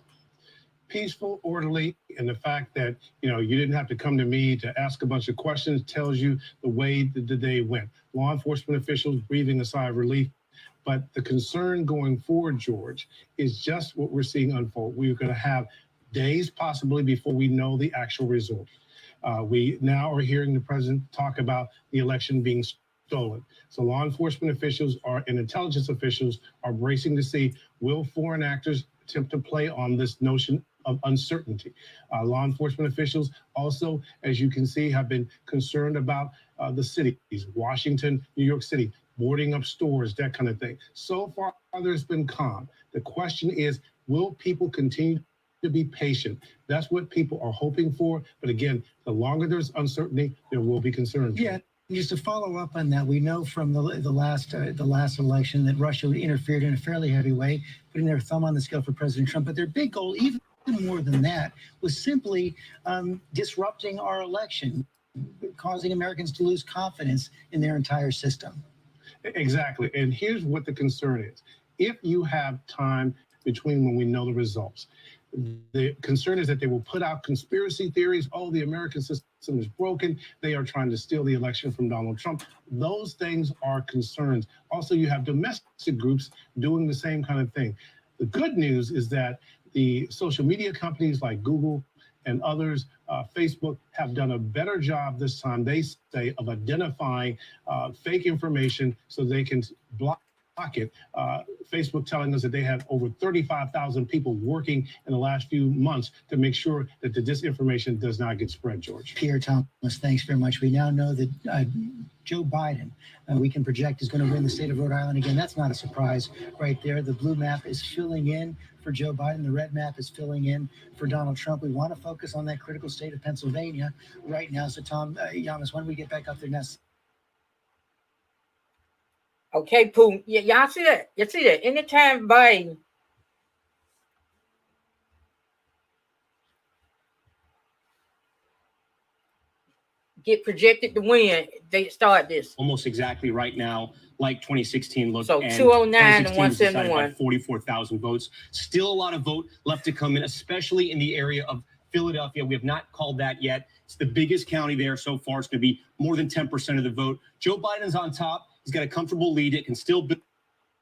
Peaceful, orderly, and the fact that, you didn't have to come to me to ask a bunch of questions tells you the way that the day went. Law enforcement officials breathing a sigh of relief. But the concern going forward, George, is just what we're seeing unfold. We're going to have days possibly before we know the actual result. We now are hearing the president talk about the election being stolen. So law enforcement officials and intelligence officials are bracing to see, will foreign actors attempt to play on this notion of uncertainty? Law enforcement officials also, as you can see, have been concerned about the cities, Washington, New York City, boarding up stores, that kind of thing. So far, there's been calm. The question is, will people continue to be patient? That's what people are hoping for. But again, the longer there's uncertainty, there will be concerns. Yeah. Just to follow up on that, we know from the last election that Russia interfered in a fairly heavy way, putting their thumb on the scale for President Trump. But their big goal, even more than that, was simply disrupting our election, causing Americans to lose confidence in their entire system. Exactly. And here's what the concern is. If you have time between when we know the results, the concern is that they will put out conspiracy theories. Oh, the American system is broken. They are trying to steal the election from Donald Trump. Those things are concerns. Also, you have domestic groups doing the same kind of thing. The good news is that the social media companies like Google and others, Facebook, have done a better job this time, they say, of identifying fake information so they can block it. Facebook telling us that they had over 35,000 people working in the last few months to make sure that the disinformation does not get spread, George. Pierre Thomas, thanks very much. We now know that Joe Biden, we can project, is going to win the state of Rhode Island again. That's not a surprise right there. The blue map is filling in for Joe Biden. The red map is filling in for Donald Trump. We want to focus on that critical state of Pennsylvania right now. So, Tom, Giannis, when we get back up there next. Okay, Pooh. Y'all see that? You see that? Anytime Biden get projected to win, they start this. Almost exactly right now, like 2016 looked. So and 209 and 2016 was decided by 171. 44,000 votes. Still a lot of vote left to come in, especially in the area of Philadelphia. We have not called that yet. It's the biggest county there so far. It's going to be more than 10% of the vote. Joe Biden's on top. He's got a comfortable lead. It can still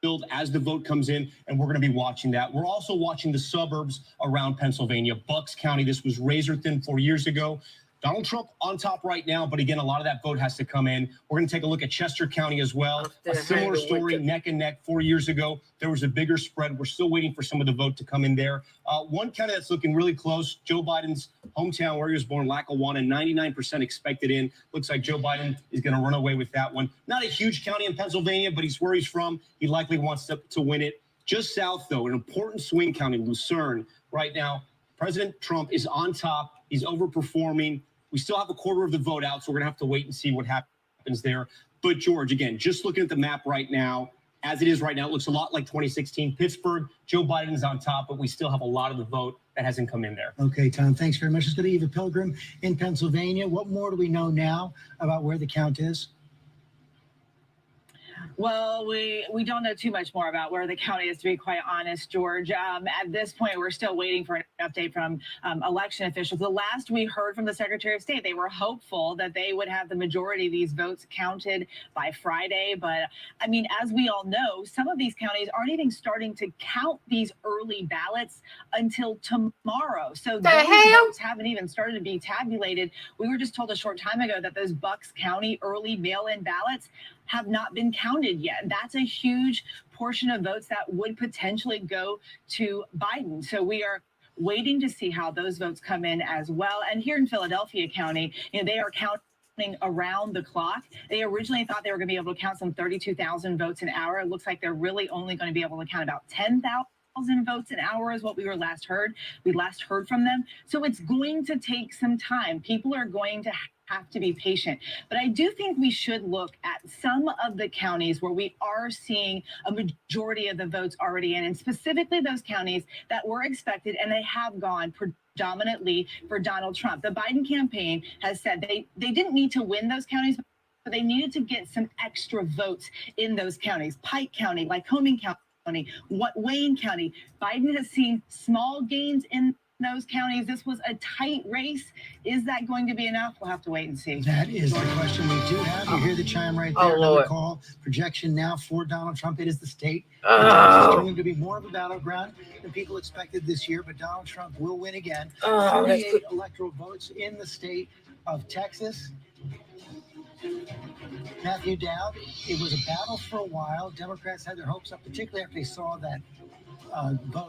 build as the vote comes in, and we're going to be watching that. We're also watching the suburbs around Pennsylvania. Bucks County, this was razor thin 4 years ago. Donald Trump on top right now, but again, a lot of that vote has to come in. We're going to take a look at Chester County as well. A similar story, neck and neck 4 years ago. There was a bigger spread. We're still waiting for some of the vote to come in there. One county that's looking really close, Joe Biden's hometown where he was born, Lackawanna, 99% expected in. Looks like Joe Biden is going to run away with that one. Not a huge county in Pennsylvania, but he's where he's from. He likely wants to win it. Just south, though, an important swing county, Lucerne. Right now, President Trump is on top. He's overperforming. We still have a quarter of the vote out, so we're going to have to wait and see what happens there. But, George, again, just looking at the map right now, as it is right now, it looks a lot like 2016. Pittsburgh, Joe Biden's on top, but we still have a lot of the vote that hasn't come in there. Okay, Tom, thanks very much. Let's go to Eva Pilgrim in Pennsylvania. What more do we know now about where the count is? Well, we don't know too much more about where the county is, to be quite honest, George. At this point, we're still waiting for an update from election officials. The last we heard from the Secretary of State, they were hopeful that they would have the majority of these votes counted by Friday. But I mean, as we all know, some of these counties aren't even starting to count these early ballots until tomorrow. So those votes haven't even started to be tabulated. We were just told a short time ago that those Bucks County early mail-in ballots have not been counted yet. That's a huge portion of votes that would potentially go to Biden. So we are waiting to see how those votes come in as well. And here in Philadelphia County, they are counting around the clock. They originally thought they were going to be able to count some 32,000 votes an hour. It looks like they're really only going to be able to count about 10,000 votes an hour is what we last heard from them. So it's going to take some time. People are going to have to be patient. But I do think we should look at some of the counties where we are seeing a majority of the votes already in, and specifically those counties that were expected and they have gone predominantly for Donald Trump. The Biden campaign has said they didn't need to win those counties, but they needed to get some extra votes in those counties. Pike County, Lycoming County, Wayne County. Biden has seen small gains in those counties. This was a tight race. Is that going to be enough? We'll have to wait and see. That is the question we do have. You hear the chime right there. Oh, Another Lord. call. Projection now for Donald Trump. It is the state. Oh. It's turning to be more of a battleground than people expected this year, but Donald Trump will win again. Oh, 38 electoral votes in the state of Texas. Matthew Dowd, it was a battle for a while. Democrats had their hopes up, particularly after they saw that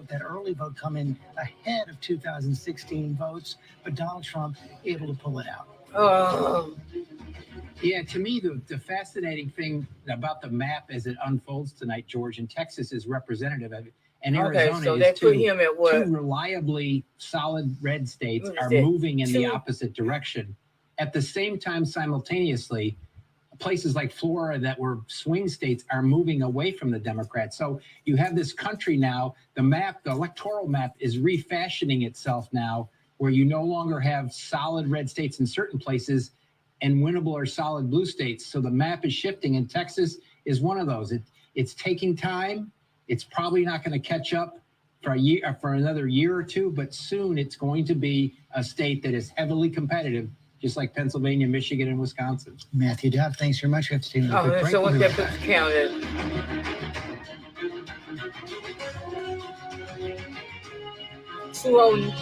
that early vote come in ahead of 2016 votes, but Donald Trump able to pull it out. Yeah, to me, the fascinating thing about the map as it unfolds tonight, George, and Texas is representative of it. And Arizona so is they put too. him at what? Two reliably solid red states What is are that? moving in the Two? opposite direction. At the same time, simultaneously, places like Florida that were swing states are moving away from the Democrats. So you have this country now, the electoral map is refashioning itself now, where you no longer have solid red states in certain places and winnable or solid blue states. So the map is shifting, and Texas is one of those. It's taking time. It's probably not going to catch up for another year or two, but soon it's going to be a state that is heavily competitive, just like Pennsylvania, Michigan, and Wisconsin. Matthew Dobb, thanks very much. We have to take a quick break. So We'll what's be that right put back. the count at? 209.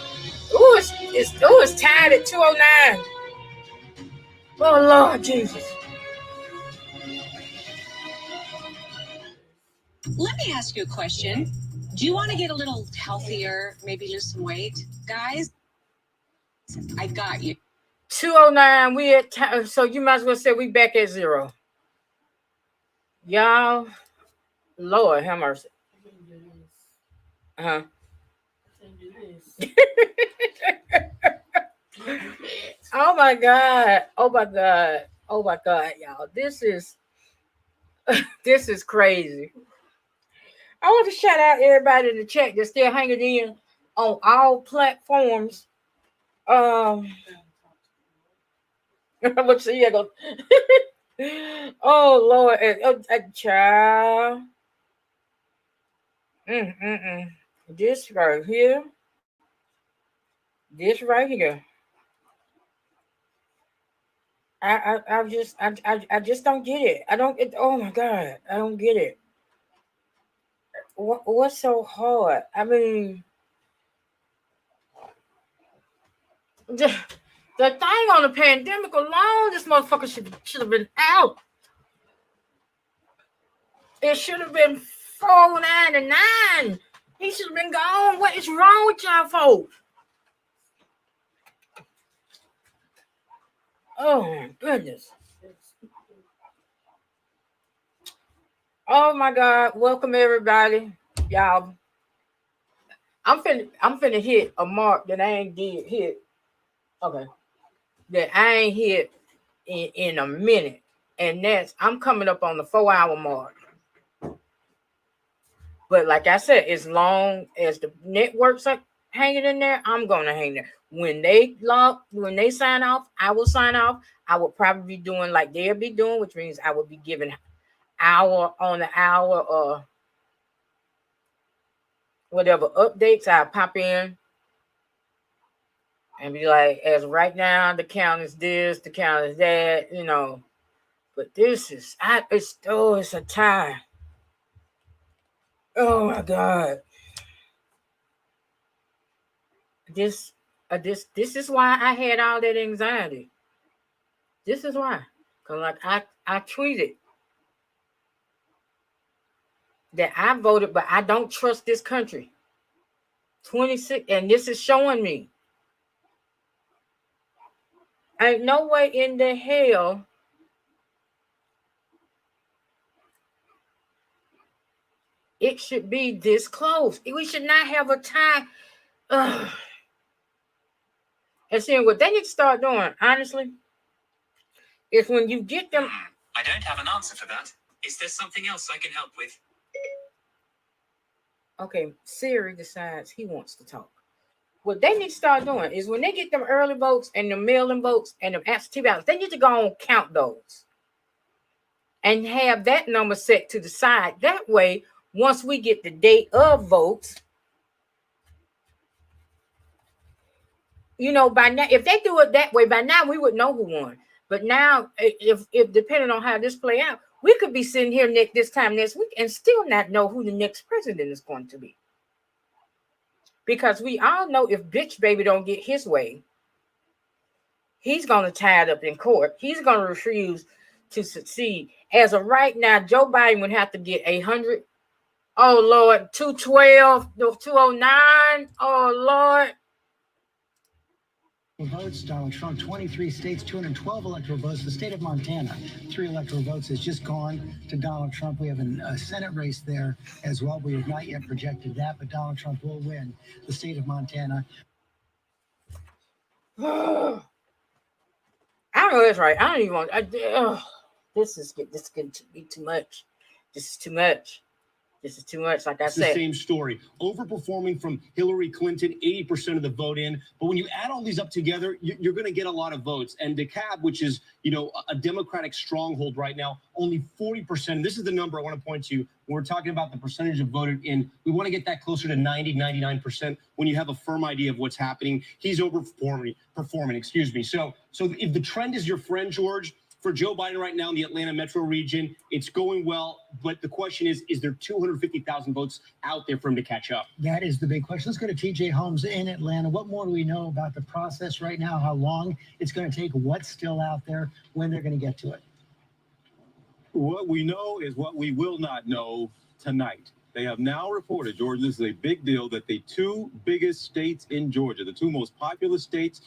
It's tied at 209. Oh Lord Jesus. Let me ask you a question. Do you want to get a little healthier, maybe lose some weight? Guys, I got you. 209. We at time, so you might as well say we back at 0. Y'all, Lord have mercy. Uh-huh. Oh my God. Oh my God. Oh my God, y'all. This is crazy. I want to shout out everybody in the chat that's still hanging in on all platforms. What's the go? Oh Lord, child. This right here. This right here. I just don't get it. Oh my God, I don't get it. What's so hard? I mean, the thing on the pandemic alone, this motherfucker should have been out. It should have been 499. He should have been gone. What is wrong with y'all folks? Oh my goodness. Oh my God. Welcome everybody. Y'all. I'm finna hit a mark that I ain't did hit. Okay. That I ain't hit in a minute. And that's I'm coming up on the 4-hour mark. But like I said, as long as the networks are hanging in there, I'm gonna hang there. When they sign off, I will sign off. I will probably be doing like they'll be doing, which means I will be giving hour on the hour or whatever updates. I'll pop in and be like, as right now, the count is this, the count is that, you know. But this is it's a tie. Oh my God. This is why I had all that anxiety. This is why. Because like I tweeted that I voted, but I don't trust this country. 26, and this is showing me. Ain't no way in the hell it should be this close. We should not have a tie. And seeing what they need to start doing, honestly, is when you get them. I don't have an answer for that. Is there something else I can help with? Okay, Siri decides he wants to talk. What they need to start doing is when they get them early votes and the mail-in votes and the absentee ballots, they need to go and count those and have that number set to the side. That way, once we get the date of votes, you know, by now, if they do it that way, by now we would know who won. But now, if depending on how this play out, we could be sitting here this time next week and still not know who the next president is going to be. Because we all know if bitch baby don't get his way, he's going to tie it up in court. He's going to refuse to succeed. As of right now, Joe Biden would have to get 100. Oh, Lord, 212, 209. Oh, Lord. electoral votes. Donald Trump, 23 states, 212 electoral votes. The state of Montana, 3 electoral votes has just gone to Donald Trump. We have a Senate race there as well. We have not yet projected that, but Donald Trump will win the state of Montana. I know that's right. I don't even want. This is getting to be too much. This is too much. This is too much. Like I It's the said, same story. Overperforming from Hillary Clinton, 80% of the vote in. But when you add all these up together, you're going to get a lot of votes. And DeKalb, which is, a Democratic stronghold right now, only 40%. This is the number I want to point to. When we're talking about the percentage of voted in, we want to get that closer to 99% when you have a firm idea of what's happening. He's overperforming, excuse me. So if the trend is your friend, George, for Joe Biden right now in the Atlanta metro region, it's going well. But the question is there 250,000 votes out there for him to catch up? That is the big question. Let's go to TJ Holmes in Atlanta. What more do we know about the process right now? How long it's going to take? What's still out there? When they're going to get to it? What we know is what we will not know tonight. They have now reported, George, this is a big deal, that the 2 biggest states in Georgia, the 2 most populous states,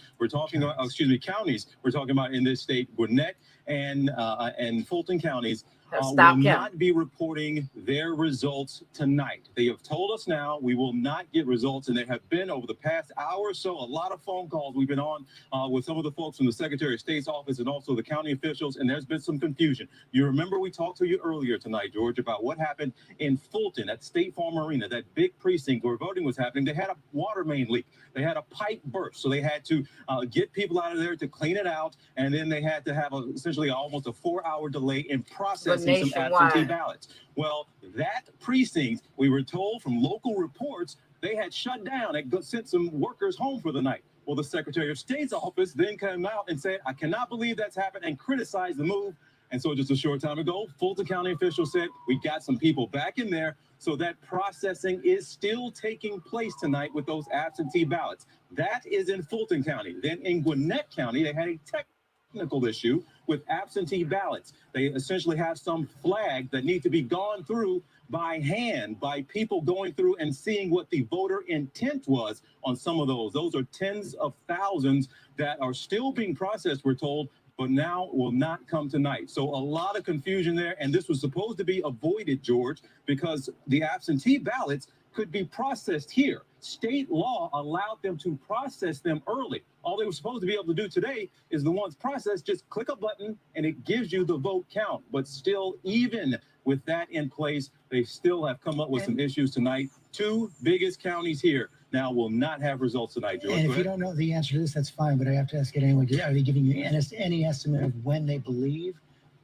counties we're talking about in this state, Gwinnett and Fulton counties, will not be reporting their results tonight. They have told us now we will not get results, and there have been, over the past hour or so, a lot of phone calls we've been on with some of the folks from the Secretary of State's office and also the county officials, and there's been some confusion. You remember we talked to you earlier tonight, George, about what happened in Fulton at State Farm Arena, that big precinct where voting was happening. They had a water main leak. They had a pipe burst, so they had to get people out of there to clean it out, and then they had to have essentially almost a 4-hour delay in processing some absentee ballots. Well, that precinct, we were told from local reports, they had shut down and sent some workers home for the night. Well, the Secretary of State's office then came out and said, I cannot believe that's happened, and criticized the move. And so just a short time ago, Fulton County officials said, we got some people back in there. So that processing is still taking place tonight with those absentee ballots. That is in Fulton County. Then in Gwinnett County, they had a technical issue with absentee ballots. They essentially have some flags that need to be gone through by hand, by people going through and seeing what the voter intent was on some of those. Those are tens of thousands that are still being processed, we're told, but now will not come tonight. So a lot of confusion there. And this was supposed to be avoided, George, because the absentee ballots could be processed here. State law allowed them to process them early. All they were supposed to be able to do today is the ones processed, just click a button and it gives you the vote count. But still, even with that in place, they still have come up with some issues tonight. 2 biggest counties here now will not have results tonight, George. And if you don't know the answer to this, that's fine, but I have to ask it anyway. Are they giving you any estimate of when they believe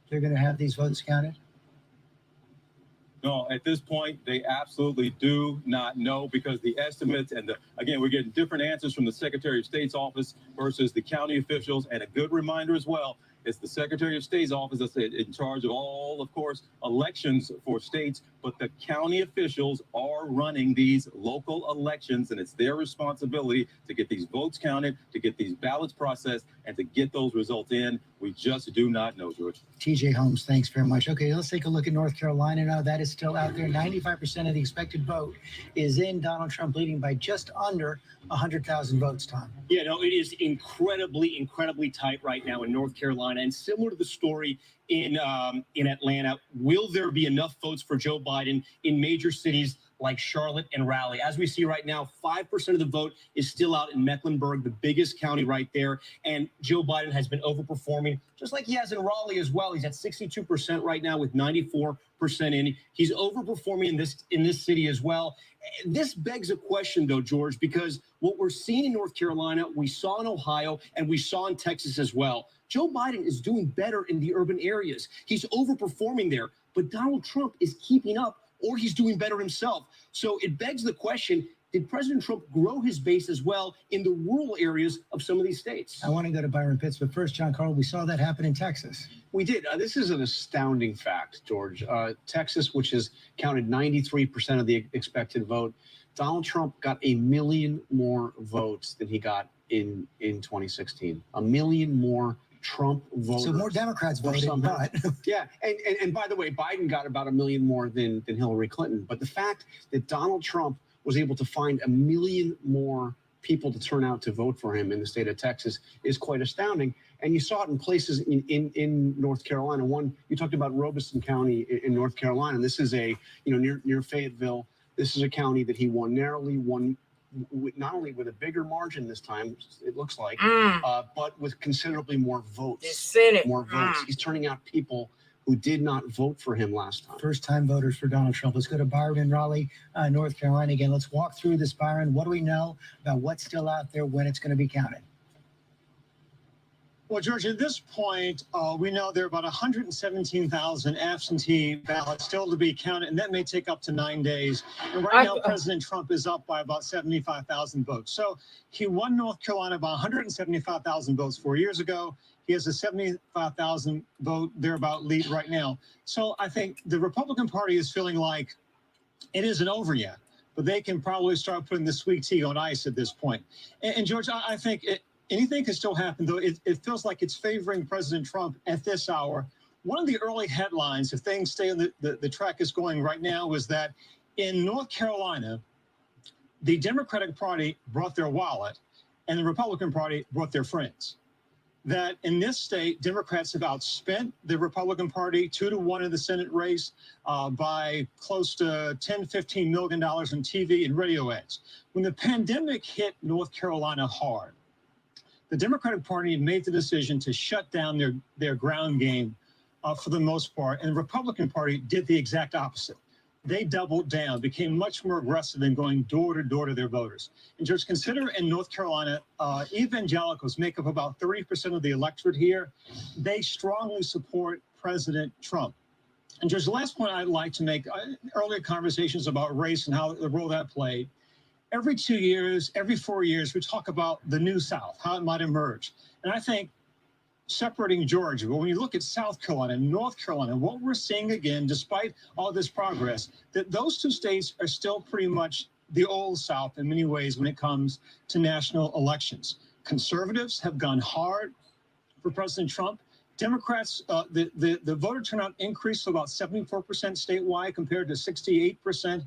they're going to have these votes counted? No, at this point, they absolutely do not know, because the estimates again, we're getting different answers from the Secretary of State's office versus the county officials. And a good reminder as well, it's the Secretary of State's office that's in charge of all, of course, elections for states, but the county officials are running these local elections, and it's their responsibility to get these votes counted, to get these ballots processed, and to get those results in. We just do not know, George. TJ Holmes, thanks very much. Okay, let's take a look at North Carolina now. That is still out there. 95% of the expected vote is in. Donald Trump leading by just under 100,000 votes, Tom. Yeah, no, it is incredibly tight right now in North Carolina. And similar to the story in Atlanta, will there be enough votes for Joe Biden in major cities like Charlotte and Raleigh? As we see right now, 5% of the vote is still out in Mecklenburg, the biggest county right there. And Joe Biden has been overperforming, just like he has in Raleigh as well. He's at 62% right now with 94% in. He's overperforming in this city as well. This begs a question, though, George, because what we're seeing in North Carolina, we saw in Ohio, and we saw in Texas as well. Joe Biden is doing better in the urban areas. He's overperforming there, but Donald Trump is keeping up, or he's doing better himself. So it begs the question, did President Trump grow his base as well in the rural areas of some of these states? I want to go to Byron Pitts, but first, John Carl, we saw that happen in Texas. We did. This is an astounding fact, George. Texas, which has counted 93% of the expected vote, Donald Trump got 1 million more votes than he got in 2016. 1 million more Trump voters. So more Democrats voted, but yeah. And by the way, Biden got about 1 million more than Hillary Clinton. But the fact that Donald Trump was able to find 1 million more people to turn out to vote for him in the state of Texas is quite astounding. And you saw it in places in North Carolina. One, you talked about Robeson County in North Carolina. This is near Fayetteville. This is a county that he won narrowly, not only with a bigger margin this time, it looks like, but with considerably more votes. More votes. He's turning out people who did not vote for him last time. First-time voters for Donald Trump. Let's go to Byron in Raleigh, North Carolina again. Let's walk through this, Byron. What do we know about what's still out there, when it's going to be counted? Well, George, at this point, we know there are about 117,000 absentee ballots still to be counted, and that may take up to 9 days. And right now, President Trump is up by about 75,000 votes. So he won North Carolina by 175,000 votes 4 years ago. He has a 75,000 vote thereabout lead right now. So I think the Republican Party is feeling like it isn't over yet, but they can probably start putting the sweet tea on ice at this point. And George, I think anything can still happen, though. It feels like it's favoring President Trump at this hour. One of the early headlines, if things stay on the track is going right now, is that in North Carolina, the Democratic Party brought their wallet and the Republican Party brought their friends. That in this state, Democrats have outspent the Republican Party 2-1 in the Senate race by close to $10-15 million in TV and radio ads. When the pandemic hit North Carolina hard, the Democratic Party made the decision to shut down their ground game for the most part, and the Republican Party did the exact opposite. They doubled down, became much more aggressive in going door to door to their voters. And just consider in North Carolina, evangelicals make up about 30% of the electorate here. They strongly support President Trump. And just the last point I'd like to make, earlier conversations about race and how the role that played. Every 2 years, every 4 years, we talk about the new South, how it might emerge. And I think separating Georgia, but when you look at South Carolina, North Carolina, what we're seeing again, despite all this progress, that those two states are still pretty much the old South in many ways when it comes to national elections. Conservatives have gone hard for President Trump. Democrats, the voter turnout increased to about 74% statewide compared to 68%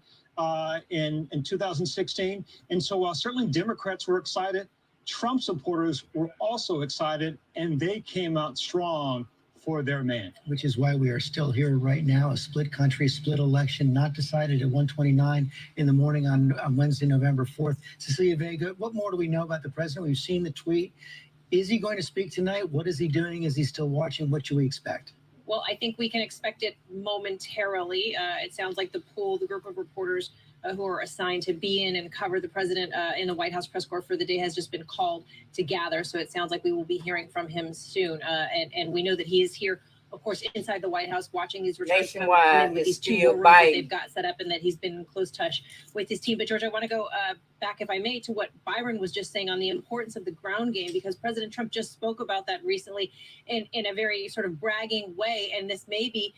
in 2016. And so while certainly Democrats were excited, Trump supporters were also excited, and they came out strong for their man. Which is why we are still here right now, a split country, split election, not decided at 1:29 in the morning on Wednesday, November 4th. Cecilia Vega, what more do we know about the president? We've seen the tweet. Is he going to speak tonight? What is he doing? Is he still watching? What should we expect? Well, I think we can expect it momentarily. It sounds like the group of reporters who are assigned to be in and cover the president in the White House press corps for the day has just been called to gather. So it sounds like we will be hearing from him soon. And we know that he is here, of course, inside the White House watching these returns nationwide with these two rooms that they've got set up, and that he's been in close touch with his team. But George, I want to go back, if I may, to what Byron was just saying on the importance of the ground game, because President Trump just spoke about that recently in a very sort of bragging way. And this may be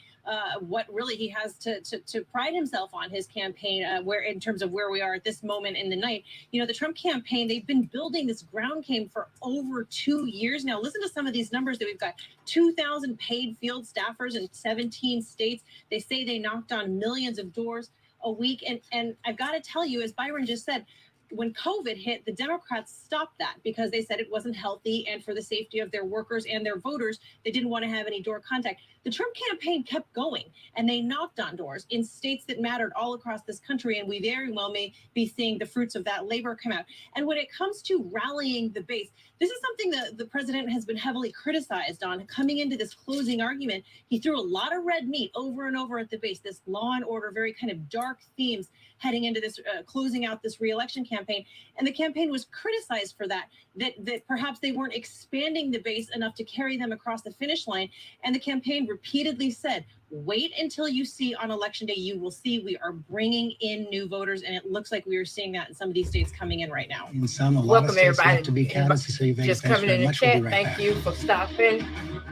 what really he has to pride himself on his campaign, where in terms of where we are at this moment in the night. You know, the Trump campaign, they've been building this ground game for over 2 years now. Listen to some of these numbers that we've got. 2,000 paid field staffers in 17 states. They say they knocked on millions of doors a week. And I've got to tell you, as Byron just said, when COVID hit, the Democrats stopped that because they said it wasn't healthy, and for the safety of their workers and their voters, they didn't want to have any door contact. The Trump campaign kept going, and they knocked on doors in states that mattered all across this country, and we very well may be seeing the fruits of that labor come out. And when it comes to rallying the base, this is something that the president has been heavily criticized on. Coming into this closing argument, he threw a lot of red meat over and over at the base, this law and order, very kind of dark themes heading into this, closing out this re-election campaign. And the campaign was criticized for that perhaps they weren't expanding the base enough to carry them across the finish line. And the campaign repeatedly said, wait until you see on election day, you will see we are bringing in new voters. And it looks like we are seeing that in some of these states coming in right now. In some, a lot Welcome of states everybody. have to be counted. Cecilia Vega, Just thanks coming very in the much. We'll be chat. right Thank back. you for stopping.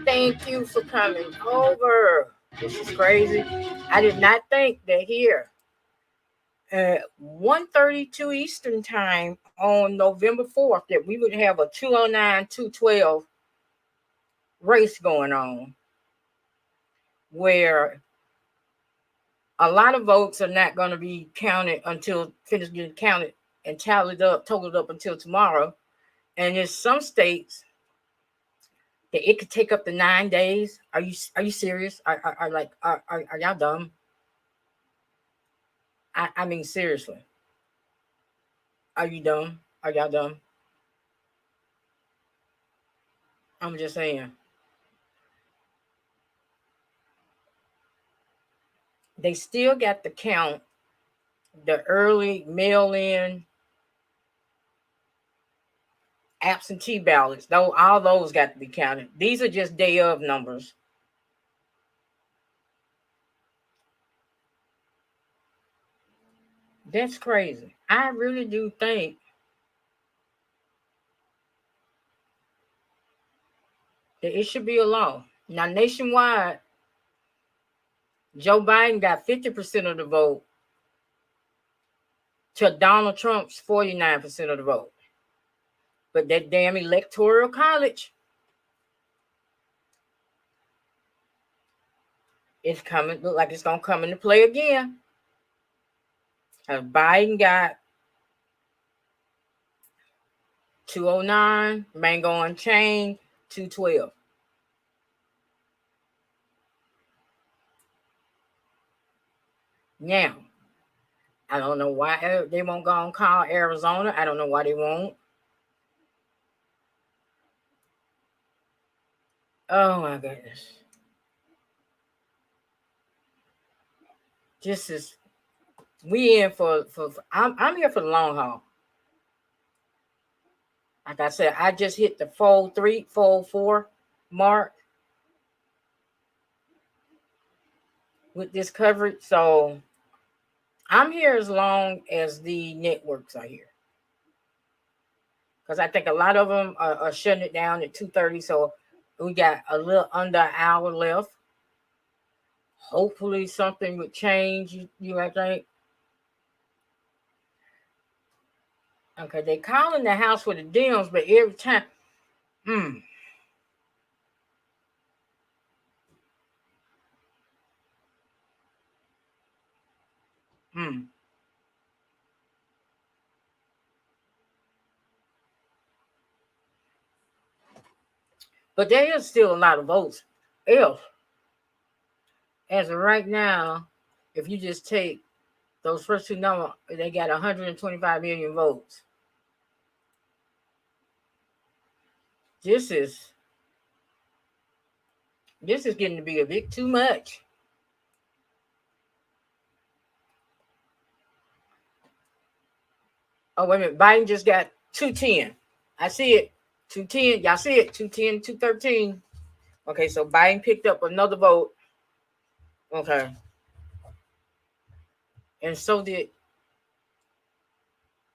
Thank you for coming over. This is crazy. I did not think that here at 1:32 Eastern time on November 4th that we would have a 209-212 race going on, where a lot of votes are not going to be counted until finish getting counted and totaled up until tomorrow. And there's some states that it could take up to 9 days. Are you serious? Are y'all dumb? I mean, seriously. Are you dumb? Are y'all dumb? I'm just saying. They still got to count the early mail-in absentee ballots. Though all those got to be counted. These are just day of numbers. That's crazy. I really do think that it should be a law. Now, nationwide, Joe Biden got 50% of the vote to Donald Trump's 49% of the vote. But that damn electoral college is coming, look like it's going to come into play again. Biden got 209, Mango Unchained, 212. Now, I don't know why they won't go and call Arizona. I don't know why they won't. Oh my goodness. This is, we in for I'm here for the long haul. Like I said, I just hit the fold 3, fold 4 mark with this coverage. So I'm here as long as the networks are here. Because I think a lot of them are shutting it down at 2:30. So we got a little under an hour left. Hopefully something would change, you I think. Okay, they calling the house for the Dems, but every time, But there is still a lot of votes. As of right now, if you just take those first two numbers, they got 125 million votes. This is getting to be a bit too much. Oh, wait a minute. Biden just got 210. I see it. 210. Y'all see it? 210, 213. Okay, so Biden picked up another vote. Okay. And so did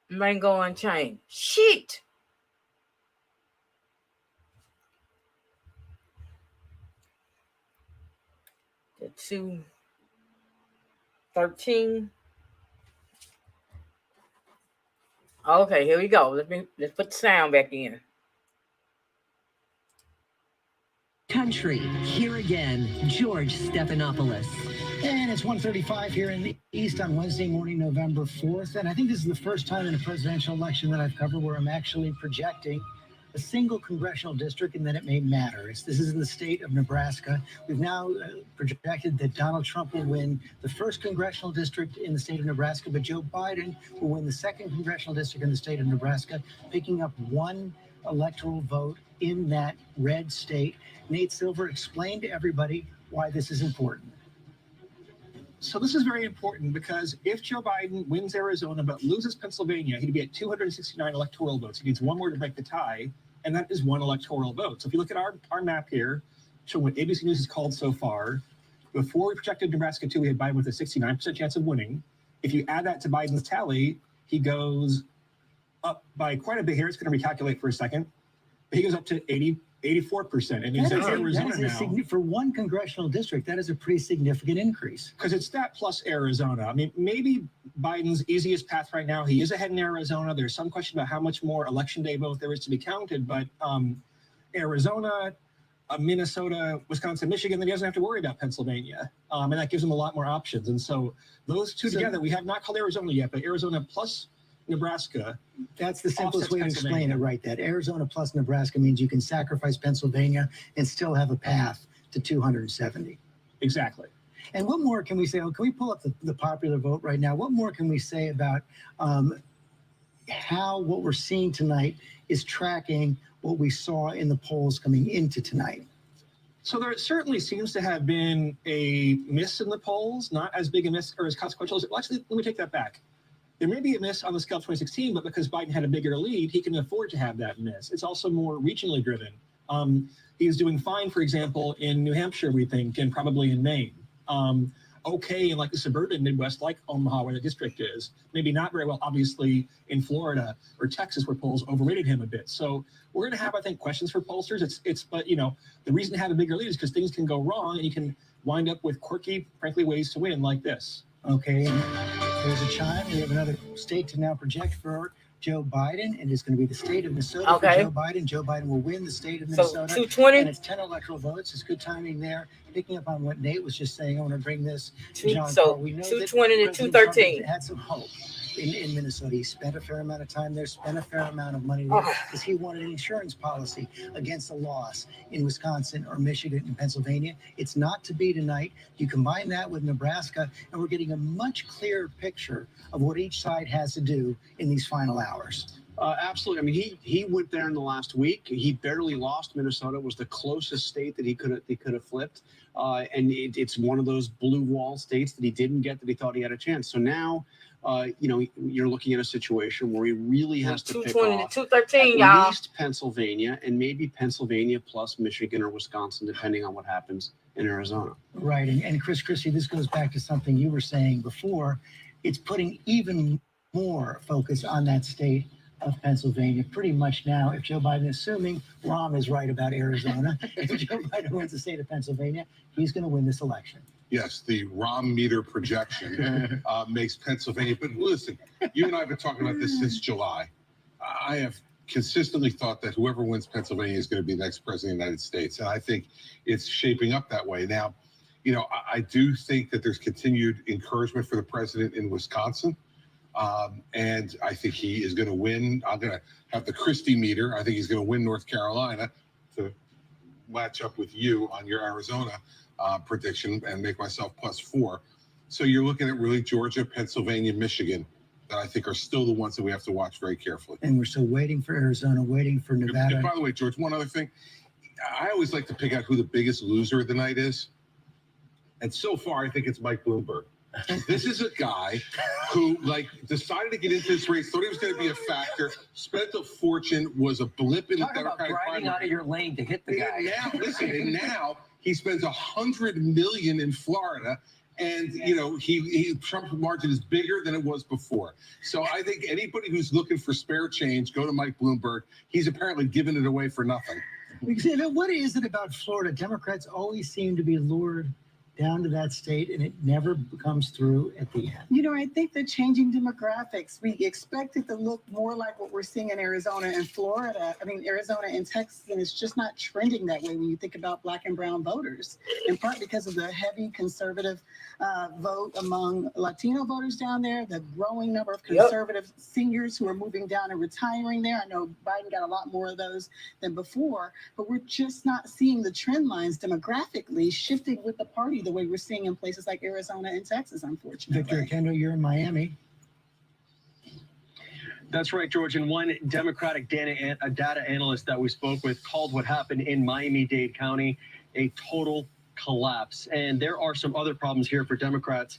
Mango Unchained. Shit. The 213. Okay, here we go. Let's put the sound back in. Country, here again, George Stephanopoulos. And it's 1:35 here in the East on Wednesday morning, November 4th. And I think this is the first time in a presidential election that I've covered where I'm actually projecting a single congressional district and that it may matter. This is in the state of Nebraska. We've now projected that Donald Trump will win the first congressional district in the state of Nebraska, but Joe Biden will win the second congressional district in the state of Nebraska, picking up one electoral vote in that red state. Nate Silver, explain to everybody why this is important. So this is very important because if Joe Biden wins Arizona but loses Pennsylvania, he'd be at 269 electoral votes. He needs one more to break the tie, and that is one electoral vote. So if you look at our map here, showing what ABC News has called so far, before we projected Nebraska 2, we had Biden with a 69% chance of winning. If you add that to Biden's tally, he goes up by quite a bit here. It's going to recalculate for a second. But he goes up to 84%. And he's in Arizona now. For one congressional district, that is a pretty significant increase. Because it's that plus Arizona. I mean, maybe Biden's easiest path right now, he is ahead in Arizona. There's some question about how much more election day vote there is to be counted. But Arizona, Minnesota, Wisconsin, Michigan, then he doesn't have to worry about Pennsylvania. And that gives him a lot more options. And so those two together, we have not called Arizona yet, but Arizona plus Nebraska. That's the simplest offsets way to explain Pennsylvania. it, right? That Arizona plus Nebraska means you can sacrifice Pennsylvania and still have a path to 270. Exactly. And what more can we say? Can we pull up the popular vote right now? What more can we say about how what we're seeing tonight is tracking what we saw in the polls coming into tonight? So there certainly seems to have been a miss in the polls, not as big a miss or as consequential as it. Well, actually, let me take that back. There may be a miss on the scale of 2016, but because Biden had a bigger lead, he can afford to have that miss. It's also more regionally driven. He's doing fine, for example, in New Hampshire, we think, and probably in Maine. Okay in like the suburban Midwest, like Omaha, where the district is. Maybe not very well, obviously, in Florida or Texas, where polls overrated him a bit. So we're going to have, I think, questions for pollsters. But you know, the reason to have a bigger lead is because things can go wrong, and you can wind up with quirky, frankly, ways to win like this. Okay, there's a chime. We have another state to now project for Joe Biden, and it's going to be the state of Minnesota for Joe Biden. Joe Biden will win the state of Minnesota. So 220? And it's 10 electoral votes. It's good timing there. Picking up on what Nate was just saying, I want to bring this to John So Paul. We know 220 to that President Trump 213. had some hope in Minnesota. He spent a fair amount of time there, spent a fair amount of money there because he wanted an insurance policy against a loss in Wisconsin or Michigan and Pennsylvania. It's not to be tonight. You combine that with Nebraska, and we're getting a much clearer picture of what each side has to do in these final hours. Absolutely. I mean, he went there in the last week. He barely lost. Minnesota was the closest state that he could have flipped, and it's one of those blue wall states that he didn't get that he thought he had a chance. So now, you know, you're looking at a situation where he really has to pick 220 off to 213, at y'all. least Pennsylvania and maybe Pennsylvania plus Michigan or Wisconsin, depending on what happens in Arizona. Right. And Chris Christie, this goes back to something you were saying before. It's putting even more focus on that state of Pennsylvania pretty much now. If Joe Biden, assuming Rahm is right about Arizona, if Joe Biden wins the state of Pennsylvania, he's going to win this election. Yes, the ROM meter projection makes Pennsylvania. But listen, you and I have been talking about this since July. I have consistently thought that whoever wins Pennsylvania is going to be the next president of the United States. And I think it's shaping up that way. Now, you know, I do think that there's continued encouragement for the president in Wisconsin. And I think he is going to win. I'm going to have the Christie meter. I think he's going to win North Carolina to match up with you on your Arizona prediction and make myself +4. So you're looking at really Georgia, Pennsylvania, Michigan that I think are still the ones that we have to watch very carefully. And we're still waiting for Arizona, waiting for Nevada. And by the way, George, one other thing. I always like to pick out who the biggest loser of the night is. And so far, I think it's Mike Bloomberg. This is a guy who decided to get into this race, thought he was going to be a factor, spent a fortune, was a blip in the Democratic primary. Out of your lane to hit the guy. And now he spends $100 million in Florida, and you know Trump's margin is bigger than it was before. So I think anybody who's looking for spare change, go to Mike Bloomberg. He's apparently giving it away for nothing. What is it about Florida? Democrats always seem to be lured down to that state, and it never comes through at the end. You know, I think the changing demographics, we expect it to look more like what we're seeing in Arizona and Florida. I mean, Arizona and Texas, and it's just not trending that way when you think about Black and brown voters, in part because of the heavy conservative vote among Latino voters down there, the growing number of conservative seniors who are moving down and retiring there. I know Biden got a lot more of those than before, but we're just not seeing the trend lines demographically shifting with the party the way we're seeing in places like Arizona and Texas, unfortunately. Victor Kendall, you're in Miami. That's right, George. And one Democratic data analyst that we spoke with called what happened in Miami-Dade County a total collapse. And there are some other problems here for Democrats.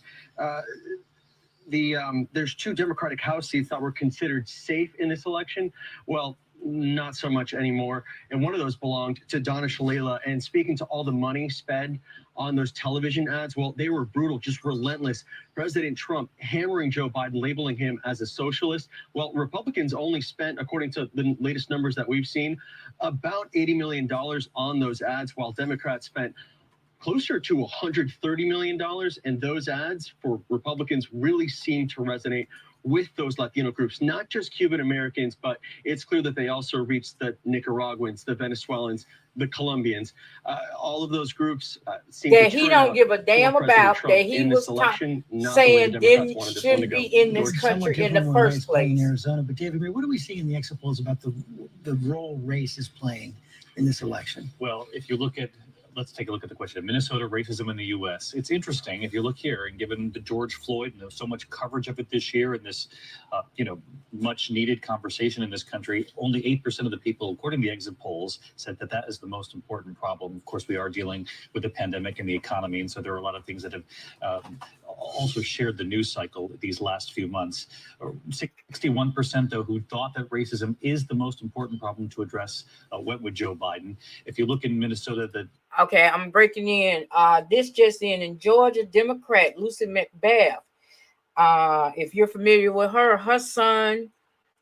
There's 2 Democratic House seats that were considered safe in this election. Well, not so much anymore. And one of those belonged to Donna Shalala. And speaking to all the money spent on those television ads, well, they were brutal, just relentless. President Trump hammering Joe Biden, labeling him as a socialist. Well, Republicans only spent, according to the latest numbers that we've seen, about $80 million on those ads, while Democrats spent closer to $130 million. And those ads for Republicans really seem to resonate with those Latino groups, not just Cuban Americans, but it's clear that they also reached the Nicaraguans, the Venezuelans, the Colombians. All of those groups seem that to he turn don't out give a damn for President about, Trump that he in was this election, not the way saying the Democrats didn't wanted this one to shouldn't go. be in this George, somewhat country in different the when first race playing in place. Arizona. But David, what are we seeing in the exit polls about the role race is playing in this election? Well, if you look at, let's take a look at the question. Minnesota racism in the U.S. It's interesting if you look here, and given the George Floyd and so much coverage of it this year, and this, much needed conversation in this country, only 8% of the people, according to the exit polls, said that that is the most important problem. Of course, we are dealing with the pandemic and the economy, and so there are a lot of things that have also shared the news cycle these last few months. 61%, though, who thought that racism is the most important problem to address, went with Joe Biden. If you look in Minnesota, Okay, I'm breaking in. This just in Georgia, Democrat Lucy McBath. If you're familiar with her, her son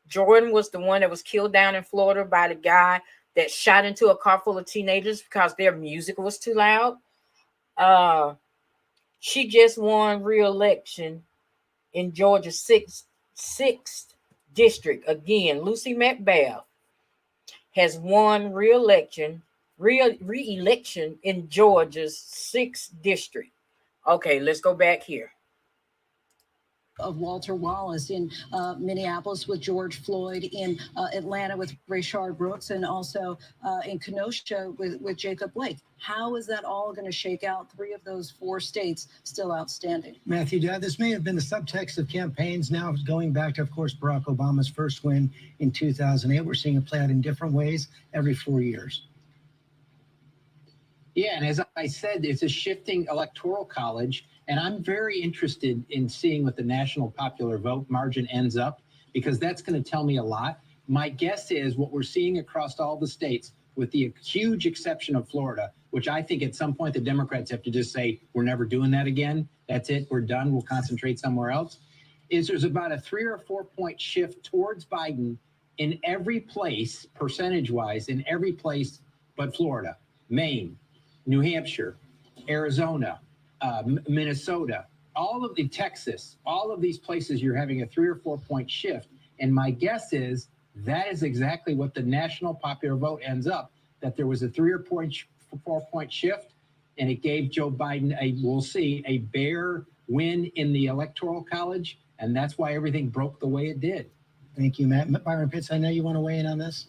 Jordan was the one that was killed down in Florida by the guy that shot into a car full of teenagers because their music was too loud. She just won re-election in Georgia's sixth district. Again, Lucy McBath has won re-election in Georgia's 6th district. Okay, let's go back here. Of Walter Wallace in Minneapolis with George Floyd, in Atlanta with Rayshard Brooks, and also in Kenosha with Jacob Blake. How is that all going to shake out? 3 of those 4 states still outstanding. Matthew, this may have been the subtext of campaigns now going back to, of course, Barack Obama's first win in 2008. We're seeing it play out in different ways every 4 years. Yeah, and as I said, it's a shifting electoral college, and I'm very interested in seeing what the national popular vote margin ends up, because that's going to tell me a lot. My guess is what we're seeing across all the states, with the huge exception of Florida, which I think at some point the Democrats have to just say, we're never doing that again. That's it. We're done. We'll concentrate somewhere else. Is there's about a 3 or 4 point shift towards Biden in every place, percentage-wise, in every place but Florida, Maine, New Hampshire, Arizona, Minnesota, all of the Texas, all of these places, you're having a 3 or 4 point shift. And my guess is that is exactly what the national popular vote ends up, that there was a 3 or 4 point shift, and it gave Joe Biden we'll see, a bare win in the electoral college. And that's why everything broke the way it did. Thank you, Matt. Byron Pitts, I know you want to weigh in on this.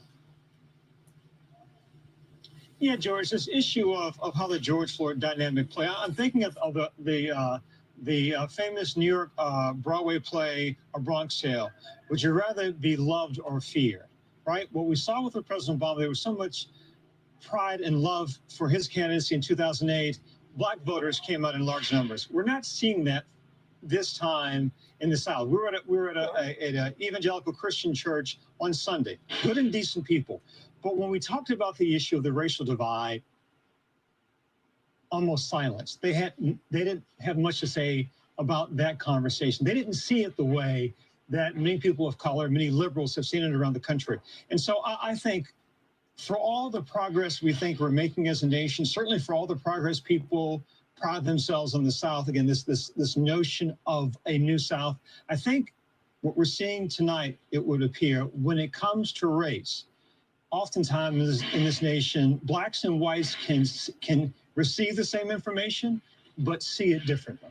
Yeah, George, this issue of how the George Floyd dynamic play. I'm thinking of the famous New York Broadway play, A Bronx Tale. Would you rather be loved or feared? Right? What we saw with President Obama, there was so much pride and love for his candidacy in 2008. Black voters came out in large numbers. We're not seeing that this time in the South. We were at an evangelical Christian church on Sunday. Good and decent people. But when we talked about the issue of the racial divide, almost silence. They didn't have much to say about that conversation. They didn't see it the way that many people of color, many liberals have seen it around the country. And so I think for all the progress we think we're making as a nation, certainly for all the progress people pride themselves on the South, again, this notion of a new South, I think what we're seeing tonight, it would appear, when it comes to race, oftentimes in this nation, blacks and whites can receive the same information, but see it differently.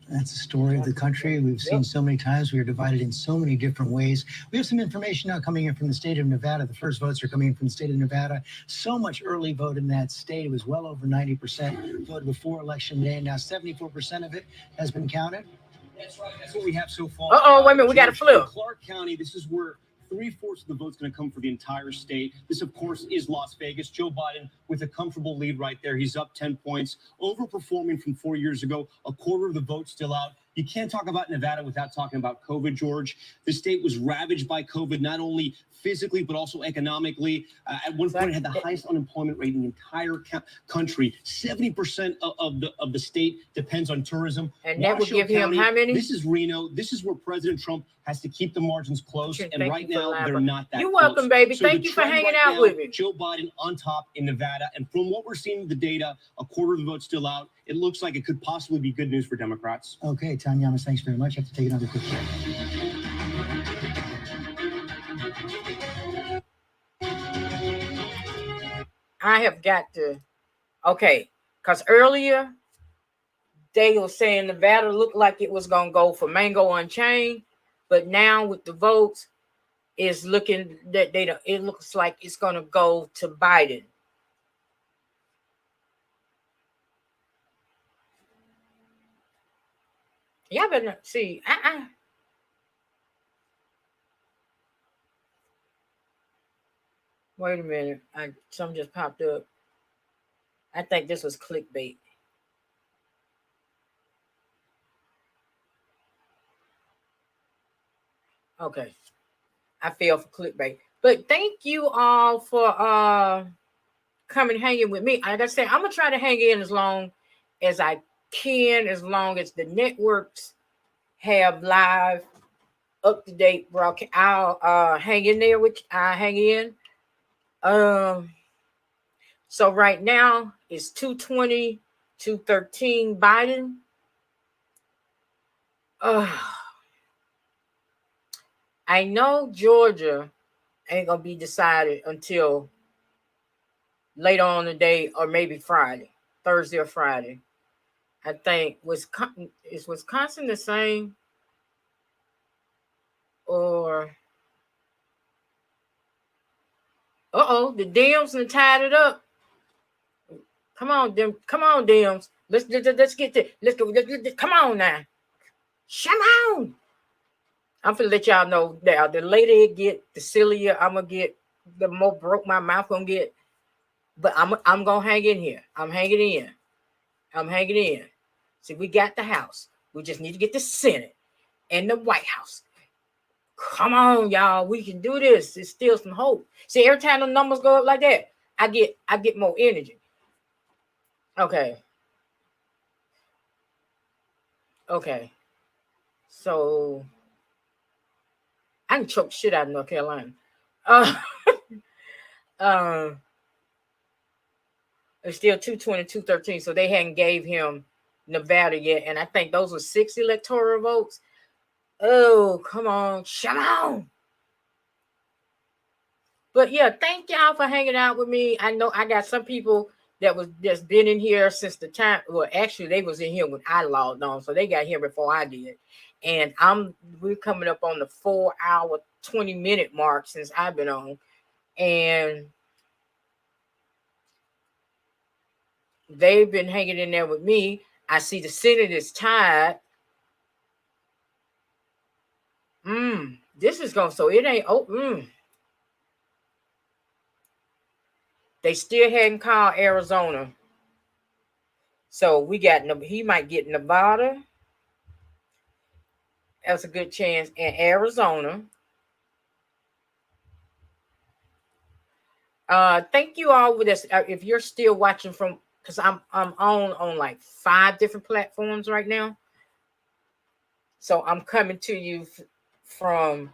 That's the story of the country. We've seen so many times. We are divided in so many different ways. We have some information now coming in from the state of Nevada. The first votes are coming in from the state of Nevada. So much early vote in that state. It was well over 90% voted before Election Day. Now 74% of it has been counted. That's right. That's what we have so far. Wait a minute. We got a flip. Clark County, this is where 3/4 of the vote's going to come for the entire state. This, of course, is Las Vegas. Joe Biden with a comfortable lead right there. He's up 10 points, overperforming from 4 years ago. A quarter of the vote still out. You can't talk about Nevada without talking about COVID, George. The state was ravaged by COVID, not only physically, but also economically. At one point, it had the highest unemployment rate in the entire country. 70% of the state depends on tourism. And that would give him how many? This is Reno. This is where President Trump has to keep the margins close. And right now, they're not that You're close. welcome, baby. So Thank the you for trend hanging right out now, with me. Joe Biden on top in Nevada. And from what we're seeing in the data, a quarter of the vote still out. It looks like it could possibly be good news for Democrats. Okay, Tanya Yamas, thanks very much. I have to take another quick break. I have got to, okay, because earlier they were saying Nevada looked like it was going to go for Mango Unchained, but now with the votes, it's looking that it looks like it's going to go to Biden. Y'all better see. Wait a minute. Something just popped up. I think this was clickbait. Okay. I fell for clickbait. But thank you all for coming hanging with me. Like I said, I'm gonna try to hang in as long as I can, as long as the networks have live up-to-date broadcast. I'll hang in there with hang in. So right now it's 220, 213 Biden. I know Georgia ain't gonna be decided until later on the day, or maybe Friday, Thursday or Friday. I think is Wisconsin the same, or the Dems and tied it up. Come on, Dems. Let's get to let's go. Come on now. Come on. I'm gonna let y'all know that the later it get, the sillier I'm gonna get, the more broke my mouth gonna get. But I'm gonna hang in here. I'm hanging in. See, we got the House. We just need to get the Senate and the White House. Come on, y'all. We can do this. There's still some hope. See, every time the numbers go up like that, I get more energy. Okay. So I can choke shit out of North Carolina. It's still 220, 213. So they hadn't gave him Nevada yet. And I think those were 6 electoral votes. Oh, come on. But yeah, thank y'all for hanging out with me. I know I got some people that's been in here since the time. Well, actually, they was in here when I logged on. So they got here before I did. And we're coming up on the 4-hour, 20-minute mark since I've been on. And they've been hanging in there with me. I see the Senate is tied. This is going, so it ain't, They still hadn't called Arizona. So he might get Nevada. That's a good chance. And Arizona. Thank you all with this. If you're still watching because I'm on like 5 different platforms right now. So I'm coming to you from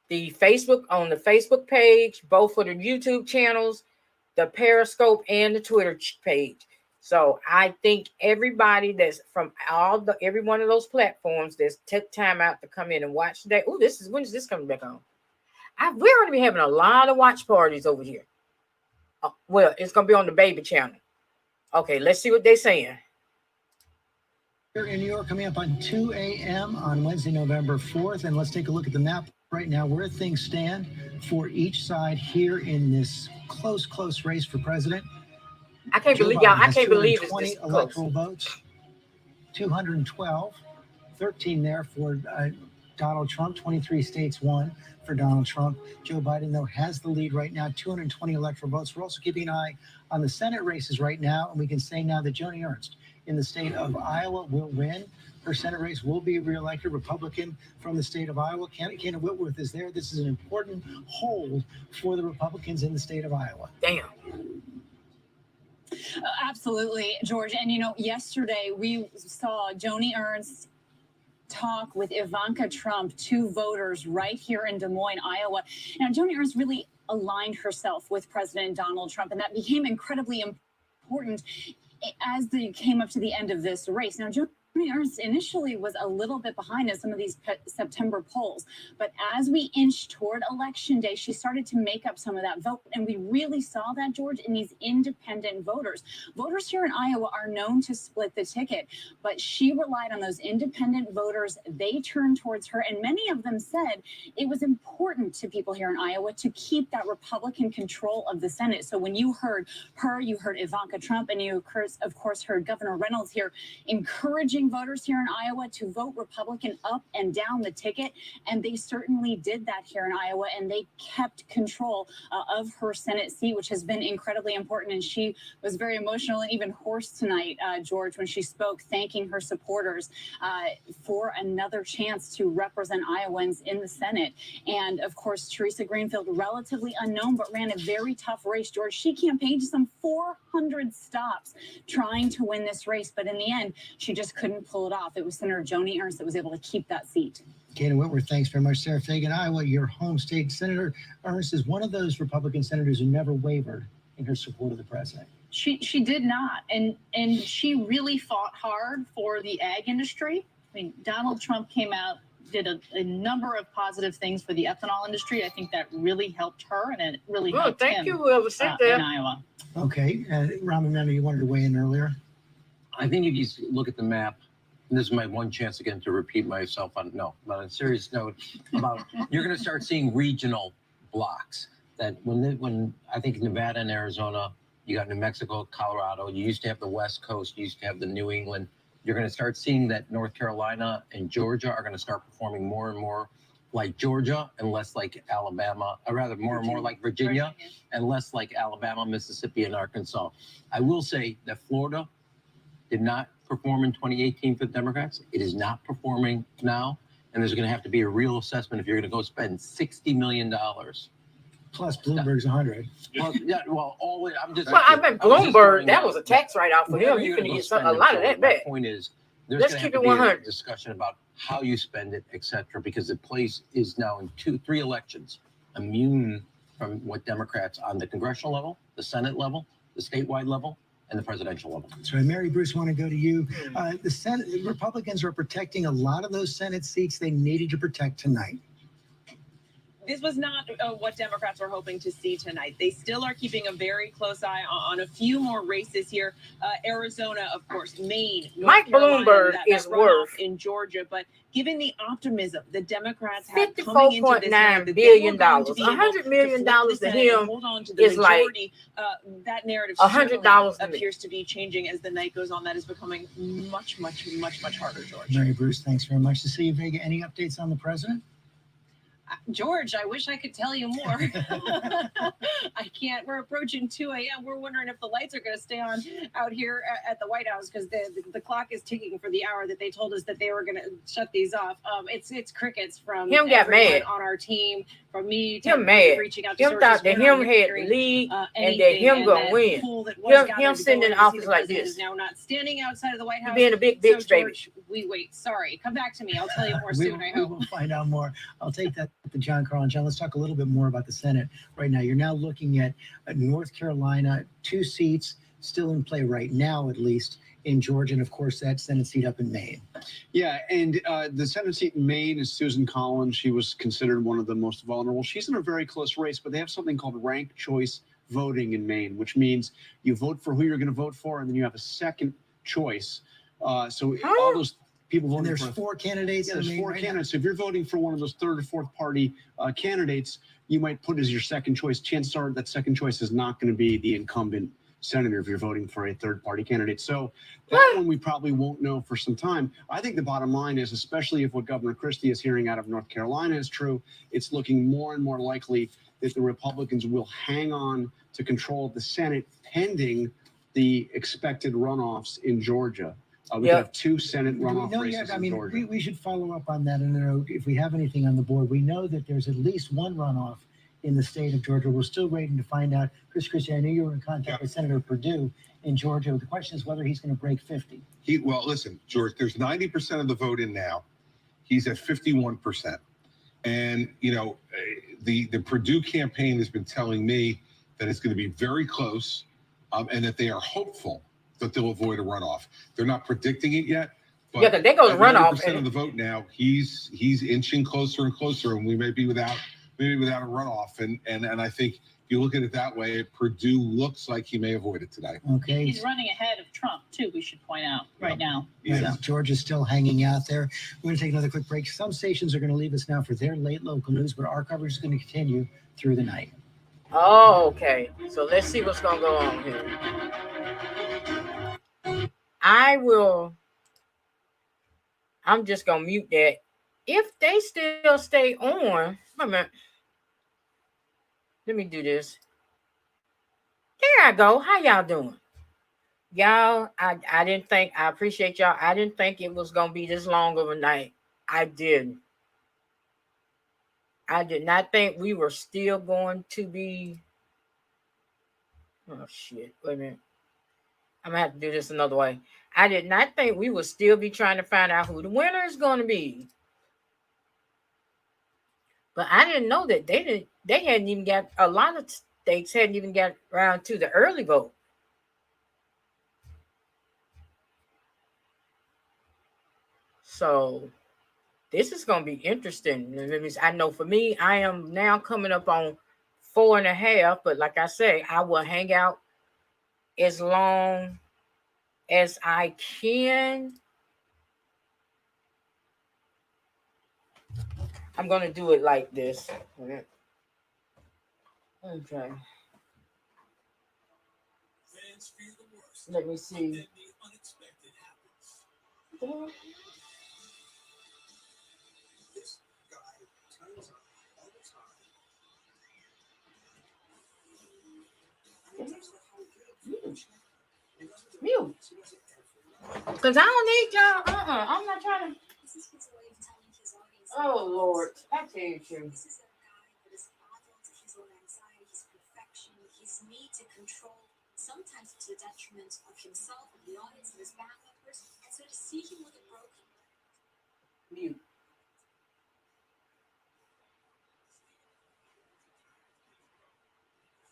the Facebook, on the Facebook page, both for the YouTube channels, the Periscope, and the Twitter page. So I think everybody that's from every one of those platforms that's took time out to come in and watch today. Oh, when is this coming back on? We're going to be having a lot of watch parties over here. Well, it's going to be on the baby channel. Okay, let's see what they're saying. Here in New York, coming up on 2 a.m. on Wednesday, November 4th. And let's take a look at the map right now, where things stand for each side here in this close race for president. I can't believe y'all. I can't believe it's this electoral votes, 212, 13 there for Donald Trump. 23 states won for Donald Trump. Joe Biden, though, has the lead right now, 220 electoral votes. We're also keeping an eye on the Senate races right now, and we can say now that Joni Ernst in the state of Iowa will win. Her Senate race will be reelected, Republican from the state of Iowa. Kenneth Whitworth is there. This is an important hold for the Republicans in the state of Iowa. Damn. Absolutely, George. And, yesterday we saw Joni Ernst talk with Ivanka Trump, 2 voters right here in Des Moines, Iowa. Now, Joni Ernst really aligned herself with President Donald Trump, and that became incredibly important as they came up to the end of this race. Now, Joni Joni Ernst initially was a little bit behind in some of these September polls, but as we inched toward election day, she started to make up some of that vote, and we really saw that, George, in these independent voters. Voters here in Iowa are known to split the ticket, but she relied on those independent voters. They turned towards her, and many of them said it was important to people here in Iowa to keep that Republican control of the Senate. So when you heard her, you heard Ivanka Trump, and you, of course, heard Governor Reynolds here encouraging voters here in Iowa to vote Republican up and down the ticket. And they certainly did that here in Iowa, and they kept control of her Senate seat, which has been incredibly important. And she was very emotional and even hoarse tonight, George, when she spoke, thanking her supporters for another chance to represent Iowans in the Senate. And of course, Teresa Greenfield, relatively unknown, but ran a very tough race, George. She campaigned some 400 stops trying to win this race, but in the end, she just couldn't pull it off. It was Senator Joni Ernst that was able to keep that seat. Kate Whitworth, thanks very much. Sarah Fagan, Iowa, your home state. Senator Ernst is one of those Republican senators who never wavered in her support of the president. She did not, and she really fought hard for the ag industry. I mean, Donald Trump came out, did a number of positive things for the ethanol industry. I think that really helped her, and it really helped him whoever said that. in Iowa. Okay, Rahm Emanuel, you wanted to weigh in earlier. I think if you look at the map, and this is my one chance again to repeat myself but on a serious note, about you're going to start seeing regional blocks that when I think Nevada and Arizona, you got New Mexico, Colorado, you used to have the West Coast, you used to have the New England. You're going to start seeing that North Carolina and Georgia are going to start performing more and more like Georgia and less like Alabama, or rather more and more like Virginia and less like Alabama, Mississippi, and Arkansas. I will say that Florida did not perform in 2018 for the Democrats. It is not performing now. And there's going to have to be a real assessment if you're going to go spend $60 million. Plus Bloomberg's 100. Well, yeah, well, I'm just. Well, I mean, Bloomberg, that was a tax write-off for him. You're going to get a lot of that back. My point is, there's Let's going keep to it have to be 100. a discussion about how you spend it, et cetera, because the place is now in 3 elections immune from what Democrats on the congressional level, the Senate level, the statewide level, and the presidential level. So Mary Bruce, want to go to you. The Senate Republicans are protecting a lot of those Senate seats they needed to protect tonight. This was not what Democrats were hoping to see tonight. They still are keeping a very close eye on a few more races here. Arizona, of course, Maine, Mike Bloomberg is worth in Georgia, but given the optimism the Democrats have coming into this $54.9 billion. $100 million to him hold on to the is like majority, that narrative $100 appears to be changing as the night goes on. That is becoming much harder, George. Mary Bruce, thanks very much. Cecilia Vega, any updates on the president? George, I wish I could tell you more. I can't. We're approaching 2 a.m. We're wondering if the lights are going to stay on out here at the White House because the clock is ticking for the hour that they told us that they were going to shut these off. It's crickets from him got mad on our team, from me him mad. reaching out to him sources. thought that him had the lead and that him gonna win. Him sitting in the office like this. Is now not standing outside of the White House. Being a big bitch, so, baby. George, we wait. Sorry, come back to me. I'll tell you more soon. I We hope. will find out more. I'll take that to John Carl. And John, let's talk a little bit more about the Senate right now. You're now looking at North Carolina, 2 seats still in play right now, at least in Georgia, and of course that Senate seat up in Maine. Yeah, and the Senate seat in Maine is Susan Collins. She was considered one of the most vulnerable. She's in a very close race, but they have something called ranked choice voting in Maine, which means you vote for who you're going to vote for, and then you have a second choice. So all those people voting And there's for 4 candidates. Yeah, in there's Maine 4 right now. candidates. So if you're voting for one of those 3rd or 4th party candidates, you might put as your second choice. Chances are that second choice is not going to be the incumbent senator if you're voting for a 3rd party candidate. So that one we probably won't know for some time. I think the bottom line is, especially if what Governor Christie is hearing out of North Carolina is true, it's looking more and more likely that the Republicans will hang on to control of the Senate pending the expected runoffs in Georgia. We could have 2 Senate runoff races in Georgia. We should follow up on that. And if we have anything on the board, we know that there's at least 1 runoff in the state of Georgia. We're still waiting to find out. Chris Christie, I know you were in contact with Senator Perdue in Georgia. The question is whether he's going to break 50. Well, listen, George, there's 90% of the vote in now. He's at 51%. And, you know, the Perdue campaign has been telling me that it's going to be very close and that they are hopeful that they'll avoid a runoff. They're not predicting it yet, But Yeah, 'cause they go to at runoff, 90% of the vote now, he's inching closer and closer, and we may be without a runoff. And I think if you look at it that way, Purdue looks like he may avoid it today. Okay. He's running ahead of Trump, too, we should point out right now. Yeah. Georgia's still hanging out there. We're going to take another quick break. Some stations are going to leave us now for their late local news, but our coverage is going to continue through the night. Oh, okay. So let's see what's going to go on here. I'm just going to mute that. If they still stay on, wait a minute. Let me do this. There I go. How y'all doing? Y'all, I didn't think, I appreciate y'all. I didn't think it was going to be this long of a night. I didn't. I did not think we were still going to be. Oh, shit. Wait a minute. I'm going to have to do this another way. I did not think we would still be trying to find out who the winner is going to be. But I didn't know that they hadn't even got, a lot of states hadn't even got around to the early vote. So this is going to be interesting. I know for me, I am now coming up on 4.5, but like I say, I will hang out as long as I can. I'm going to do it like this. Okay. Let me see. Mute. Because I don't need y'all. I'm not trying to. Oh, Lord. I tell you the truth. His need to control, sometimes to the detriment of himself and the audience and his band members, and so to see him with a broken mute.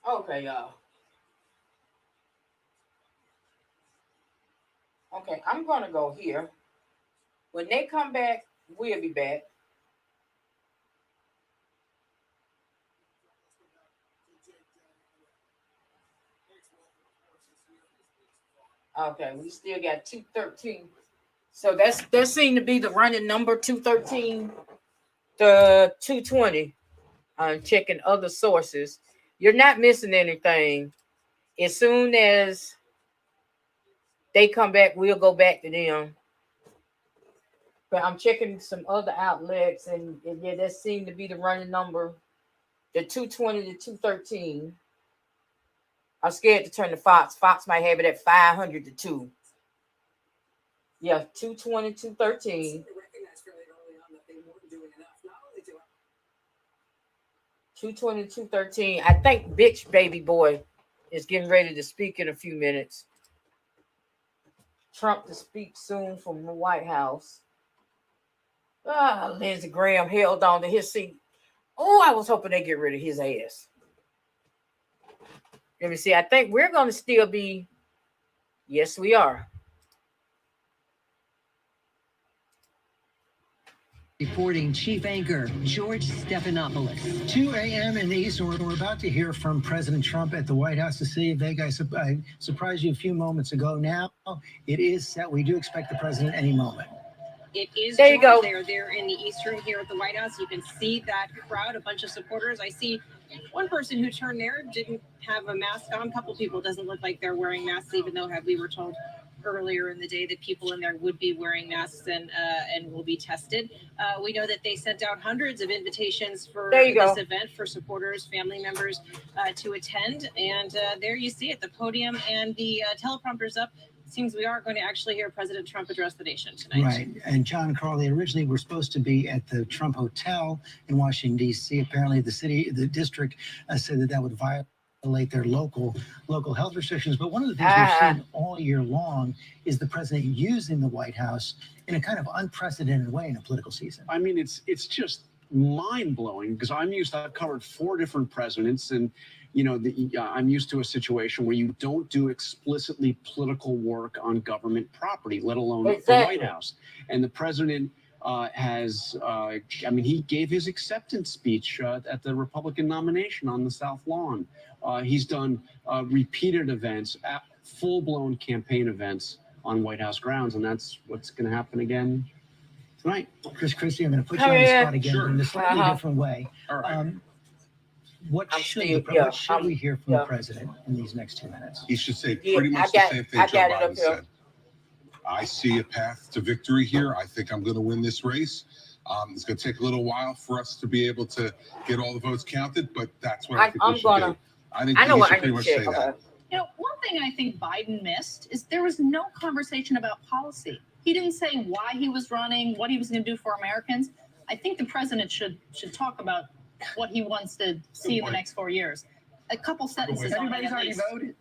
Okay, y'all. Okay, I'm gonna go here. When they come back, we'll be back. Okay, we still got 213. So that seemed to be the running number, 213 to 220. I'm checking other sources. You're not missing anything. As soon as they come back, we'll go back to them. But I'm checking some other outlets, and yeah, that seemed to be the running number, the 220 to 213. I'm scared to turn to Fox. Fox might have it at 500 to 2. Yeah, 220, 213. 220, 213. I think Bitch Baby Boy is getting ready to speak in a few minutes. Trump to speak soon from the White House. Lindsey Graham held on to his seat. Oh, I was hoping they get rid of his ass. Let me see. I think we're going to still be. Yes, we are. Reporting Chief Anchor George Stephanopoulos. 2 a.m. in the East, and we're about to hear from President Trump at the White House. The city of Vegas, I surprised you a few moments ago. Now it is set. We do expect the president any moment. It is. There you go. They're there in the East Room here at the White House. You can see that crowd, a bunch of supporters. I see one person who turned there didn't have a mask on. A couple people doesn't look like they're wearing masks, even though we were told earlier in the day that people in there would be wearing masks and will be tested. We know that they sent out hundreds of invitations for this event for supporters, family members to attend. And there you see it, the podium and the teleprompters up. Seems we are going to actually hear President Trump address the nation tonight. Right. And John Carl, they originally were supposed to be at the Trump Hotel in Washington, D.C. Apparently the district said that would violate their local health restrictions. But one of the things we've seen all year long is the president using the White House in a kind of unprecedented way in a political season. I mean, it's just mind-blowing because I've covered 4 different presidents, and I'm used to a situation where you don't do explicitly political work on government property, let alone the White House. And the president he gave his acceptance speech at the Republican nomination on the South Lawn. He's done repeated events, full-blown campaign events on White House grounds, and that's what's going to happen again tonight. Chris Christie, I'm going to put you on the spot again in a slightly different way. All right. What should we hear from the president in these next 2 minutes? He should say pretty much the same thing Joe Biden said. I see a path to victory here. I think I'm going to win this race. It's going to take a little while for us to be able to get all the votes counted, but that's what I think we should do. I think he should pretty much say that. You know, one thing I think Biden missed is there was no conversation about policy. He didn't say why he was running, what he was going to do for Americans. I think the president should talk about what he wants to see in the next 4 years. A couple sentences. Everybody's already voted.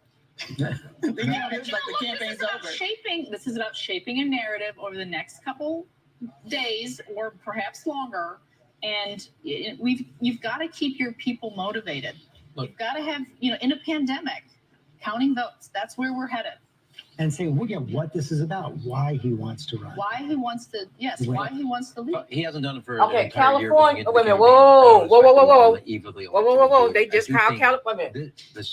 This is about shaping a narrative over the next couple days or perhaps longer. And you've got to keep your people motivated. You've got to have, in a pandemic, counting votes. That's where we're headed. And say, what this is about, why he wants to run. Why he wants to lead. He hasn't done it for Okay, an entire year. California. Wait a minute. Whoa. They just filed California.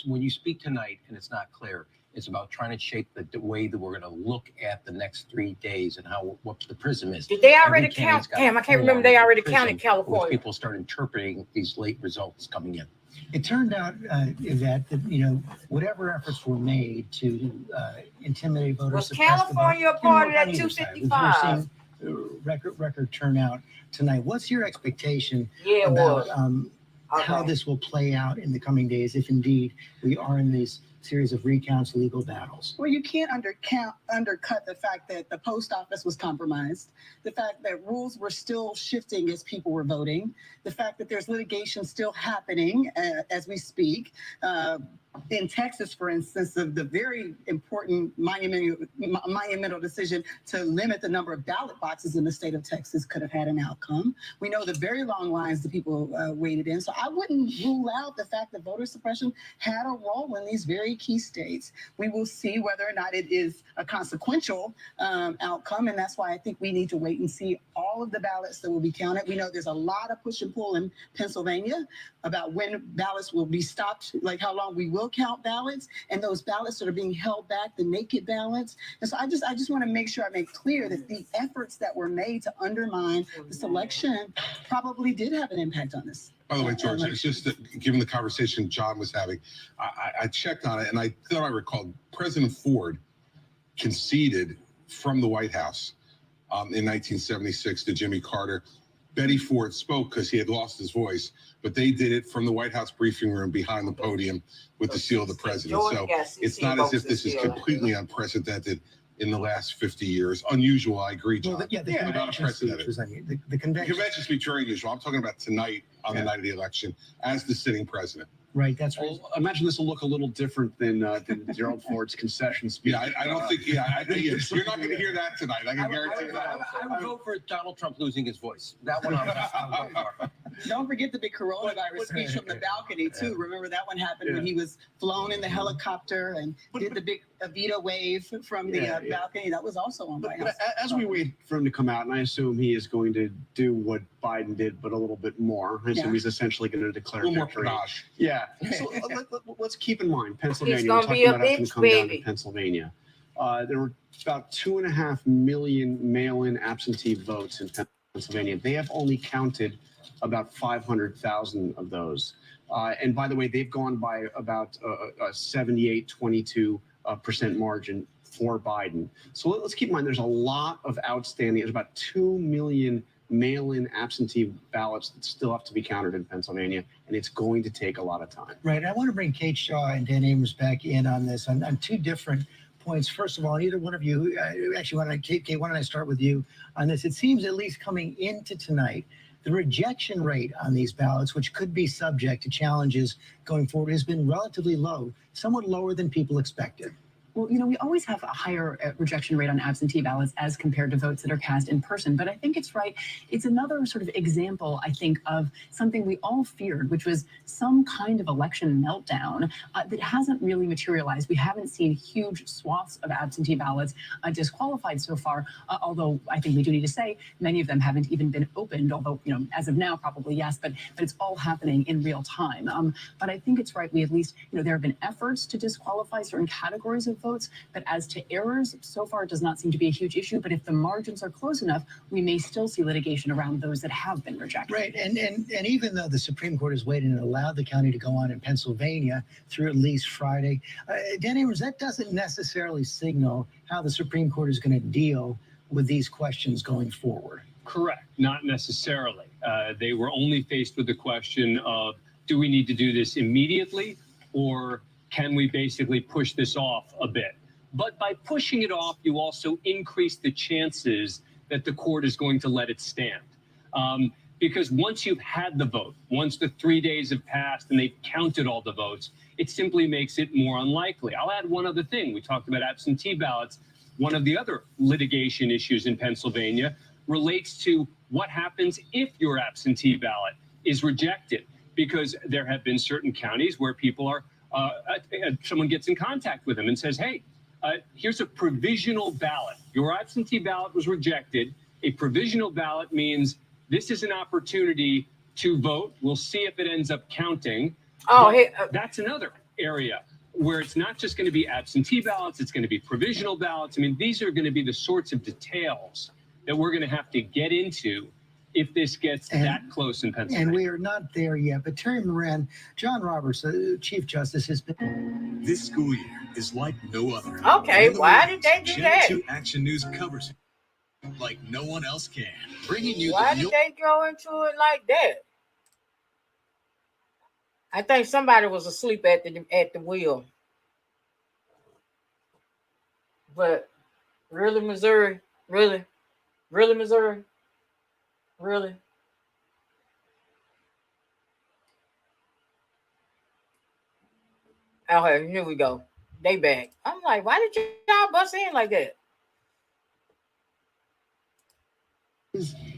When you speak tonight and it's not clear, it's about trying to shape the way that we're going to look at the next 3 days and what the prism is. Did they already count? Damn, I can't remember. They already counted California. People start interpreting these late results coming in. It turned out that whatever efforts were made to intimidate voters. Was California a part of that 255? Record turnout tonight. What's your expectation Yeah, about how this will play out in the coming days, if indeed we are in this series of recounts, legal battles? Well, you can't undercut the fact that the post office was compromised, the fact that rules were still shifting as people were voting, the fact that there's litigation still happening as we speak. In Texas, for instance, of the very important monumental decision to limit the number of ballot boxes in the state of Texas could have had an outcome. We know the very long lines that people waited in. So I wouldn't rule out the fact that voter suppression had a role in these very key states. We will see whether or not it is a consequential outcome. And that's why I think we need to wait and see all of the ballots that will be counted. We know there's a lot of push and pull in Pennsylvania about when ballots will be stopped, like how long we will count ballots, and those ballots that are being held back, the naked ballots. And so I just want to make sure I make clear that the efforts that were made to undermine this election probably did have an impact on this. By the way, George, it's just that given the conversation John was having, I checked on it and I thought I recalled President Ford conceded from the White House in 1976 to Jimmy Carter. Betty Ford spoke because he had lost his voice, but they did it from the White House briefing room behind the podium with the seal of the president. So it's not as if this is completely unprecedented in the last 50 years. Unusual, I agree, John. Well, the convention speech was unusual. The convention speech very unusual. I'm talking about tonight on the night of the election as the sitting president. Right, that's right. Well, imagine this will look a little different than Gerald Ford's concession speech. Yeah, I don't think. You're not going to hear that tonight. I can guarantee that. I would vote for Donald Trump losing his voice. That one. Don't forget the big coronavirus speech from the balcony too. Remember that one happened when he was flown in the helicopter and did the big Evita wave from the balcony. That was also on White House. As we wait for him to come out, and I assume he is going to do what Biden did, but a little bit more. I assume he's essentially going to declare victory. Yeah. So let's keep in mind Pennsylvania. He's We're gonna be talking a about having bitch, to come down baby. to Pennsylvania. There were about 2.5 million mail-in absentee votes in Pennsylvania. They have only counted about 500,000 of those. And by the way, they've gone by about a 78-22% margin for Biden. So let's keep in mind there's a lot of outstanding. There's about 2 million mail-in absentee ballots that still have to be counted in Pennsylvania, and it's going to take a lot of time. Right. I want to bring Kate Shaw and Dan Abrams back in on this on two different points. First of all, either one of you, actually, Kate, why don't I start with you on this? It seems at least coming into tonight, the rejection rate on these ballots, which could be subject to challenges going forward, has been relatively low, somewhat lower than people expected. Well, we always have a higher rejection rate on absentee ballots as compared to votes that are cast in person. But I think it's right. It's another sort of example, I think, of something we all feared, which was some kind of election meltdown that hasn't really materialized. We haven't seen huge swaths of absentee ballots disqualified so far, although I think we do need to say many of them haven't even been opened, although, as of now, probably yes, but it's all happening in real time. But I think it's right. We at least, there have been efforts to disqualify certain categories of votes, but as to errors, so far it does not seem to be a huge issue. But if the margins are close enough, we may still see litigation around those that have been rejected. Right, and even though the Supreme Court has waited and allowed the county to go on in Pennsylvania through at least Friday, Dan Abrams, that doesn't necessarily signal how the Supreme Court is going to deal with these questions going forward. Correct, not necessarily. They were only faced with the question of, do we need to do this immediately, or can we basically push this off a bit? But by pushing it off, you also increase the chances that the court is going to let it stand. Because once you've had the vote, once the 3 days have passed and they've counted all the votes, it simply makes it more unlikely. I'll add one other thing. We talked about absentee ballots. One of the other litigation issues in Pennsylvania relates to what happens if your absentee ballot is rejected, because there have been certain counties where people are someone gets in contact with them and says, hey, here's a provisional ballot. Your absentee ballot was rejected. A provisional ballot means this is an opportunity to vote. We'll see if it ends up counting. That's another area where it's not just going to be absentee ballots, it's going to be provisional ballots. I mean, these are going to be the sorts of details that we're going to have to get into if this gets that close in Pennsylvania. And we are not there yet. But Terry Moran, John Roberts, Chief Justice, has been. This school year is like no other. Okay, why did they do Gen that? 2 Action News covers it like no one else can, bringing you Why did they go into it like that? I think somebody was asleep at the wheel. But really, Missouri? Really? Really, Missouri? Really? Okay, here we go. They back. I'm like, why did y'all bust in like that?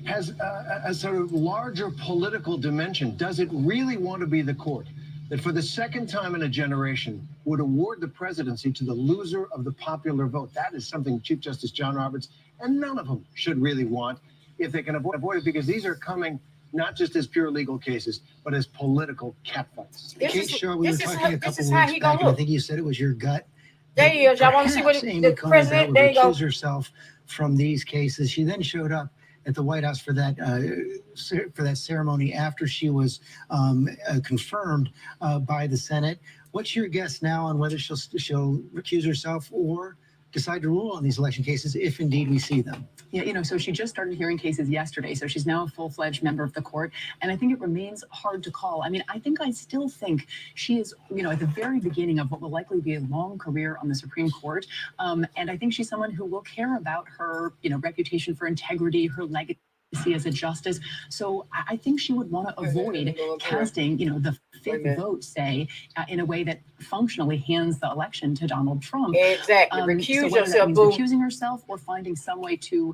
Has a sort of larger political dimension. Does it really want to be the court that for the second time in a generation would award the presidency to the loser of the popular vote? That is something Chief Justice John Roberts and none of them should really want if they can avoid it, because these are coming not just as pure legal cases, but as political catfights. Kate Shaw, we were talking a couple weeks back, and I think you said it was your gut. There he is. Y'all want to see what Amy the Coney president? would There you go. recuse herself from these cases. She then showed up at the White House for that ceremony after she was confirmed by the Senate. What's your guess now on whether she'll recuse herself or decide to rule on these election cases if indeed we see them? Yeah, so she just started hearing cases yesterday, so she's now a full-fledged member of the court, and I think it remains hard to call. I mean, I still think she is, at the very beginning of what will likely be a long career on the Supreme Court, and I think she's someone who will care about her, reputation for integrity, her legacy as a justice. So I think she would want to avoid casting, the fifth vote, say, in a way that functionally hands the election to Donald Trump. Exactly. Recuse yourself. Recusing herself or finding some way to,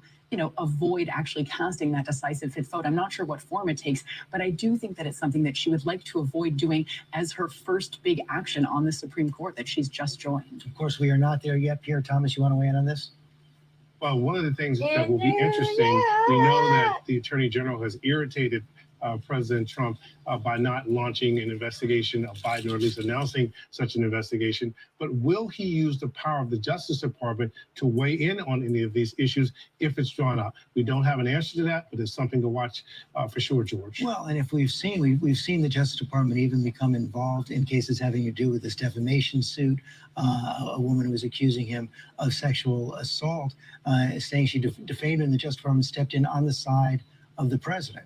avoid actually casting that decisive fifth vote. I'm not sure what form it takes, but I do think that it's something that she would like to avoid doing as her first big action on the Supreme Court that she's just joined. Of course, we are not there yet. Pierre Thomas, you want to weigh in on this? Well, one of the things that will be interesting, we know that the Attorney General has irritated President Trump by not launching an investigation of Biden, or at least announcing such an investigation. But will he use the power of the Justice Department to weigh in on any of these issues if it's drawn out? We don't have an answer to that, but it's something to watch for sure, George. Well, and if we've seen the Justice Department even become involved in cases having to do with this defamation suit, a woman who was accusing him of sexual assault, saying she defamed him, and the Justice Department stepped in on the side of the president.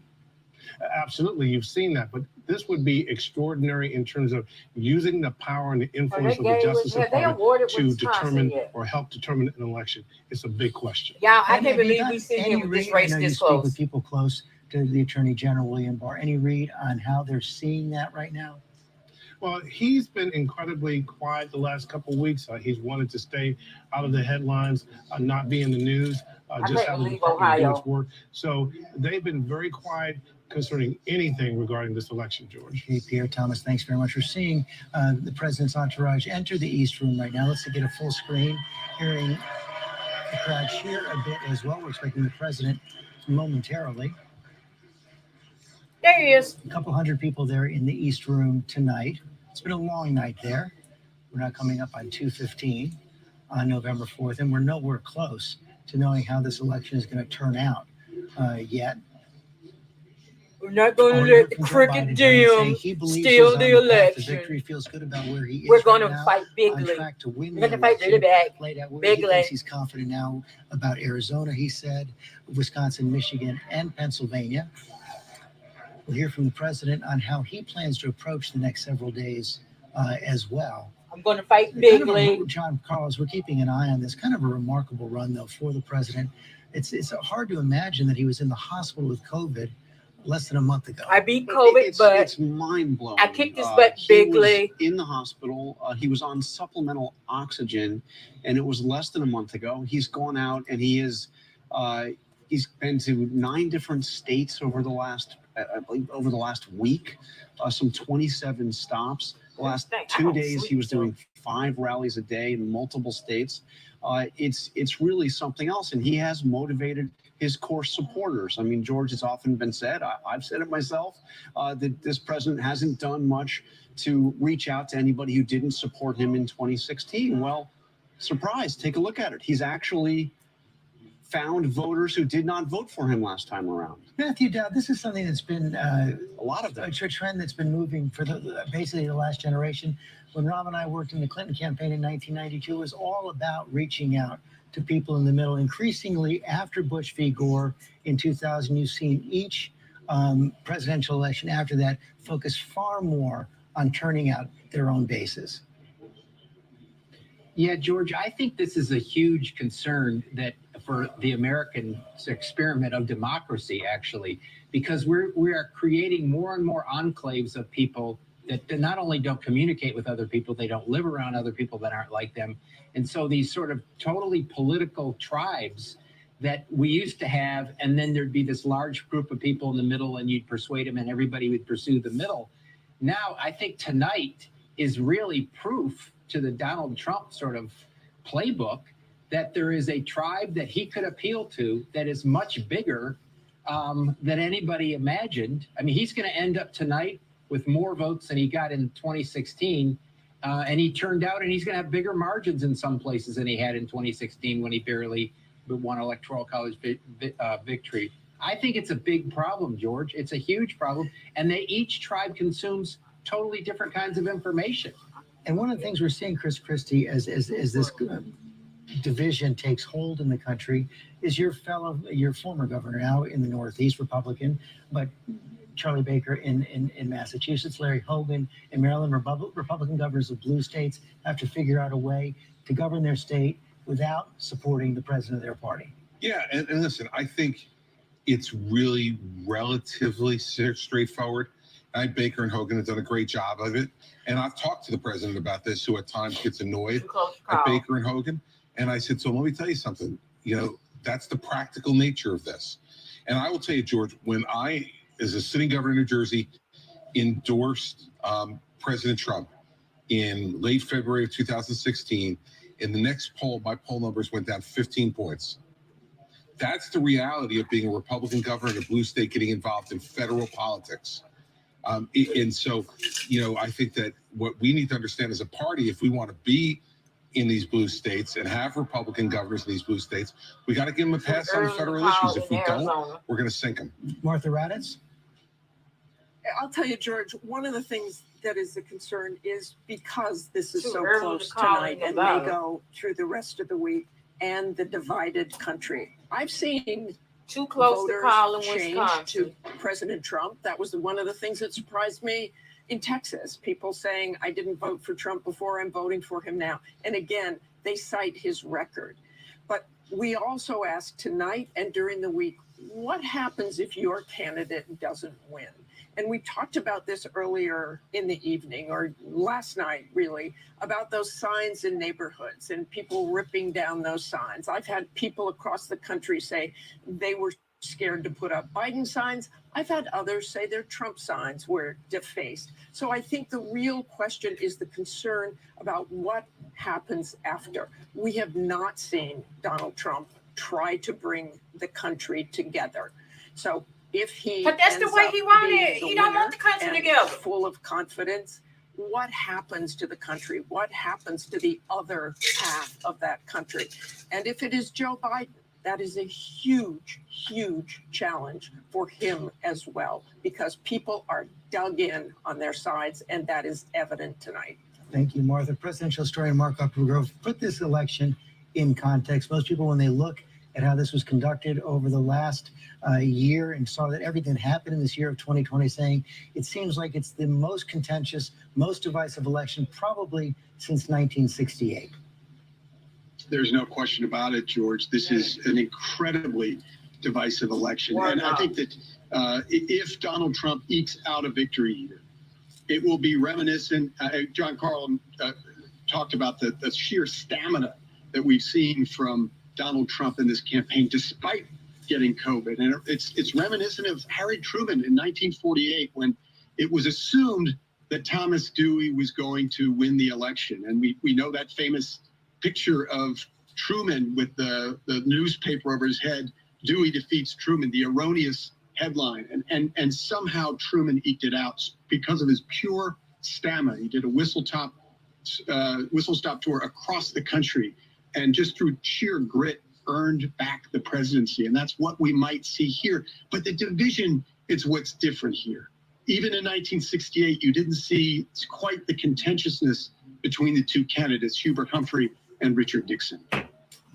Absolutely, you've seen that, but this would be extraordinary in terms of using the power and the influence of the Justice Department to determine or help determine an election. It's a big question. Yeah, I can't believe we see him with this race this Speak close. with people close to the Attorney General, William Barr. Any read on how they're seeing that right now? Well, he's been incredibly quiet the last couple of weeks. He's wanted to stay out of the headlines, not be in the news, just have the department do its work. So they've been very quiet concerning anything regarding this election, George. Hey, Pierre Thomas, thanks very much for seeing the president's entourage enter the East Room right now. Let's get a full screen, hearing the crowd cheer a bit as well. We're expecting the president momentarily. There he is. A couple hundred people there in the East Room tonight. It's been a long night there. We're now coming up on 2:15 on November 4th, and we're nowhere close to knowing how this election is going to turn out yet. We're not going to let the crooked Jim steal the election. Victory, feels good about where he is. We're going to right fight bigly. On track to win We're going to fight really bigly. He's confident now about Arizona, he said, Wisconsin, Michigan, and Pennsylvania. We'll hear from the president on how he plans to approach the next several days as well. I'm going to fight bigly. John Carlos, we're keeping an eye on this. Kind of a remarkable run, though, for the president. It's hard to imagine that he was in the hospital with COVID less than a month ago. I beat COVID, but it's mind blowing. I kicked his butt bigly. In the hospital, he was on supplemental oxygen, and it was less than a month ago. He's gone out and he's been to 9 different states over the last week, some 27 stops. The last 2 days, he was doing 5 rallies a day in multiple states. It's really something else, and he has motivated his core supporters. I mean, George, it's often been said, I've said it myself, that this president hasn't done much to reach out to anybody who didn't support him in 2016. Well, surprise, take a look at it. He's actually found voters who did not vote for him last time around. Matthew Dowd, this is something that's been a lot of them. A trend that's been moving for basically the last generation. When Rob and I worked in the Clinton campaign in 1992, it was all about reaching out to people in the middle. Increasingly, after Bush v. Gore in 2000, you've seen each presidential election after that focus far more on turning out their own bases. Yeah, George, I think this is a huge concern that for the American experiment of democracy, actually, because we are creating more and more enclaves of people that not only don't communicate with other people, they don't live around other people that aren't like them. And so these sort of totally political tribes that we used to have, and then there'd be this large group of people in the middle and you'd persuade them and everybody would pursue the middle. Now, I think tonight is really proof to the Donald Trump sort of playbook that there is a tribe that he could appeal to that is much bigger than anybody imagined. I mean, he's going to end up tonight with more votes than he got in 2016. And he turned out, and he's going to have bigger margins in some places than he had in 2016 when he barely won electoral college victory. I think it's a big problem, George. It's a huge problem. And each tribe consumes totally different kinds of information. And one of the things we're seeing, Chris Christie, as this division takes hold in the country, is your former governor, now in the Northeast, Republican, but Charlie Baker in Massachusetts, Larry Hogan in Maryland, Republican governors of blue states have to figure out a way to govern their state without supporting the president of their party. Yeah, and listen, I think it's really relatively straightforward. Baker and Hogan have done a great job of it. And I've talked to the president about this, who at times gets annoyed at Baker and Hogan. And I said, so let me tell you something. You know, that's the practical nature of this. And I will tell you, George, when I, as a sitting governor of New Jersey, endorsed President Trump in late February of 2016, in the next poll, my poll numbers went down 15 points. That's the reality of being a Republican governor in a blue state getting involved in federal politics. And so, you know, I think that what we need to understand as a party, if we want to be in these blue states and have Republican governors in these blue states, we got to give them a pass on the federal issues. If we don't, we're going to sink them. Martha Raddatz? I'll tell you, George, one of the things that is a concern is because this is so early close to call tonight and about may go through the rest of the week and the divided country. I've seen too close to calling change Wisconsin to President Trump. That was one of the things that surprised me in Texas. People saying, I didn't vote for Trump before, I'm voting for him now. And again, they cite his record. But we also ask tonight and during the week, what happens if your candidate doesn't win? And we talked about this earlier in the evening or last night, really, about those signs in neighborhoods and people ripping down those signs. I've had people across the country say they were scared to put up Biden signs. I've had others say their Trump signs were defaced. So I think the real question is the concern about what happens after. We have not seen Donald Trump try to bring the country together. So if he But that's the ends way up he wanted being it. the He don't want the winner country and together. full of confidence, what happens to the country? What happens to the other half of that country? And if it is Joe Biden, that is a huge, huge challenge for him as well, because people are dug in on their sides, and that is evident tonight. Thank you, Martha. Presidential historian Mark Uppergrove put this election in context. Most people, when they look at how this was conducted over the last year and saw that everything happened in this year of 2020, saying it seems like it's the most contentious, most divisive election probably since 1968. There's no question about it, George. This is an incredibly divisive election. Why And I not? think that if Donald Trump ekes out a victory here, it will be reminiscent. John Carlin talked about the sheer stamina that we've seen from Donald Trump in this campaign, despite getting COVID. And it's reminiscent of Harry Truman in 1948, when it was assumed that Thomas Dewey was going to win the election. And we know that famous picture of Truman with the newspaper over his head, Dewey defeats Truman, the erroneous headline. And somehow Truman eked it out because of his pure stamina. He did a whistle stop tour across the country, and just through sheer grit earned back the presidency. And that's what we might see here. But the division is what's different here. Even in 1968, you didn't see quite the contentiousness between the two candidates, Hubert Humphrey and Richard Nixon.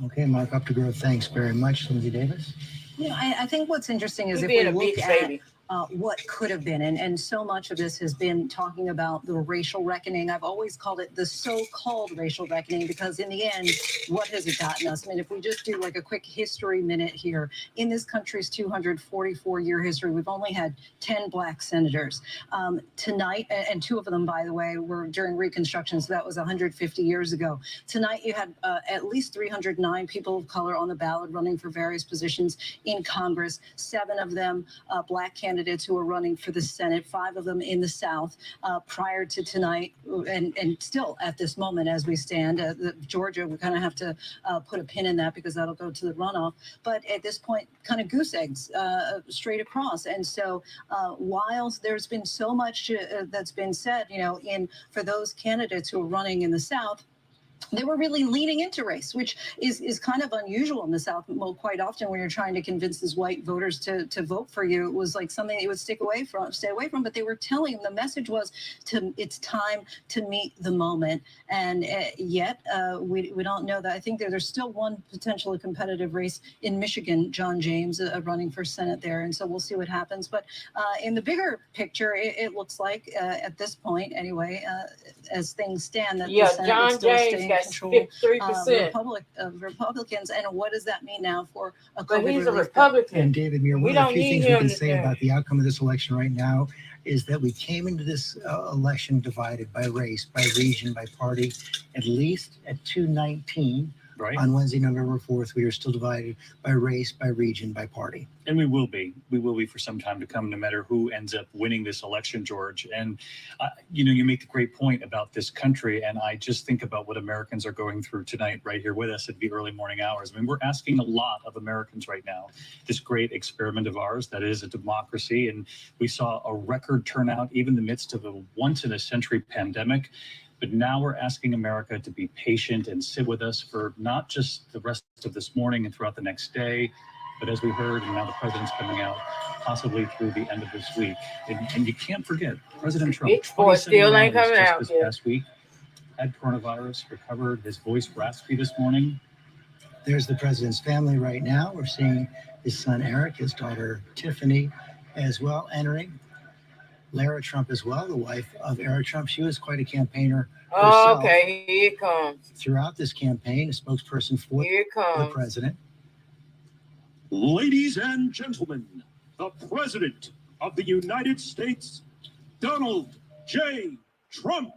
Okay, Mark Uppergrove, thanks very much. Lindsay Davis. You know, I think what's interesting is He if being we a look big at baby. what could have been, and so much of this has been talking about the racial reckoning. I've always called it the so-called racial reckoning, because in the end, what has it gotten us? I mean, if we just do like a quick history minute here, in this country's 244-year history, we've only had 10 black senators. Tonight, and two of them, by the way, were during Reconstruction, so that was 150 years ago. Tonight, you had at least 309 people of color on the ballot running for various positions in Congress, 7 of them black candidates who are running for the Senate, 5 of them in the South. Prior to tonight, and still at this moment as we stand, Georgia, we kind of have to put a pin in that because that'll go to the runoff. But at this point, kind of goose eggs straight across. And so while there's been so much that's been said, you know, for those candidates who are running in the South, they were really leaning into race, which is kind of unusual in the South. Well, quite often when you're trying to convince these white voters to vote for you, it was like something they would stay away from. But they were telling them, the message was it's time to meet the moment. And yet we don't know that. I think there's still one potentially competitive race in Michigan, John James running for Senate there. And so we'll see what happens. But in the bigger picture, it looks like at this point, anyway, as things stand, that the Senate John would still James stay in got control 53%. Republicans. And what does that mean now for a But COVID he's a relief? Republican. And David Muir, We one of the don't few need things we him can to say do. about the outcome of this election right now is that we came into this election divided by race, by region, by party. At least at 219 on Wednesday, November 4th, we are still divided by race, by region, by party. And we will be for some time to come, no matter who ends up winning this election, George. And, you know, you make the great point about this country. And I just think about what Americans are going through tonight, right here with us at the early morning hours. I mean, we're asking a lot of Americans right now, this great experiment of ours that is a democracy. And we saw a record turnout, even in the midst of a once in a century pandemic. But now we're asking America to be patient and sit with us for not just the rest of this morning and throughout the next day, but as we heard, and now the president's coming out, possibly through the end of this week. And you can't forget, President Trump, Big boy still ain't 27 hours coming just out this yet. past week, had coronavirus, recovered, his voice raspy this morning. There's the president's family right now. We're seeing his son Eric, his daughter Tiffany as well entering. Lara Trump as well, the wife of Eric Trump. She was quite a campaigner herself. Okay, here it comes. Throughout this campaign, a spokesperson for Here it the comes. president. Ladies and gentlemen, the president of the United States, Donald J. Trump.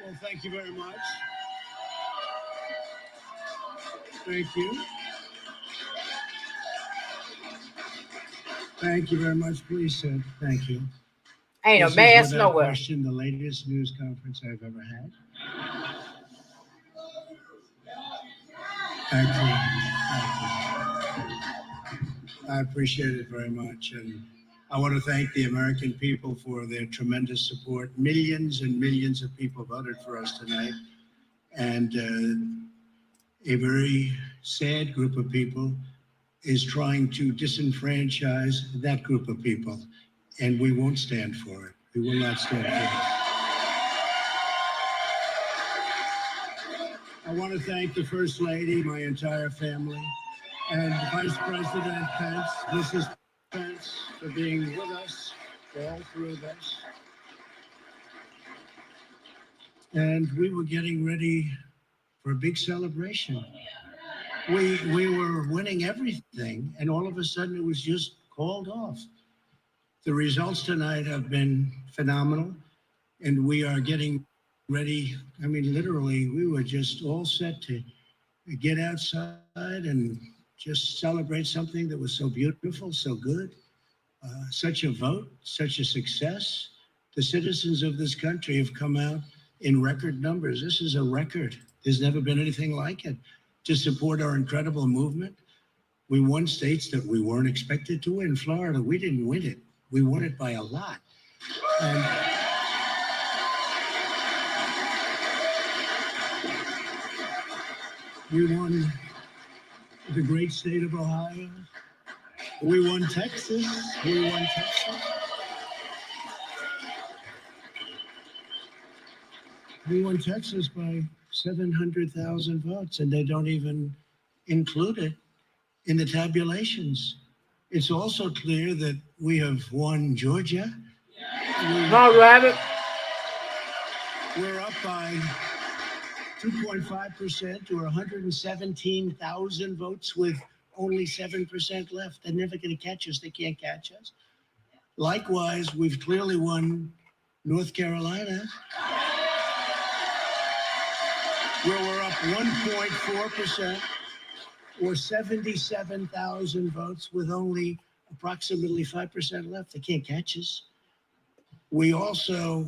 Well, thank you very much. Thank you. Thank you very much. Please, sir. Thank you. Ain't This a mask is without nowhere. question the latest news conference I've ever had. Thank you. I appreciate it very much. And I want to thank the American people for their tremendous support. Millions and millions of people voted for us tonight. And a very sad group of people is trying to disenfranchise that group of people. And we won't stand for it. We will not stand for it. I want to thank the First Lady, my entire family, and Vice President Pence, Mrs. Pence, for being with us all through this. And we were getting ready for a big celebration. We were winning everything, and all of a sudden it was just called off. The results tonight have been phenomenal, and we are getting ready. I mean, literally, we were just all set to get outside and just celebrate something that was so beautiful, so good, such a vote, such a success. The citizens of this country have come out in record numbers. This is a record. There's never been anything like it to support our incredible movement. We won states that we weren't expected to win. Florida, we didn't win it. We won it by a lot. And we won the great state of Ohio. We won Texas. We won Texas. We won Texas by 700,000 votes, and they don't even include it in the tabulations. It's also clear that we have won Georgia. We're up by 2.5% or 117,000 votes with only 7% left. They're never going to catch us. They can't catch us. Likewise, we've clearly won North Carolina, where we're up 1.4% or 77,000 votes with only approximately 5% left. They can't catch us. We also,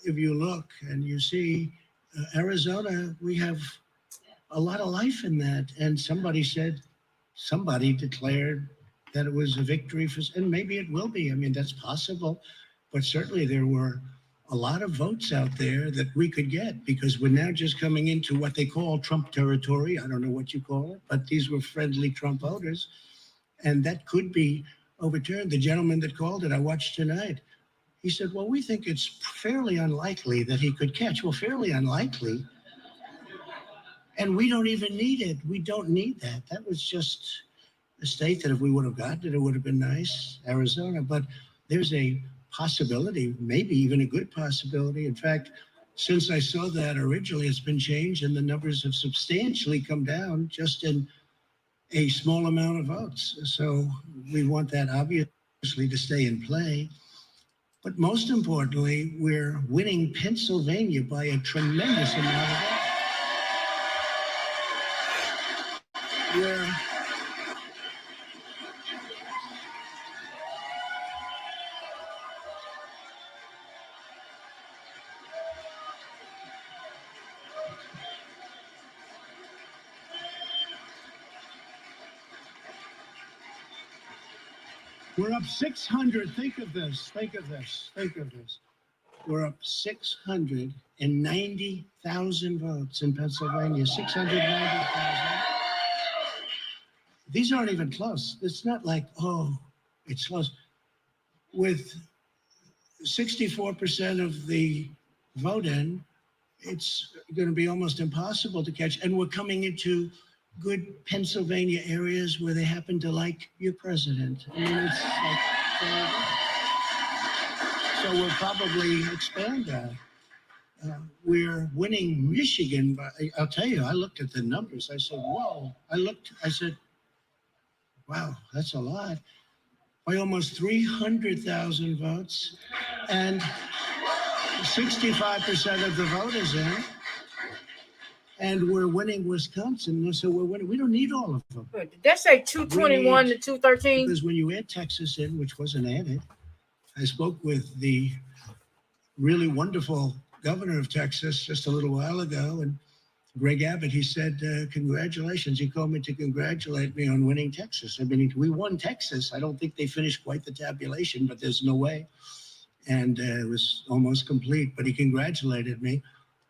if you look and you see Arizona, we have a lot of life in that. And somebody declared that it was a victory for, and maybe it will be. I mean, that's possible. But certainly there were a lot of votes out there that we could get because we're now just coming into what they call Trump territory. I don't know what you call it, but these were friendly Trump voters. And that could be overturned. The gentleman that called it, I watched tonight, he said, well, we think it's fairly unlikely that he could catch. Well, fairly unlikely. And we don't even need it. We don't need that. That was just a state that if we would have gotten it, it would have been nice, Arizona. But there's a possibility, maybe even a good possibility. In fact, since I saw that originally, it's been changed and the numbers have substantially come down just in a small amount of votes. So we want that obviously to stay in play. But most importantly, we're winning Pennsylvania by a tremendous amount of votes. We're up 600. Think of this. Think of this. Think of this. We're up 690,000 votes in Pennsylvania. 690,000. These aren't even close. It's not like, oh, it's close. With 64% of the vote in, it's going to be almost impossible to catch. And we're coming into good Pennsylvania areas where they happen to like your president. I mean, it's like, so we'll probably expand that. We're winning Michigan, but I'll tell you, I looked at the numbers. I said, whoa. I said, wow, that's a lot. By almost 300,000 votes, and 65% of the vote is in. And we're winning Wisconsin, so we're winning. We don't need all of them. Did that say 221 to 213? Because when you add Texas in, which wasn't added, I spoke with the really wonderful governor of Texas just a little while ago, and Greg Abbott, he said, congratulations. He called me to congratulate me on winning Texas. I mean, we won Texas. I don't think they finished quite the tabulation, but there's no way. And it was almost complete, but he congratulated me.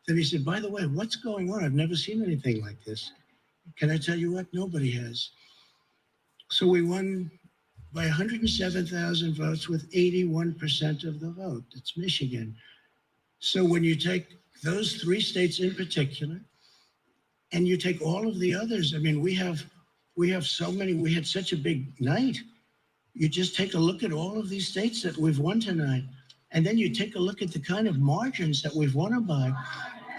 Then he said, by the way, what's going on? I've never seen anything like this. Can I tell you what? Nobody has. So we won by 107,000 votes with 81% of the vote. It's Michigan. So when you take those three states in particular, and you take all of the others, I mean, we have so many, we had such a big night. You just take a look at all of these states that we've won tonight. And then you take a look at the kind of margins that we've won by.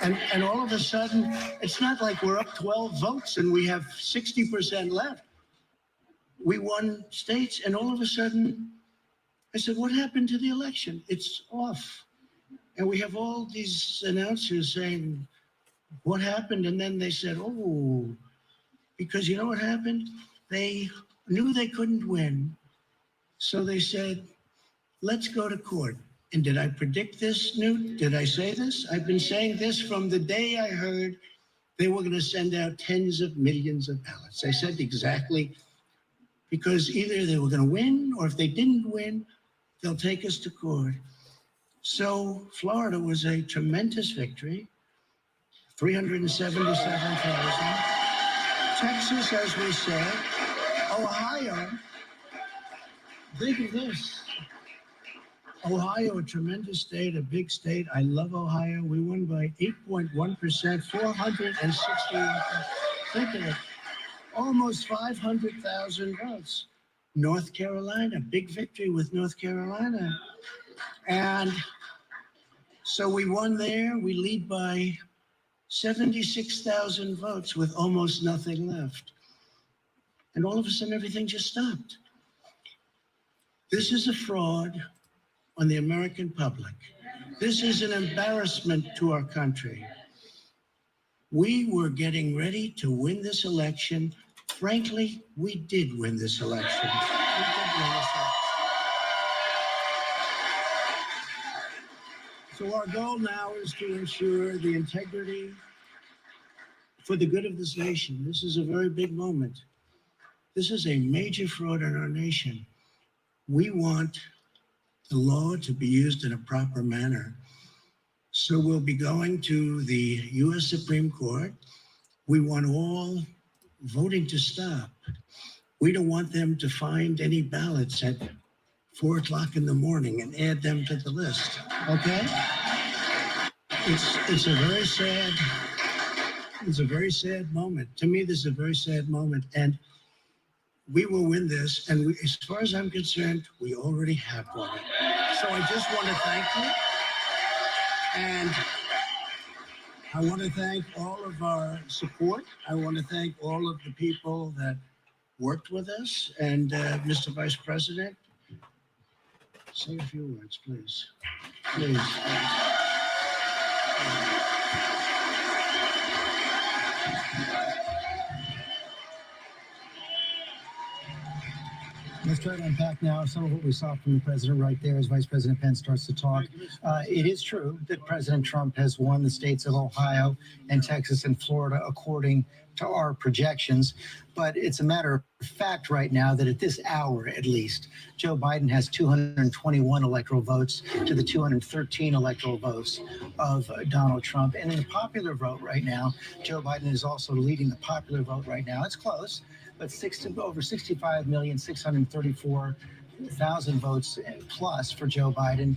And all of a sudden, it's not like we're up 12 votes and we have 60% left. We won states, and all of a sudden, I said, what happened to the election? It's off. And we have all these announcers saying, what happened? And then they said, oh, because you know what happened? They knew they couldn't win. So they said, let's go to court. And did I predict this, Newt? Did I say this? I've been saying this from the day I heard they were going to send out tens of millions of ballots. I said exactly, because either they were going to win, or if they didn't win, they'll take us to court. So Florida was a tremendous victory, 377,000. Texas, as we said. Ohio, think of this. Ohio, a tremendous state, a big state. I love Ohio. We won by 8.1%, 460. Think of it. Almost 500,000 votes. North Carolina, big victory with North Carolina. And so we won there. We lead by 76,000 votes with almost nothing left. And all of a sudden, everything just stopped. This is a fraud on the American public. This is an embarrassment to our country. We were getting ready to win this election. Frankly, we did win this election. So our goal now is to ensure the integrity for the good of this nation. This is a very big moment. This is a major fraud in our nation. We want the law to be used in a proper manner. So we'll be going to the U.S. Supreme Court. We want all voting to stop. We don't want them to find any ballots at 4 o'clock in the morning and add them to the list, okay? It's a very sad moment. To me, this is a very sad moment. And we will win this, and as far as I'm concerned, we already have won it. So I just want to thank you, and I want to thank all of our support. I want to thank all of the people that worked with us, and Mr. Vice President, say a few words, please. Please. Let's try to unpack now some of what we saw from the president right there as Vice President Pence starts to talk. It is true that President Trump has won the states of Ohio and Texas and Florida according to our projections. But it's a matter of fact right now that at this hour, at least, Joe Biden has 221 electoral votes to the 213 electoral votes of Donald Trump. And in the popular vote right now, Joe Biden is also leading the popular vote right now. It's close, but over 65,634,000 votes plus for Joe Biden,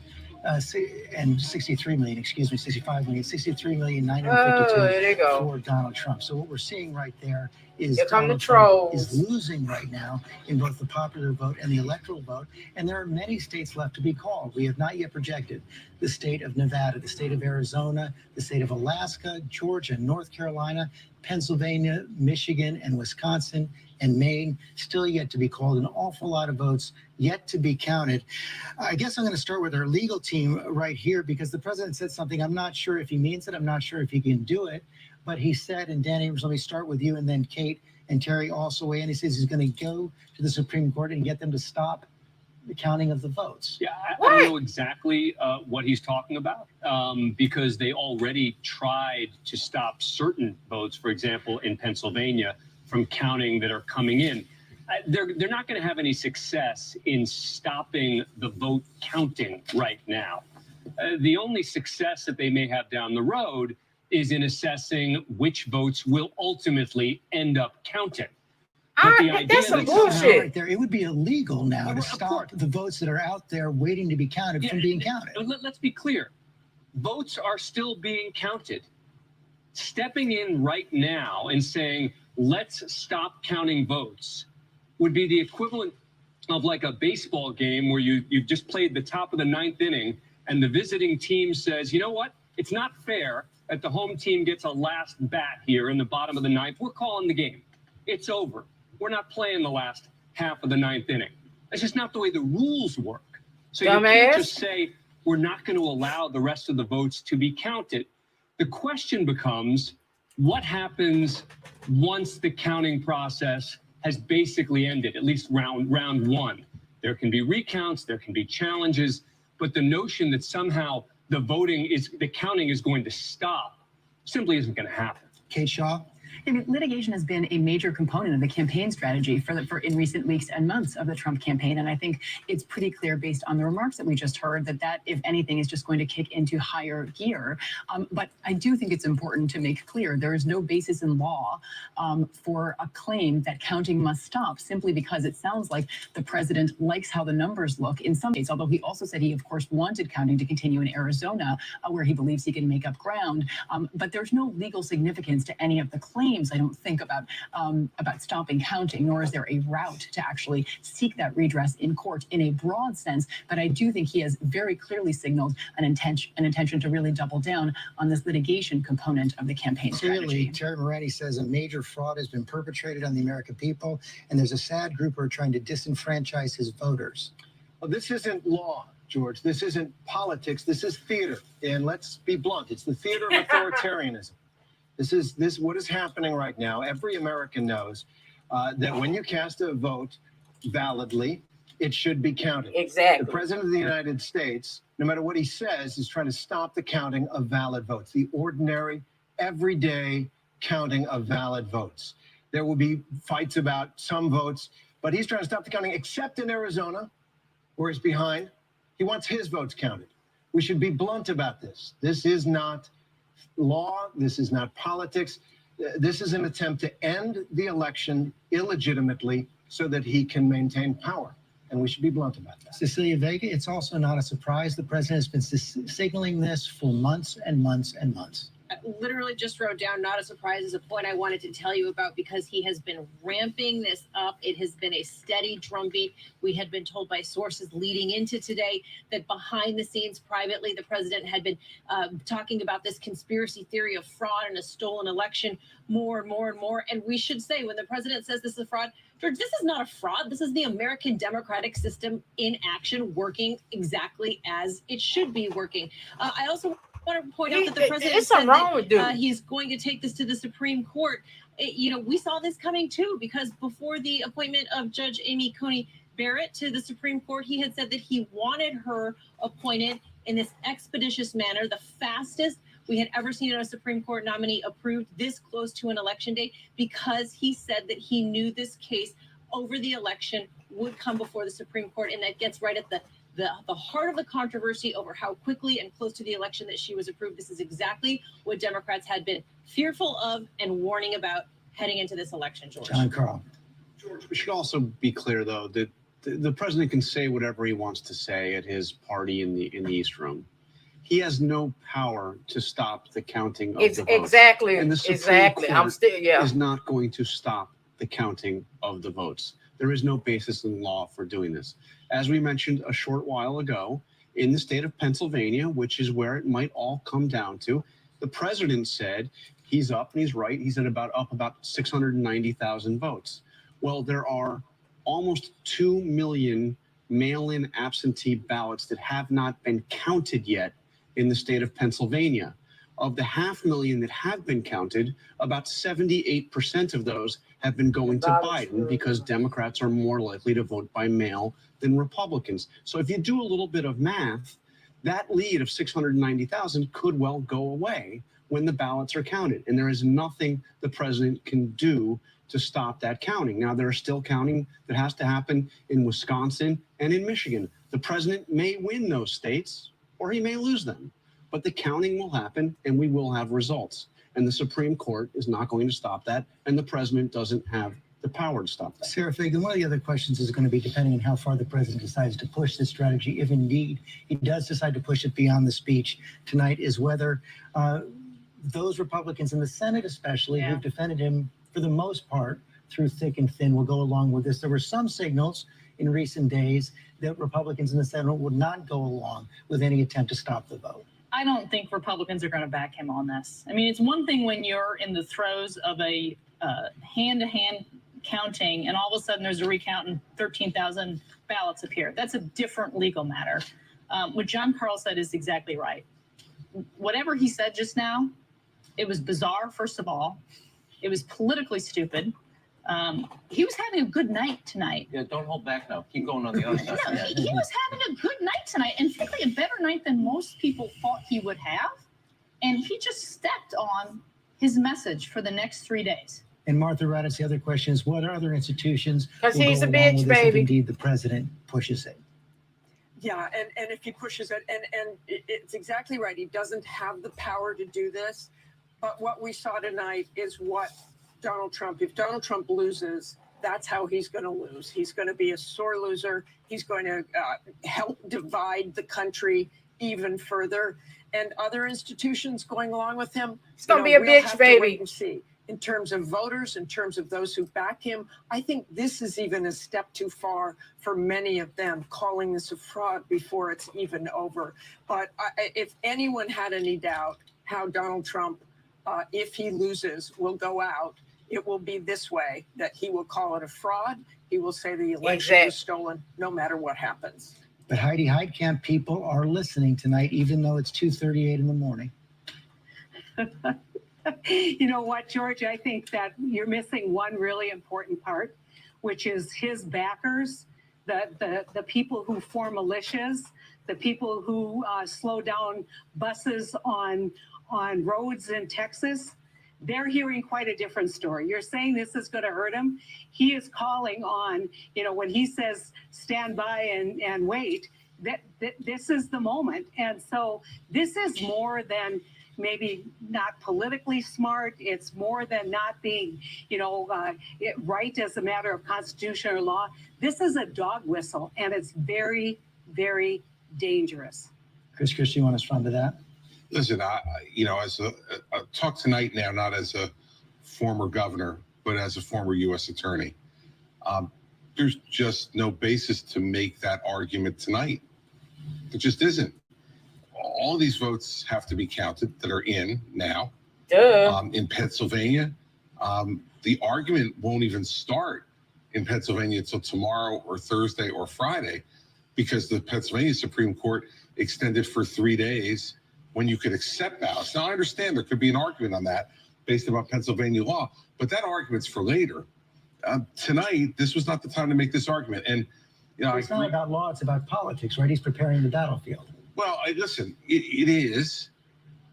and 63 million, 63,952,000 for Donald Trump. So what we're seeing right there is Here come the Donald Trump trolls. is losing right now in both the popular vote and the electoral vote. And there are many states left to be called. We have not yet projected the state of Nevada, the state of Arizona, the state of Alaska, Georgia, North Carolina, Pennsylvania, Michigan, and Wisconsin, and Maine, still yet to be called. An awful lot of votes yet to be counted. I guess I'm going to start with our legal team right here, because the president said something. I'm not sure if he means it. I'm not sure if he can do it. But he said, and Dan Abrams, let me start with you, and then Kate and Terry also weigh in. He says he's going to go to the Supreme Court and get them to stop the counting of the votes. Yeah, I don't know exactly what he's talking about, because they already tried to stop certain votes, for example, in Pennsylvania, from counting that are coming in. They're not going to have any success in stopping the vote counting right now. The only success that they may have down the road is in assessing which votes will ultimately end up counting. But the idea That's some that bullshit. Right there, it would be illegal now to stop the votes that are out there waiting to be counted from being counted. Let's be clear. Votes are still being counted. Stepping in right now and saying, let's stop counting votes would be the equivalent of like a baseball game where you've just played the top of the ninth inning and the visiting team says, you know what? It's not fair that the home team gets a last bat here in the bottom of the ninth. We're calling the game. It's over. We're not playing the last half of the ninth inning. That's just not the way the rules work. So you can't just say, we're not going to allow the rest of the votes to be counted. The question becomes, what happens once the counting process has basically ended, at least round one? There can be recounts, there can be challenges, but the notion that somehow the counting is going to stop simply isn't going to happen. Kate Shaw? I mean, litigation has been a major component of the campaign strategy for in recent weeks and months of the Trump campaign. And I think it's pretty clear based on the remarks that we just heard that, if anything, is just going to kick into higher gear. But I do think it's important to make clear there is no basis in law for a claim that counting must stop simply because it sounds like the president likes how the numbers look in some states, although he also said he, of course, wanted counting to continue in Arizona, where he believes he can make up ground. But there's no legal significance to any of the claims, I don't think, about stopping counting, nor is there a route to actually seek that redress in court in a broad sense. But I do think he has very clearly signaled an intention to really double down on this litigation component of the campaign strategy. Clearly, Terry Moretti says a major fraud has been perpetrated on the American people, and there's a sad group who are trying to disenfranchise his voters. Well, this isn't law, George. This isn't politics. This is theater. And let's be blunt. It's the theater of authoritarianism. What is happening right now. Every American knows that when you cast a vote validly, it should be counted. Exactly. The president of the United States, no matter what he says, is trying to stop the counting of valid votes, the ordinary, everyday counting of valid votes. There will be fights about some votes, but he's trying to stop the counting, except in Arizona, where he's behind. He wants his votes counted. We should be blunt about this. This is not law. This is not politics. This is an attempt to end the election illegitimately so that he can maintain power. And we should be blunt about that. Cecilia Vega, it's also not a surprise. The president has been signaling this for months and months and months. I literally just wrote down, not a surprise, is a point I wanted to tell you about because he has been ramping this up. It has been a steady drumbeat. We had been told by sources leading into today that behind the scenes, privately, the president had been talking about this conspiracy theory of fraud and a stolen election more and more and more. And we should say, when the president says this is a fraud, George, this is not a fraud. This is the American democratic system in action, working exactly as it should be working. I also want to point out that the president said that he's going to take this to the Supreme Court. We saw this coming too, because before the appointment of Judge Amy Coney Barrett to the Supreme Court, he had said that he wanted her appointed in this expeditious manner, the fastest we had ever seen a Supreme Court nominee approved this close to an election day, because he said that he knew this case over the election would come before the Supreme Court, and that gets right at the heart of the controversy over how quickly and close to the election that she was approved. This is exactly what Democrats had been fearful of and warning about heading into this election, George. John Carl. George, we should also be clear, though, that the president can say whatever he wants to say at his party in the East Room. he has no power to stop the counting of the votes. Exactly. And the Supreme Exactly. I'm Court still, yeah. is not going to stop the counting of the votes. There is no basis in law for doing this. As we mentioned a short while ago, in the state of Pennsylvania, which is where it might all come down to, the president said he's up, and he's right. He's at about 690,000 votes. Well, there are almost 2 million mail-in absentee ballots that have not been counted yet in the state of Pennsylvania. Of the 500,000 that have been counted, about 78% of those have been going to Biden because Democrats are more likely to vote by mail than Republicans. So if you do a little bit of math, that lead of 690,000 could well go away when the ballots are counted. And there is nothing the president can do to stop that counting. Now, there are still counting that has to happen in Wisconsin and in Michigan. The president may win those states or he may lose them, but the counting will happen and we will have results. And the Supreme Court is not going to stop that. And the president doesn't have the power to stop that. Sarah Fagan, one of the other questions is going to be depending on how far the president decides to push this strategy, if indeed he does decide to push it beyond the speech tonight, is whether those Republicans in the Senate especially who've defended him for the most part through thick and thin will go along with this. There were some signals in recent days that Republicans in the Senate would not go along with any attempt to stop the vote. I don't think Republicans are going to back him on this. I mean, it's one thing when you're in the throes of a hand-to-hand counting and all of a sudden there's a recount and 13,000 ballots appear. That's a different legal matter. What John Carl said is exactly right. Whatever he said just now, it was bizarre, first of all. It was politically stupid. He was having a good night tonight. Yeah, don't hold back now. Keep going on the other side. No, he was having a good night tonight, and frankly, a better night than most people thought he would have. And he just stepped on his message for the next 3 days. And Martha Raddatz, the other question is, what other institutions 'Cause will he's go a along bitch, with this if baby. indeed the president pushes it? Yeah, and if he pushes it, and it's exactly right. He doesn't have the power to do this. But what we saw tonight is what Donald Trump, if Donald Trump loses, that's how he's going to lose. He's going to be a sore loser. He's going to help divide the country even further. And other institutions going along with him, It's going to be a we'll bitch, have to baby. wait and see. In terms of voters, in terms of those who back him, I think this is even a step too far for many of them, calling this a fraud before it's even over. But if anyone had any doubt how Donald Trump, if he loses, will go out, it will be this way, that he will call it a fraud. He will say the election was stolen no matter what happens. But Heidi Heitkamp people are listening tonight, even though it's 2:38 in the morning. You know what, George? I think that you're missing one really important part, which is his backers, the people who form militias, the people who slow down buses on roads in Texas. They're hearing quite a different story. You're saying this is going to hurt him. He is calling on, when he says stand by and wait, that this is the moment. And so this is more than maybe not politically smart. It's more than not being, right as a matter of constitution or law. This is a dog whistle, and it's very, very dangerous. Chris Christie, you want to respond to that? Listen, as a talk tonight now, not as a former governor, but as a former U.S. attorney, there's just no basis to make that argument tonight. There just isn't. All these votes have to be counted that are in now. In Pennsylvania. The argument won't even start in Pennsylvania until tomorrow or Thursday or Friday, because the Pennsylvania Supreme Court extended for 3 days when you could accept ballots. Now, I understand there could be an argument on that based upon Pennsylvania law, but that argument's for later. Tonight, this was not the time to make this argument. And It's not about law, it's about politics, right? He's preparing the battlefield. Well, listen, it is,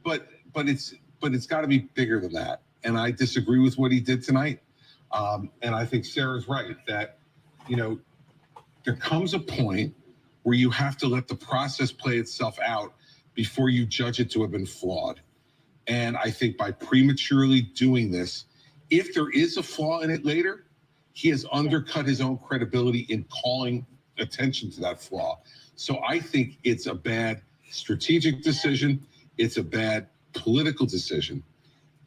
but it's got to be bigger than that. And I disagree with what he did tonight. And I think Sarah's right that, there comes a point where you have to let the process play itself out before you judge it to have been flawed. And I think by prematurely doing this, if there is a flaw in it later, he has undercut his own credibility in calling attention to that flaw. So I think it's a bad strategic decision. It's a bad political decision.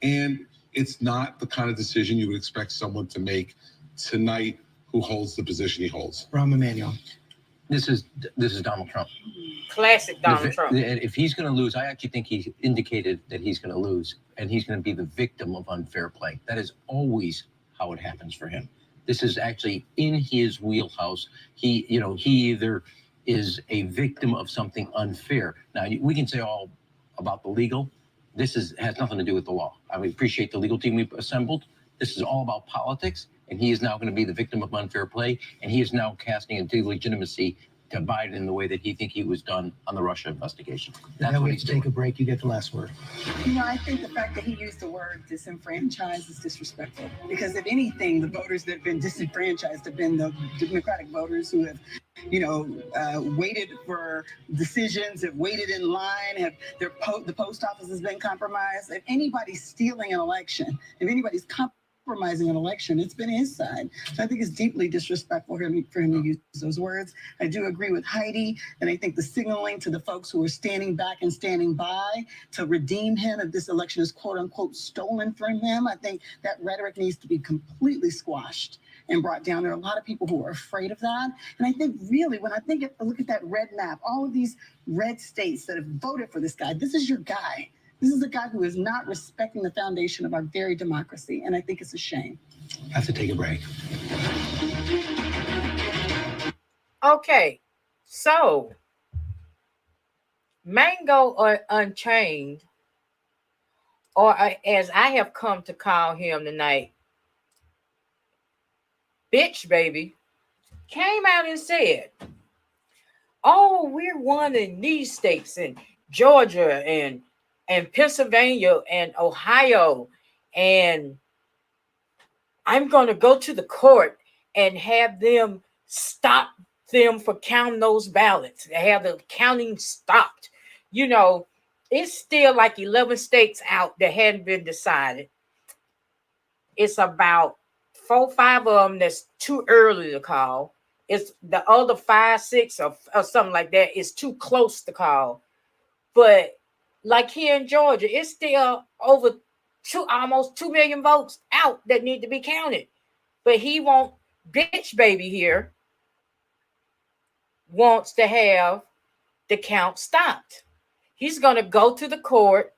And it's not the kind of decision you would expect someone to make tonight who holds the position he holds. Rahm Emanuel. This is Donald Trump. Classic Donald Trump. If he's going to lose, I actually think he indicated that he's going to lose, and he's going to be the victim of unfair play. That is always how it happens for him. This is actually in his wheelhouse. He either is a victim of something unfair. Now, we can say all about the legal. This has nothing to do with the law. I appreciate the legal team we've assembled. This is all about politics, and he is now going to be the victim of unfair play, and he is now casting a delegitimacy to Biden in the way that he was done on the Russia investigation. That's Now what we he's have to doing. take a break. You get the last word. You know, I think the fact that he used the word disenfranchised is disrespectful. Because if anything, the voters that have been disenfranchised have been the Democratic voters who have, waited for decisions, have waited in line, the post office has been compromised. If anybody's stealing an election, if anybody's compromising an election, it's been his side. So I think it's deeply disrespectful for him to use those words. I do agree with Heidi, and I think the signaling to the folks who are standing back and standing by to redeem him if this election is quote unquote stolen from him, I think that rhetoric needs to be completely squashed and brought down. There are a lot of people who are afraid of that. And I think really, when I look at that red map, all of these red states that have voted for this guy, this is your guy. This is a guy who is not respecting the foundation of our very democracy, and I think it's a shame. I have to take a break. Okay, so Mango Unchained, or as I have come to call him tonight, Bitch Baby, came out and said, "Oh, we're one in these states, in Georgia and Pennsylvania and Ohio, and I'm going to go to the court and have them stop them for counting those ballots, have the counting stopped." It's still like 11 states out that hadn't been decided. It's about 4 or 5 of them that's too early to call. It's the other 5, 6 or something like that is too close to call. But like here in Georgia, it's still over almost 2 million votes out that need to be counted. But he won't, Bitch Baby here wants to have the count stopped. He's going to go to the court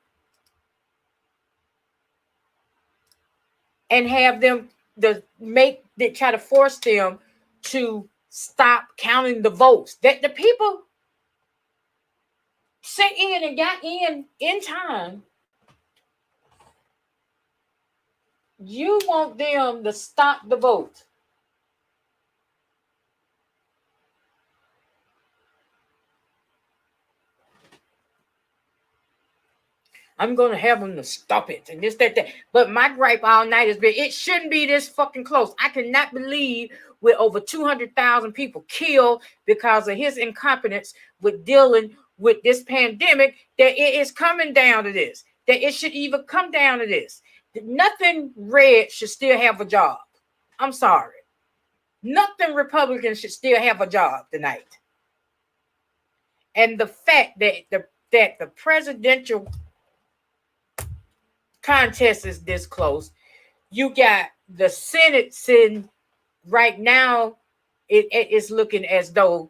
and have them try to force them to stop counting the votes that the people sent in and got in time. You want them to stop the vote. I'm going to have them to stop it and this, that. But my gripe all night has been, it shouldn't be this fucking close. I cannot believe with over 200,000 people killed because of his incompetence with dealing with this pandemic, that it is coming down to this, that it should even come down to this. Nothing red should still have a job. I'm sorry. Nothing Republican should still have a job tonight. And the fact that the presidential contest is this close, you got the Senate sitting right now. It's looking as though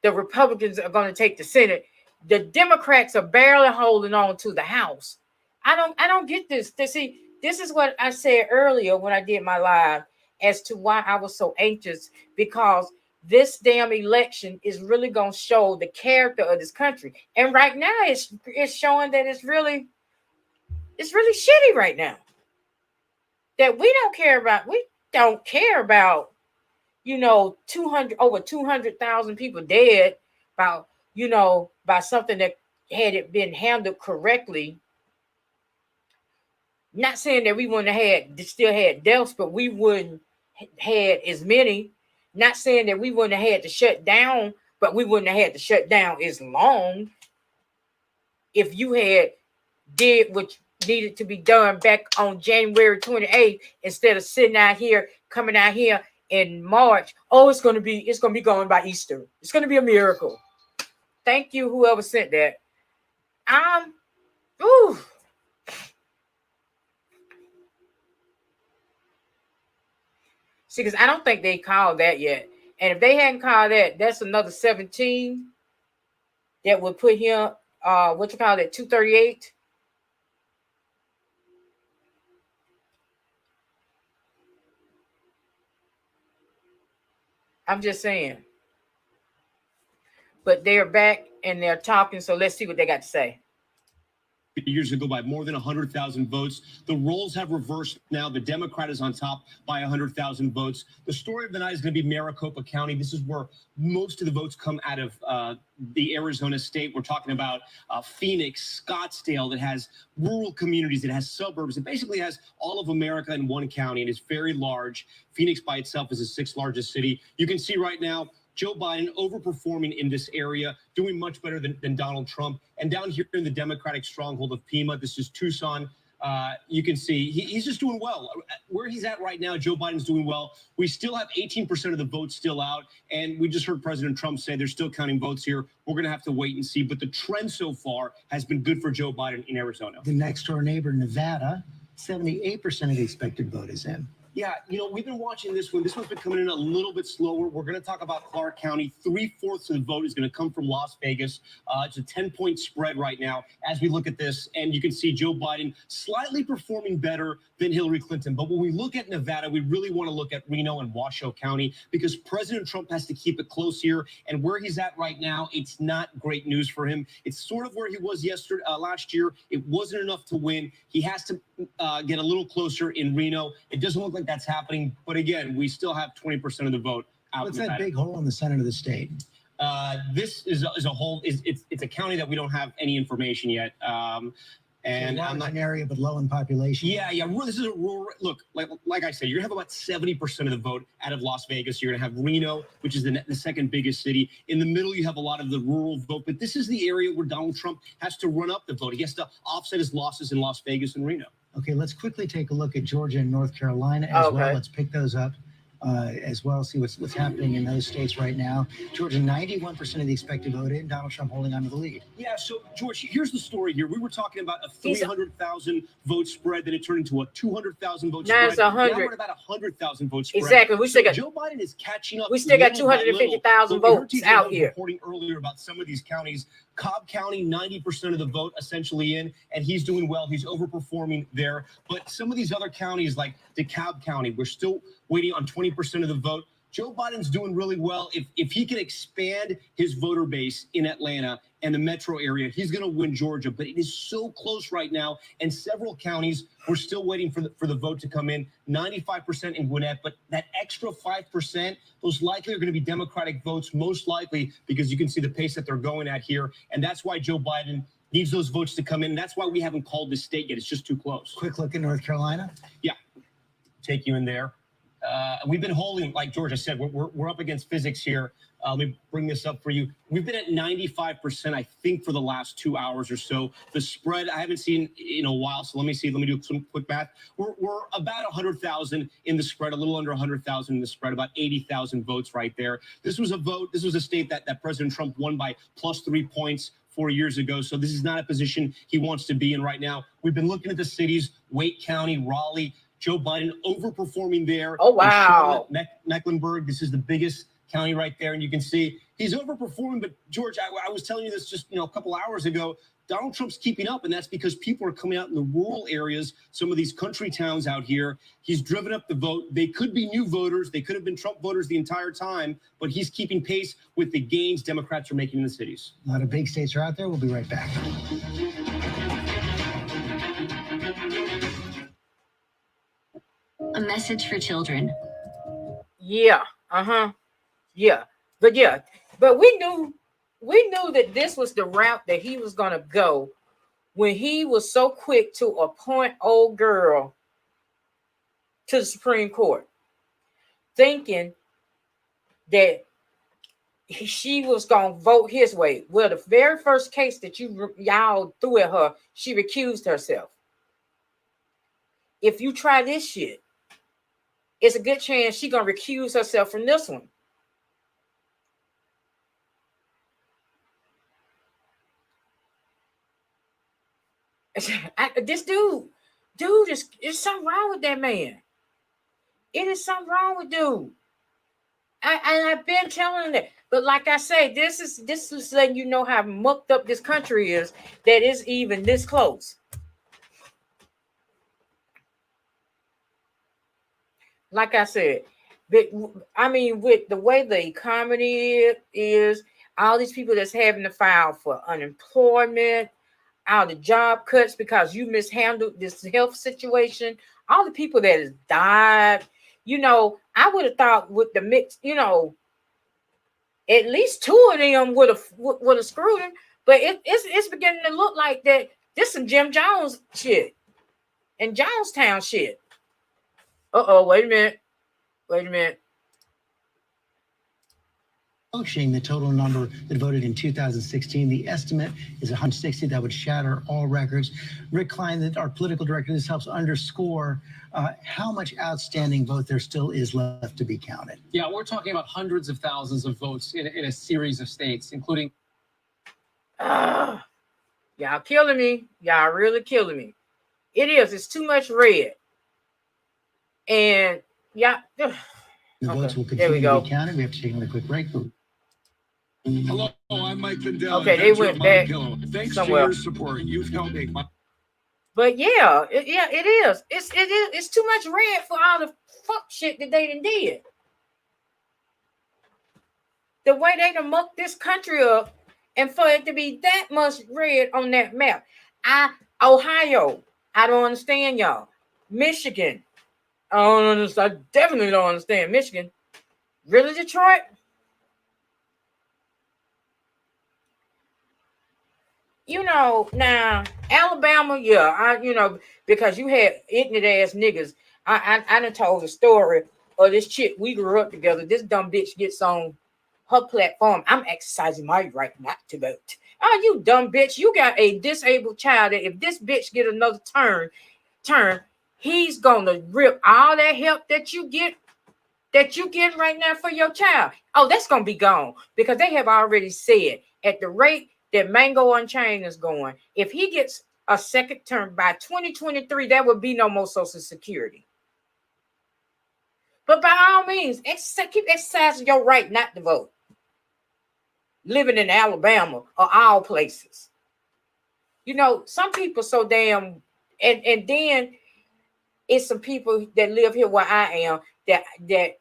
the Republicans are going to take the Senate. The Democrats are barely holding on to the House. I don't get this. See, this is what I said earlier when I did my live as to why I was so anxious, because this damn election is really going to show the character of this country. And right now it's showing that it's really shitty right now. That we don't care about over 200,000 people dead by something that, had it been handled correctly. Not saying that we wouldn't have still had deaths, but we wouldn't had as many. Not saying that we wouldn't have had to shut down, but we wouldn't have had to shut down as long if you had did what needed to be done back on January 28th instead of coming out here in March. Oh, it's gonna be going by Easter. It's gonna be a miracle. Thank you, whoever sent that. Ooh. See, because I don't think they called that yet. And if they hadn't called that, that's another 17 that would put him, 238. I'm just saying. But they're back and they're talking, so let's see what they got to say. Years ago by more than 100,000 votes. The roles have reversed now. The Democrat is on top by 100,000 votes. The story of the night is going to be Maricopa County. This is where most of the votes come out of the Arizona state. We're talking about Phoenix, Scottsdale, that has rural communities, it has suburbs. It basically has all of America in one county, and it's very large. Phoenix by itself is the sixth largest city. You can see right now Joe Biden overperforming in this area, doing much better than Donald Trump. And down here in the Democratic stronghold of Pima, this is Tucson. You can see he's just doing well. Where he's at right now, Joe Biden's doing well. We still have 18% of the votes still out. And we just heard President Trump say they're still counting votes here. We're going to have to wait and see. But the trend so far has been good for Joe Biden in Arizona. The next door neighbor, Nevada, 78% of the expected vote is in. Yeah, we've been watching this one. This one's been coming in a little bit slower. We're going to talk about Clark County. 3/4 of the vote is going to come from Las Vegas. It's a 10-point spread right now as we look at this. And you can see Joe Biden slightly performing better than Hillary Clinton. But when we look at Nevada, we really want to look at Reno and Washoe County because President Trump has to keep it close here. And where he's at right now, it's not great news for him. It's sort of where he was last year. It wasn't enough to win. He has to get a little closer in Reno. It doesn't look like that's happening. But again, we still have 20% of the vote out. What's that big hole in the center of the state? This is a whole. It's a county that we don't have any information yet. And I'm not an area but low in population. Yeah. This is a rural. Look, like I said, you're gonna have about 70% of the vote out of Las Vegas. You're gonna have Reno, which is the second biggest city. In the middle, you have a lot of the rural vote. But this is the area where Donald Trump has to run up the vote. He has to offset his losses in Las Vegas and Reno. Okay, let's quickly take a look at Georgia and North Carolina as well. Let's pick those up as well, see what's happening in those states right now. Georgia, 91% of the expected vote in. Donald Trump holding on to the lead. Yeah, so, George, here's the story here. We were talking about a 300,000 vote spread, then it turned into a 200,000 vote spread. Now it's 100. Now we're at about 100,000 vote spread. Exactly. We still got Joe Biden is catching up. We still got little by little. 250,000 But we heard votes TJ out here. Reporting earlier about some of these counties. Cobb County, 90% of the vote essentially in, and he's doing well. He's overperforming there. But some of these other counties, like DeKalb County, we're still waiting on 20% of the vote. Joe Biden's doing really well. If he can expand his voter base in Atlanta and the metro area, he's going to win Georgia. But it is so close right now. And several counties, we're still waiting for the vote to come in. 95% in Gwinnett. But that extra 5%, those likely are going to be Democratic votes, most likely, because you can see the pace that they're going at here. And that's why Joe Biden needs those votes to come in. And that's why we haven't called this state yet. It's just too close. Quick look at North Carolina. Yeah. Take you in there. We've been holding, like George, I said, we're up against physics here. Let me bring this up for you. We've been at 95%, I think, for the last 2 hours or so. The spread, I haven't seen in a while, so let me see. Let me do some quick math. We're about 100,000 in the spread, a little under 100,000 in the spread, about 80,000 votes right there. This was a state that President Trump won by +3 points 4 years ago. So this is not a position he wants to be in right now. We've been looking at the cities, Wake County, Raleigh, Joe Biden overperforming there. Oh, wow. Mecklenburg, this is the biggest county right there. And you can see he's overperforming. But, George, I was telling you this just a couple hours ago. Donald Trump's keeping up, and that's because people are coming out in the rural areas, some of these country towns out here. He's driven up the vote. They could be new voters. They could have been Trump voters the entire time, but he's keeping pace with the gains Democrats are making in the cities. A lot of big states are out there. We'll be right back. A message for children. Yeah. Yeah. But we knew that this was the route that he was going to go when he was so quick to appoint old girl to the Supreme Court, thinking that she was going to vote his way. Well, the very first case that y'all threw at her, she recused herself. If you try this shit, it's a good chance she's going to recuse herself from this one. This dude is something wrong with that man. It is something wrong with dude. I've been telling him that. But like I say, this is letting you know how mucked up this country is, that it's even this close. Like I said, I mean, with the way the economy is, all these people that's having to file for unemployment, all the job cuts because you mishandled this health situation, all the people that has died, you know, I would have thought with the mix, you know, at least two of them would have screwed him. But it's beginning to look like that. This some Jim Jones shit and Jonestown shit. Wait a minute. Approaching the total number that voted in 2016. The estimate is 160. That would shatter all records. Rick Klein, our political director, this helps underscore how much outstanding vote there still is left to be counted. Yeah, we're talking about hundreds of thousands of votes in a series of states, including. Y'all killing me. Y'all really killing me. It is. It's too much red. And yeah. The votes will there we continue go. to be counted. We have to take a quick break. Hello, I'm Mike Lindell. Okay, they went back Thanks somewhere. to your support, you've helped make my. But yeah, it is. It's too much red for all the fuck shit that they done did. The way they done mucked this country up, and for it to be that much red on that map. Ohio, I don't understand y'all. Michigan, I don't understand. I definitely don't understand Michigan. Really, Detroit? You know, now Alabama, yeah, because you had ignorant ass niggas. I done told the story of this chick. We grew up together. This dumb bitch gets on her platform. I'm exercising my right not to vote. Oh, you dumb bitch! You got a disabled child. That if this bitch get another turn, he's gonna rip all that help that you get right now for your child. Oh, that's gonna be gone because they have already said at the rate that Mango Unchained is going, if he gets a second term by 2023, there will be no more Social Security. But by all means, keep exercising your right not to vote. Living in Alabama or all places. You know, some people so damn, and then it's some people that live here where I am that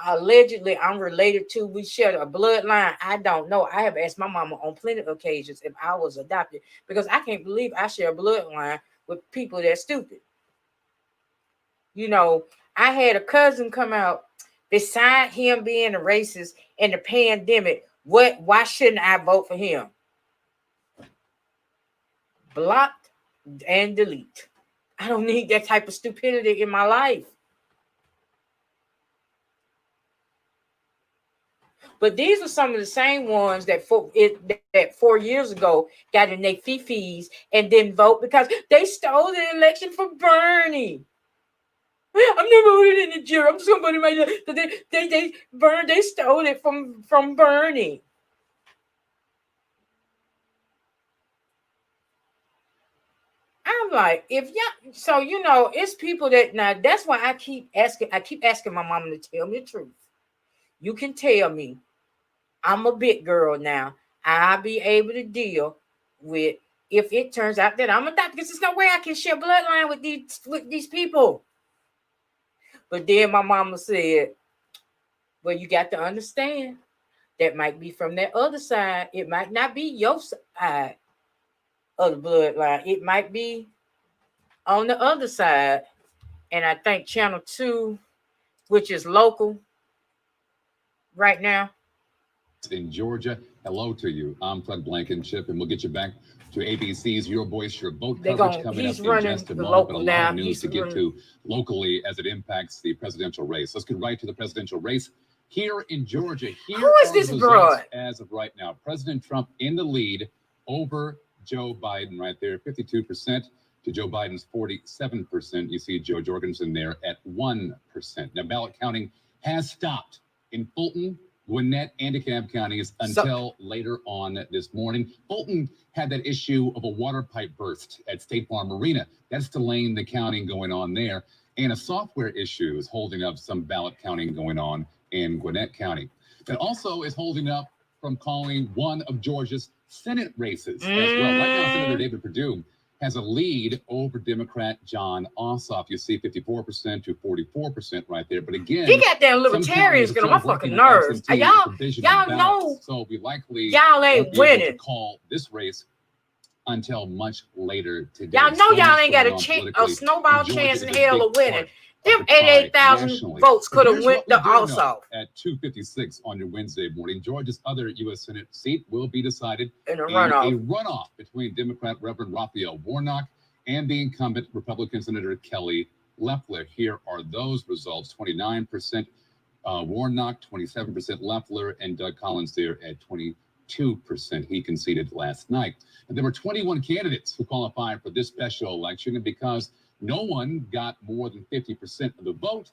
allegedly I'm related to. We share a bloodline. I don't know. I have asked my mama on plenty of occasions if I was adopted because I can't believe I share a bloodline with people that stupid. You know, I had a cousin come out beside him being a racist in the pandemic. Why shouldn't I vote for him? Blocked and delete. I don't need that type of stupidity in my life. But these are some of the same ones that 4 years ago got in their fifis and didn't vote because they stole the election from Bernie. I'm never voted in the jury. I'm just gonna put it right there. They stole it from Bernie. I'm like, so you know, it's people that now that's why I keep asking my mama to tell me the truth. You can tell me. I'm a big girl now. I'll be able to deal with if it turns out that I'm adopted, because there's no way I can share bloodline with these people. But then my mama said, well, you got to understand that might be from that other side. It might not be your side of the bloodline. It might be on the other side. And I think Channel 2, which is local right now. In Georgia, hello to you. I'm Fred Blankenship, and we'll get you back to ABC's Your Voice, Your Vote coverage coming up in just a moment. But a lot of news to get to locally as it impacts the presidential race. Let's get right to the presidential race here in Georgia. Who is this broad? As of right now, President Trump in the lead over Joe Biden right there, 52% to Joe Biden's 47%. You see Joe Jorgensen there at 1%. Now, ballot counting has stopped in Fulton, Gwinnett, and DeKalb counties until later on this morning. Fulton had that issue of a water pipe burst at State Farm Marina. That's delaying the counting going on there. And a software issue is holding up some ballot counting going on in Gwinnett County. That also is holding up from calling one of Georgia's Senate races as well. Right now, Senator David Perdue has a lead over Democrat John Ossoff. You see 54% to 44% right there. But again, he got that libertarians getting on my fucking nerves. Y'all know. So we likely y'all ain't winning. To call this race until much later today. Y'all know y'all ain't got a snowball chance in hell of winning. Them 88,000 votes could have went to Ossoff. At 2:56 on your Wednesday morning, Georgia's other U.S. Senate seat will be decided in a runoff. A runoff between Democrat Reverend Raphael Warnock and the incumbent Republican Senator Kelly Loeffler. Here are those results: 29% Warnock, 27% Loeffler, and Doug Collins there at 22%. He conceded last night. And there were 21 candidates who qualified for this special election, and because no one got more than 50% of the vote,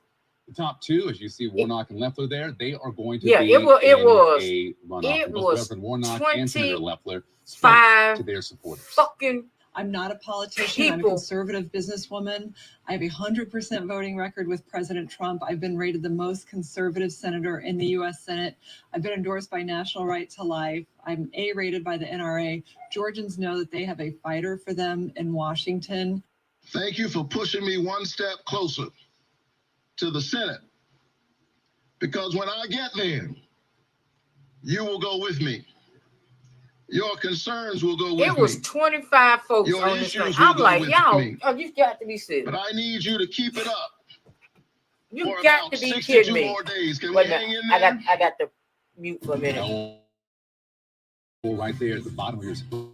the top two, as you see, Warnock and Loeffler there, they are going to be it was a runoff. It was Reverend Warnock and Senator Loeffler to their supporters. Fucking I'm not a politician. I'm a conservative businesswoman. I have a 100% voting record with President Trump. I've been rated the most conservative senator in the U.S. Senate. I've been endorsed by National Right to Life. I'm A-rated by the NRA. Georgians know that they have a fighter for them in Washington. Thank you for pushing me one step closer to the Senate, because when I get there, you will go with me. Your concerns will go with me. It was 25 folks on this thing. I'm like, y'all, you got to be serious. But I need you to keep it up. You got to be kidding me. More days. Can Wait we a hang minute. in there? I got to mute for a minute. Right there at the bottom of your screen.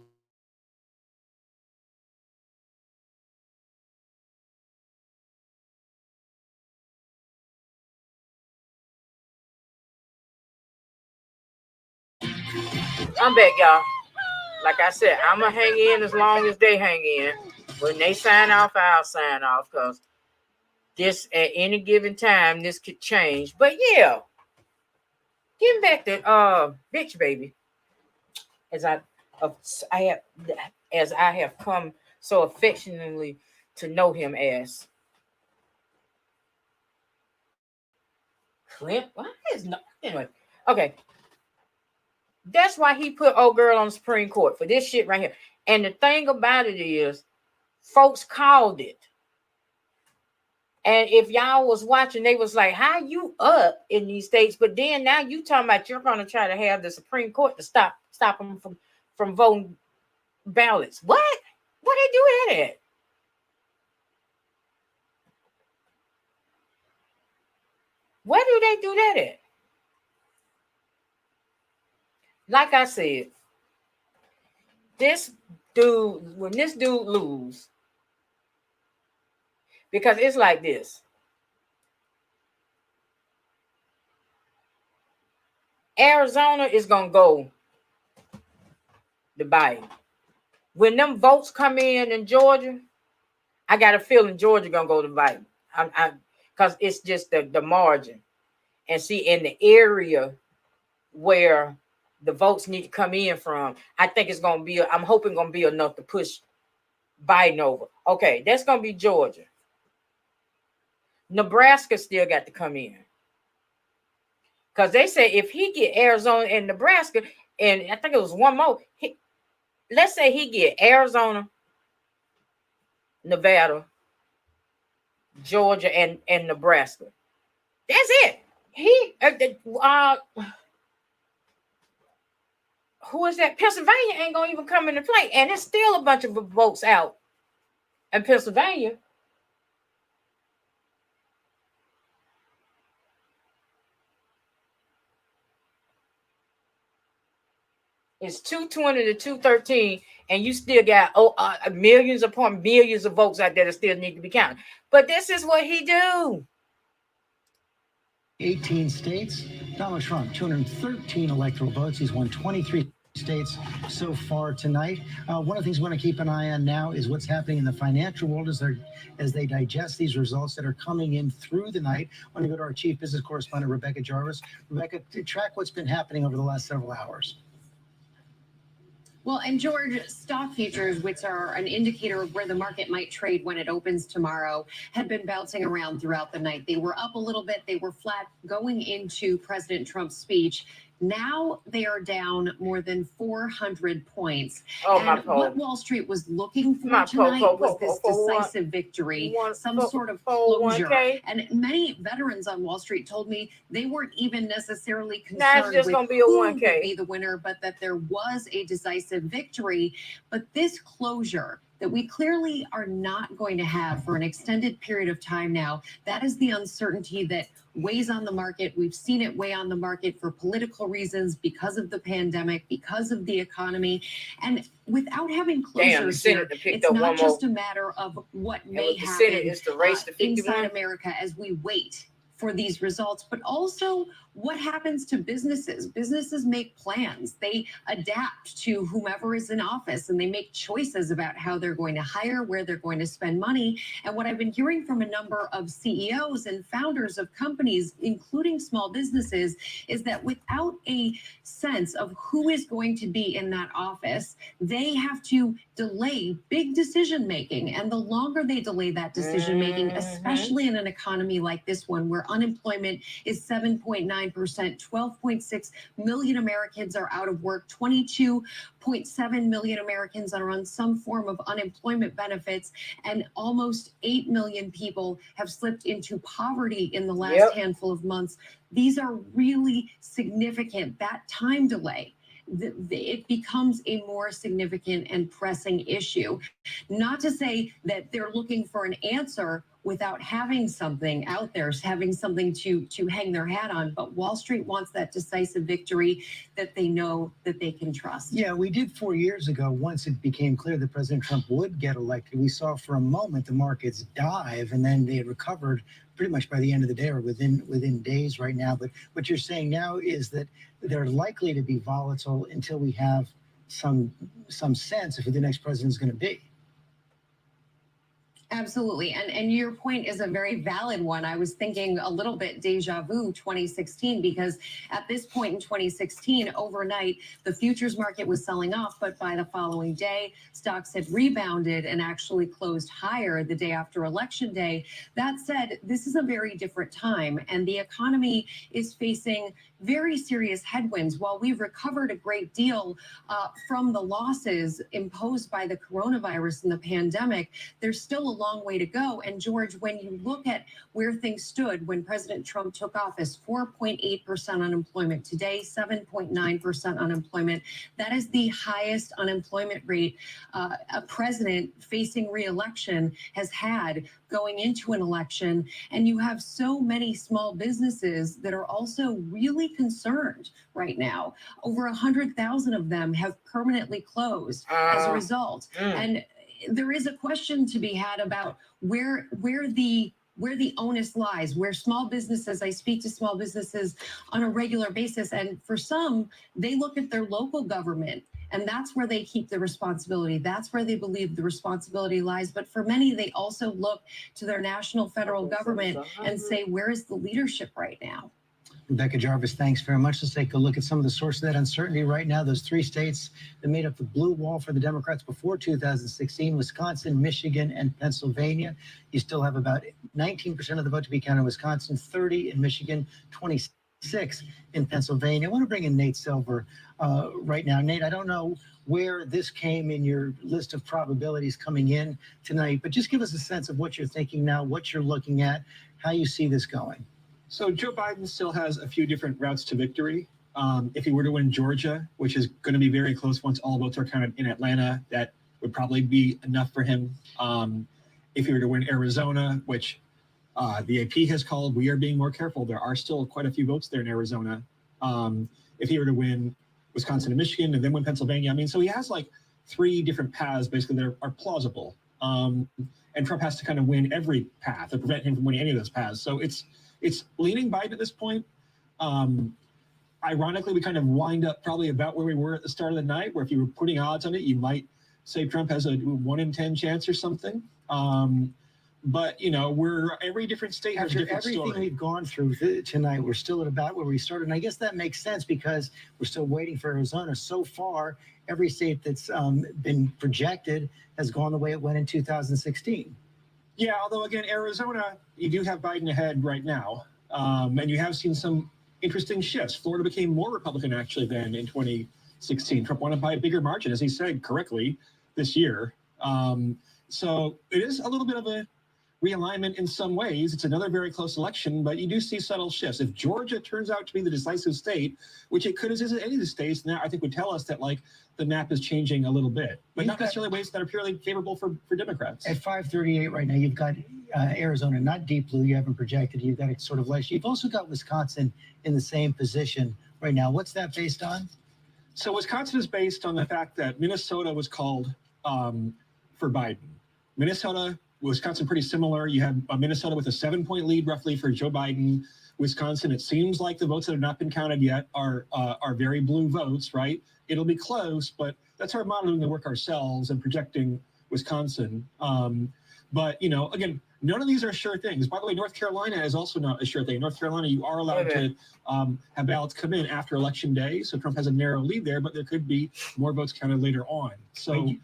I'm back, y'all. Like I said, I'm going to hang in as long as they hang in. When they sign off, I'll sign off, because this, at any given time, this could change. But yeah, getting back to bitch baby, as I have come so affectionately to know him as Clint. What is no anyway? Okay. That's why he put old girl on the Supreme Court for this shit right here. And the thing about it is, folks called it. And if y'all was watching, they was like, how you up in these states? But then now you talking about you're going to try to have the Supreme Court to stop them from voting ballots. What? Where they do that at? Where do they do that at? Like I said, this dude, when this dude lose, because it's like this. Arizona is going to go to Biden. When them votes come in Georgia, I got a feeling Georgia going to go to Biden. Because it's just the margin. And see, in the area where the votes need to come in from, I think it's going to be, I'm hoping going to be enough to push Biden over. Okay, that's going to be Georgia. Nebraska still got to come in. Because they say if he get Arizona and Nebraska, and I think it was one more, let's say he get Arizona, Nevada, Georgia, and Nebraska. That's it. Who is that? Pennsylvania ain't gonna even come into play, and there's still a bunch of votes out in Pennsylvania. It's 220 to 213, and you still got millions upon millions of votes out there that still need to be counted. But this is what he do. 18 states. Donald Trump, 213 electoral votes. He's won 23. states so far tonight. One of the things we want to keep an eye on now is what's happening in the financial world as they digest these results that are coming in through the night. I want to go to our chief business correspondent, Rebecca Jarvis. Rebecca, to track what's been happening over the last several hours. Well, and George, stock futures, which are an indicator of where the market might trade when it opens tomorrow, had been bouncing around throughout the night. They were up a little bit. They were flat going into President Trump's speech. Now they are down more than 400 points. And what Wall Street was looking for tonight was this decisive victory, some sort of closure. And many veterans on Wall Street told me they weren't even necessarily concerned with who would be the winner, but that there was a decisive victory. But this closure that we clearly are not going to have for an extended period of time now, that is the uncertainty that weighs on the market. We've seen it weigh on the market for political reasons, because of the pandemic, because of the economy. And without having closures here, it's not just a matter of what may happen inside America as we wait for these results, but also what happens to businesses. Businesses make plans. They adapt to whomever is in office, and they make choices about how they're going to hire, where they're going to spend money. And what I've been hearing from a number of CEOs and founders of companies, including small businesses, is that without a sense of who is going to be in that office, they have to delay big decision making. And the longer they delay that decision making, especially in an economy like this one, where unemployment is 7.9%, 12.6 million Americans are out of work, 22.7 million Americans are on some form of unemployment benefits, and almost 8 million people have slipped into poverty in the last handful of months. These are really significant. That time delay, it becomes a more significant and pressing issue. Not to say that they're looking for an answer without having something out there, having something to hang their hat on. But Wall Street wants that decisive victory that they know that they can trust. Yeah, we did 4 years ago. Once it became clear that President Trump would get elected, we saw for a moment the markets dive, and then they had recovered pretty much by the end of the day or within days right now. But what you're saying now is that they're likely to be volatile until we have some sense of who the next president is going to be. Absolutely. And your point is a very valid one. I was thinking a little bit deja vu 2016, because at this point in 2016, overnight, the futures market was selling off. But by the following day, stocks had rebounded and actually closed higher the day after Election Day. That said, this is a very different time, and the economy is facing very serious headwinds. While we've recovered a great deal from the losses imposed by the coronavirus and the pandemic, there's still a long way to go. And George, when you look at where things stood when President Trump took office, 4.8% unemployment. Today, 7.9% unemployment. That is the highest unemployment rate a president facing re-election has had going into an election. And you have so many small businesses that are also really concerned right now. Over 100,000 of them have permanently closed as a result. And there is a question to be had about where the onus lies, where small businesses, I speak to small businesses on a regular basis, and for some, they look at their local government, and that's where they keep the responsibility. That's where they believe the responsibility lies. But for many, they also look to their national federal government and say, where is the leadership right now? Rebecca Jarvis, thanks very much. Let's take a look at some of the sources of that uncertainty right now. Those three states that made up the blue wall for the Democrats before 2016, Wisconsin, Michigan, and Pennsylvania. You still have about 19% of the vote to be counted in Wisconsin, 30 in Michigan, 26 in Pennsylvania. I want to bring in Nate Silver right now. Nate, I don't know where this came in your list of probabilities coming in tonight, but just give us a sense of what you're thinking now, what you're looking at, how you see this going. So Joe Biden still has a few different routes to victory. If he were to win Georgia, which is going to be very close once all votes are counted in Atlanta, that would probably be enough for him. If he were to win Arizona, which the AP has called, we are being more careful. There are still quite a few votes there in Arizona. If he were to win Wisconsin and Michigan and then win Pennsylvania, I mean, so he has like three different paths basically that are plausible. And Trump has to kind of win every path to prevent him from winning any of those paths. So it's leaning Biden at this point. I ironically, we kind of wind up probably about where we were at the start of the night, where if you were putting odds on it, you might say Trump has a 1 in 10 chance or something. But every different state has a After different everything story. we've gone through tonight, we're still at about where we started. And I guess that makes sense because we're still waiting for Arizona. So far, every state that's been projected has gone the way it went in 2016. Yeah, although again, Arizona, you do have Biden ahead right now. And you have seen some interesting shifts. Florida became more Republican actually than in 2016. Trump won by a bigger margin, as he said correctly, this year. So it is a little bit of a realignment in some ways. It's another very close election, but you do see subtle shifts. If Georgia turns out to be the decisive state, which it could as any of the states, then I think would tell us that the map is changing a little bit, but not necessarily ways that are purely favorable for Democrats. At 538 right now, you've got Arizona, not deep blue. You haven't projected. You've got it sort of less. You've also got Wisconsin in the same position right now. What's that based on? So Wisconsin is based on the fact that Minnesota was called for Biden. Wisconsin, pretty similar. You have Minnesota with a 7-point lead roughly for Joe Biden. Wisconsin, it seems like the votes that have not been counted yet are very blue votes, right? It'll be close, but that's our modeling the work ourselves and projecting Wisconsin. But again, none of these are sure things. By the way, North Carolina is also not a sure thing. North Carolina, you are allowed to have ballots come in after Election Day, so Trump has a narrow lead there, but there could be more votes counted later on. So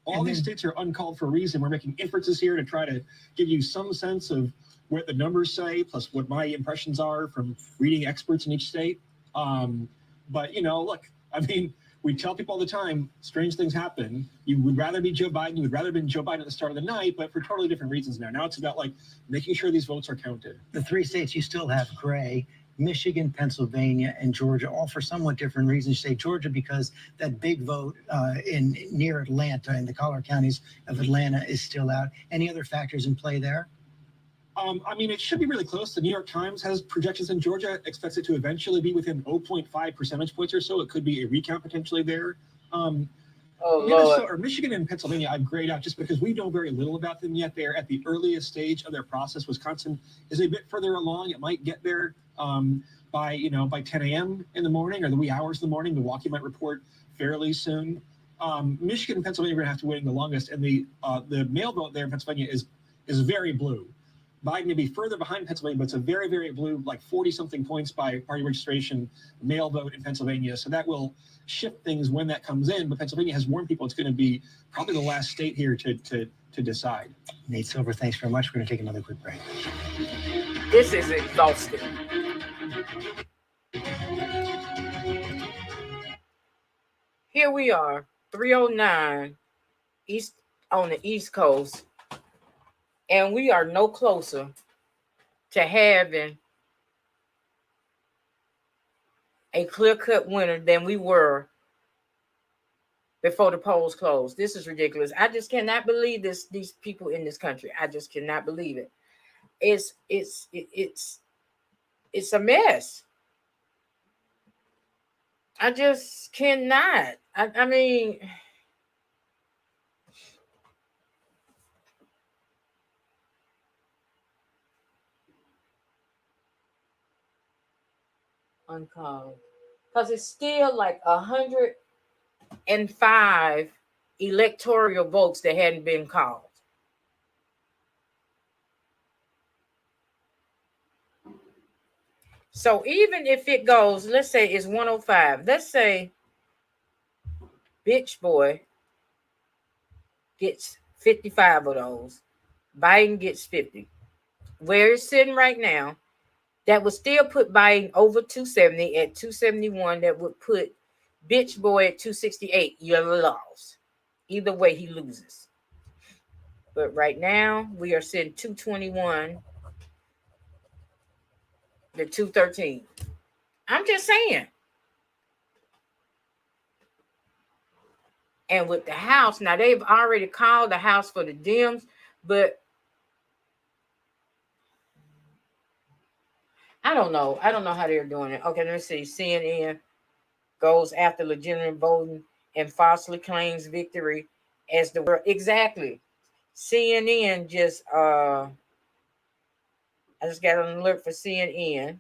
all these states are uncalled for a reason. We're making inferences here to try to give you some sense of what the numbers say, plus what my impressions are from reading experts in each state. But look, we tell people all the time, strange things happen. You would rather be Joe Biden. You would rather have been Joe Biden at the start of the night, but for totally different reasons now. Now it's about making sure these votes are counted. The 3 states you still have gray: Michigan, Pennsylvania, and Georgia, all for somewhat different reasons. You say Georgia because that big vote near Atlanta, in the collar counties of Atlanta, is still out. Any other factors in play there? It should be really close. The New York Times has projections in Georgia, expects it to eventually be within 0.5 percentage points or so. It could be a recount potentially there. Michigan and Pennsylvania, I've grayed out just because we know very little about them yet. They're at the earliest stage of their process. Wisconsin is a bit further along. It might get there by 10 a.m. in the morning or the wee hours of the morning. Milwaukee might report fairly soon. Michigan and Pennsylvania are going to have to wait the longest, and the mail vote there in Pennsylvania is very blue. Biden may be further behind Pennsylvania, but it's a very, very blue, 40-something points by party registration mail vote in Pennsylvania. So that will shift things when that comes in. But Pennsylvania has warned people it's going to be probably the last state here to decide. Nate Silver, thanks very much. We're going to take another quick break. This is exhausting. Here we are, 3:09 on the East Coast, and we are no closer to having a clear-cut winner than we were before the polls closed. This is ridiculous. I just cannot believe this. These people in this country, I just cannot believe it. It's a mess. I just cannot. I mean, uncalled, because it's still 105 electoral votes that hadn't been called. So even if it goes, let's say it's 105, let's say Bitch Boy gets 55 of those, Biden gets 50. Where it's sitting right now, that would still put Biden over 270 at 271. That would put Bitch Boy at 268. You're lost. Either way, he loses. But right now, we are sitting 221 to 213. I'm just saying. And with the House, now they've already called the House for the Dems, but I don't know. I don't know how they're doing it. Okay, let's see. CNN goes after legitimate voting and falsely claims victory as the world. Exactly. CNN just I just got an alert for CNN.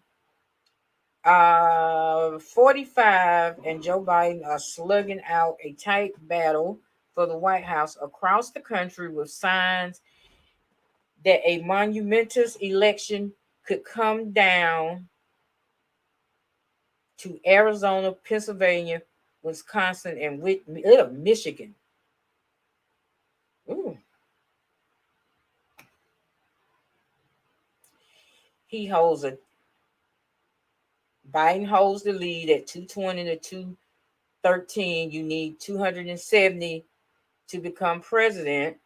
45 and Joe Biden are slugging out a tight battle for the White House across the country with signs that a monumentous election could come down to Arizona, Pennsylvania, Wisconsin, and Michigan. Ooh. Biden holds the lead at 220 to 213. You need 270 to become president.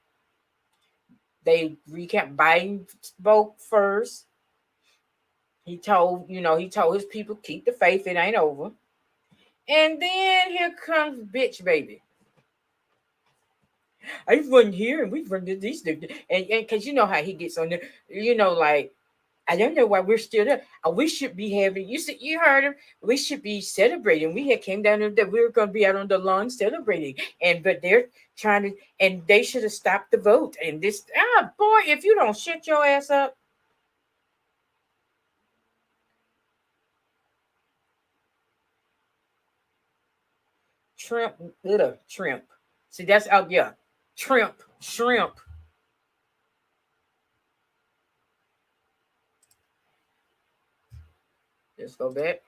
They recap. Biden spoke first. He told his people, keep the faith, it ain't over. And then here comes bitch baby. I wasn't here and we run these things. And because you know how he gets on there, like, I don't know why we're still there. We should be having, you heard him, we should be celebrating. We had came down there that we were going to be out on the lawn celebrating. But they're trying to, and they should have stopped the vote. And this, boy, if you don't shut your ass up. Shrimp. See, that's out, yeah. Shrimp. Let's go back.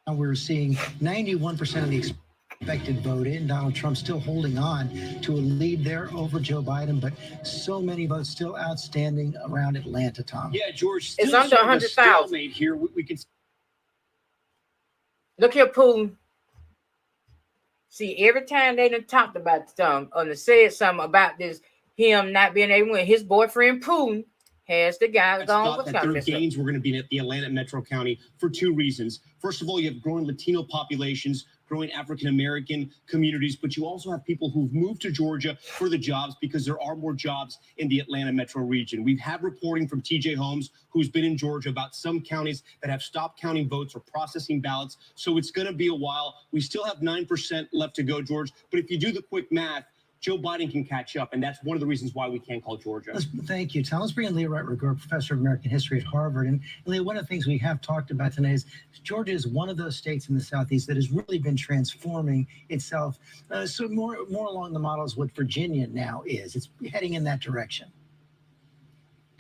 Now we're seeing 91% of the expected vote in. Donald Trump still holding on to a lead there over Joe Biden, but so many votes still outstanding around Atlanta, Tom. Yeah, George, it's under 100,000 here. We can look here, Putin. See, every time they done talked about something or said something about this, him not being able to win, his boyfriend Putin has the guy gone with that their gains were going to be at the Atlanta Metro County for two reasons. First of all, you have growing Latino populations, growing African-American communities, but you also have people who've moved to Georgia for the jobs because there are more jobs in the Atlanta metro region. We've had reporting from TJ Holmes, who's been in Georgia, about some counties that have stopped counting votes or processing ballots. So it's going to be a while. We still have 9% left to go, George. But if you do the quick math, Joe Biden can catch up, and that's one of the reasons why we can't call Georgia. Thank you, Tom. Let's bring in Leah Wright-Rigueur, professor of American history at Harvard. And Leah, one of the things we have talked about today is Georgia is one of those states in the Southeast that has really been transforming itself. So more along the models what Virginia now is. It's heading in that direction.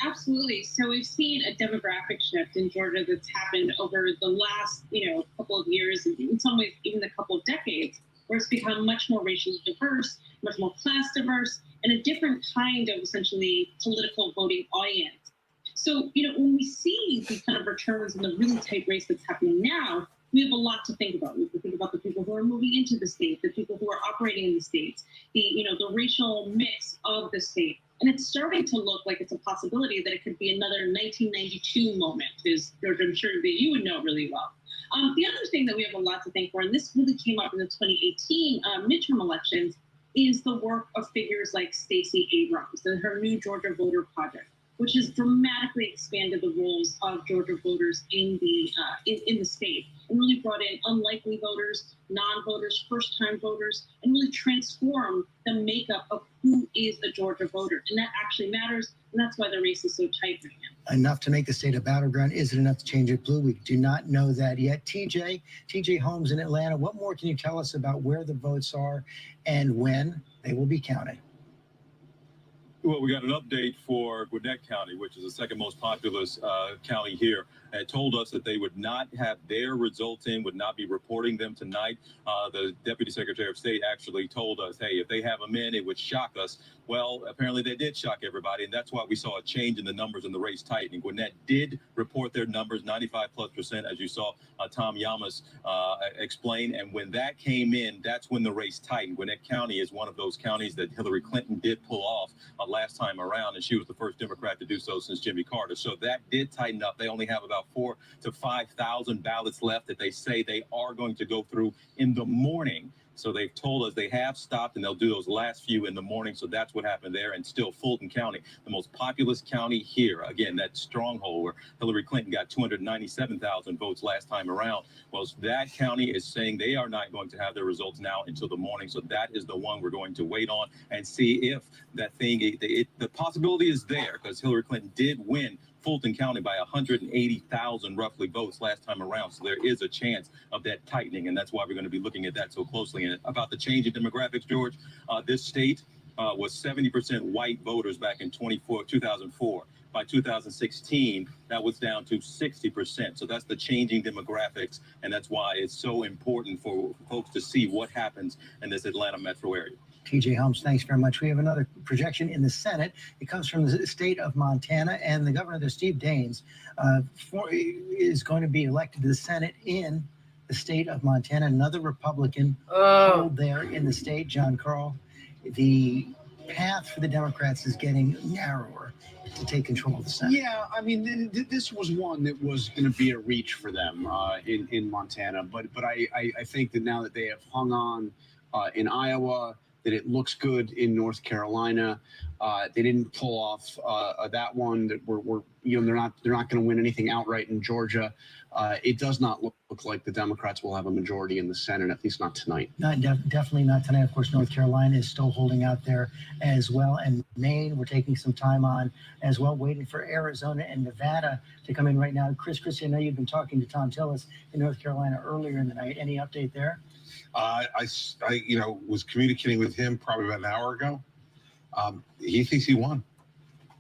Absolutely. So we've seen a demographic shift in Georgia that's happened over the last, couple of years, and in some ways even a couple of decades, where it's become much more racially diverse, much more class diverse, and a different kind of essentially political voting audience. So, when we see these kind of returns in the really tight race that's happening now, we have a lot to think about. We have to think about the people who are moving into the state, the people who are operating in the states, the racial mix of the state. And it's starting to look like it's a possibility that it could be another 1992 moment, George, I'm sure that you would know really well. The other thing that we have a lot to thank for, and this really came up in the 2018 midterm elections, is the work of figures like Stacey Abrams and her New Georgia Voter Project, which has dramatically expanded the roles of Georgia voters in the state and really brought in unlikely voters, non-voters, first-time voters, and really transformed the makeup of who is a Georgia voter. And that actually matters, and that's why the race is so tight right now. Enough to make the state a battleground. Is it enough to change it blue? We do not know that yet. TJ Holmes in Atlanta, what more can you tell us about where the votes are and when they will be counted? Well, we got an update for Gwinnett County, which is the second most populous county here. It told us that they would not have their results in, would not be reporting them tonight. The Deputy Secretary of State actually told us, hey, if they have them in, it would shock us. Well, apparently they did shock everybody, and that's why we saw a change in the numbers in the race tightening. Gwinnett did report their numbers, 95+%, as you saw Tom Yamas explain. And when that came in, that's when the race tightened. Gwinnett County is one of those counties that Hillary Clinton did pull off last time around, and she was the first Democrat to do so since Jimmy Carter. So that did tighten up. They only have about 4,000 to 5,000 ballots left that they say they are going to go through in the morning. So they've told us they have stopped, and they'll do those last few in the morning. So that's what happened there. And still Fulton County, the most populous county here. Again, that stronghold where Hillary Clinton got 297,000 votes last time around. Well, that county is saying they are not going to have their results now until the morning. So that is the one we're going to wait on and see if that thing, the possibility is there, because Hillary Clinton did win Fulton County by 180,000 roughly votes last time around. So there is a chance of that tightening, and that's why we're going to be looking at that so closely. And about the change in demographics, George, this state was 70% white voters back in 2004. By 2016, that was down to 60%. So that's the changing demographics, and that's why it's so important for folks to see what happens in this Atlanta metro area. TJ Helms, thanks very much. We have another projection in the Senate. It comes from the state of Montana, and the governor there, Steve Daines, is going to be elected to the Senate in the state of Montana. Another Republican hold there in the state, John Carl. The path for the Democrats is getting narrower to take control of the Senate. Yeah, I mean, this was one that was going to be a reach for them in Montana, but I think that now that they have hung on in Iowa, that it looks good in North Carolina. They didn't pull off that one. That they're not going to win anything outright in Georgia. It does not look like the Democrats will have a majority in the Senate, at least not tonight. Definitely not tonight. Of course, North Carolina is still holding out there as well, and Maine we're taking some time on as well, waiting for Arizona and Nevada to come in right now. Chrissy, I know you've been talking to Tom Tillis in North Carolina earlier in the night. Any update there? I was communicating with him probably about an hour ago. He thinks he won.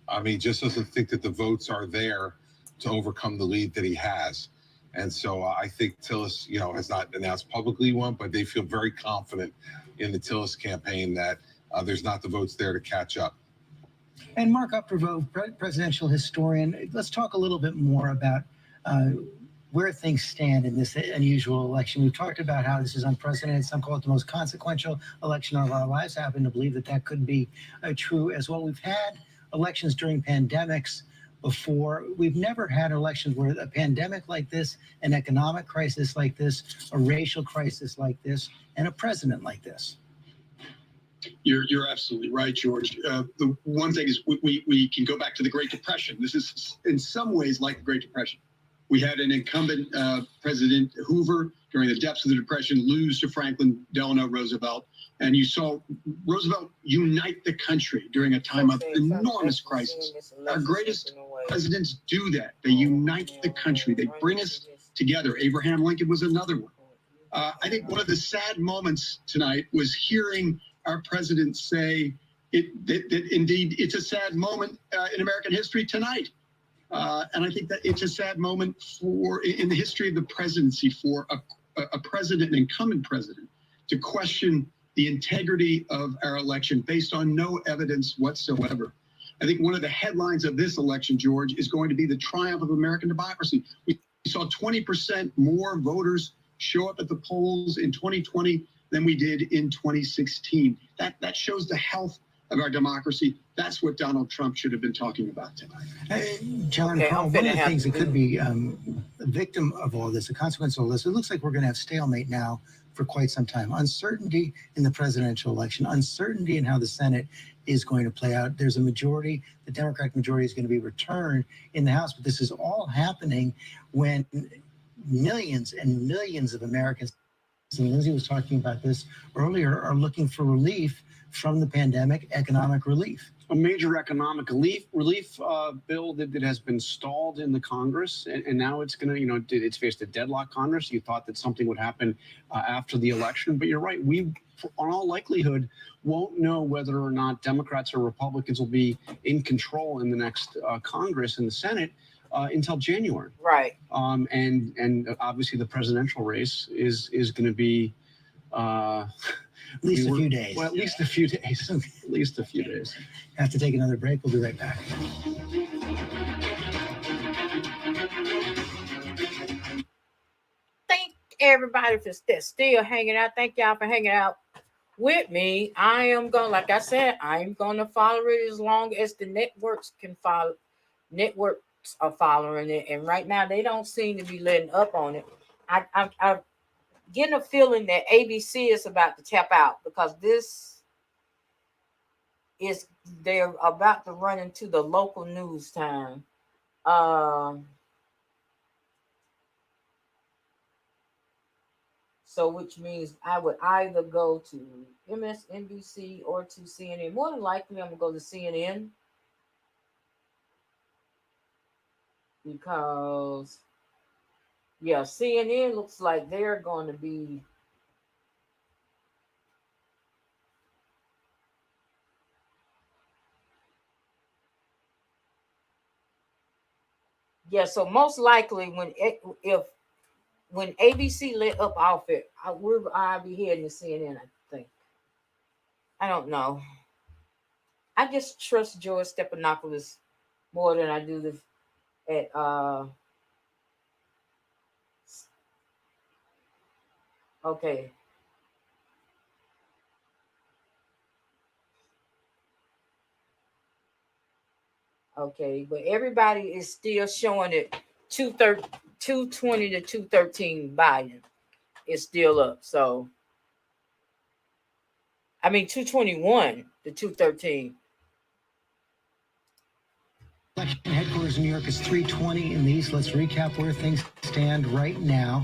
I mean, he just doesn't think that the votes are there to overcome the lead that he has. And so I think Tillis, has not announced publicly he won, but they feel very confident in the Tillis campaign that there's not the votes there to catch up. And Mark Upperville, presidential historian, let's talk a little bit more about where things stand in this unusual election. We've talked about how this is unprecedented. Some call it the most consequential election of our lives. I happen to believe that could be true as well. We've had elections during pandemics before. We've never had elections where a pandemic like this, an economic crisis like this, a racial crisis like this, and a president like this. You're absolutely right, George. The one thing is we can go back to the Great Depression. This is in some ways like the Great Depression. We had an incumbent President Hoover during the depths of the Depression lose to Franklin Delano Roosevelt. And you saw Roosevelt unite the country during a time of enormous crisis. Our greatest presidents do that. They unite the country. They bring us together. Abraham Lincoln was another one. I think one of the sad moments tonight was hearing our president say that indeed it's a sad moment in American history tonight. And I think that it's a sad moment in the history of the presidency for a president, an incumbent president, to question the integrity of our election based on no evidence whatsoever. I think one of the headlines of this election, George, is going to be the triumph of American democracy. We saw 20% more voters show up at the polls in 2020 than we did in 2016. That shows the health of our democracy. That's what Donald Trump should have been talking about tonight. John Paul, one of the things that could be a victim of all this, a consequence of all this, it looks like we're going to have stalemate now for quite some time. Uncertainty in the presidential election, uncertainty in how the Senate is going to play out. There's a majority, the Democratic majority is going to be returned in the House, but this is all happening when millions and millions of Americans, and Lindsay was talking about this earlier, are looking for relief from the pandemic, economic relief. A major economic relief bill that has been stalled in the Congress, and now it's going to, it's faced a deadlock Congress. You thought that something would happen after the election, but you're right. We, on all likelihood, won't know whether or not Democrats or Republicans will be in control in the next Congress and the Senate until January. Right. And obviously the presidential race is going to be at least a few days. Well, at least a few days. At least a few days. Have to take another break. We'll be right back. Thank everybody for still hanging out. Thank y'all for hanging out with me. I am going, like I said, I'm going to follow it as long as the networks can follow. Networks are following it, and right now they don't seem to be letting up on it. I'm getting a feeling that ABC is about to tap out because they're about to run into the local news time. So which means I would either go to MSNBC or to CNN. More than likely, I'm going to go to CNN. because yeah, CNN looks like they're going to be yeah. So most likely when ABC let up off it, I'll be heading to CNN. I think. I don't know. I just trust George Stephanopoulos more than I do at okay. Okay, but everybody is still showing it 220 to 213 Biden is still up. So I mean 221 to 213. Election headquarters in New York is 3:20 in the East. Let's recap where things stand right now.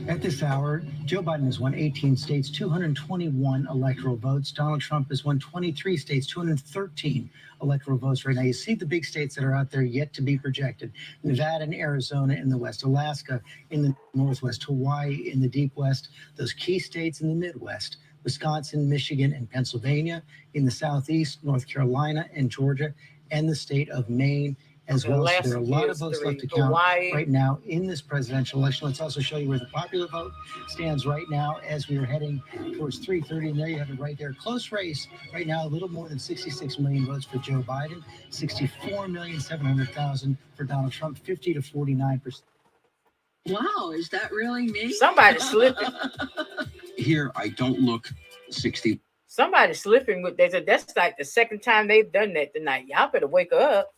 At this hour, Joe Biden has won 18 states, 221 electoral votes. Donald Trump has won 23 states, 213 electoral votes right now. You see the big states that are out there yet to be projected. Nevada and Arizona in the West, Alaska in the Northwest, Hawaii in the Deep West, those key states in the Midwest, Wisconsin, Michigan, and Pennsylvania in the Southeast, North Carolina and Georgia, and the state of Maine as well. So there are a lot of votes left to count right now in this presidential election. Let's also show you where the popular vote stands right now as we are heading towards 3:30. And there you have it right there. Close race right now, a little more than 66 million votes for Joe Biden, 64,700,000 for Donald Trump, 50 to 49%. Wow, is that really me? Somebody slipping. Here, I don't look 60. Somebody slipping with that. That's like the second time they've done that tonight. Y'all better wake up.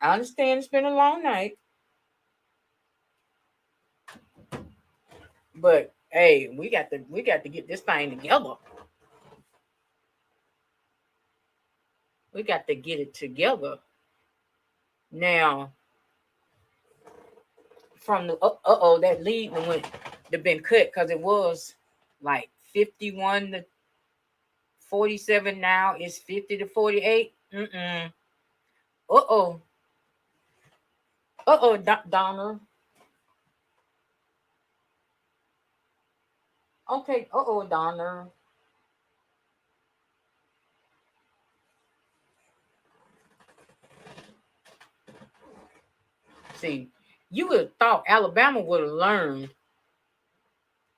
I understand it's been a long night. But hey, we got to get this thing together. We got to get it together. Now, from the that lead went to been cut because it was like 51 to 47. Now it's 50 to 48. Donna. Okay. Donna. See, you would have thought Alabama would have learned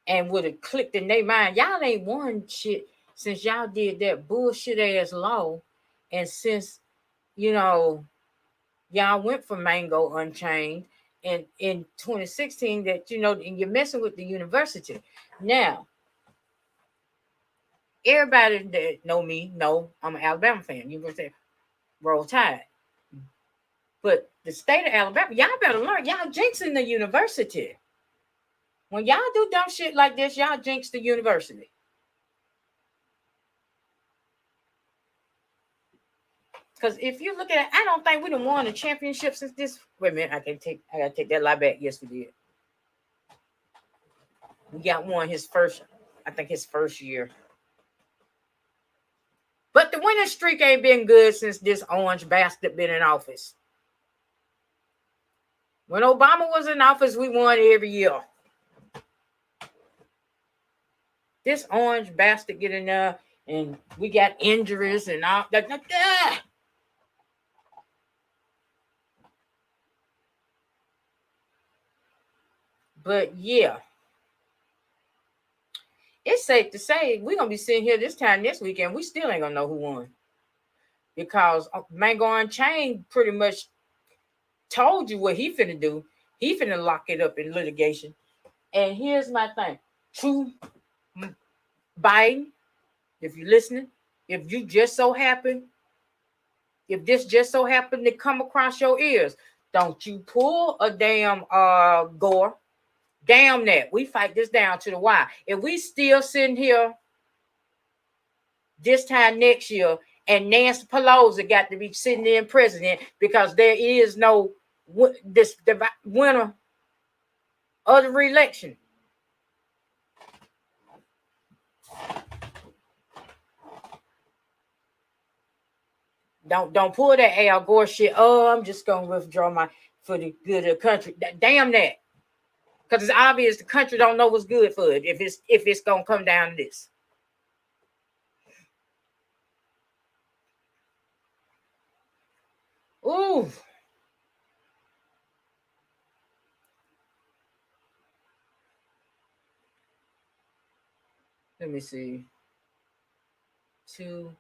and would have clicked in their mind. Y'all ain't won shit since y'all did that bullshit ass law. And since, y'all went for Mango Unchained and in 2016 that, and you're messing with the university. Now, everybody that know me know I'm an Alabama fan. You're going to say, Roll Tide. But the state of Alabama, y'all better learn. Y'all jinxing the university. When y'all do dumb shit like this, y'all jinx the university. Because if you look at it, I don't think we done won a championship since this. Wait a minute, I gotta take that lie back. Yes, we did. We got one his first year. But the winning streak ain't been good since this orange bastard been in office. When Obama was in office, we won every year. This orange bastard get in there, and we got injuries and all that. But yeah, it's safe to say we're gonna be sitting here this time next weekend. We still ain't gonna know who won because Mango Unchained pretty much told you what he finna do. He finna lock it up in litigation. And here's my thing: True Biden, if you're listening, if this just so happened to come across your ears, don't you pull a damn Gore. Damn that. We fight this down to the wire. If we still sitting here this time next year and Nancy Pelosi got to be sitting in president because there is no the winner of the re-election. Don't pull that Al Gore shit. Oh, I'm just gonna withdraw my for the good of the country. Damn that. Because it's obvious the country don't know what's good for it if it's gonna come down to this. Ooh. Let me see. 2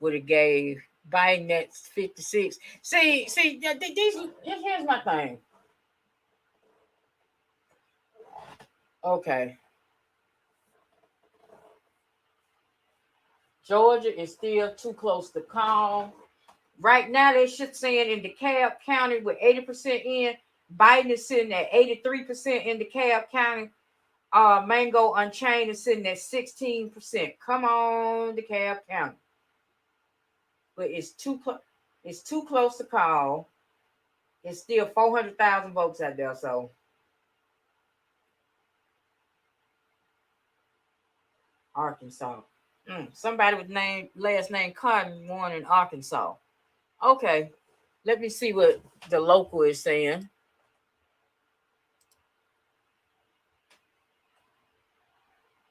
would have gave Biden at 56. See, here's my thing. Okay. Georgia is still too close to call. Right now, they should saying in DeKalb County with 80% in. Biden is sitting at 83% in DeKalb County. Mango Unchained is sitting at 16%. Come on, DeKalb County. But it's too close to call. It's still 400,000 votes out there. So Arkansas. Somebody with last name Cotton won in Arkansas. Okay, let me see what the local is saying.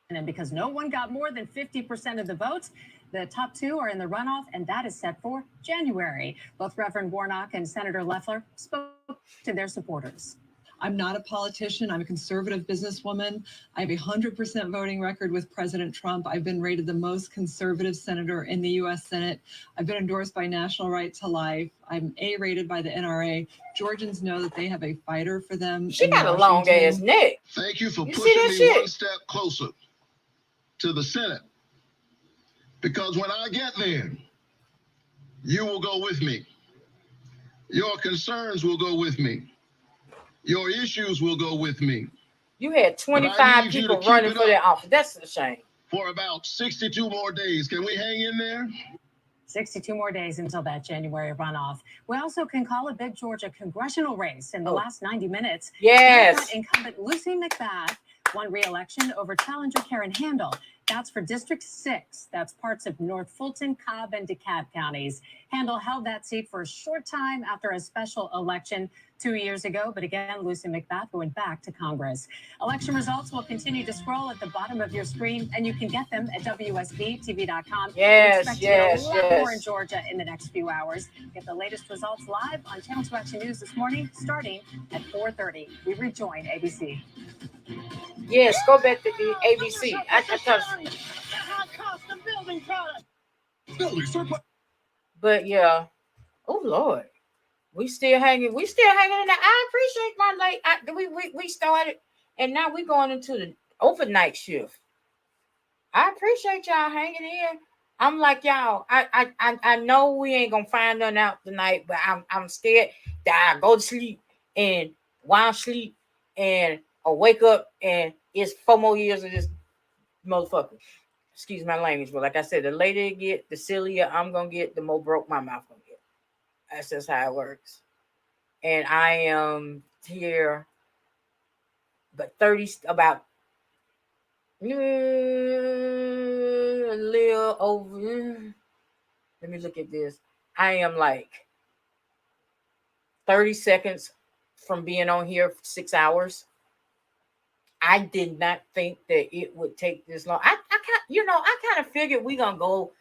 And because no one got more than 50% of the votes, the top two are in the runoff, and that is set for January. Both Reverend Warnock and Senator Loeffler spoke to their supporters. I'm not a politician. I'm a conservative businesswoman. I have a 100% voting record with President Trump. I've been rated the most conservative senator in the U.S. Senate. I've been endorsed by National Right to Life. I'm A-rated by the NRA. Georgians know that they have a fighter for them. She got a long ass neck. Thank you for You pushing see that me shit? one step closer to the Senate. Because when I get there, you will go with me. Your concerns will go with me. Your issues will go with me. You had 25 people running for that office. That's a shame. For about 62 more days. Can we hang in there? 62 more days until that January runoff. We also can call a big Georgia congressional race in the last 90 minutes. Yes. Democrat incumbent Lucy McBath won re-election over challenger Karen Handel. That's for District 6. That's parts of North Fulton, Cobb, and DeKalb counties. Handel held that seat for a short time after a special election 2 years ago. But again, Lucy McBath going back to Congress. Election results will continue to scroll at the bottom of your screen, and you can get them at WSBTV.com. Yes, We expect yes, to get a lot more in yes. Georgia in the next few hours. Get the latest results live on Channel 2 Action News this morning, starting at 4:30. We rejoin ABC. Yes, go back to the ABC. But yeah, oh Lord, we still hanging in there. I appreciate my we started, and now we going into the overnight shift. I appreciate y'all hanging in. I'm like y'all. I know we ain't gonna find nothing out tonight, but I'm scared that I go to sleep and while I sleep and I'll wake up and it's 4 more years of this motherfucker. Excuse my language, but like I said, the later it get, the sillier I'm gonna get, the more broke my mouth gonna get. That's just how it works. And I am here, but about a little over. Let me look at this. I am like 30 seconds from being on here for 6 hours. I did not think that it would take this long. I kind of figured we gonna go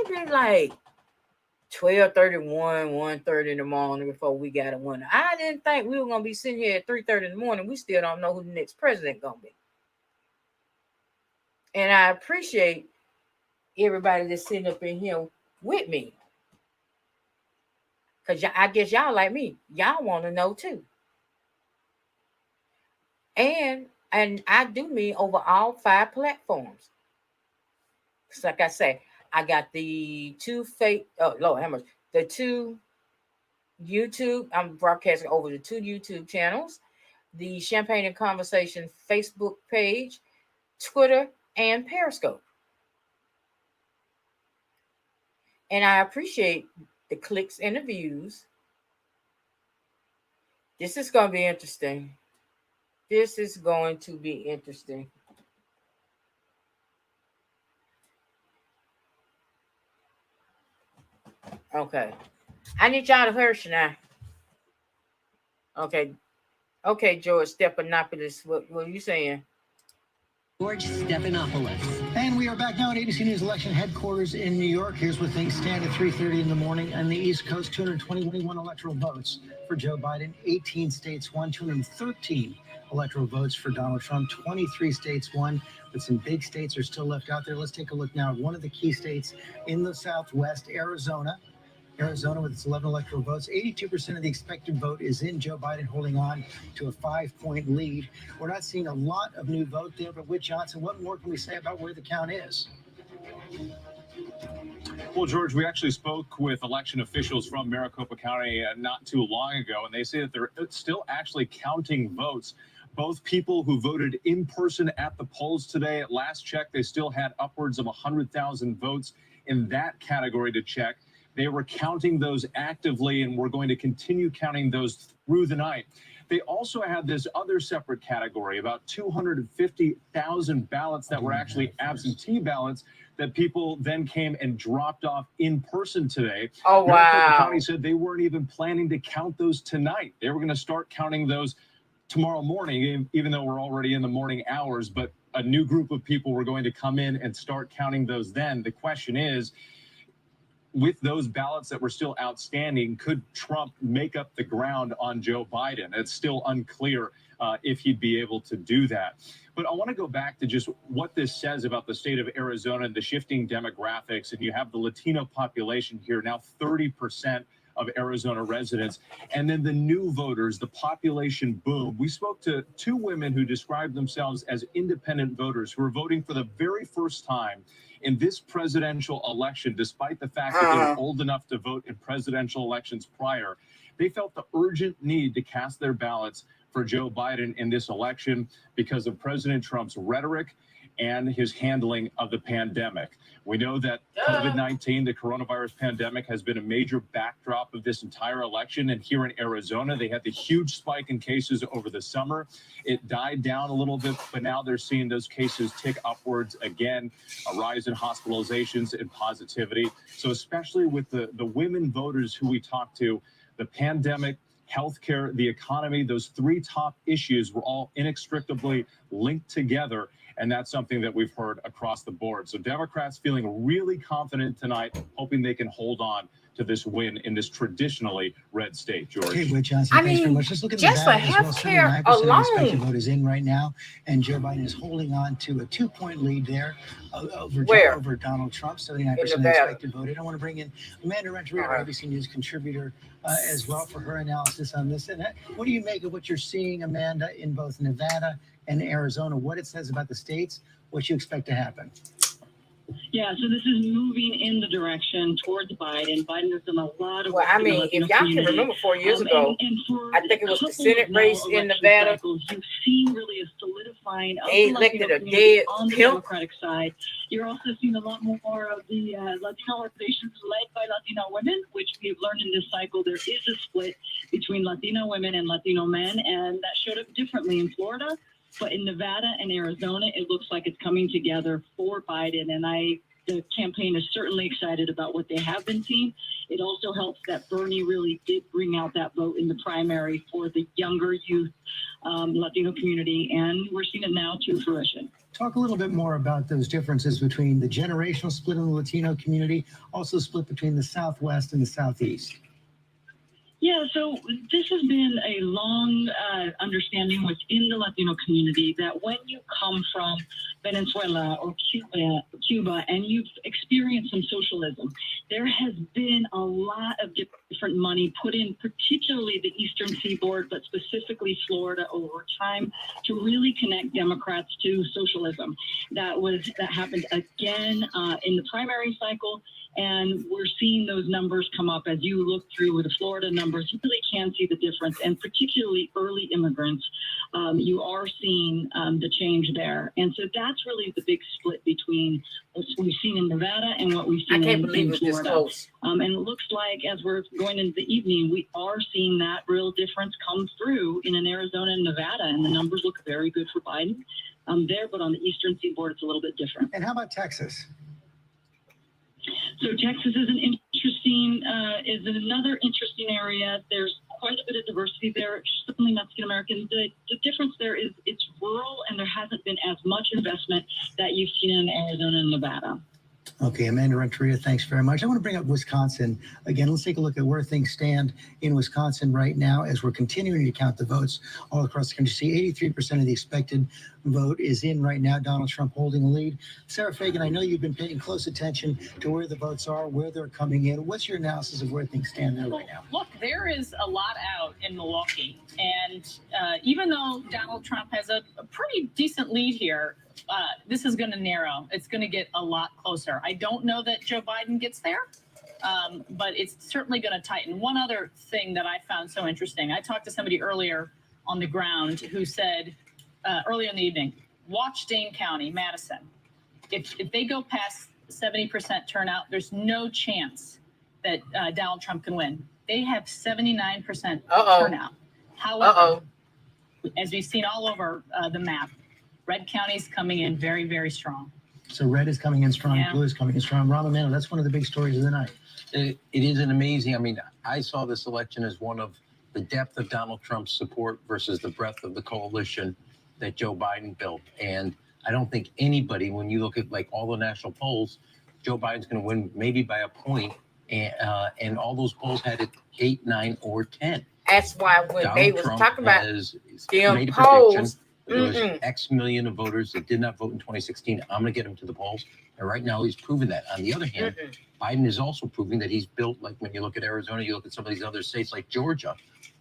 maybe like 12:31, 1:30 in the morning before we got a winner. I didn't think we were gonna be sitting here at 3:30 in the morning. We still don't know who the next president gonna be. And I appreciate everybody that's sitting up in here with me. Because I guess y'all like me. Y'all want to know too. And I do mean over all 5 platforms. Because like I say, I got the 2 the 2 YouTube. I'm broadcasting over the 2 YouTube channels, the Champagne and Conversation Facebook page, Twitter, and Periscope. And I appreciate the clicks and the views. This is going to be interesting. This is going to be interesting. Okay. I need y'all to hurry now. Okay. Okay, George Stephanopoulos. What are you saying? George Stephanopoulos. And we are back now at ABC News election headquarters in New York. Here's where things stand at 3:30 in the morning. On the East Coast, 221 electoral votes for Joe Biden. 18 states won, 213 electoral votes for Donald Trump. 23 states won, but some big states are still left out there. Let's take a look now at one of the key states in the Southwest, Arizona. Arizona with its 11 electoral votes, 82% of the expected vote is in Joe Biden, holding on to a 5-point lead. We're not seeing a lot of new vote there, but Whit Johnson, what more can we say about where the count is? Well, George, we actually spoke with election officials from Maricopa County not too long ago, and they say that they're still actually counting votes. Both people who voted in person at the polls today, at last check, they still had upwards of 100,000 votes in that category to check. They were counting those actively, and we're going to continue counting those through the night. They also had this other separate category, about 250,000 ballots that were actually absentee ballots that people then came and dropped off in person today. Oh, wow. Maricopa County said they weren't even planning to count those tonight. They were going to start counting those tomorrow morning, even though we're already in the morning hours, but a new group of people were going to come in and start counting those then. The question is, with those ballots that were still outstanding, could Trump make up the ground on Joe Biden? It's still unclear if he'd be able to do that. But I want to go back to just what this says about the state of Arizona and the shifting demographics. And you have the Latino population here, now 30% of Arizona residents. And then the new voters, the population boom. We spoke to two women who described themselves as independent voters who are voting for the very first time in this presidential election, despite the fact that they were old enough to vote in presidential elections prior. They felt the urgent need to cast their ballots for Joe Biden in this election because of President Trump's rhetoric and his handling of the pandemic. We know that COVID-19, the coronavirus pandemic, has been a major backdrop of this entire election. And here in Arizona, they had the huge spike in cases over the summer. It died down a little bit, but now they're seeing those cases tick upwards again, a rise in hospitalizations and positivity. So especially with the women voters who we talked to, the pandemic, healthcare, the economy, those three top issues were all inextricably linked together. And that's something that we've heard across the board. So Democrats feeling really confident tonight, hoping they can hold on to this win in this traditionally red state, George. Okay, Whit Johnson, thanks very much. Let's look at just Nevada for as well. healthcare 79% of the expected alone. vote is in right now, and Joe Biden is holding on to a 2-point lead there over Donald Trump. 79% of the Nevada. expected vote. I want to bring in Amanda Renteria, our ABC News contributor, as well for her analysis on this. And what do you make of what you're seeing, Amanda, in both Nevada and Arizona? What it says about the states, what you expect to happen? Yeah, so this is moving in the direction towards Biden. Biden has done a lot of Well, work I in the mean, Latino if y'all can community. remember 4 years ago, and for I think it was the a couple Senate of race now in election Nevada. cycles, you've seen really a solidifying of They the Latino elected a community dead on the pimp. Democratic side. You're also seeing a lot more of the Latino organizations led by Latino women, which we've learned in this cycle. There is a split between Latino women and Latino men, and that showed up differently in Florida. But in Nevada and Arizona, it looks like it's coming together for Biden. And the campaign is certainly excited about what they have been seeing. It also helps that Bernie really did bring out that vote in the primary for the younger youth Latino community. And we're seeing it now to fruition. Talk a little bit more about those differences between the generational split in the Latino community, also split between the Southwest and the Southeast. Yeah, so this has been a long understanding within the Latino community that when you come from Venezuela or Cuba and you've experienced some socialism, there has been a lot of different money put in, particularly the Eastern Seaboard, but specifically Florida over time, to really connect Democrats to socialism. That happened again in the primary cycle. And we're seeing those numbers come up as you look through the Florida numbers. You really can see the difference, and particularly early immigrants. You are seeing the change there, and so that's really the big split between what we've seen in Nevada and what we've seen in Florida. And it looks like as we're going into the evening, we are seeing that real difference come through in Arizona and Nevada, and the numbers look very good for Biden there. But on the Eastern Seaboard, it's a little bit different. And how about Texas? So Texas is is another interesting area. There's quite a bit of diversity there, certainly Mexican American. The difference there is it's rural and there hasn't been as much investment that you've seen in Arizona and Nevada. Okay, Amanda Renteria, thanks very much. I want to bring up Wisconsin. Again, let's take a look at where things stand in Wisconsin right now as we're continuing to count the votes all across the country. See, 83% of the expected vote is in right now. Donald Trump holding a lead. Sarah Fagan, I know you've been paying close attention to where the votes are, where they're coming in. What's your analysis of where things stand there right now? Look, there is a lot out in Milwaukee. And even though Donald Trump has a pretty decent lead here, this is going to narrow. It's going to get a lot closer. I don't know that Joe Biden gets there, but it's certainly going to tighten. One other thing that I found so interesting, I talked to somebody earlier on the ground who said earlier in the evening, watch Dane County, Madison. If they go past 70% turnout, there's no chance that Donald Trump can win. They have 79% turnout. However, as we've seen all over the map, Red County's coming in very, very strong. So red is coming in strong, Yeah. blue is coming in strong. Rahm Emanuel, that's one of the big stories of the night. It is an amazing. I mean, I saw this election as one of the depth of Donald Trump's support versus the breadth of the coalition that Joe Biden built. And I don't think anybody, when you look at like all the national polls, Joe Biden's going to win maybe by a point. And all those polls had it 8, 9, or 10. That's why when Donald they was Trump talking about has them made a polls, prediction. There was X million of voters that did not vote in 2016. I'm going to get them to the polls. And right now he's proven that. On the other hand, Biden is also proving that he's built, like when you look at Arizona, you look at some of these other states like Georgia,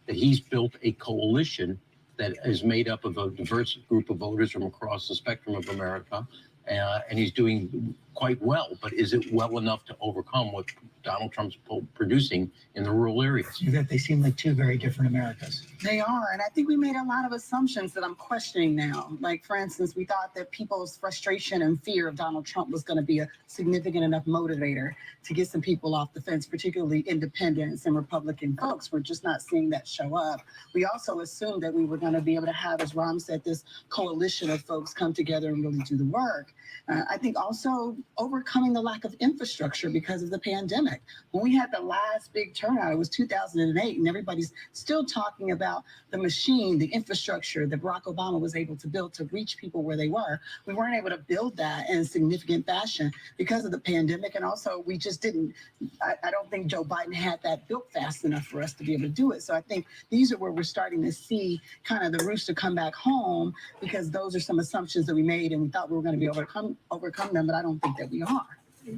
that he's built a coalition that is made up of a diverse group of voters from across the spectrum of America. And he's doing quite well. But is it well enough to overcome what Donald Trump's producing in the rural areas? They seem like two very different Americas. They are. And I think we made a lot of assumptions that I'm questioning now. Like, for instance, we thought that people's frustration and fear of Donald Trump was going to be a significant enough motivator to get some people off the fence, particularly independents and Republican folks. We're just not seeing that show up. We also assumed that we were going to be able to have, as Rahm said, this coalition of folks come together and really do the work. I think also overcoming the lack of infrastructure because of the pandemic. When we had the last big turnout, it was 2008, and everybody's still talking about the machine, the infrastructure that Barack Obama was able to build to reach people where they were. We weren't able to build that in a significant fashion because of the pandemic, and also we just didn't, I don't think Joe Biden had that built fast enough for us to be able to do it. So I think these are where we're starting to see kind of the rooster come back home, because those are some assumptions that we made and we thought we were going to be able to overcome them, but I don't think that we are.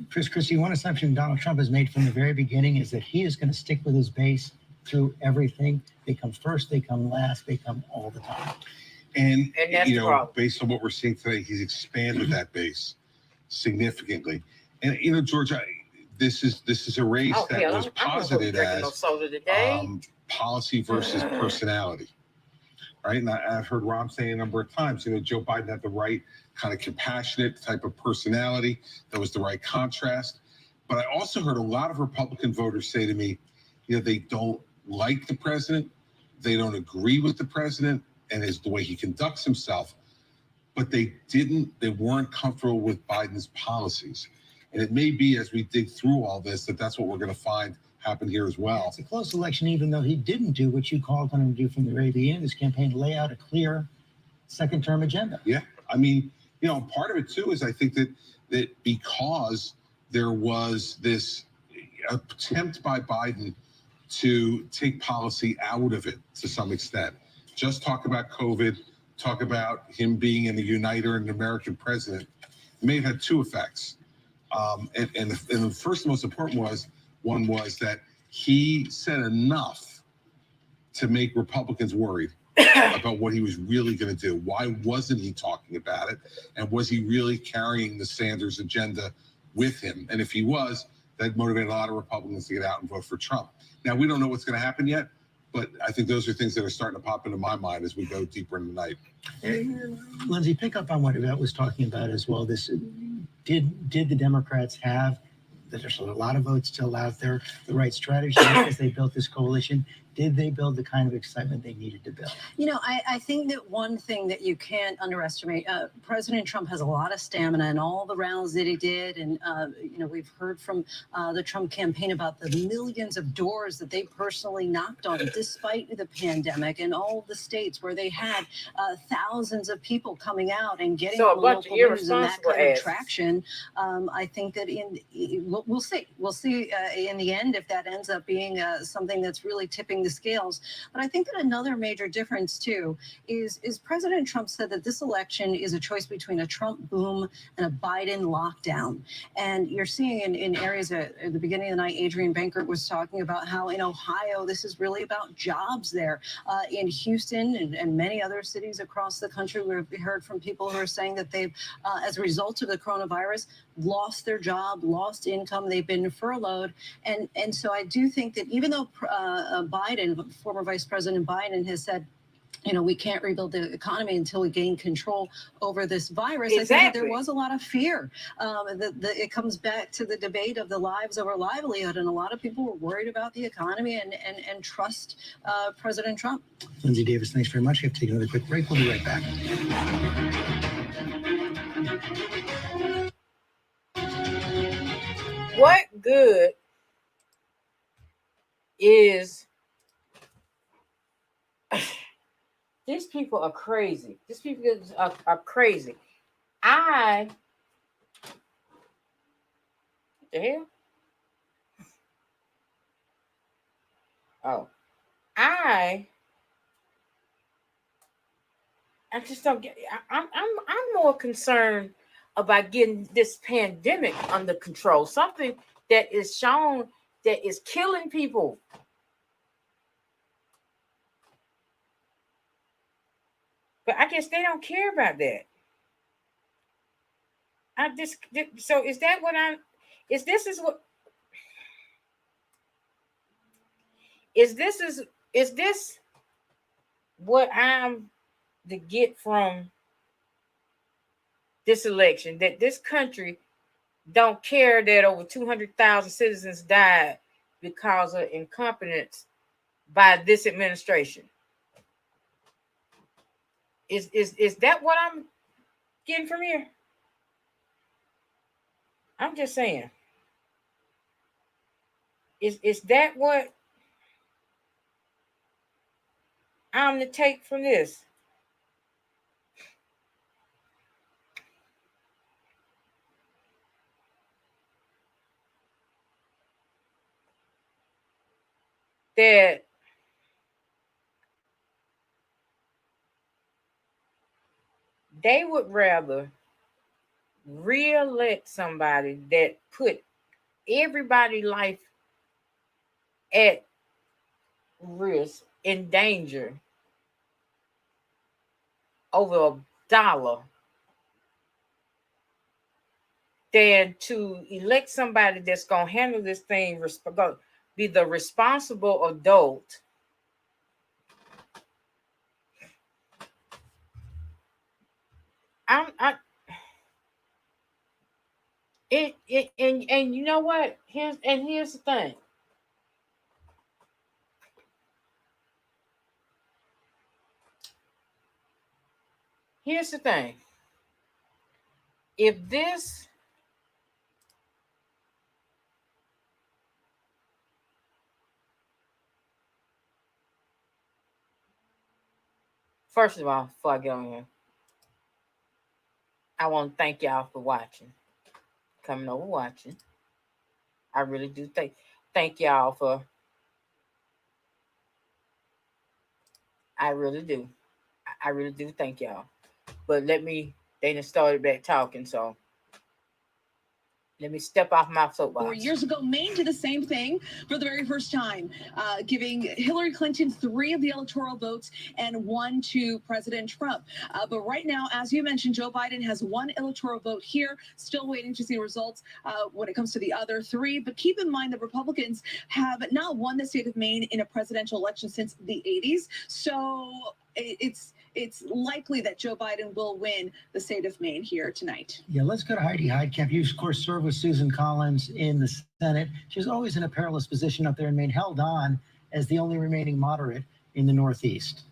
Christie, one assumption Donald Trump has made from the very beginning is that he is going to stick with his base through everything. They come first, they come last, they come all the time. And that's you the know, problem. based on what we're seeing today, he's expanded that base significantly. And you know, George, this is a race that was posited as policy versus personality, right? And I've heard Rahm say a number of times, you know, Joe Biden had the right kind of compassionate type of personality. That was the right contrast. But I also heard a lot of Republican voters say to me, you know, they don't like the president, they don't agree with the president and the way he conducts himself, but they weren't comfortable with Biden's policies. And it may be, as we dig through all this, that's what we're going to find happen here as well. It's a close election, even though he didn't do what you called on him to do from the very beginning of his campaign, lay out a clear second-term agenda. Yeah, I mean, you know, part of it too is I think that because there was this attempt by Biden to take policy out of it to some extent, just talk about COVID, talk about him being in the uniter and American president, it may have had two effects. And the first and most important one was that he said enough to make Republicans worried about what he was really going to do. Why wasn't he talking about it? And was he really carrying the Sanders agenda with him? And if he was, that motivated a lot of Republicans to get out and vote for Trump. Now, we don't know what's going to happen yet, but I think those are things that are starting to pop into my mind as we go deeper into the night. Lindsay, pick up on what Yvette was talking about as well. This did the Democrats have, there's a lot of votes still out there, the right strategy as they built this coalition? Did they build the kind of excitement they needed to build? You know, I think that one thing that you can't underestimate, President Trump has a lot of stamina in all the rounds that he did. And, you know, we've heard from the Trump campaign about the millions of doors that they personally knocked on despite the pandemic, and all the states where they had thousands of people coming out and getting So a the bunch of local news and that irresponsible kind of asses. traction. I think that we'll see. We'll see in the end if that ends up being something that's really tipping the scales. But I think that another major difference too is President Trump said that this election is a choice between a Trump boom and a Biden lockdown. And you're seeing in areas at the beginning of the night, Adrian Bankert was talking about how in Ohio, this is really about jobs there. In Houston and many other cities across the country, we've heard from people who are saying that they've, as a result of the coronavirus, lost their job, lost income, they've been furloughed. And so I do think that even though Biden, former Vice President Biden, has said, you know, we can't rebuild the economy until we gain control over this virus. I think that there was a lot of fear. It comes back to the debate of the lives over livelihood, and a lot of people were worried about the economy and trust President Trump. Lindsay Davis, thanks very much. We have to take another quick break. We'll be right back. What good is these people are crazy. These people are crazy. What the hell? Oh, I just don't get. I'm more concerned about getting this pandemic under control. Something that is shown that is killing people. But I guess they don't care about that. So is that what is this what I'm to get from this election, that this country don't care that over 200,000 citizens died because of incompetence by this administration? Is that what I'm getting from here? I'm just saying. Is that what I'm to take from this? That they would rather re-elect somebody that put everybody's life at risk, in danger, over $1, than to elect somebody that's going to handle this thing, be the responsible adult and you know what? Here's the thing. Here's the thing. If this first of all, before I get on here, I want to thank y'all for watching, coming over watching. I really do thank y'all for. I really do thank y'all. But they done started back talking, so let me step off my soapbox. 4 years ago, Maine did the same thing for the very first time, giving Hillary Clinton 3 of the electoral votes and 1 to President Trump. But right now, as you mentioned, Joe Biden has 1 electoral vote here, still waiting to see results when it comes to the other 3. But keep in mind that Republicans have not won the state of Maine in a presidential election since the 80s. So it's likely that Joe Biden will win the state of Maine here tonight. Yeah, let's go to Heidi Heitkamp. You, of course, served with Susan Collins in the Senate. She was always in a perilous position up there in Maine, held on as the only remaining moderate in the Northeast.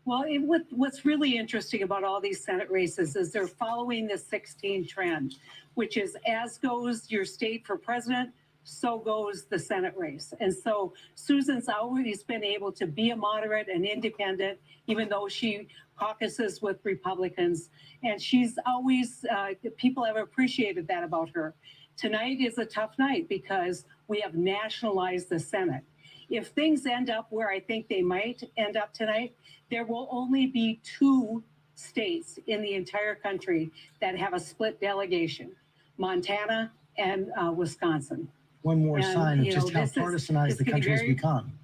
Well, what's really interesting about all these Senate races is they're following the 16 trend, which is as goes your state for president, so goes the Senate race. And so Susan's always been able to be a moderate and independent, even though she caucuses with Republicans. And she's always, people have appreciated that about her. Tonight is a tough night because we have nationalized the Senate. If things end up where I think they might end up tonight, there will only be 2 states in the entire country that have a split delegation, Montana and Wisconsin. One more And, sign of you just know, how this is- partisanized it's the getting country has very- become.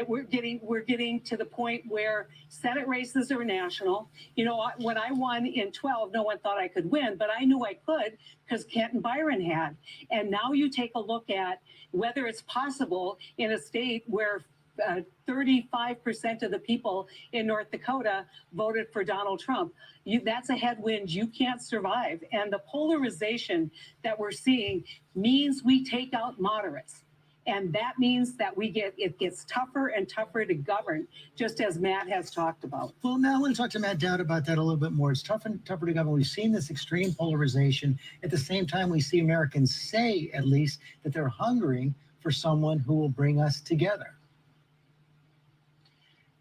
We're getting to the point where Senate races are national. You know, when I won in 12, no one thought I could win, but I knew I could because Kent and Byron had. And now you take a look at whether it's possible in a state where 35% of the people in North Dakota voted for Donald Trump. That's a headwind you can't survive. And the polarization that we're seeing means we take out moderates. And that means that it gets tougher and tougher to govern, just as Matt has talked about. Well, now I want to talk to Matt Dowd about that a little bit more. It's tougher and tougher to govern. We've seen this extreme polarization. At the same time, we see Americans say, at least, that they're hungering for someone who will bring us together.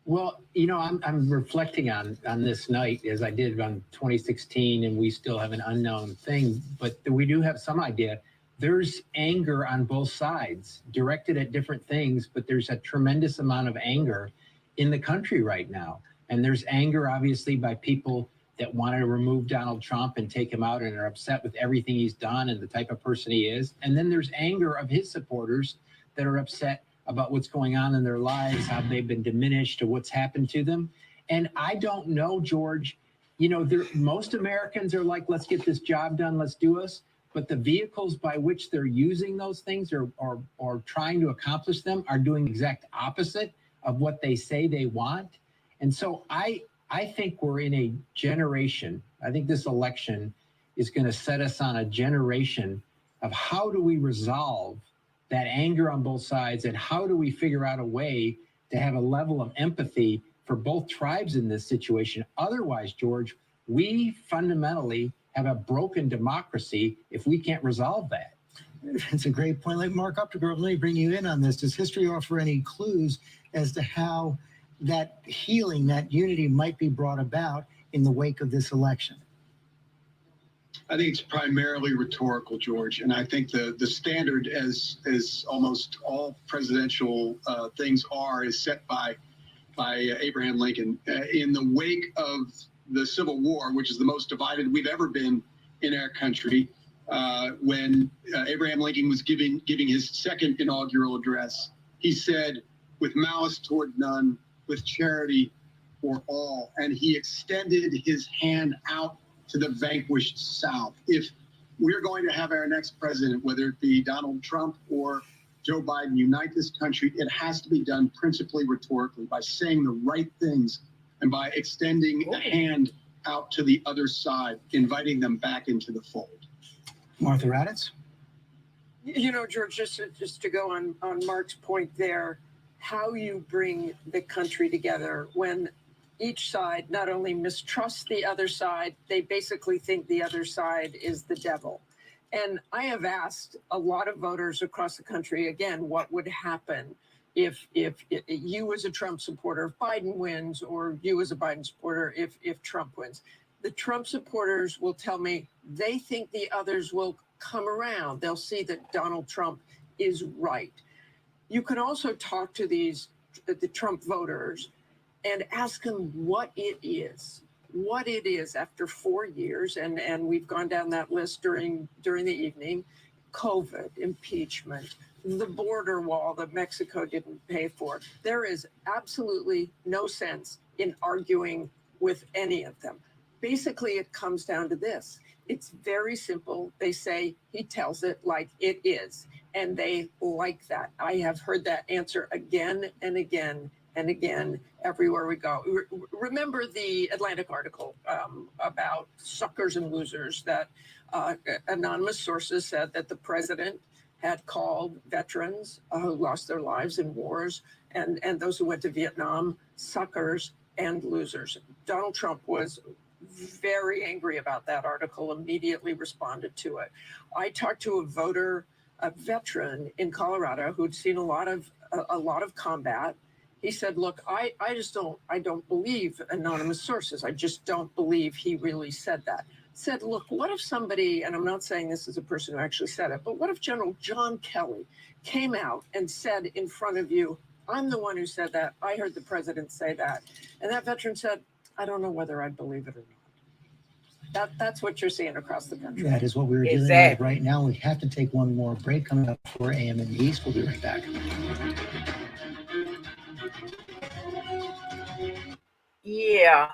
Well, you know, I'm reflecting on this night as I did on 2016, and we still have an unknown thing, but we do have some idea. There's anger on both sides directed at different things, but there's a tremendous amount of anger in the country right now. And there's anger, obviously, by people that want to remove Donald Trump and take him out and are upset with everything he's done and the type of person he is. And then there's anger of his supporters that are upset about what's going on in their lives, how they've been diminished or what's happened to them. And I don't know, George, you know, most Americans are like, let's get this job done, let's do us. But the vehicles by which they're using those things or trying to accomplish them are doing the exact opposite of what they say they want. And so I think we're in a generation, I think this election is going to set us on a generation of how do we resolve that anger on both sides, and how do we figure out a way to have a level of empathy for both tribes in this situation. Otherwise, George, we fundamentally have a broken democracy if we can't resolve that. It's a great point. Like Mark Updegrove, let me bring you in on this. Does history offer any clues as to how that healing, that unity might be brought about in the wake of this election? I think it's primarily rhetorical, George, and I think the standard, as almost all presidential things are, is set by Abraham Lincoln. In the wake of the Civil War, which is the most divided we've ever been in our country, when Abraham Lincoln was giving his second inaugural address, he said, "With malice toward none, with charity for all," and he extended his hand out to the vanquished South. If we're going to have our next president, whether it be Donald Trump or Joe Biden, unite this country, it has to be done principally rhetorically, by saying the right things and by extending a hand out to the other side, inviting them back into the fold. Martha Raddatz? You know, George, just to go on Mark's point there, how you bring the country together when each side not only mistrusts the other side, they basically think the other side is the devil. And I have asked a lot of voters across the country, again, what would happen if you as a Trump supporter, if Biden wins, or you as a Biden supporter, if Trump wins. The Trump supporters will tell me they think the others will come around. They'll see that Donald Trump is right. You can also talk to the Trump voters and ask them what it is after 4 years. And we've gone down that list during the evening: COVID, impeachment, the border wall that Mexico didn't pay for. There is absolutely no sense in arguing with any of them. Basically, it comes down to this. It's very simple. They say he tells it like it is, and they like that. I have heard that answer again and again and again everywhere we go. Remember the Atlantic article about suckers and losers that anonymous sources said that the president had called veterans who lost their lives in wars and those who went to Vietnam suckers and losers. Donald Trump was very angry about that article, immediately responded to it. I talked to a veteran in Colorado who'd seen a lot of combat. He said, look, I don't believe anonymous sources. I just don't believe he really said that. Said, look, what if somebody, and I'm not saying this is a person who actually said it, but what if General John Kelly came out and said in front of you, I'm the one who said that. I heard the president say that. And that veteran said, I don't know whether I believe it or not. That's what you're seeing across the country. That is what we're dealing with right now. We have to take one more break coming up for AM in the East. We'll be right back. Yeah.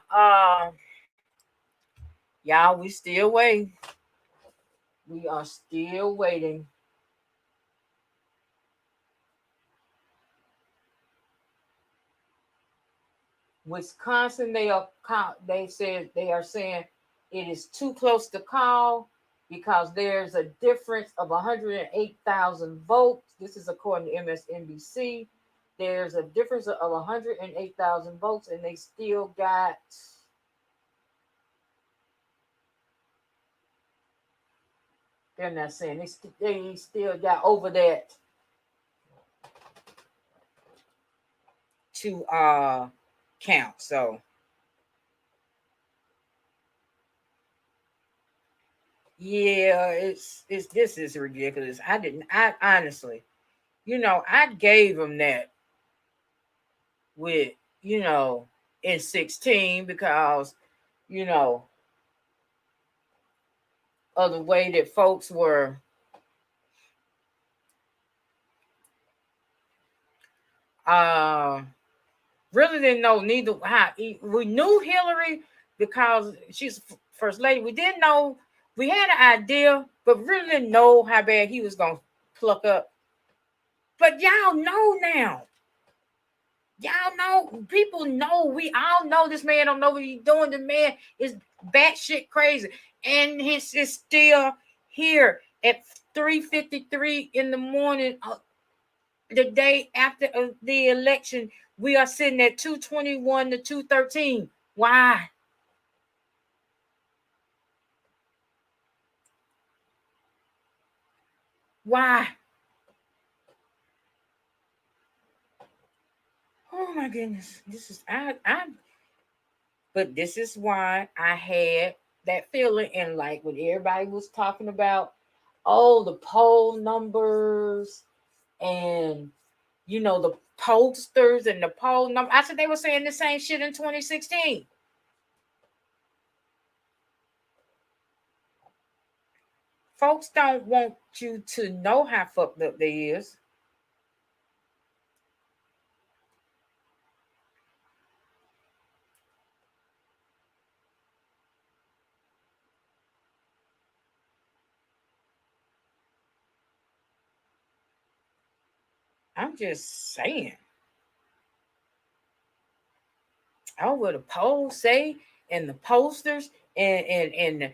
Y'all, we still waiting. We are still waiting. Wisconsin, they said they are saying it is too close to call because there's a difference of 108,000 votes. This is according to MSNBC. There's a difference of 108,000 votes, and they still got they're not saying they still got over that to count. So yeah, it's this is ridiculous. I honestly, I gave them that with, in 16 because, of the way that folks were really didn't know neither how we knew Hillary because she's first lady. We didn't know, we had an idea, but really didn't know how bad he was gonna pluck up. But y'all know now. Y'all know, people know, we all know this man don't know what he's doing. The man is batshit crazy. And he's still here at 3:53 in the morning, the day after the election. We are sitting at 221 to 213. Why? Why? Oh my goodness. This is but this is why I had that feeling, and like when everybody was talking about the poll numbers and the pollsters and the poll number. I said they were saying the same shit in 2016. Folks don't want you to know how fucked up they is. I'm just saying. Oh, what the polls say, and the posters, and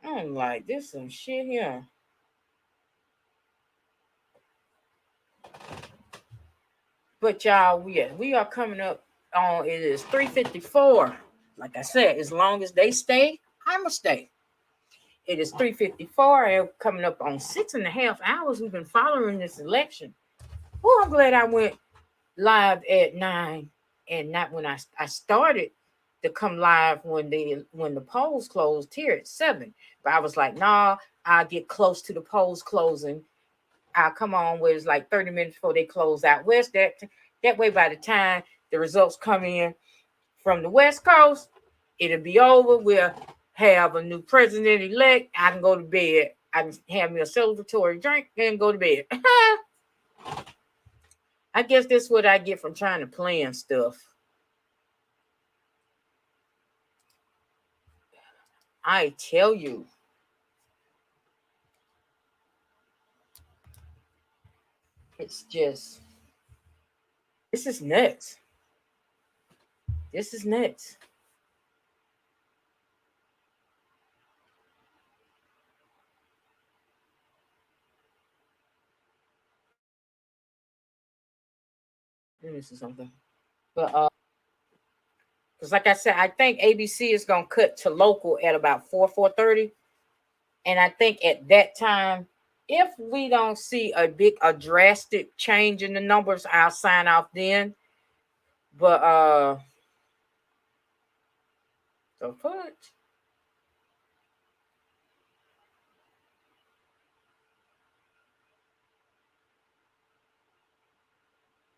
I'm like, this some shit here. But y'all, we are coming up on, it is 3:54. Like I said, as long as they stay, I'ma stay. It is 3:54 and coming up on 6.5 hours. We've been following this election. Oh, I'm glad I went live at 9 and not when I started to come live when the polls closed here at 7. But I was like, nah, I'll get close to the polls closing. I'll come on where it's like 30 minutes before they close out west. That way, by the time the results come in from the West Coast, it'll be over. We'll have a new president-elect. I can go to bed. I can have me a celebratory drink and go to bed. I guess that's what I get from trying to plan stuff. I tell you. It's just, this is nuts. This is nuts. Let me see something. But because like I said, I think ABC is gonna cut to local at about 4:30. And I think at that time, if we don't see a drastic change in the numbers, I'll sign off then. But so put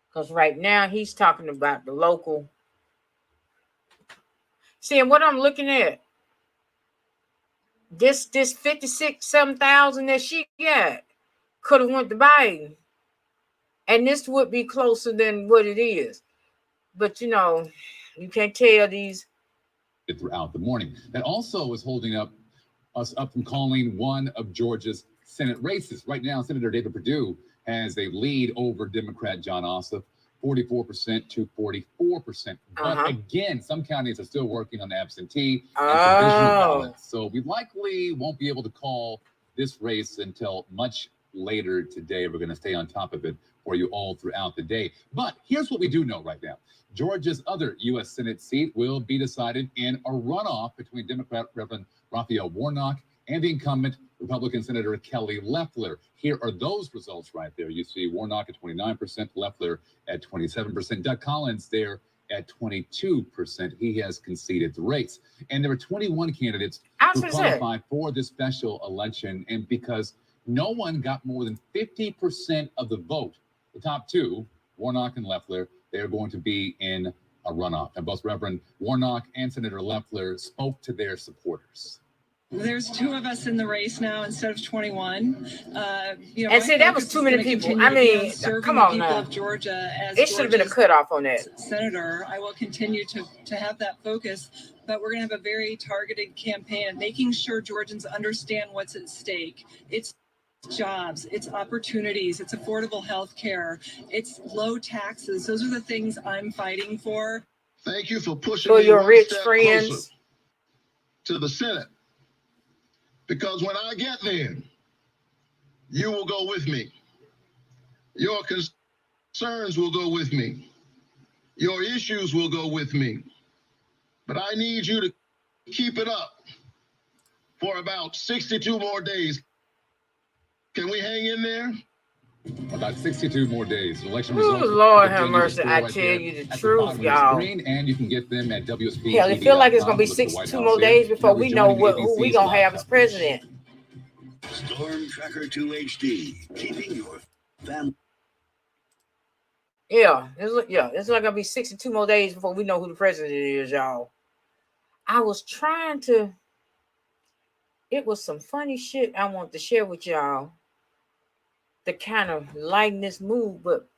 because right now he's talking about the local. See, and what I'm looking at, this 57,000 that she got could have went to Biden, and this would be closer than what it is. But you know, you can't tell these throughout the morning. That also was holding us up from calling one of Georgia's Senate races. Right now, Senator David Perdue has a lead over Democrat John Ossoff, 44% to 44%. But again, some counties are still working on absentee and provisional ballots. So we likely won't be able to call this race until much later today. We're going to stay on top of it for you all throughout the day. But here's what we do know right now. Georgia's other U.S. Senate seat will be decided in a runoff between Democrat Reverend Raphael Warnock and the incumbent Republican Senator Kelly Loeffler. Here are those results right there. You see Warnock at 29%, Loeffler at 27%, Doug Collins there at 22%. He has conceded the race. And there are 21 candidates who qualified for this special election. And because no one got more than 50% of the vote, the top two, Warnock and Loeffler, they're going to be in a runoff. And both Reverend Warnock and Senator Loeffler spoke to their supporters. There's two of us in the race now instead of 21. You know, and see, that was too many people. I mean, come on now. Of Georgia as it should have been a cutoff on that. Senator, I will continue to have that focus, but we're going to have a very targeted campaign, making sure Georgians understand what's at stake. It's jobs, it's opportunities, it's affordable health care, it's low taxes. Those are the things I'm fighting for. Thank you for pushing for me your one rich step friends closer to the Senate. Because when I get there, you will go with me. Your concerns will go with me. Your issues will go with me. But I need you to keep it up for about 62 more days. Can we hang in there? About 62 more days. Election results. Lord have mercy. I tell you the truth, y'all. And you can get them at WSB. Hell, it feel like it's going to be 62 more days before we know who we going to have as president. Storm Tracker 2 HD, keeping your family. Yeah, it's not going to be 62 more days before we know who the president is, y'all. I was trying to, it was some funny shit I want to share with y'all to kind of lighten this mood, but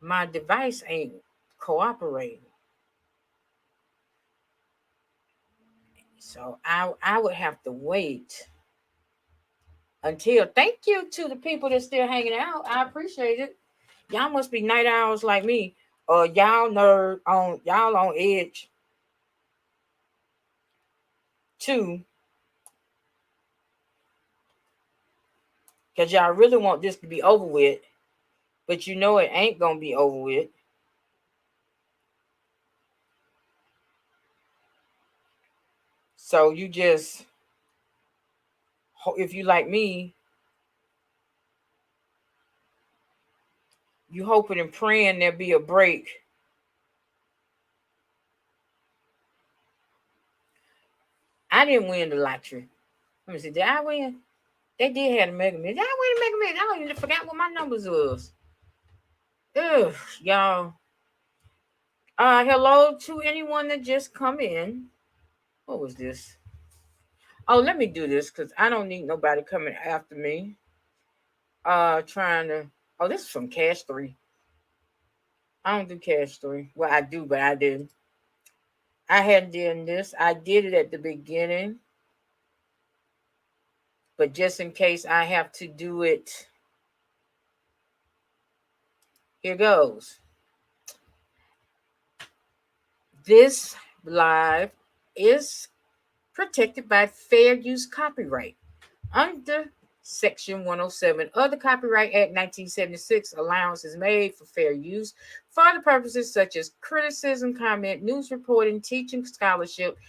my device ain't cooperating. So I would have to wait until, thank you to the people that's still hanging out. I appreciate it. Y'all must be night owls like me, or y'all on edge too. Because y'all really want this to be over with, but you know it ain't going to be over with. So you just, if you like me, you hoping and praying there'll be a break. I didn't win the lottery. Let me see, did I win? They did have a Mega Millions. I win a Mega Millions. I don't even forgot what my numbers was. Ugh, y'all. Hello to anyone that just come in. What was this? Oh, let me do this because I don't need nobody coming after me. Trying to. Oh, this is from Cash 3. I don't do Cash 3. Well, I do, but I didn't. I hadn't done this. I did it at the beginning. But just in case I have to do it, here goes. This live is protected by fair use copyright under Section 107 of the Copyright Act 1976, allowance is made for fair use for the purposes such as criticism, comment, news reporting, teaching, scholarship,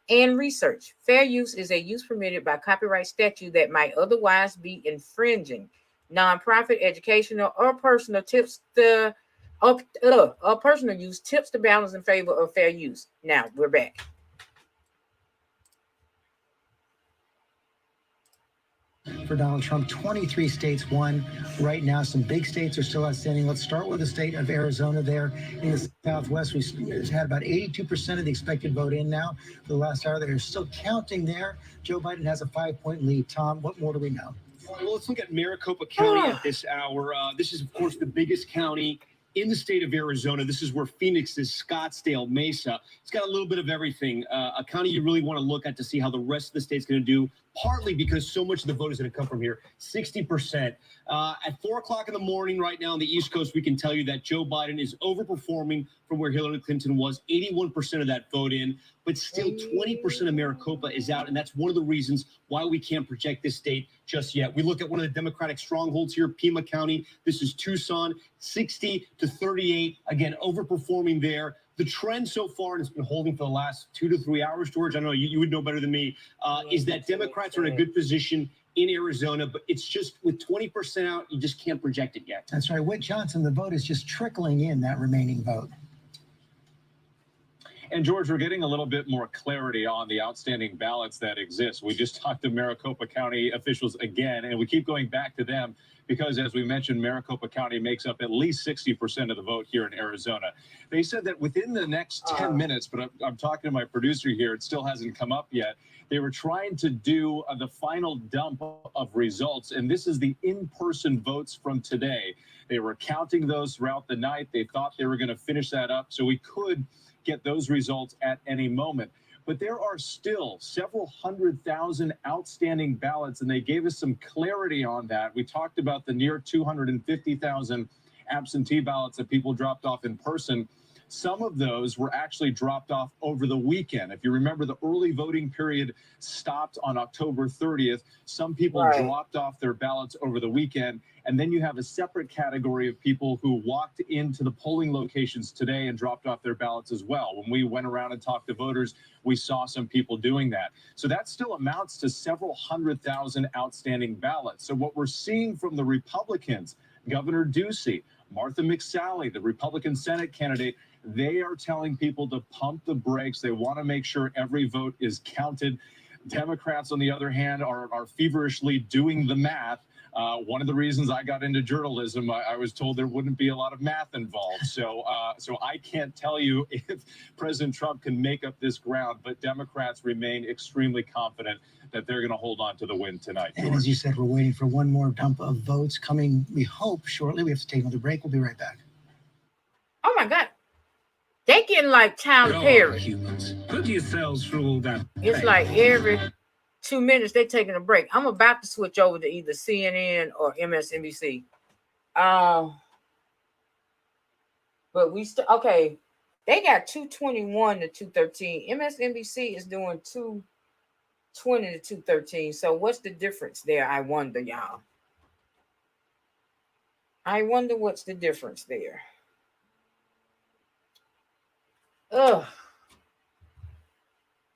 and research. Fair use is a use permitted by copyright statute that might otherwise be infringing. Nonprofit, educational, or personal tips the or personal use tips the balance in favor of fair use. Now we're back. For Donald Trump, 23 states won. Right now, some big states are still outstanding. Let's start with the state of Arizona there in the Southwest. We've had about 82% of the expected vote in now for the last hour. They're still counting there. Joe Biden has a 5-point lead. Tom, what more do we know? Well, let's look at Maricopa County at this hour. This is, of course, the biggest county in the state of Arizona. This is where Phoenix is, Scottsdale, Mesa. It's got a little bit of everything. A county you really want to look at to see how the rest of the state's going to do, partly because so much of the vote is going to come from here, 60%. At 4 o'clock in the morning right now on the East Coast, we can tell you that Joe Biden is overperforming from where Hillary Clinton was, 81% of that vote in, but still 20% of Maricopa is out, and that's one of the reasons why we can't project this state just yet. We look at one of the Democratic strongholds here, Pima County. This is Tucson, 60 to 38, again, overperforming there. The trend so far, and it's been holding for the last 2 to 3 hours, George, I know you would know better than me, is that Democrats are in a good position in Arizona, but it's just with 20% out, you just can't project it yet. That's right. Whit Johnson, the vote is just trickling in, that remaining vote. And George, we're getting a little bit more clarity on the outstanding ballots that exist. We just talked to Maricopa County officials again, and we keep going back to them because, as we mentioned, Maricopa County makes up at least 60% of the vote here in Arizona. They said that within the next 10 minutes, but I'm talking to my producer here, it still hasn't come up yet. They were trying to do the final dump of results, and this is the in-person votes from today. They were counting those throughout the night. They thought they were going to finish that up, so we could get those results at any moment. But there are still several 100,000 outstanding ballots, and they gave us some clarity on that. We talked about the near 250,000 absentee ballots that people dropped off in person. Some of those were actually dropped off over the weekend. If you remember, the early voting period stopped on October 30th. Some people dropped off their ballots over the weekend. And then you have a separate category of people who walked into the polling locations today and dropped off their ballots as well. When we went around and talked to voters, we saw some people doing that. So that still amounts to several 100,000 outstanding ballots. So what we're seeing from the Republicans, Governor Ducey, Martha McSally, the Republican Senate candidate, they are telling people to pump the brakes. They want to make sure every vote is counted. Democrats, on the other hand, are feverishly doing the math. One of the reasons I got into journalism, I was told there wouldn't be a lot of math involved. So I can't tell you if President Trump can make up this ground, but Democrats remain extremely confident that they're going to hold on to the win tonight. And as you said, we're waiting for one more dump of votes coming, we hope, shortly. We have to take another break. We'll be right back. Oh, my God. They getting like Tyler Perry. Humans, put yourselves through all that. It's like every 2 minutes they're taking a break. I'm about to switch over to either CNN or MSNBC. But we still okay. They got 221 to 213. MSNBC is doing 220 to 213. So what's the difference there? I wonder, y'all. I wonder what's the difference there. Ugh.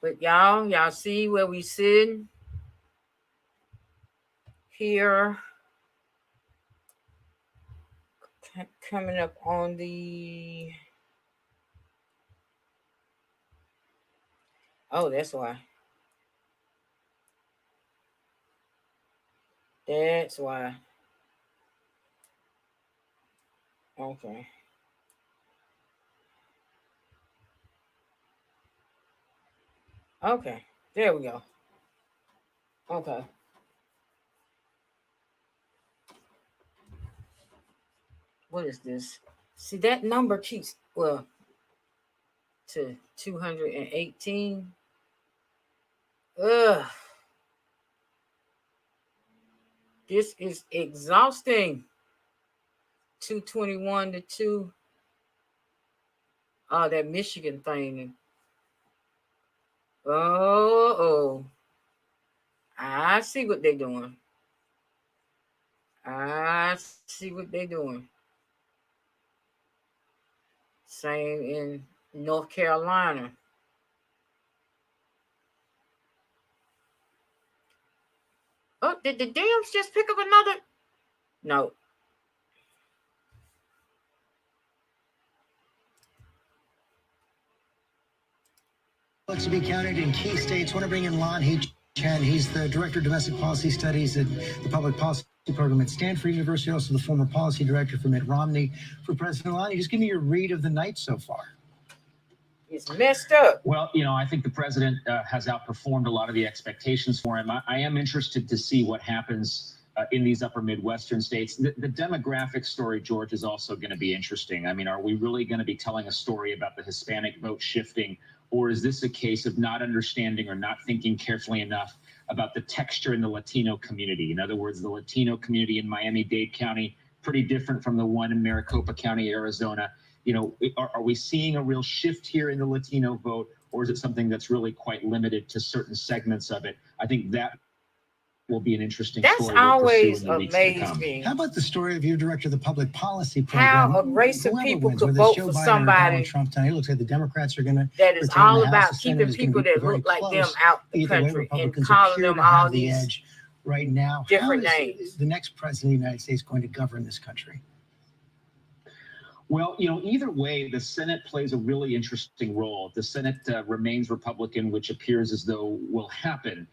But y'all see where we sit here, coming up on the, oh, that's why. That's why. Okay. Okay, there we go. Okay. What is this? See, that number keeps, well, to 218. Ugh. This is exhausting. 221 to 2. Oh, that Michigan thing. Oh, I see what they're doing. I see what they're doing. Same in North Carolina. Oh, did the Dems just pick up another? No. Looks to be counted in key states. Want to bring in Lan He-Chen. He's the Director of Domestic Policy Studies at the Public Policy Program at Stanford University, also the former policy director for Mitt Romney. For President Lan, just give me your read of the night so far. It's messed up. Well, you know, I think the president has outperformed a lot of the expectations for him. I am interested to see what happens in these upper Midwestern states. The demographic story, George, is also going to be interesting. I mean, are we really going to be telling a story about the Hispanic vote shifting, or is this a case of not understanding or not thinking carefully enough about the texture in the Latino community? In other words, the Latino community in Miami-Dade County, pretty different from the one in Maricopa County, Arizona. You know, are we seeing a real shift here in the Latino vote, or is it something that's really quite limited to certain segments of it? I think that will be an interesting That's story. always amazed me. How about the story of your director of the public policy program? How a race of Whoever people wins, could whether it's vote Joe for Biden or somebody Donald Trump tonight, it looks like the Democrats are going to. that is all about keeping people that look like them out the Either way, country and Republicans calling appear them to all have the these edge right now. different How names. is the next president of the United States going to govern this country? Well, you know, either way, the Senate plays a really interesting role. If the Senate remains Republican, which appears as though will happen,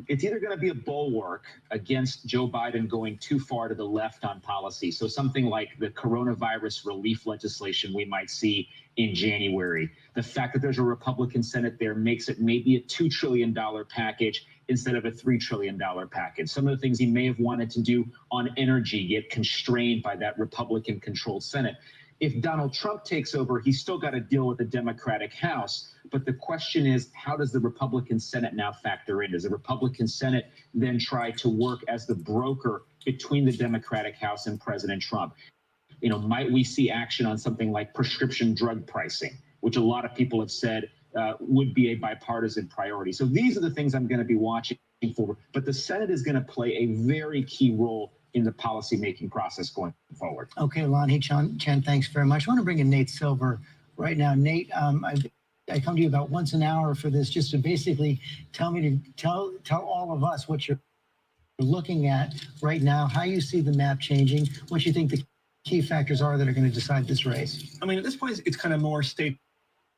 it's either going to be a bulwark against Joe Biden going too far to the left on policy. So something like the coronavirus relief legislation we might see in January. The fact that there's a Republican Senate there makes it maybe a $2 trillion package instead of a $3 trillion package. Some of the things he may have wanted to do on energy get constrained by that Republican-controlled Senate. If Donald Trump takes over, he's still got to deal with the Democratic House. But the question is, how does the Republican Senate now factor in? Does the Republican Senate then try to work as the broker between the Democratic House and President Trump? You know, might we see action on something like prescription drug pricing, which a lot of people have said would be a bipartisan priority? So these are the things I'm going to be watching for. But the Senate is going to play a very key role in the policymaking process going forward. Okay, Lan He-Chen, thanks very much. I want to bring in Nate Silver right now. Nate, I come to you about once an hour for this, just to basically tell all of us what you're looking at right now, how you see the map changing, what you think the key factors are that are going to decide this race. I mean, at this point, it's kind of more state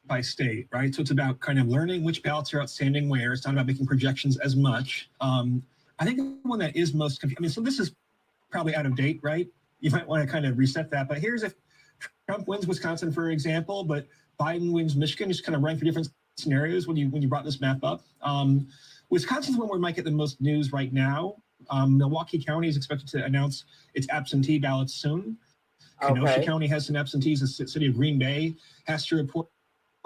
by state, right? So it's about kind of learning which ballots are outstanding where. It's not about making projections as much. I think the one that is most confusing, I mean, so this is probably out of date, right? You might want to kind of reset that. But here's if Trump wins Wisconsin, for example, but Biden wins Michigan, just kind of running for different scenarios when you brought this map up. Wisconsin's one where we might get the most news right now. Milwaukee County is expected to announce its absentee ballots soon. Kenosha County has some absentees. The city of Green Bay has to report.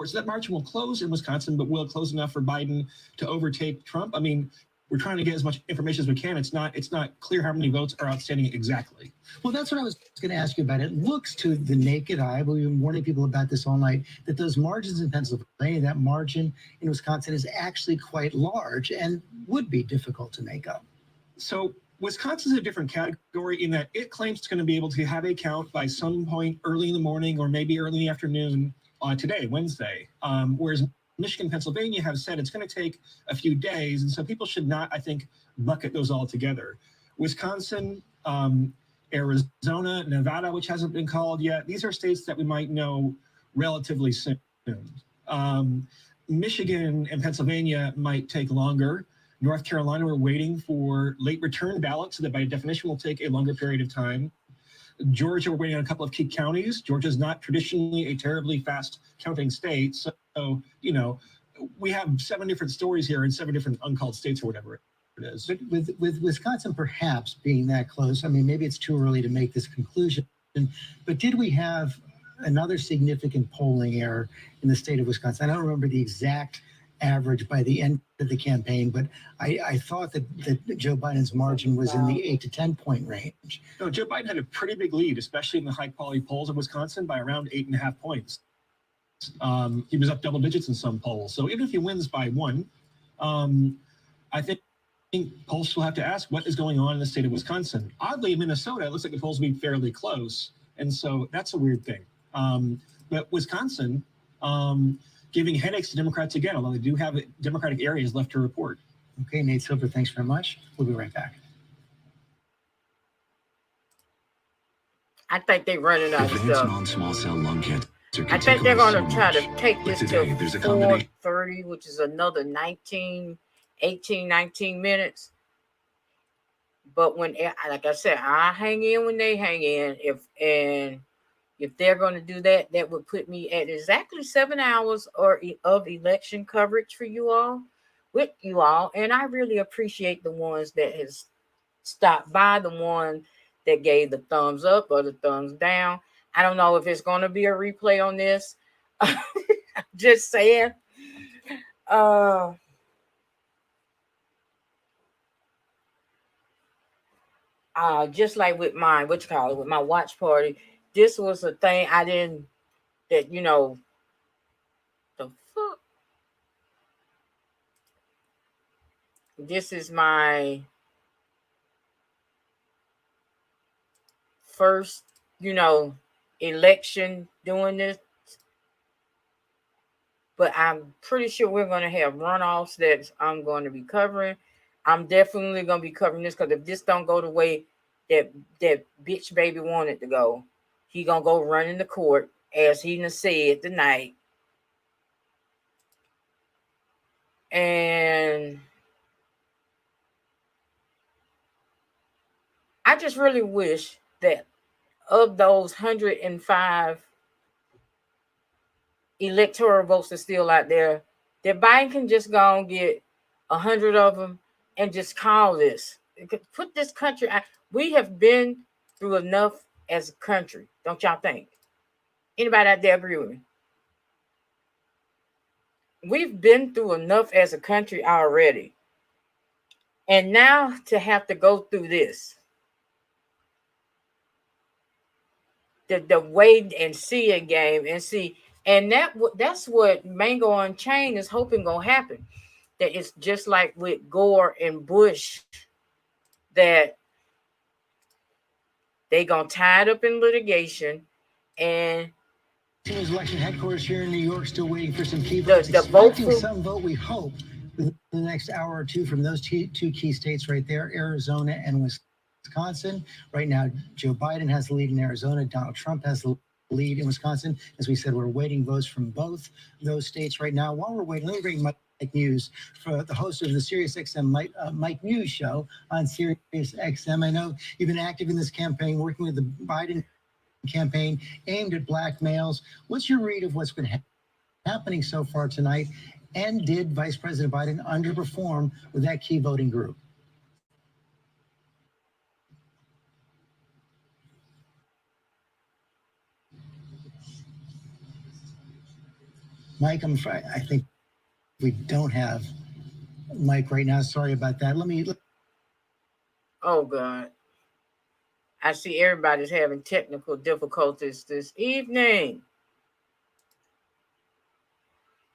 So that margin will close in Wisconsin, but will it close enough for Biden to overtake Trump? I mean, we're trying to get as much information as we can. It's not clear how many votes are outstanding exactly. Well, that's what I was going to ask you about. It looks to the naked eye, we've been warning people about this all night, that those margins in Pennsylvania, that margin in Wisconsin is actually quite large and would be difficult to make up. So Wisconsin is a different category in that it claims it's going to be able to have a count by some point early in the morning or maybe early in the afternoon today, Wednesday, whereas Michigan and Pennsylvania have said it's going to take a few days. And so people should not, I think, bucket those all together. Wisconsin, Arizona, Nevada, which hasn't been called yet. These are states that we might know relatively soon. Michigan and Pennsylvania might take longer. North Carolina, we're waiting for late return ballots, so that by definition will take a longer period of time. Georgia, we're waiting on a couple of key counties. Georgia is not traditionally a terribly fast counting state. So, you know, we have 7 different stories here in 7 different uncalled states or whatever it is. But with Wisconsin perhaps being that close, I mean, maybe it's too early to make this conclusion, but did we have another significant polling error in the state of Wisconsin? I don't remember the exact average by the end of the campaign, but I thought that Joe Biden's margin was in the 8 to 10 point range. No, Joe Biden had a pretty big lead, especially in the high quality polls in Wisconsin, by around 8.5 points. He was up double digits in some polls. So even if he wins by 1, I think polls will have to ask what is going on in the state of Wisconsin. Oddly, in Minnesota, it looks like the polls will be fairly close. And so that's a weird thing. But Wisconsin, giving headaches to Democrats again, although they do have Democratic areas left to report. Okay, Nate Silver, thanks very much. We'll be right back. I think they're running out of Advanced stuff. non-small cell lung cancer I can think take they're away going to so try to much. take But this today, to there's a combination. 4:30, which is another 19 minutes. But when, like I said, I hang in when they hang in. If they're going to do that, that would put me at exactly 7 hours of election coverage for you all, with you all. And I really appreciate the ones that has stopped by, the one that gave the thumbs up or the thumbs down. I don't know if it's going to be a replay on this. Just saying. Just like with my, with my watch party, this was a thing I didn't, that, the fuck. This is my first, election doing this. But I'm pretty sure we're going to have runoffs that I'm going to be covering. I'm definitely going to be covering this, because if this don't go the way that bitch baby wanted to go, he going to go run in the court, as he done said tonight. And I just really wish that of those 105 electoral votes that's still out there, that Biden can just go and get 100 of them and just call this. Put this country out. We have been through enough as a country, don't y'all think? Anybody out there agree with me? We've been through enough as a country already. And now to have to go through this. The wait and see a game and see. And that's what Mango Unchained is hoping gonna happen. That it's just like with Gore and Bush, that they gonna tie it up in litigation, and Election headquarters here in New York, still waiting for some key votes. The vote Expecting some vote, we hope, within the next hour or two from those two key states right there, Arizona and Wisconsin. Right now, Joe Biden has the lead in Arizona. Donald Trump has the lead in Wisconsin. As we said, we're waiting votes from both those states right now. While we're waiting, let me bring Mike News, for the host of the SiriusXM Mike News show on SiriusXM. I know you've been active in this campaign, working with the Biden campaign aimed at black males. What's your read of what's been happening so far tonight? And did Vice President Biden underperform with that key voting group? Mike, I think we don't have Mike right now. Sorry about that. oh God. I see everybody's having technical difficulties this evening.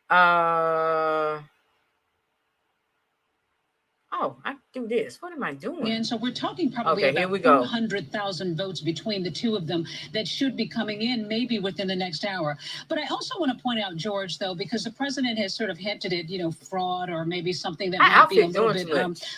Oh, I do this. What am I doing? And so we're talking probably about 400,000 votes between the two of them that should be coming in maybe within the next hour. But I also want to point out, George, though, because the president has sort of hinted at, fraud or maybe something that might be a little bit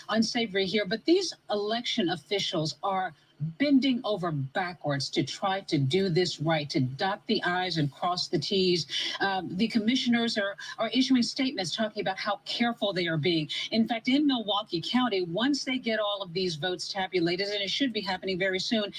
unsavory here. But these election officials are bending over backwards to try to do this right, to dot the I's and cross the T's. The commissioners are issuing statements talking about how careful they are being. In fact, in Milwaukee County, once they get all of these votes tabulated, and it should be happening very soon,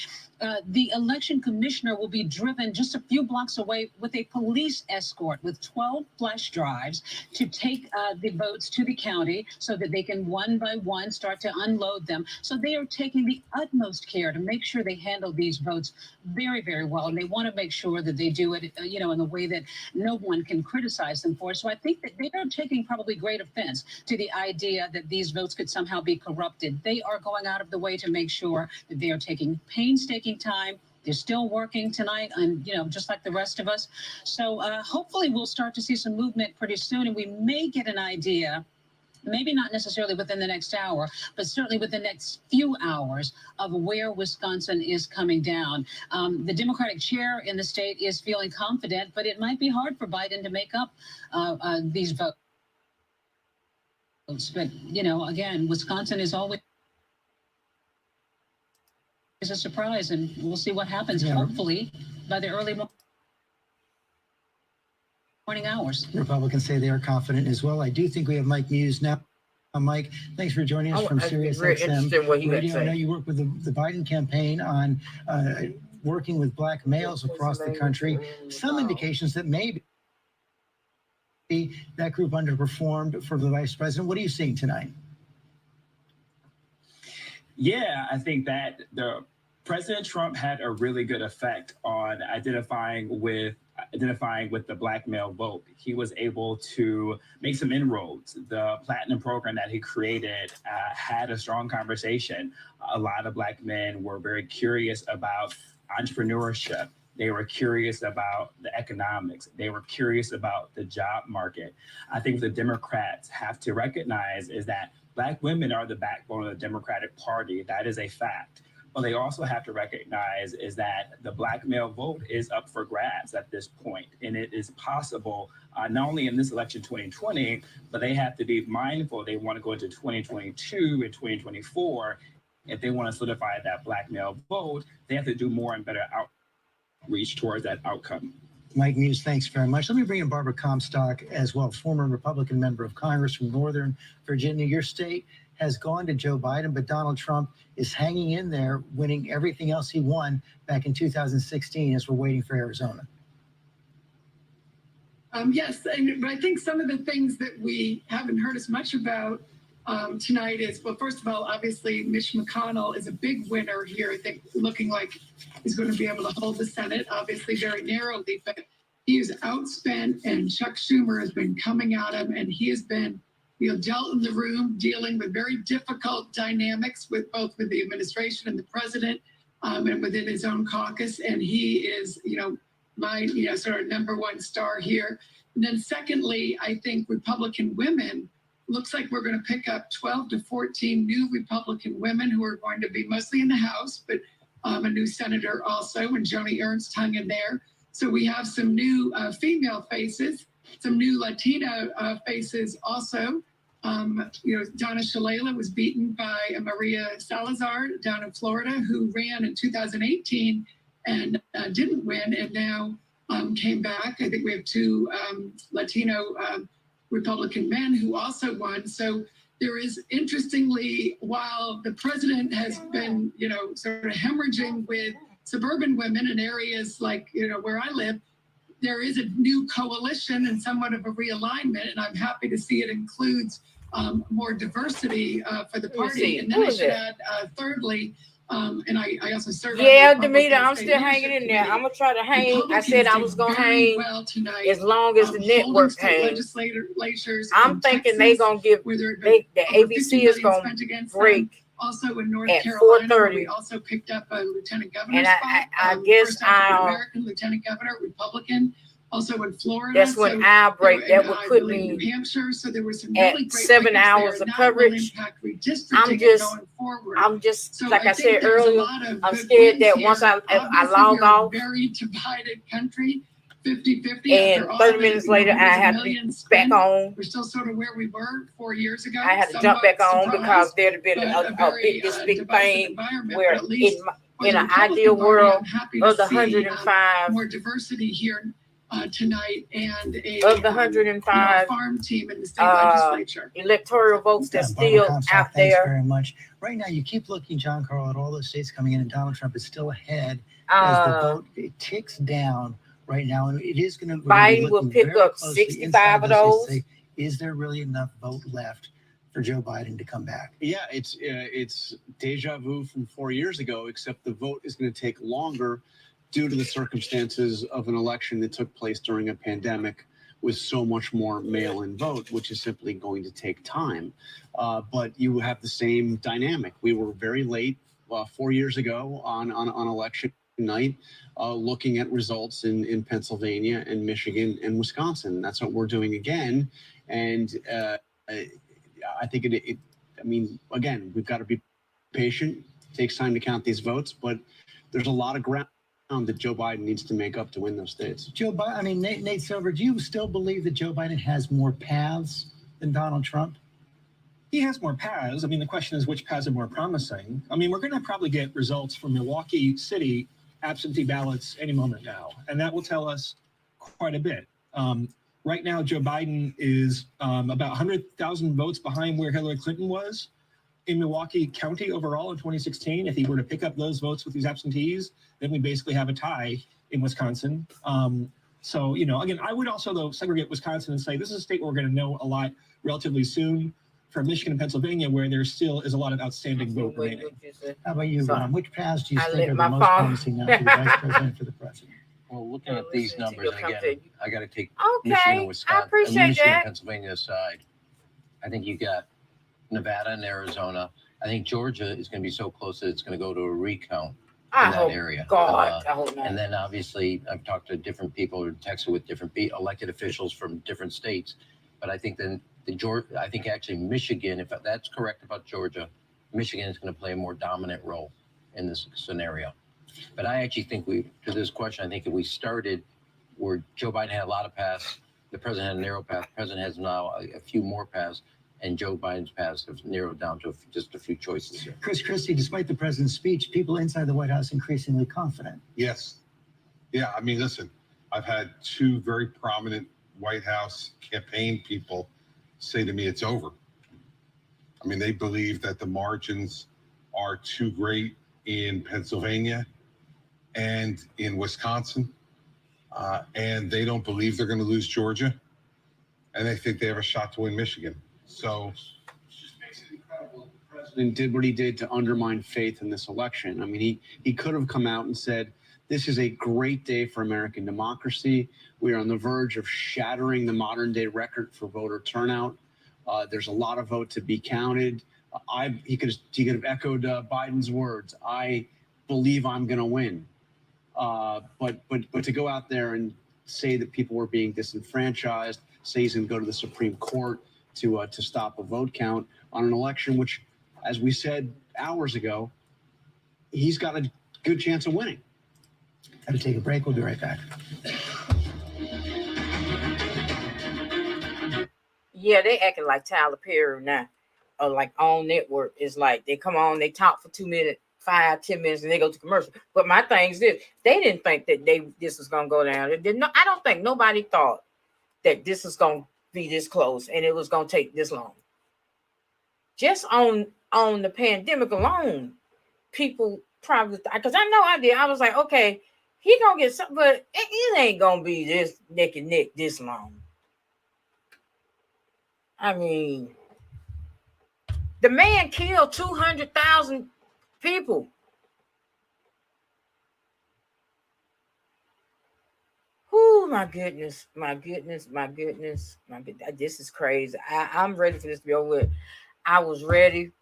the election commissioner will be driven just a few blocks away with a police escort with 12 flash drives to take the votes to the county so that they can one by one start to unload them. So they are taking the utmost care to make sure they handle these votes very, very well. And they want to make sure that they do it, in the way that no one can criticize them for. So I think that they are taking probably great offense to the idea that these votes could somehow be corrupted. They are going out of the way to make sure that they are taking painstaking time. They're still working tonight, and just like the rest of us. So hopefully we'll start to see some movement pretty soon, and we may get an idea maybe not necessarily within the next hour, but certainly within the next few hours of where Wisconsin is coming down. The Democratic chair in the state is feeling confident, but it might be hard for Biden to make up these votes. But, you know, again, Wisconsin is always a surprise, and we'll see what happens, hopefully, by the early morning hours. Republicans say they are confident as well. I do think we have Mike Muse now. Mike, thanks for joining us from Sirius XM Radio. I know you work with the Biden campaign on working with black males across the country. Some indications that maybe that group underperformed for the vice president. What are you seeing tonight? Yeah, I think that President Trump had a really good effect on identifying with the black male vote. He was able to make some inroads. The Platinum program that he created had a strong conversation. A lot of black men were very curious about entrepreneurship. They were curious about the economics. They were curious about the job market. I think the Democrats have to recognize is that black women are the backbone of the Democratic Party. That is a fact. But they also have to recognize is that the black male vote is up for grabs at this point. And it is possible, not only in this election 2020, but they have to be mindful. They want to go into 2022 and 2024. If they want to solidify that black male vote, they have to do more and better outreach towards that outcome. Mike Muse, thanks very much. Let me bring in Barbara Comstock as well, former Republican member of Congress from Northern Virginia. Your state has gone to Joe Biden, but Donald Trump is hanging in there, winning everything else he won back in 2016 as we're waiting for Arizona. Yes, but I think some of the things that we haven't heard as much about tonight is, well, first of all, obviously, Mitch McConnell is a big winner here. I think looking like he's going to be able to hold the Senate, obviously very narrowly, but he is outspent, and Chuck Schumer has been coming at him, and he has been dealt in the room, dealing with very difficult dynamics with both with the administration and the president, and within his own caucus. And he is, my, sort of number one star here. And then secondly, I think Republican women, looks like we're going to pick up 12 to 14 new Republican women who are going to be mostly in the House, but a new senator also, and Joni Ernst hung in there. So we have some new female faces, some new Latina faces also. Donna Shalala was beaten by Maria Salazar down in Florida, who ran in 2018 and didn't win, and now came back. I think we have two Latino Republican men who also won. So there is, interestingly, while the president has been, sort of hemorrhaging with suburban women in areas like, where I live, there is a new coalition and somewhat of a realignment, and I'm happy to see it includes more diversity for the party. And then I should add, thirdly, and I also serve. Yeah, Demeter, I'm still hanging in there. I'm gonna try to hang. I said I was gonna hang well tonight, as long as the network hangs. I'm thinking they're gonna give the ABC is gonna break. Also in North at Carolina, 4:30. We also picked up a lieutenant governor And spot. I guess American lieutenant governor, Republican. Also in Florida. That's when I'll break. That would put me New Hampshire. So there was some at really great 7 hours there. of coverage. I'm just So like I think said there's a earlier, lot of I'm good scared wins that here. once I Obviously, log we're off, a very divided country, 50-50. and After all 30 the, minutes later, I there's a have to million be spent. back on. We're still sort of where we were 4 years ago. I had to Somewhat jump back on surprised, because there'd have been but this big divisive thing environment, where but at least in an Republican ideal Party, world I'm happy to of the see, 105 more diversity here tonight, and a of the 105 farm team in the state legislature. electoral votes that's Barbara still Comstock, out thanks there. very much. Right now, you keep looking, John Carl, at all those states coming in, and Donald Trump is still ahead as the vote ticks down right now. And it is going to Biden will pick up 65 of those. Is there really enough vote left for Joe Biden to come back? Yeah, it's deja vu from 4 years ago, except the vote is going to take longer due to the circumstances of an election that took place during a pandemic with so much more mail-in vote, which is simply going to take time. But you have the same dynamic. We were very late 4 years ago on election night, looking at results in Pennsylvania and Michigan and Wisconsin. That's what we're doing again. And I think I mean, again, we've got to be patient. It takes time to count these votes, but there's a lot of ground that Joe Biden needs to make up to win those states. Joe Biden, I mean, Nate Silver, do you still believe that Joe Biden has more paths than Donald Trump? He has more paths. I mean, the question is which paths are more promising. I mean, we're going to probably get results from Milwaukee City absentee ballots any moment now, and that will tell us quite a bit. Right now, Joe Biden is about 100,000 votes behind where Hillary Clinton was in Milwaukee County overall in 2016. If he were to pick up those votes with these absentees, then we basically have a tie in Wisconsin. So, you know, again, I would also, though, segregate Wisconsin and say this is a state where we're going to know a lot relatively soon. From Michigan and Pennsylvania, where there still is a lot of outstanding vote remaining. How about you, Ron? Which paths do you I think lit are my the most phone. promising now for the vice president for the president? Well, looking at these numbers, and again, I got to take Okay, Michigan and I Wisconsin, appreciate Michigan and that. Pennsylvania aside. I think you got Nevada and Arizona. I think Georgia is going to be so close that it's going to go to a recount I in that hope, area. God, I hope not. And then obviously, I've talked to different people or texted with different elected officials from different states. But I think then I think actually Michigan, if that's correct about Georgia, Michigan is going to play a more dominant role in this scenario. But I actually think to this question, I think if we started where Joe Biden had a lot of paths, the president had a narrow path, the president has now a few more paths, and Joe Biden's paths have narrowed down to just a few choices here. Chris Christie, despite the president's speech, people inside the White House increasingly confident. Yes. Yeah, I mean, listen, I've had two very prominent White House campaign people say to me it's over. I mean, they believe that the margins are too great in Pennsylvania and in Wisconsin, and they don't believe they're going to lose Georgia, and they think they have a shot to win Michigan. So It just makes it incredible that the president did what he did to undermine faith in this election. I mean, he could have come out and said, this is a great day for American democracy. We are on the verge of shattering the modern day record for voter turnout. There's a lot of vote to be counted. He could have echoed Biden's words. I believe I'm going to win. But to go out there and say that people were being disenfranchised, say he's going to go to the Supreme Court to stop a vote count on an election, which, as we said hours ago, he's got a good chance of winning. Got to take a break. We'll be right back. Yeah, they acting like Tyler Perry now, or like on network. It's like they come on, they talk for 2 minutes, 5-10 minutes, and they go to commercial. But my thing is this: they didn't think that this was gonna go down. It didn't. I don't think nobody thought that this was gonna be this close and it was gonna take this long. Just on the pandemic alone, people probably, because I know I did. I was like, okay, he gonna get something, but it ain't gonna be this neck and neck this long. I mean, the man killed 200,000 people. Oh, my goodness, my goodness, my goodness, my goodness. This is crazy. I'm ready for this to be over with. I was ready.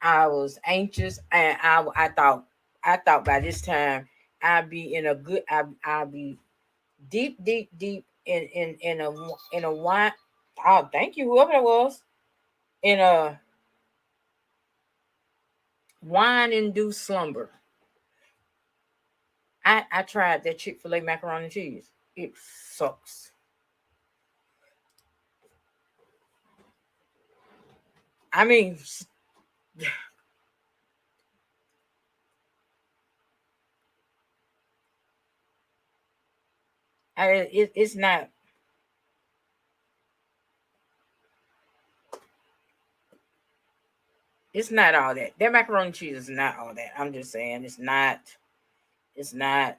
I was anxious, and I thought by this time I'd be in a good. I'll be deep in a wine. Oh, thank you, whoever it was. In a wine-induced slumber. I tried that Chick-fil-A macaroni and cheese. It sucks. I mean, it's not. It's not all that. That macaroni and cheese is not all that. I'm just saying it's not. It's not.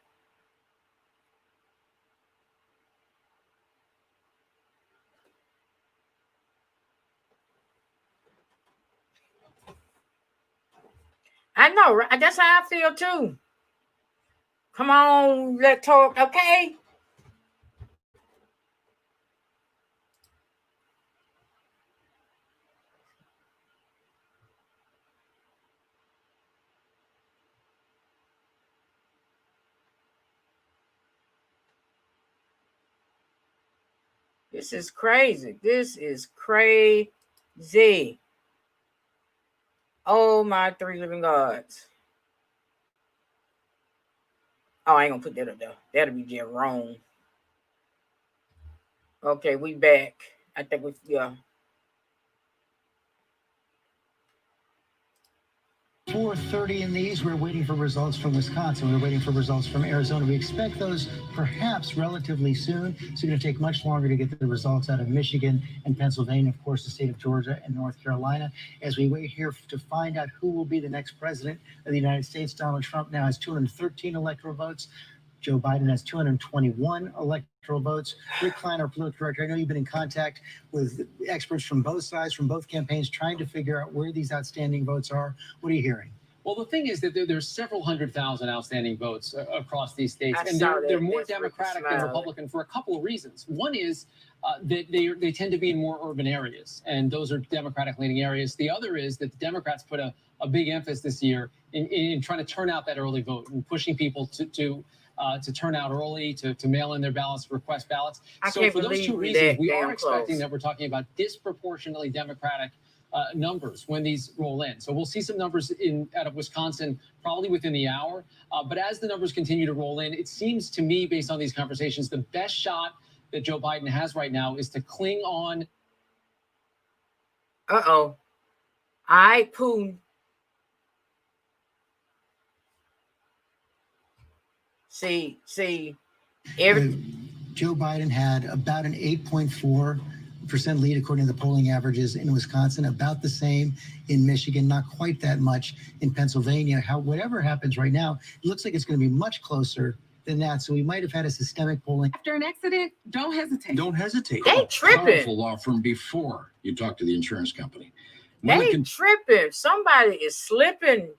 I know, right? That's how I feel too. Come on, let's talk, okay? This is crazy. This is crazy. Z. Oh, my three living gods. Oh, I ain't gonna put that up there. That'll be just wrong. Okay, we back. I think we, yeah. 4:30 in these. We're waiting for results from Wisconsin. We're waiting for results from Arizona. We expect those perhaps relatively soon. It's going to take much longer to get the results out of Michigan and Pennsylvania, of course, the state of Georgia and North Carolina. As we wait here to find out who will be the next president of the United States, Donald Trump now has 213 electoral votes. Joe Biden has 221 electoral votes. Rick Klein, our political director, I know you've been in contact with experts from both sides, from both campaigns, trying to figure out where these outstanding votes are. What are you hearing? Well, the thing is that there's several 100,000 outstanding votes across these states, I and saw they're that. more That's Democratic Ricky than smiling. Republican for a couple of reasons. One is that they tend to be in more urban areas, and those are Democratic-leaning areas. The other is that the Democrats put a big emphasis this year in trying to turn out that early vote and pushing people to turn out early, to mail in their ballots, request ballots. I So can't for those believe two we reasons, that we damn are expecting close. that we're talking about disproportionately Democratic numbers when these roll in. So we'll see some numbers out of Wisconsin probably within the hour. But as the numbers continue to roll in, it seems to me, based on these conversations, the best shot that Joe Biden has right now is to cling on. Uh-oh. I Putin. See, Joe Biden had about an 8.4% lead according to the polling averages in Wisconsin, about the same in Michigan, not quite that much in Pennsylvania. Whatever happens right now, it looks like it's going to be much closer than that. So we might have had a systemic polling. After an accident, don't hesitate. Don't hesitate. They tripping. Powerful law firm before you talk to the insurance company. They tripping. Somebody is slipping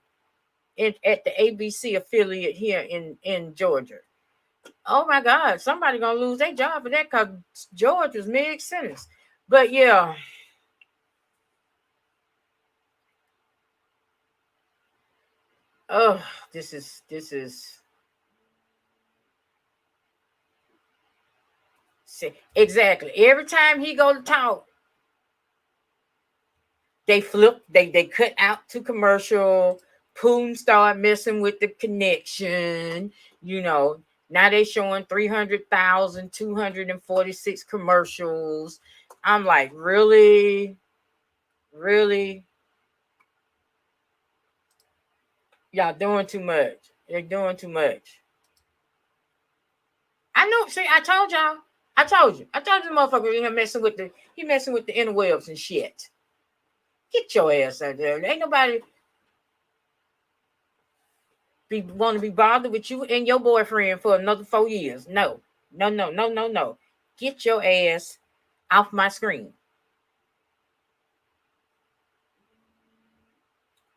at the ABC affiliate here in Georgia. Oh my God, somebody gonna lose their job for that because George was mid sentence. But yeah. Oh, this is see, exactly. Every time he go to talk, they flip, they cut out to commercial. Putin start messing with the connection, you know. Now they showing 300,000, 246 commercials. I'm like, really? Really? Y'all doing too much. They're doing too much. I know. See, I told y'all. I told you. I told you the motherfucker he messing with the interwebs and shit. Get your ass out there. Ain't nobody want to be bothered with you and your boyfriend for another 4 years. No. Get your ass off my screen.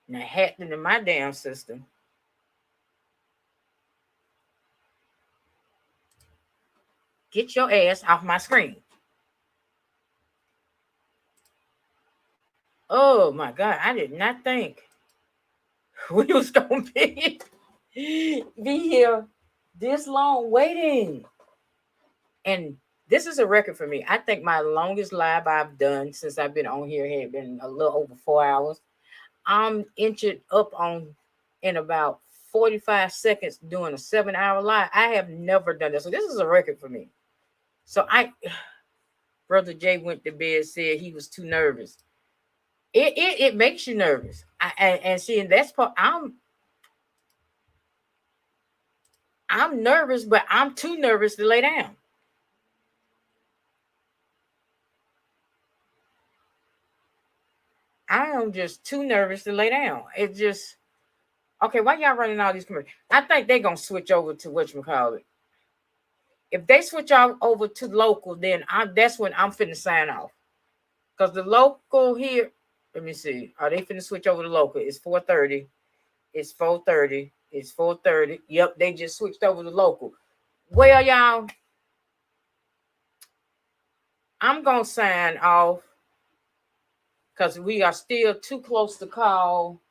Now hacked into my damn system. Get your ass off my screen. Oh my God, I did not think we was gonna be here this long waiting. And this is a record for me. I think my longest live I've done since I've been on here had been a little over 4 hours. I'm inching up on in about 45 seconds doing a 7-hour live. I have never done this. So this is a record for me. So Brother Jay went to bed, said he was too nervous. It makes you nervous. And seeing that's part, I'm nervous, but I'm too nervous to lay down. I am just too nervous to lay down. It just, okay, why y'all running all these commercials? I think they're going to switch over to whatchamacallit. If they switch over to local, then that's when I'm finna sign off. Because the local here, let me see. Are they finna switch over to local? It's 4:30. It's 4:30. It's 4:30. Yep, they just switched over to local. Well, y'all, I'm going to sign off because we are still too close to call.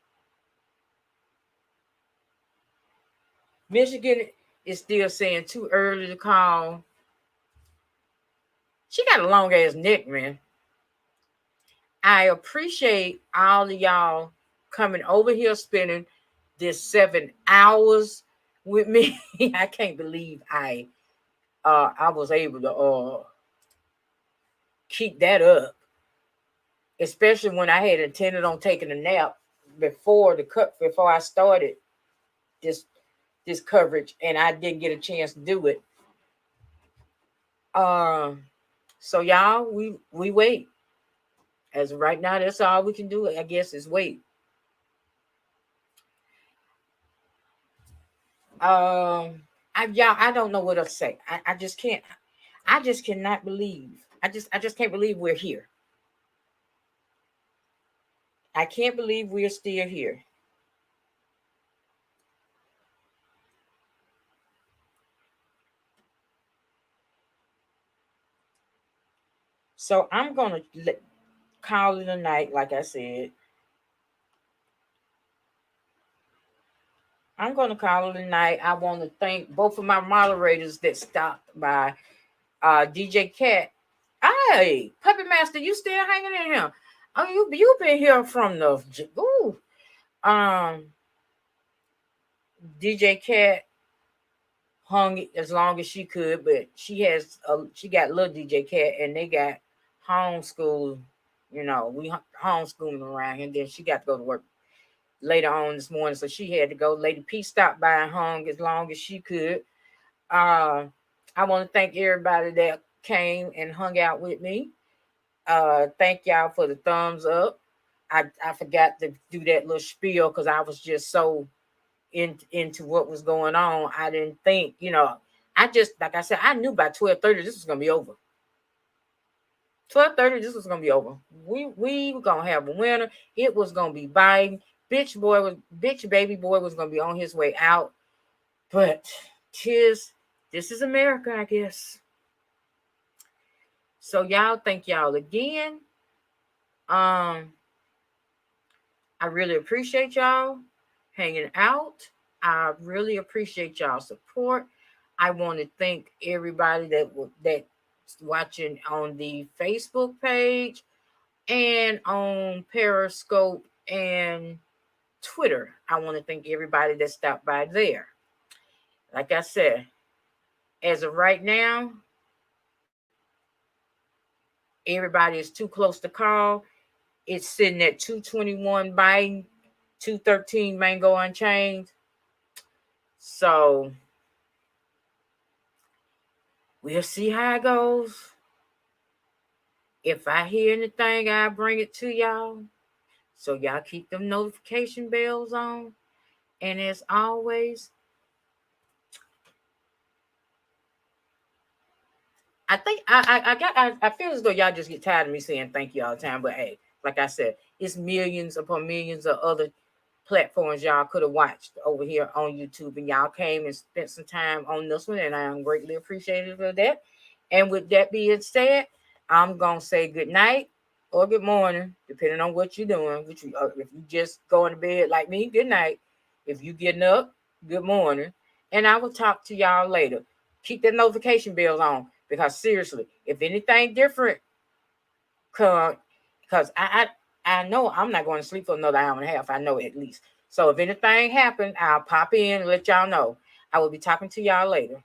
Michigan is still saying too early to call. She got a long ass neck, man. I appreciate all of y'all coming over here, spending this 7 hours with me. I can't believe I was able to keep that up, especially when I had intended on taking a nap before I started this coverage, and I didn't get a chance to do it. So y'all, we wait. As of right now, that's all we can do, I guess, is wait. I don't know what else to say. I just can't. I just cannot believe. I just can't believe we're here. I can't believe we're still here. So I'm gonna call it a night, like I said. I'm going to call it a night. I want to thank both of my moderators that stopped by. DJ Cat. Hey, Puppet Master, you still hanging in here? Oh, you've been here from the DJ Cat hung as long as she could, but she got little DJ Cat, and they got homeschool. You know, we homeschooling around here, and then she got to go to work later on this morning, so she had to go. Lady P stopped by and hung as long as she could. I want to thank everybody that came and hung out with me. Thank y'all for the thumbs up. I forgot to do that little spiel because I was just so into what was going on. I didn't think, I just, like I said, I knew by 12:30 this was gonna be over. 12:30 this was gonna be over. We were gonna have a winner. It was gonna be Biden. Bitch baby boy was gonna be on his way out. But this is America, I guess. So y'all, thank y'all again. I really appreciate y'all hanging out. I really appreciate y'all support. I want to thank everybody that's watching on the Facebook page and on Periscope and Twitter. I want to thank everybody that stopped by there. Like I said, as of right now, everybody is too close to call. It's sitting at 221 Biden, 213 Mango Unchained. So we'll see how it goes. If I hear anything, I'll bring it to y'all. So y'all keep them notification bells on. And as always, I think I feel as though y'all just get tired of me saying thank you all the time. But hey, like I said, it's millions upon millions of other platforms y'all could have watched over here on YouTube, and y'all came and spent some time on this one, and I am greatly appreciative of that. And with that being said, I'm gonna say good night or good morning, depending on what you're doing. If you just going to bed like me, good night. If you getting up, good morning. And I will talk to y'all later. Keep that notification bells on, because seriously, if anything different come, because I know I'm not going to sleep for another hour and a half. I know at least. So if anything happened, I'll pop in and let y'all know. I will be talking to y'all later.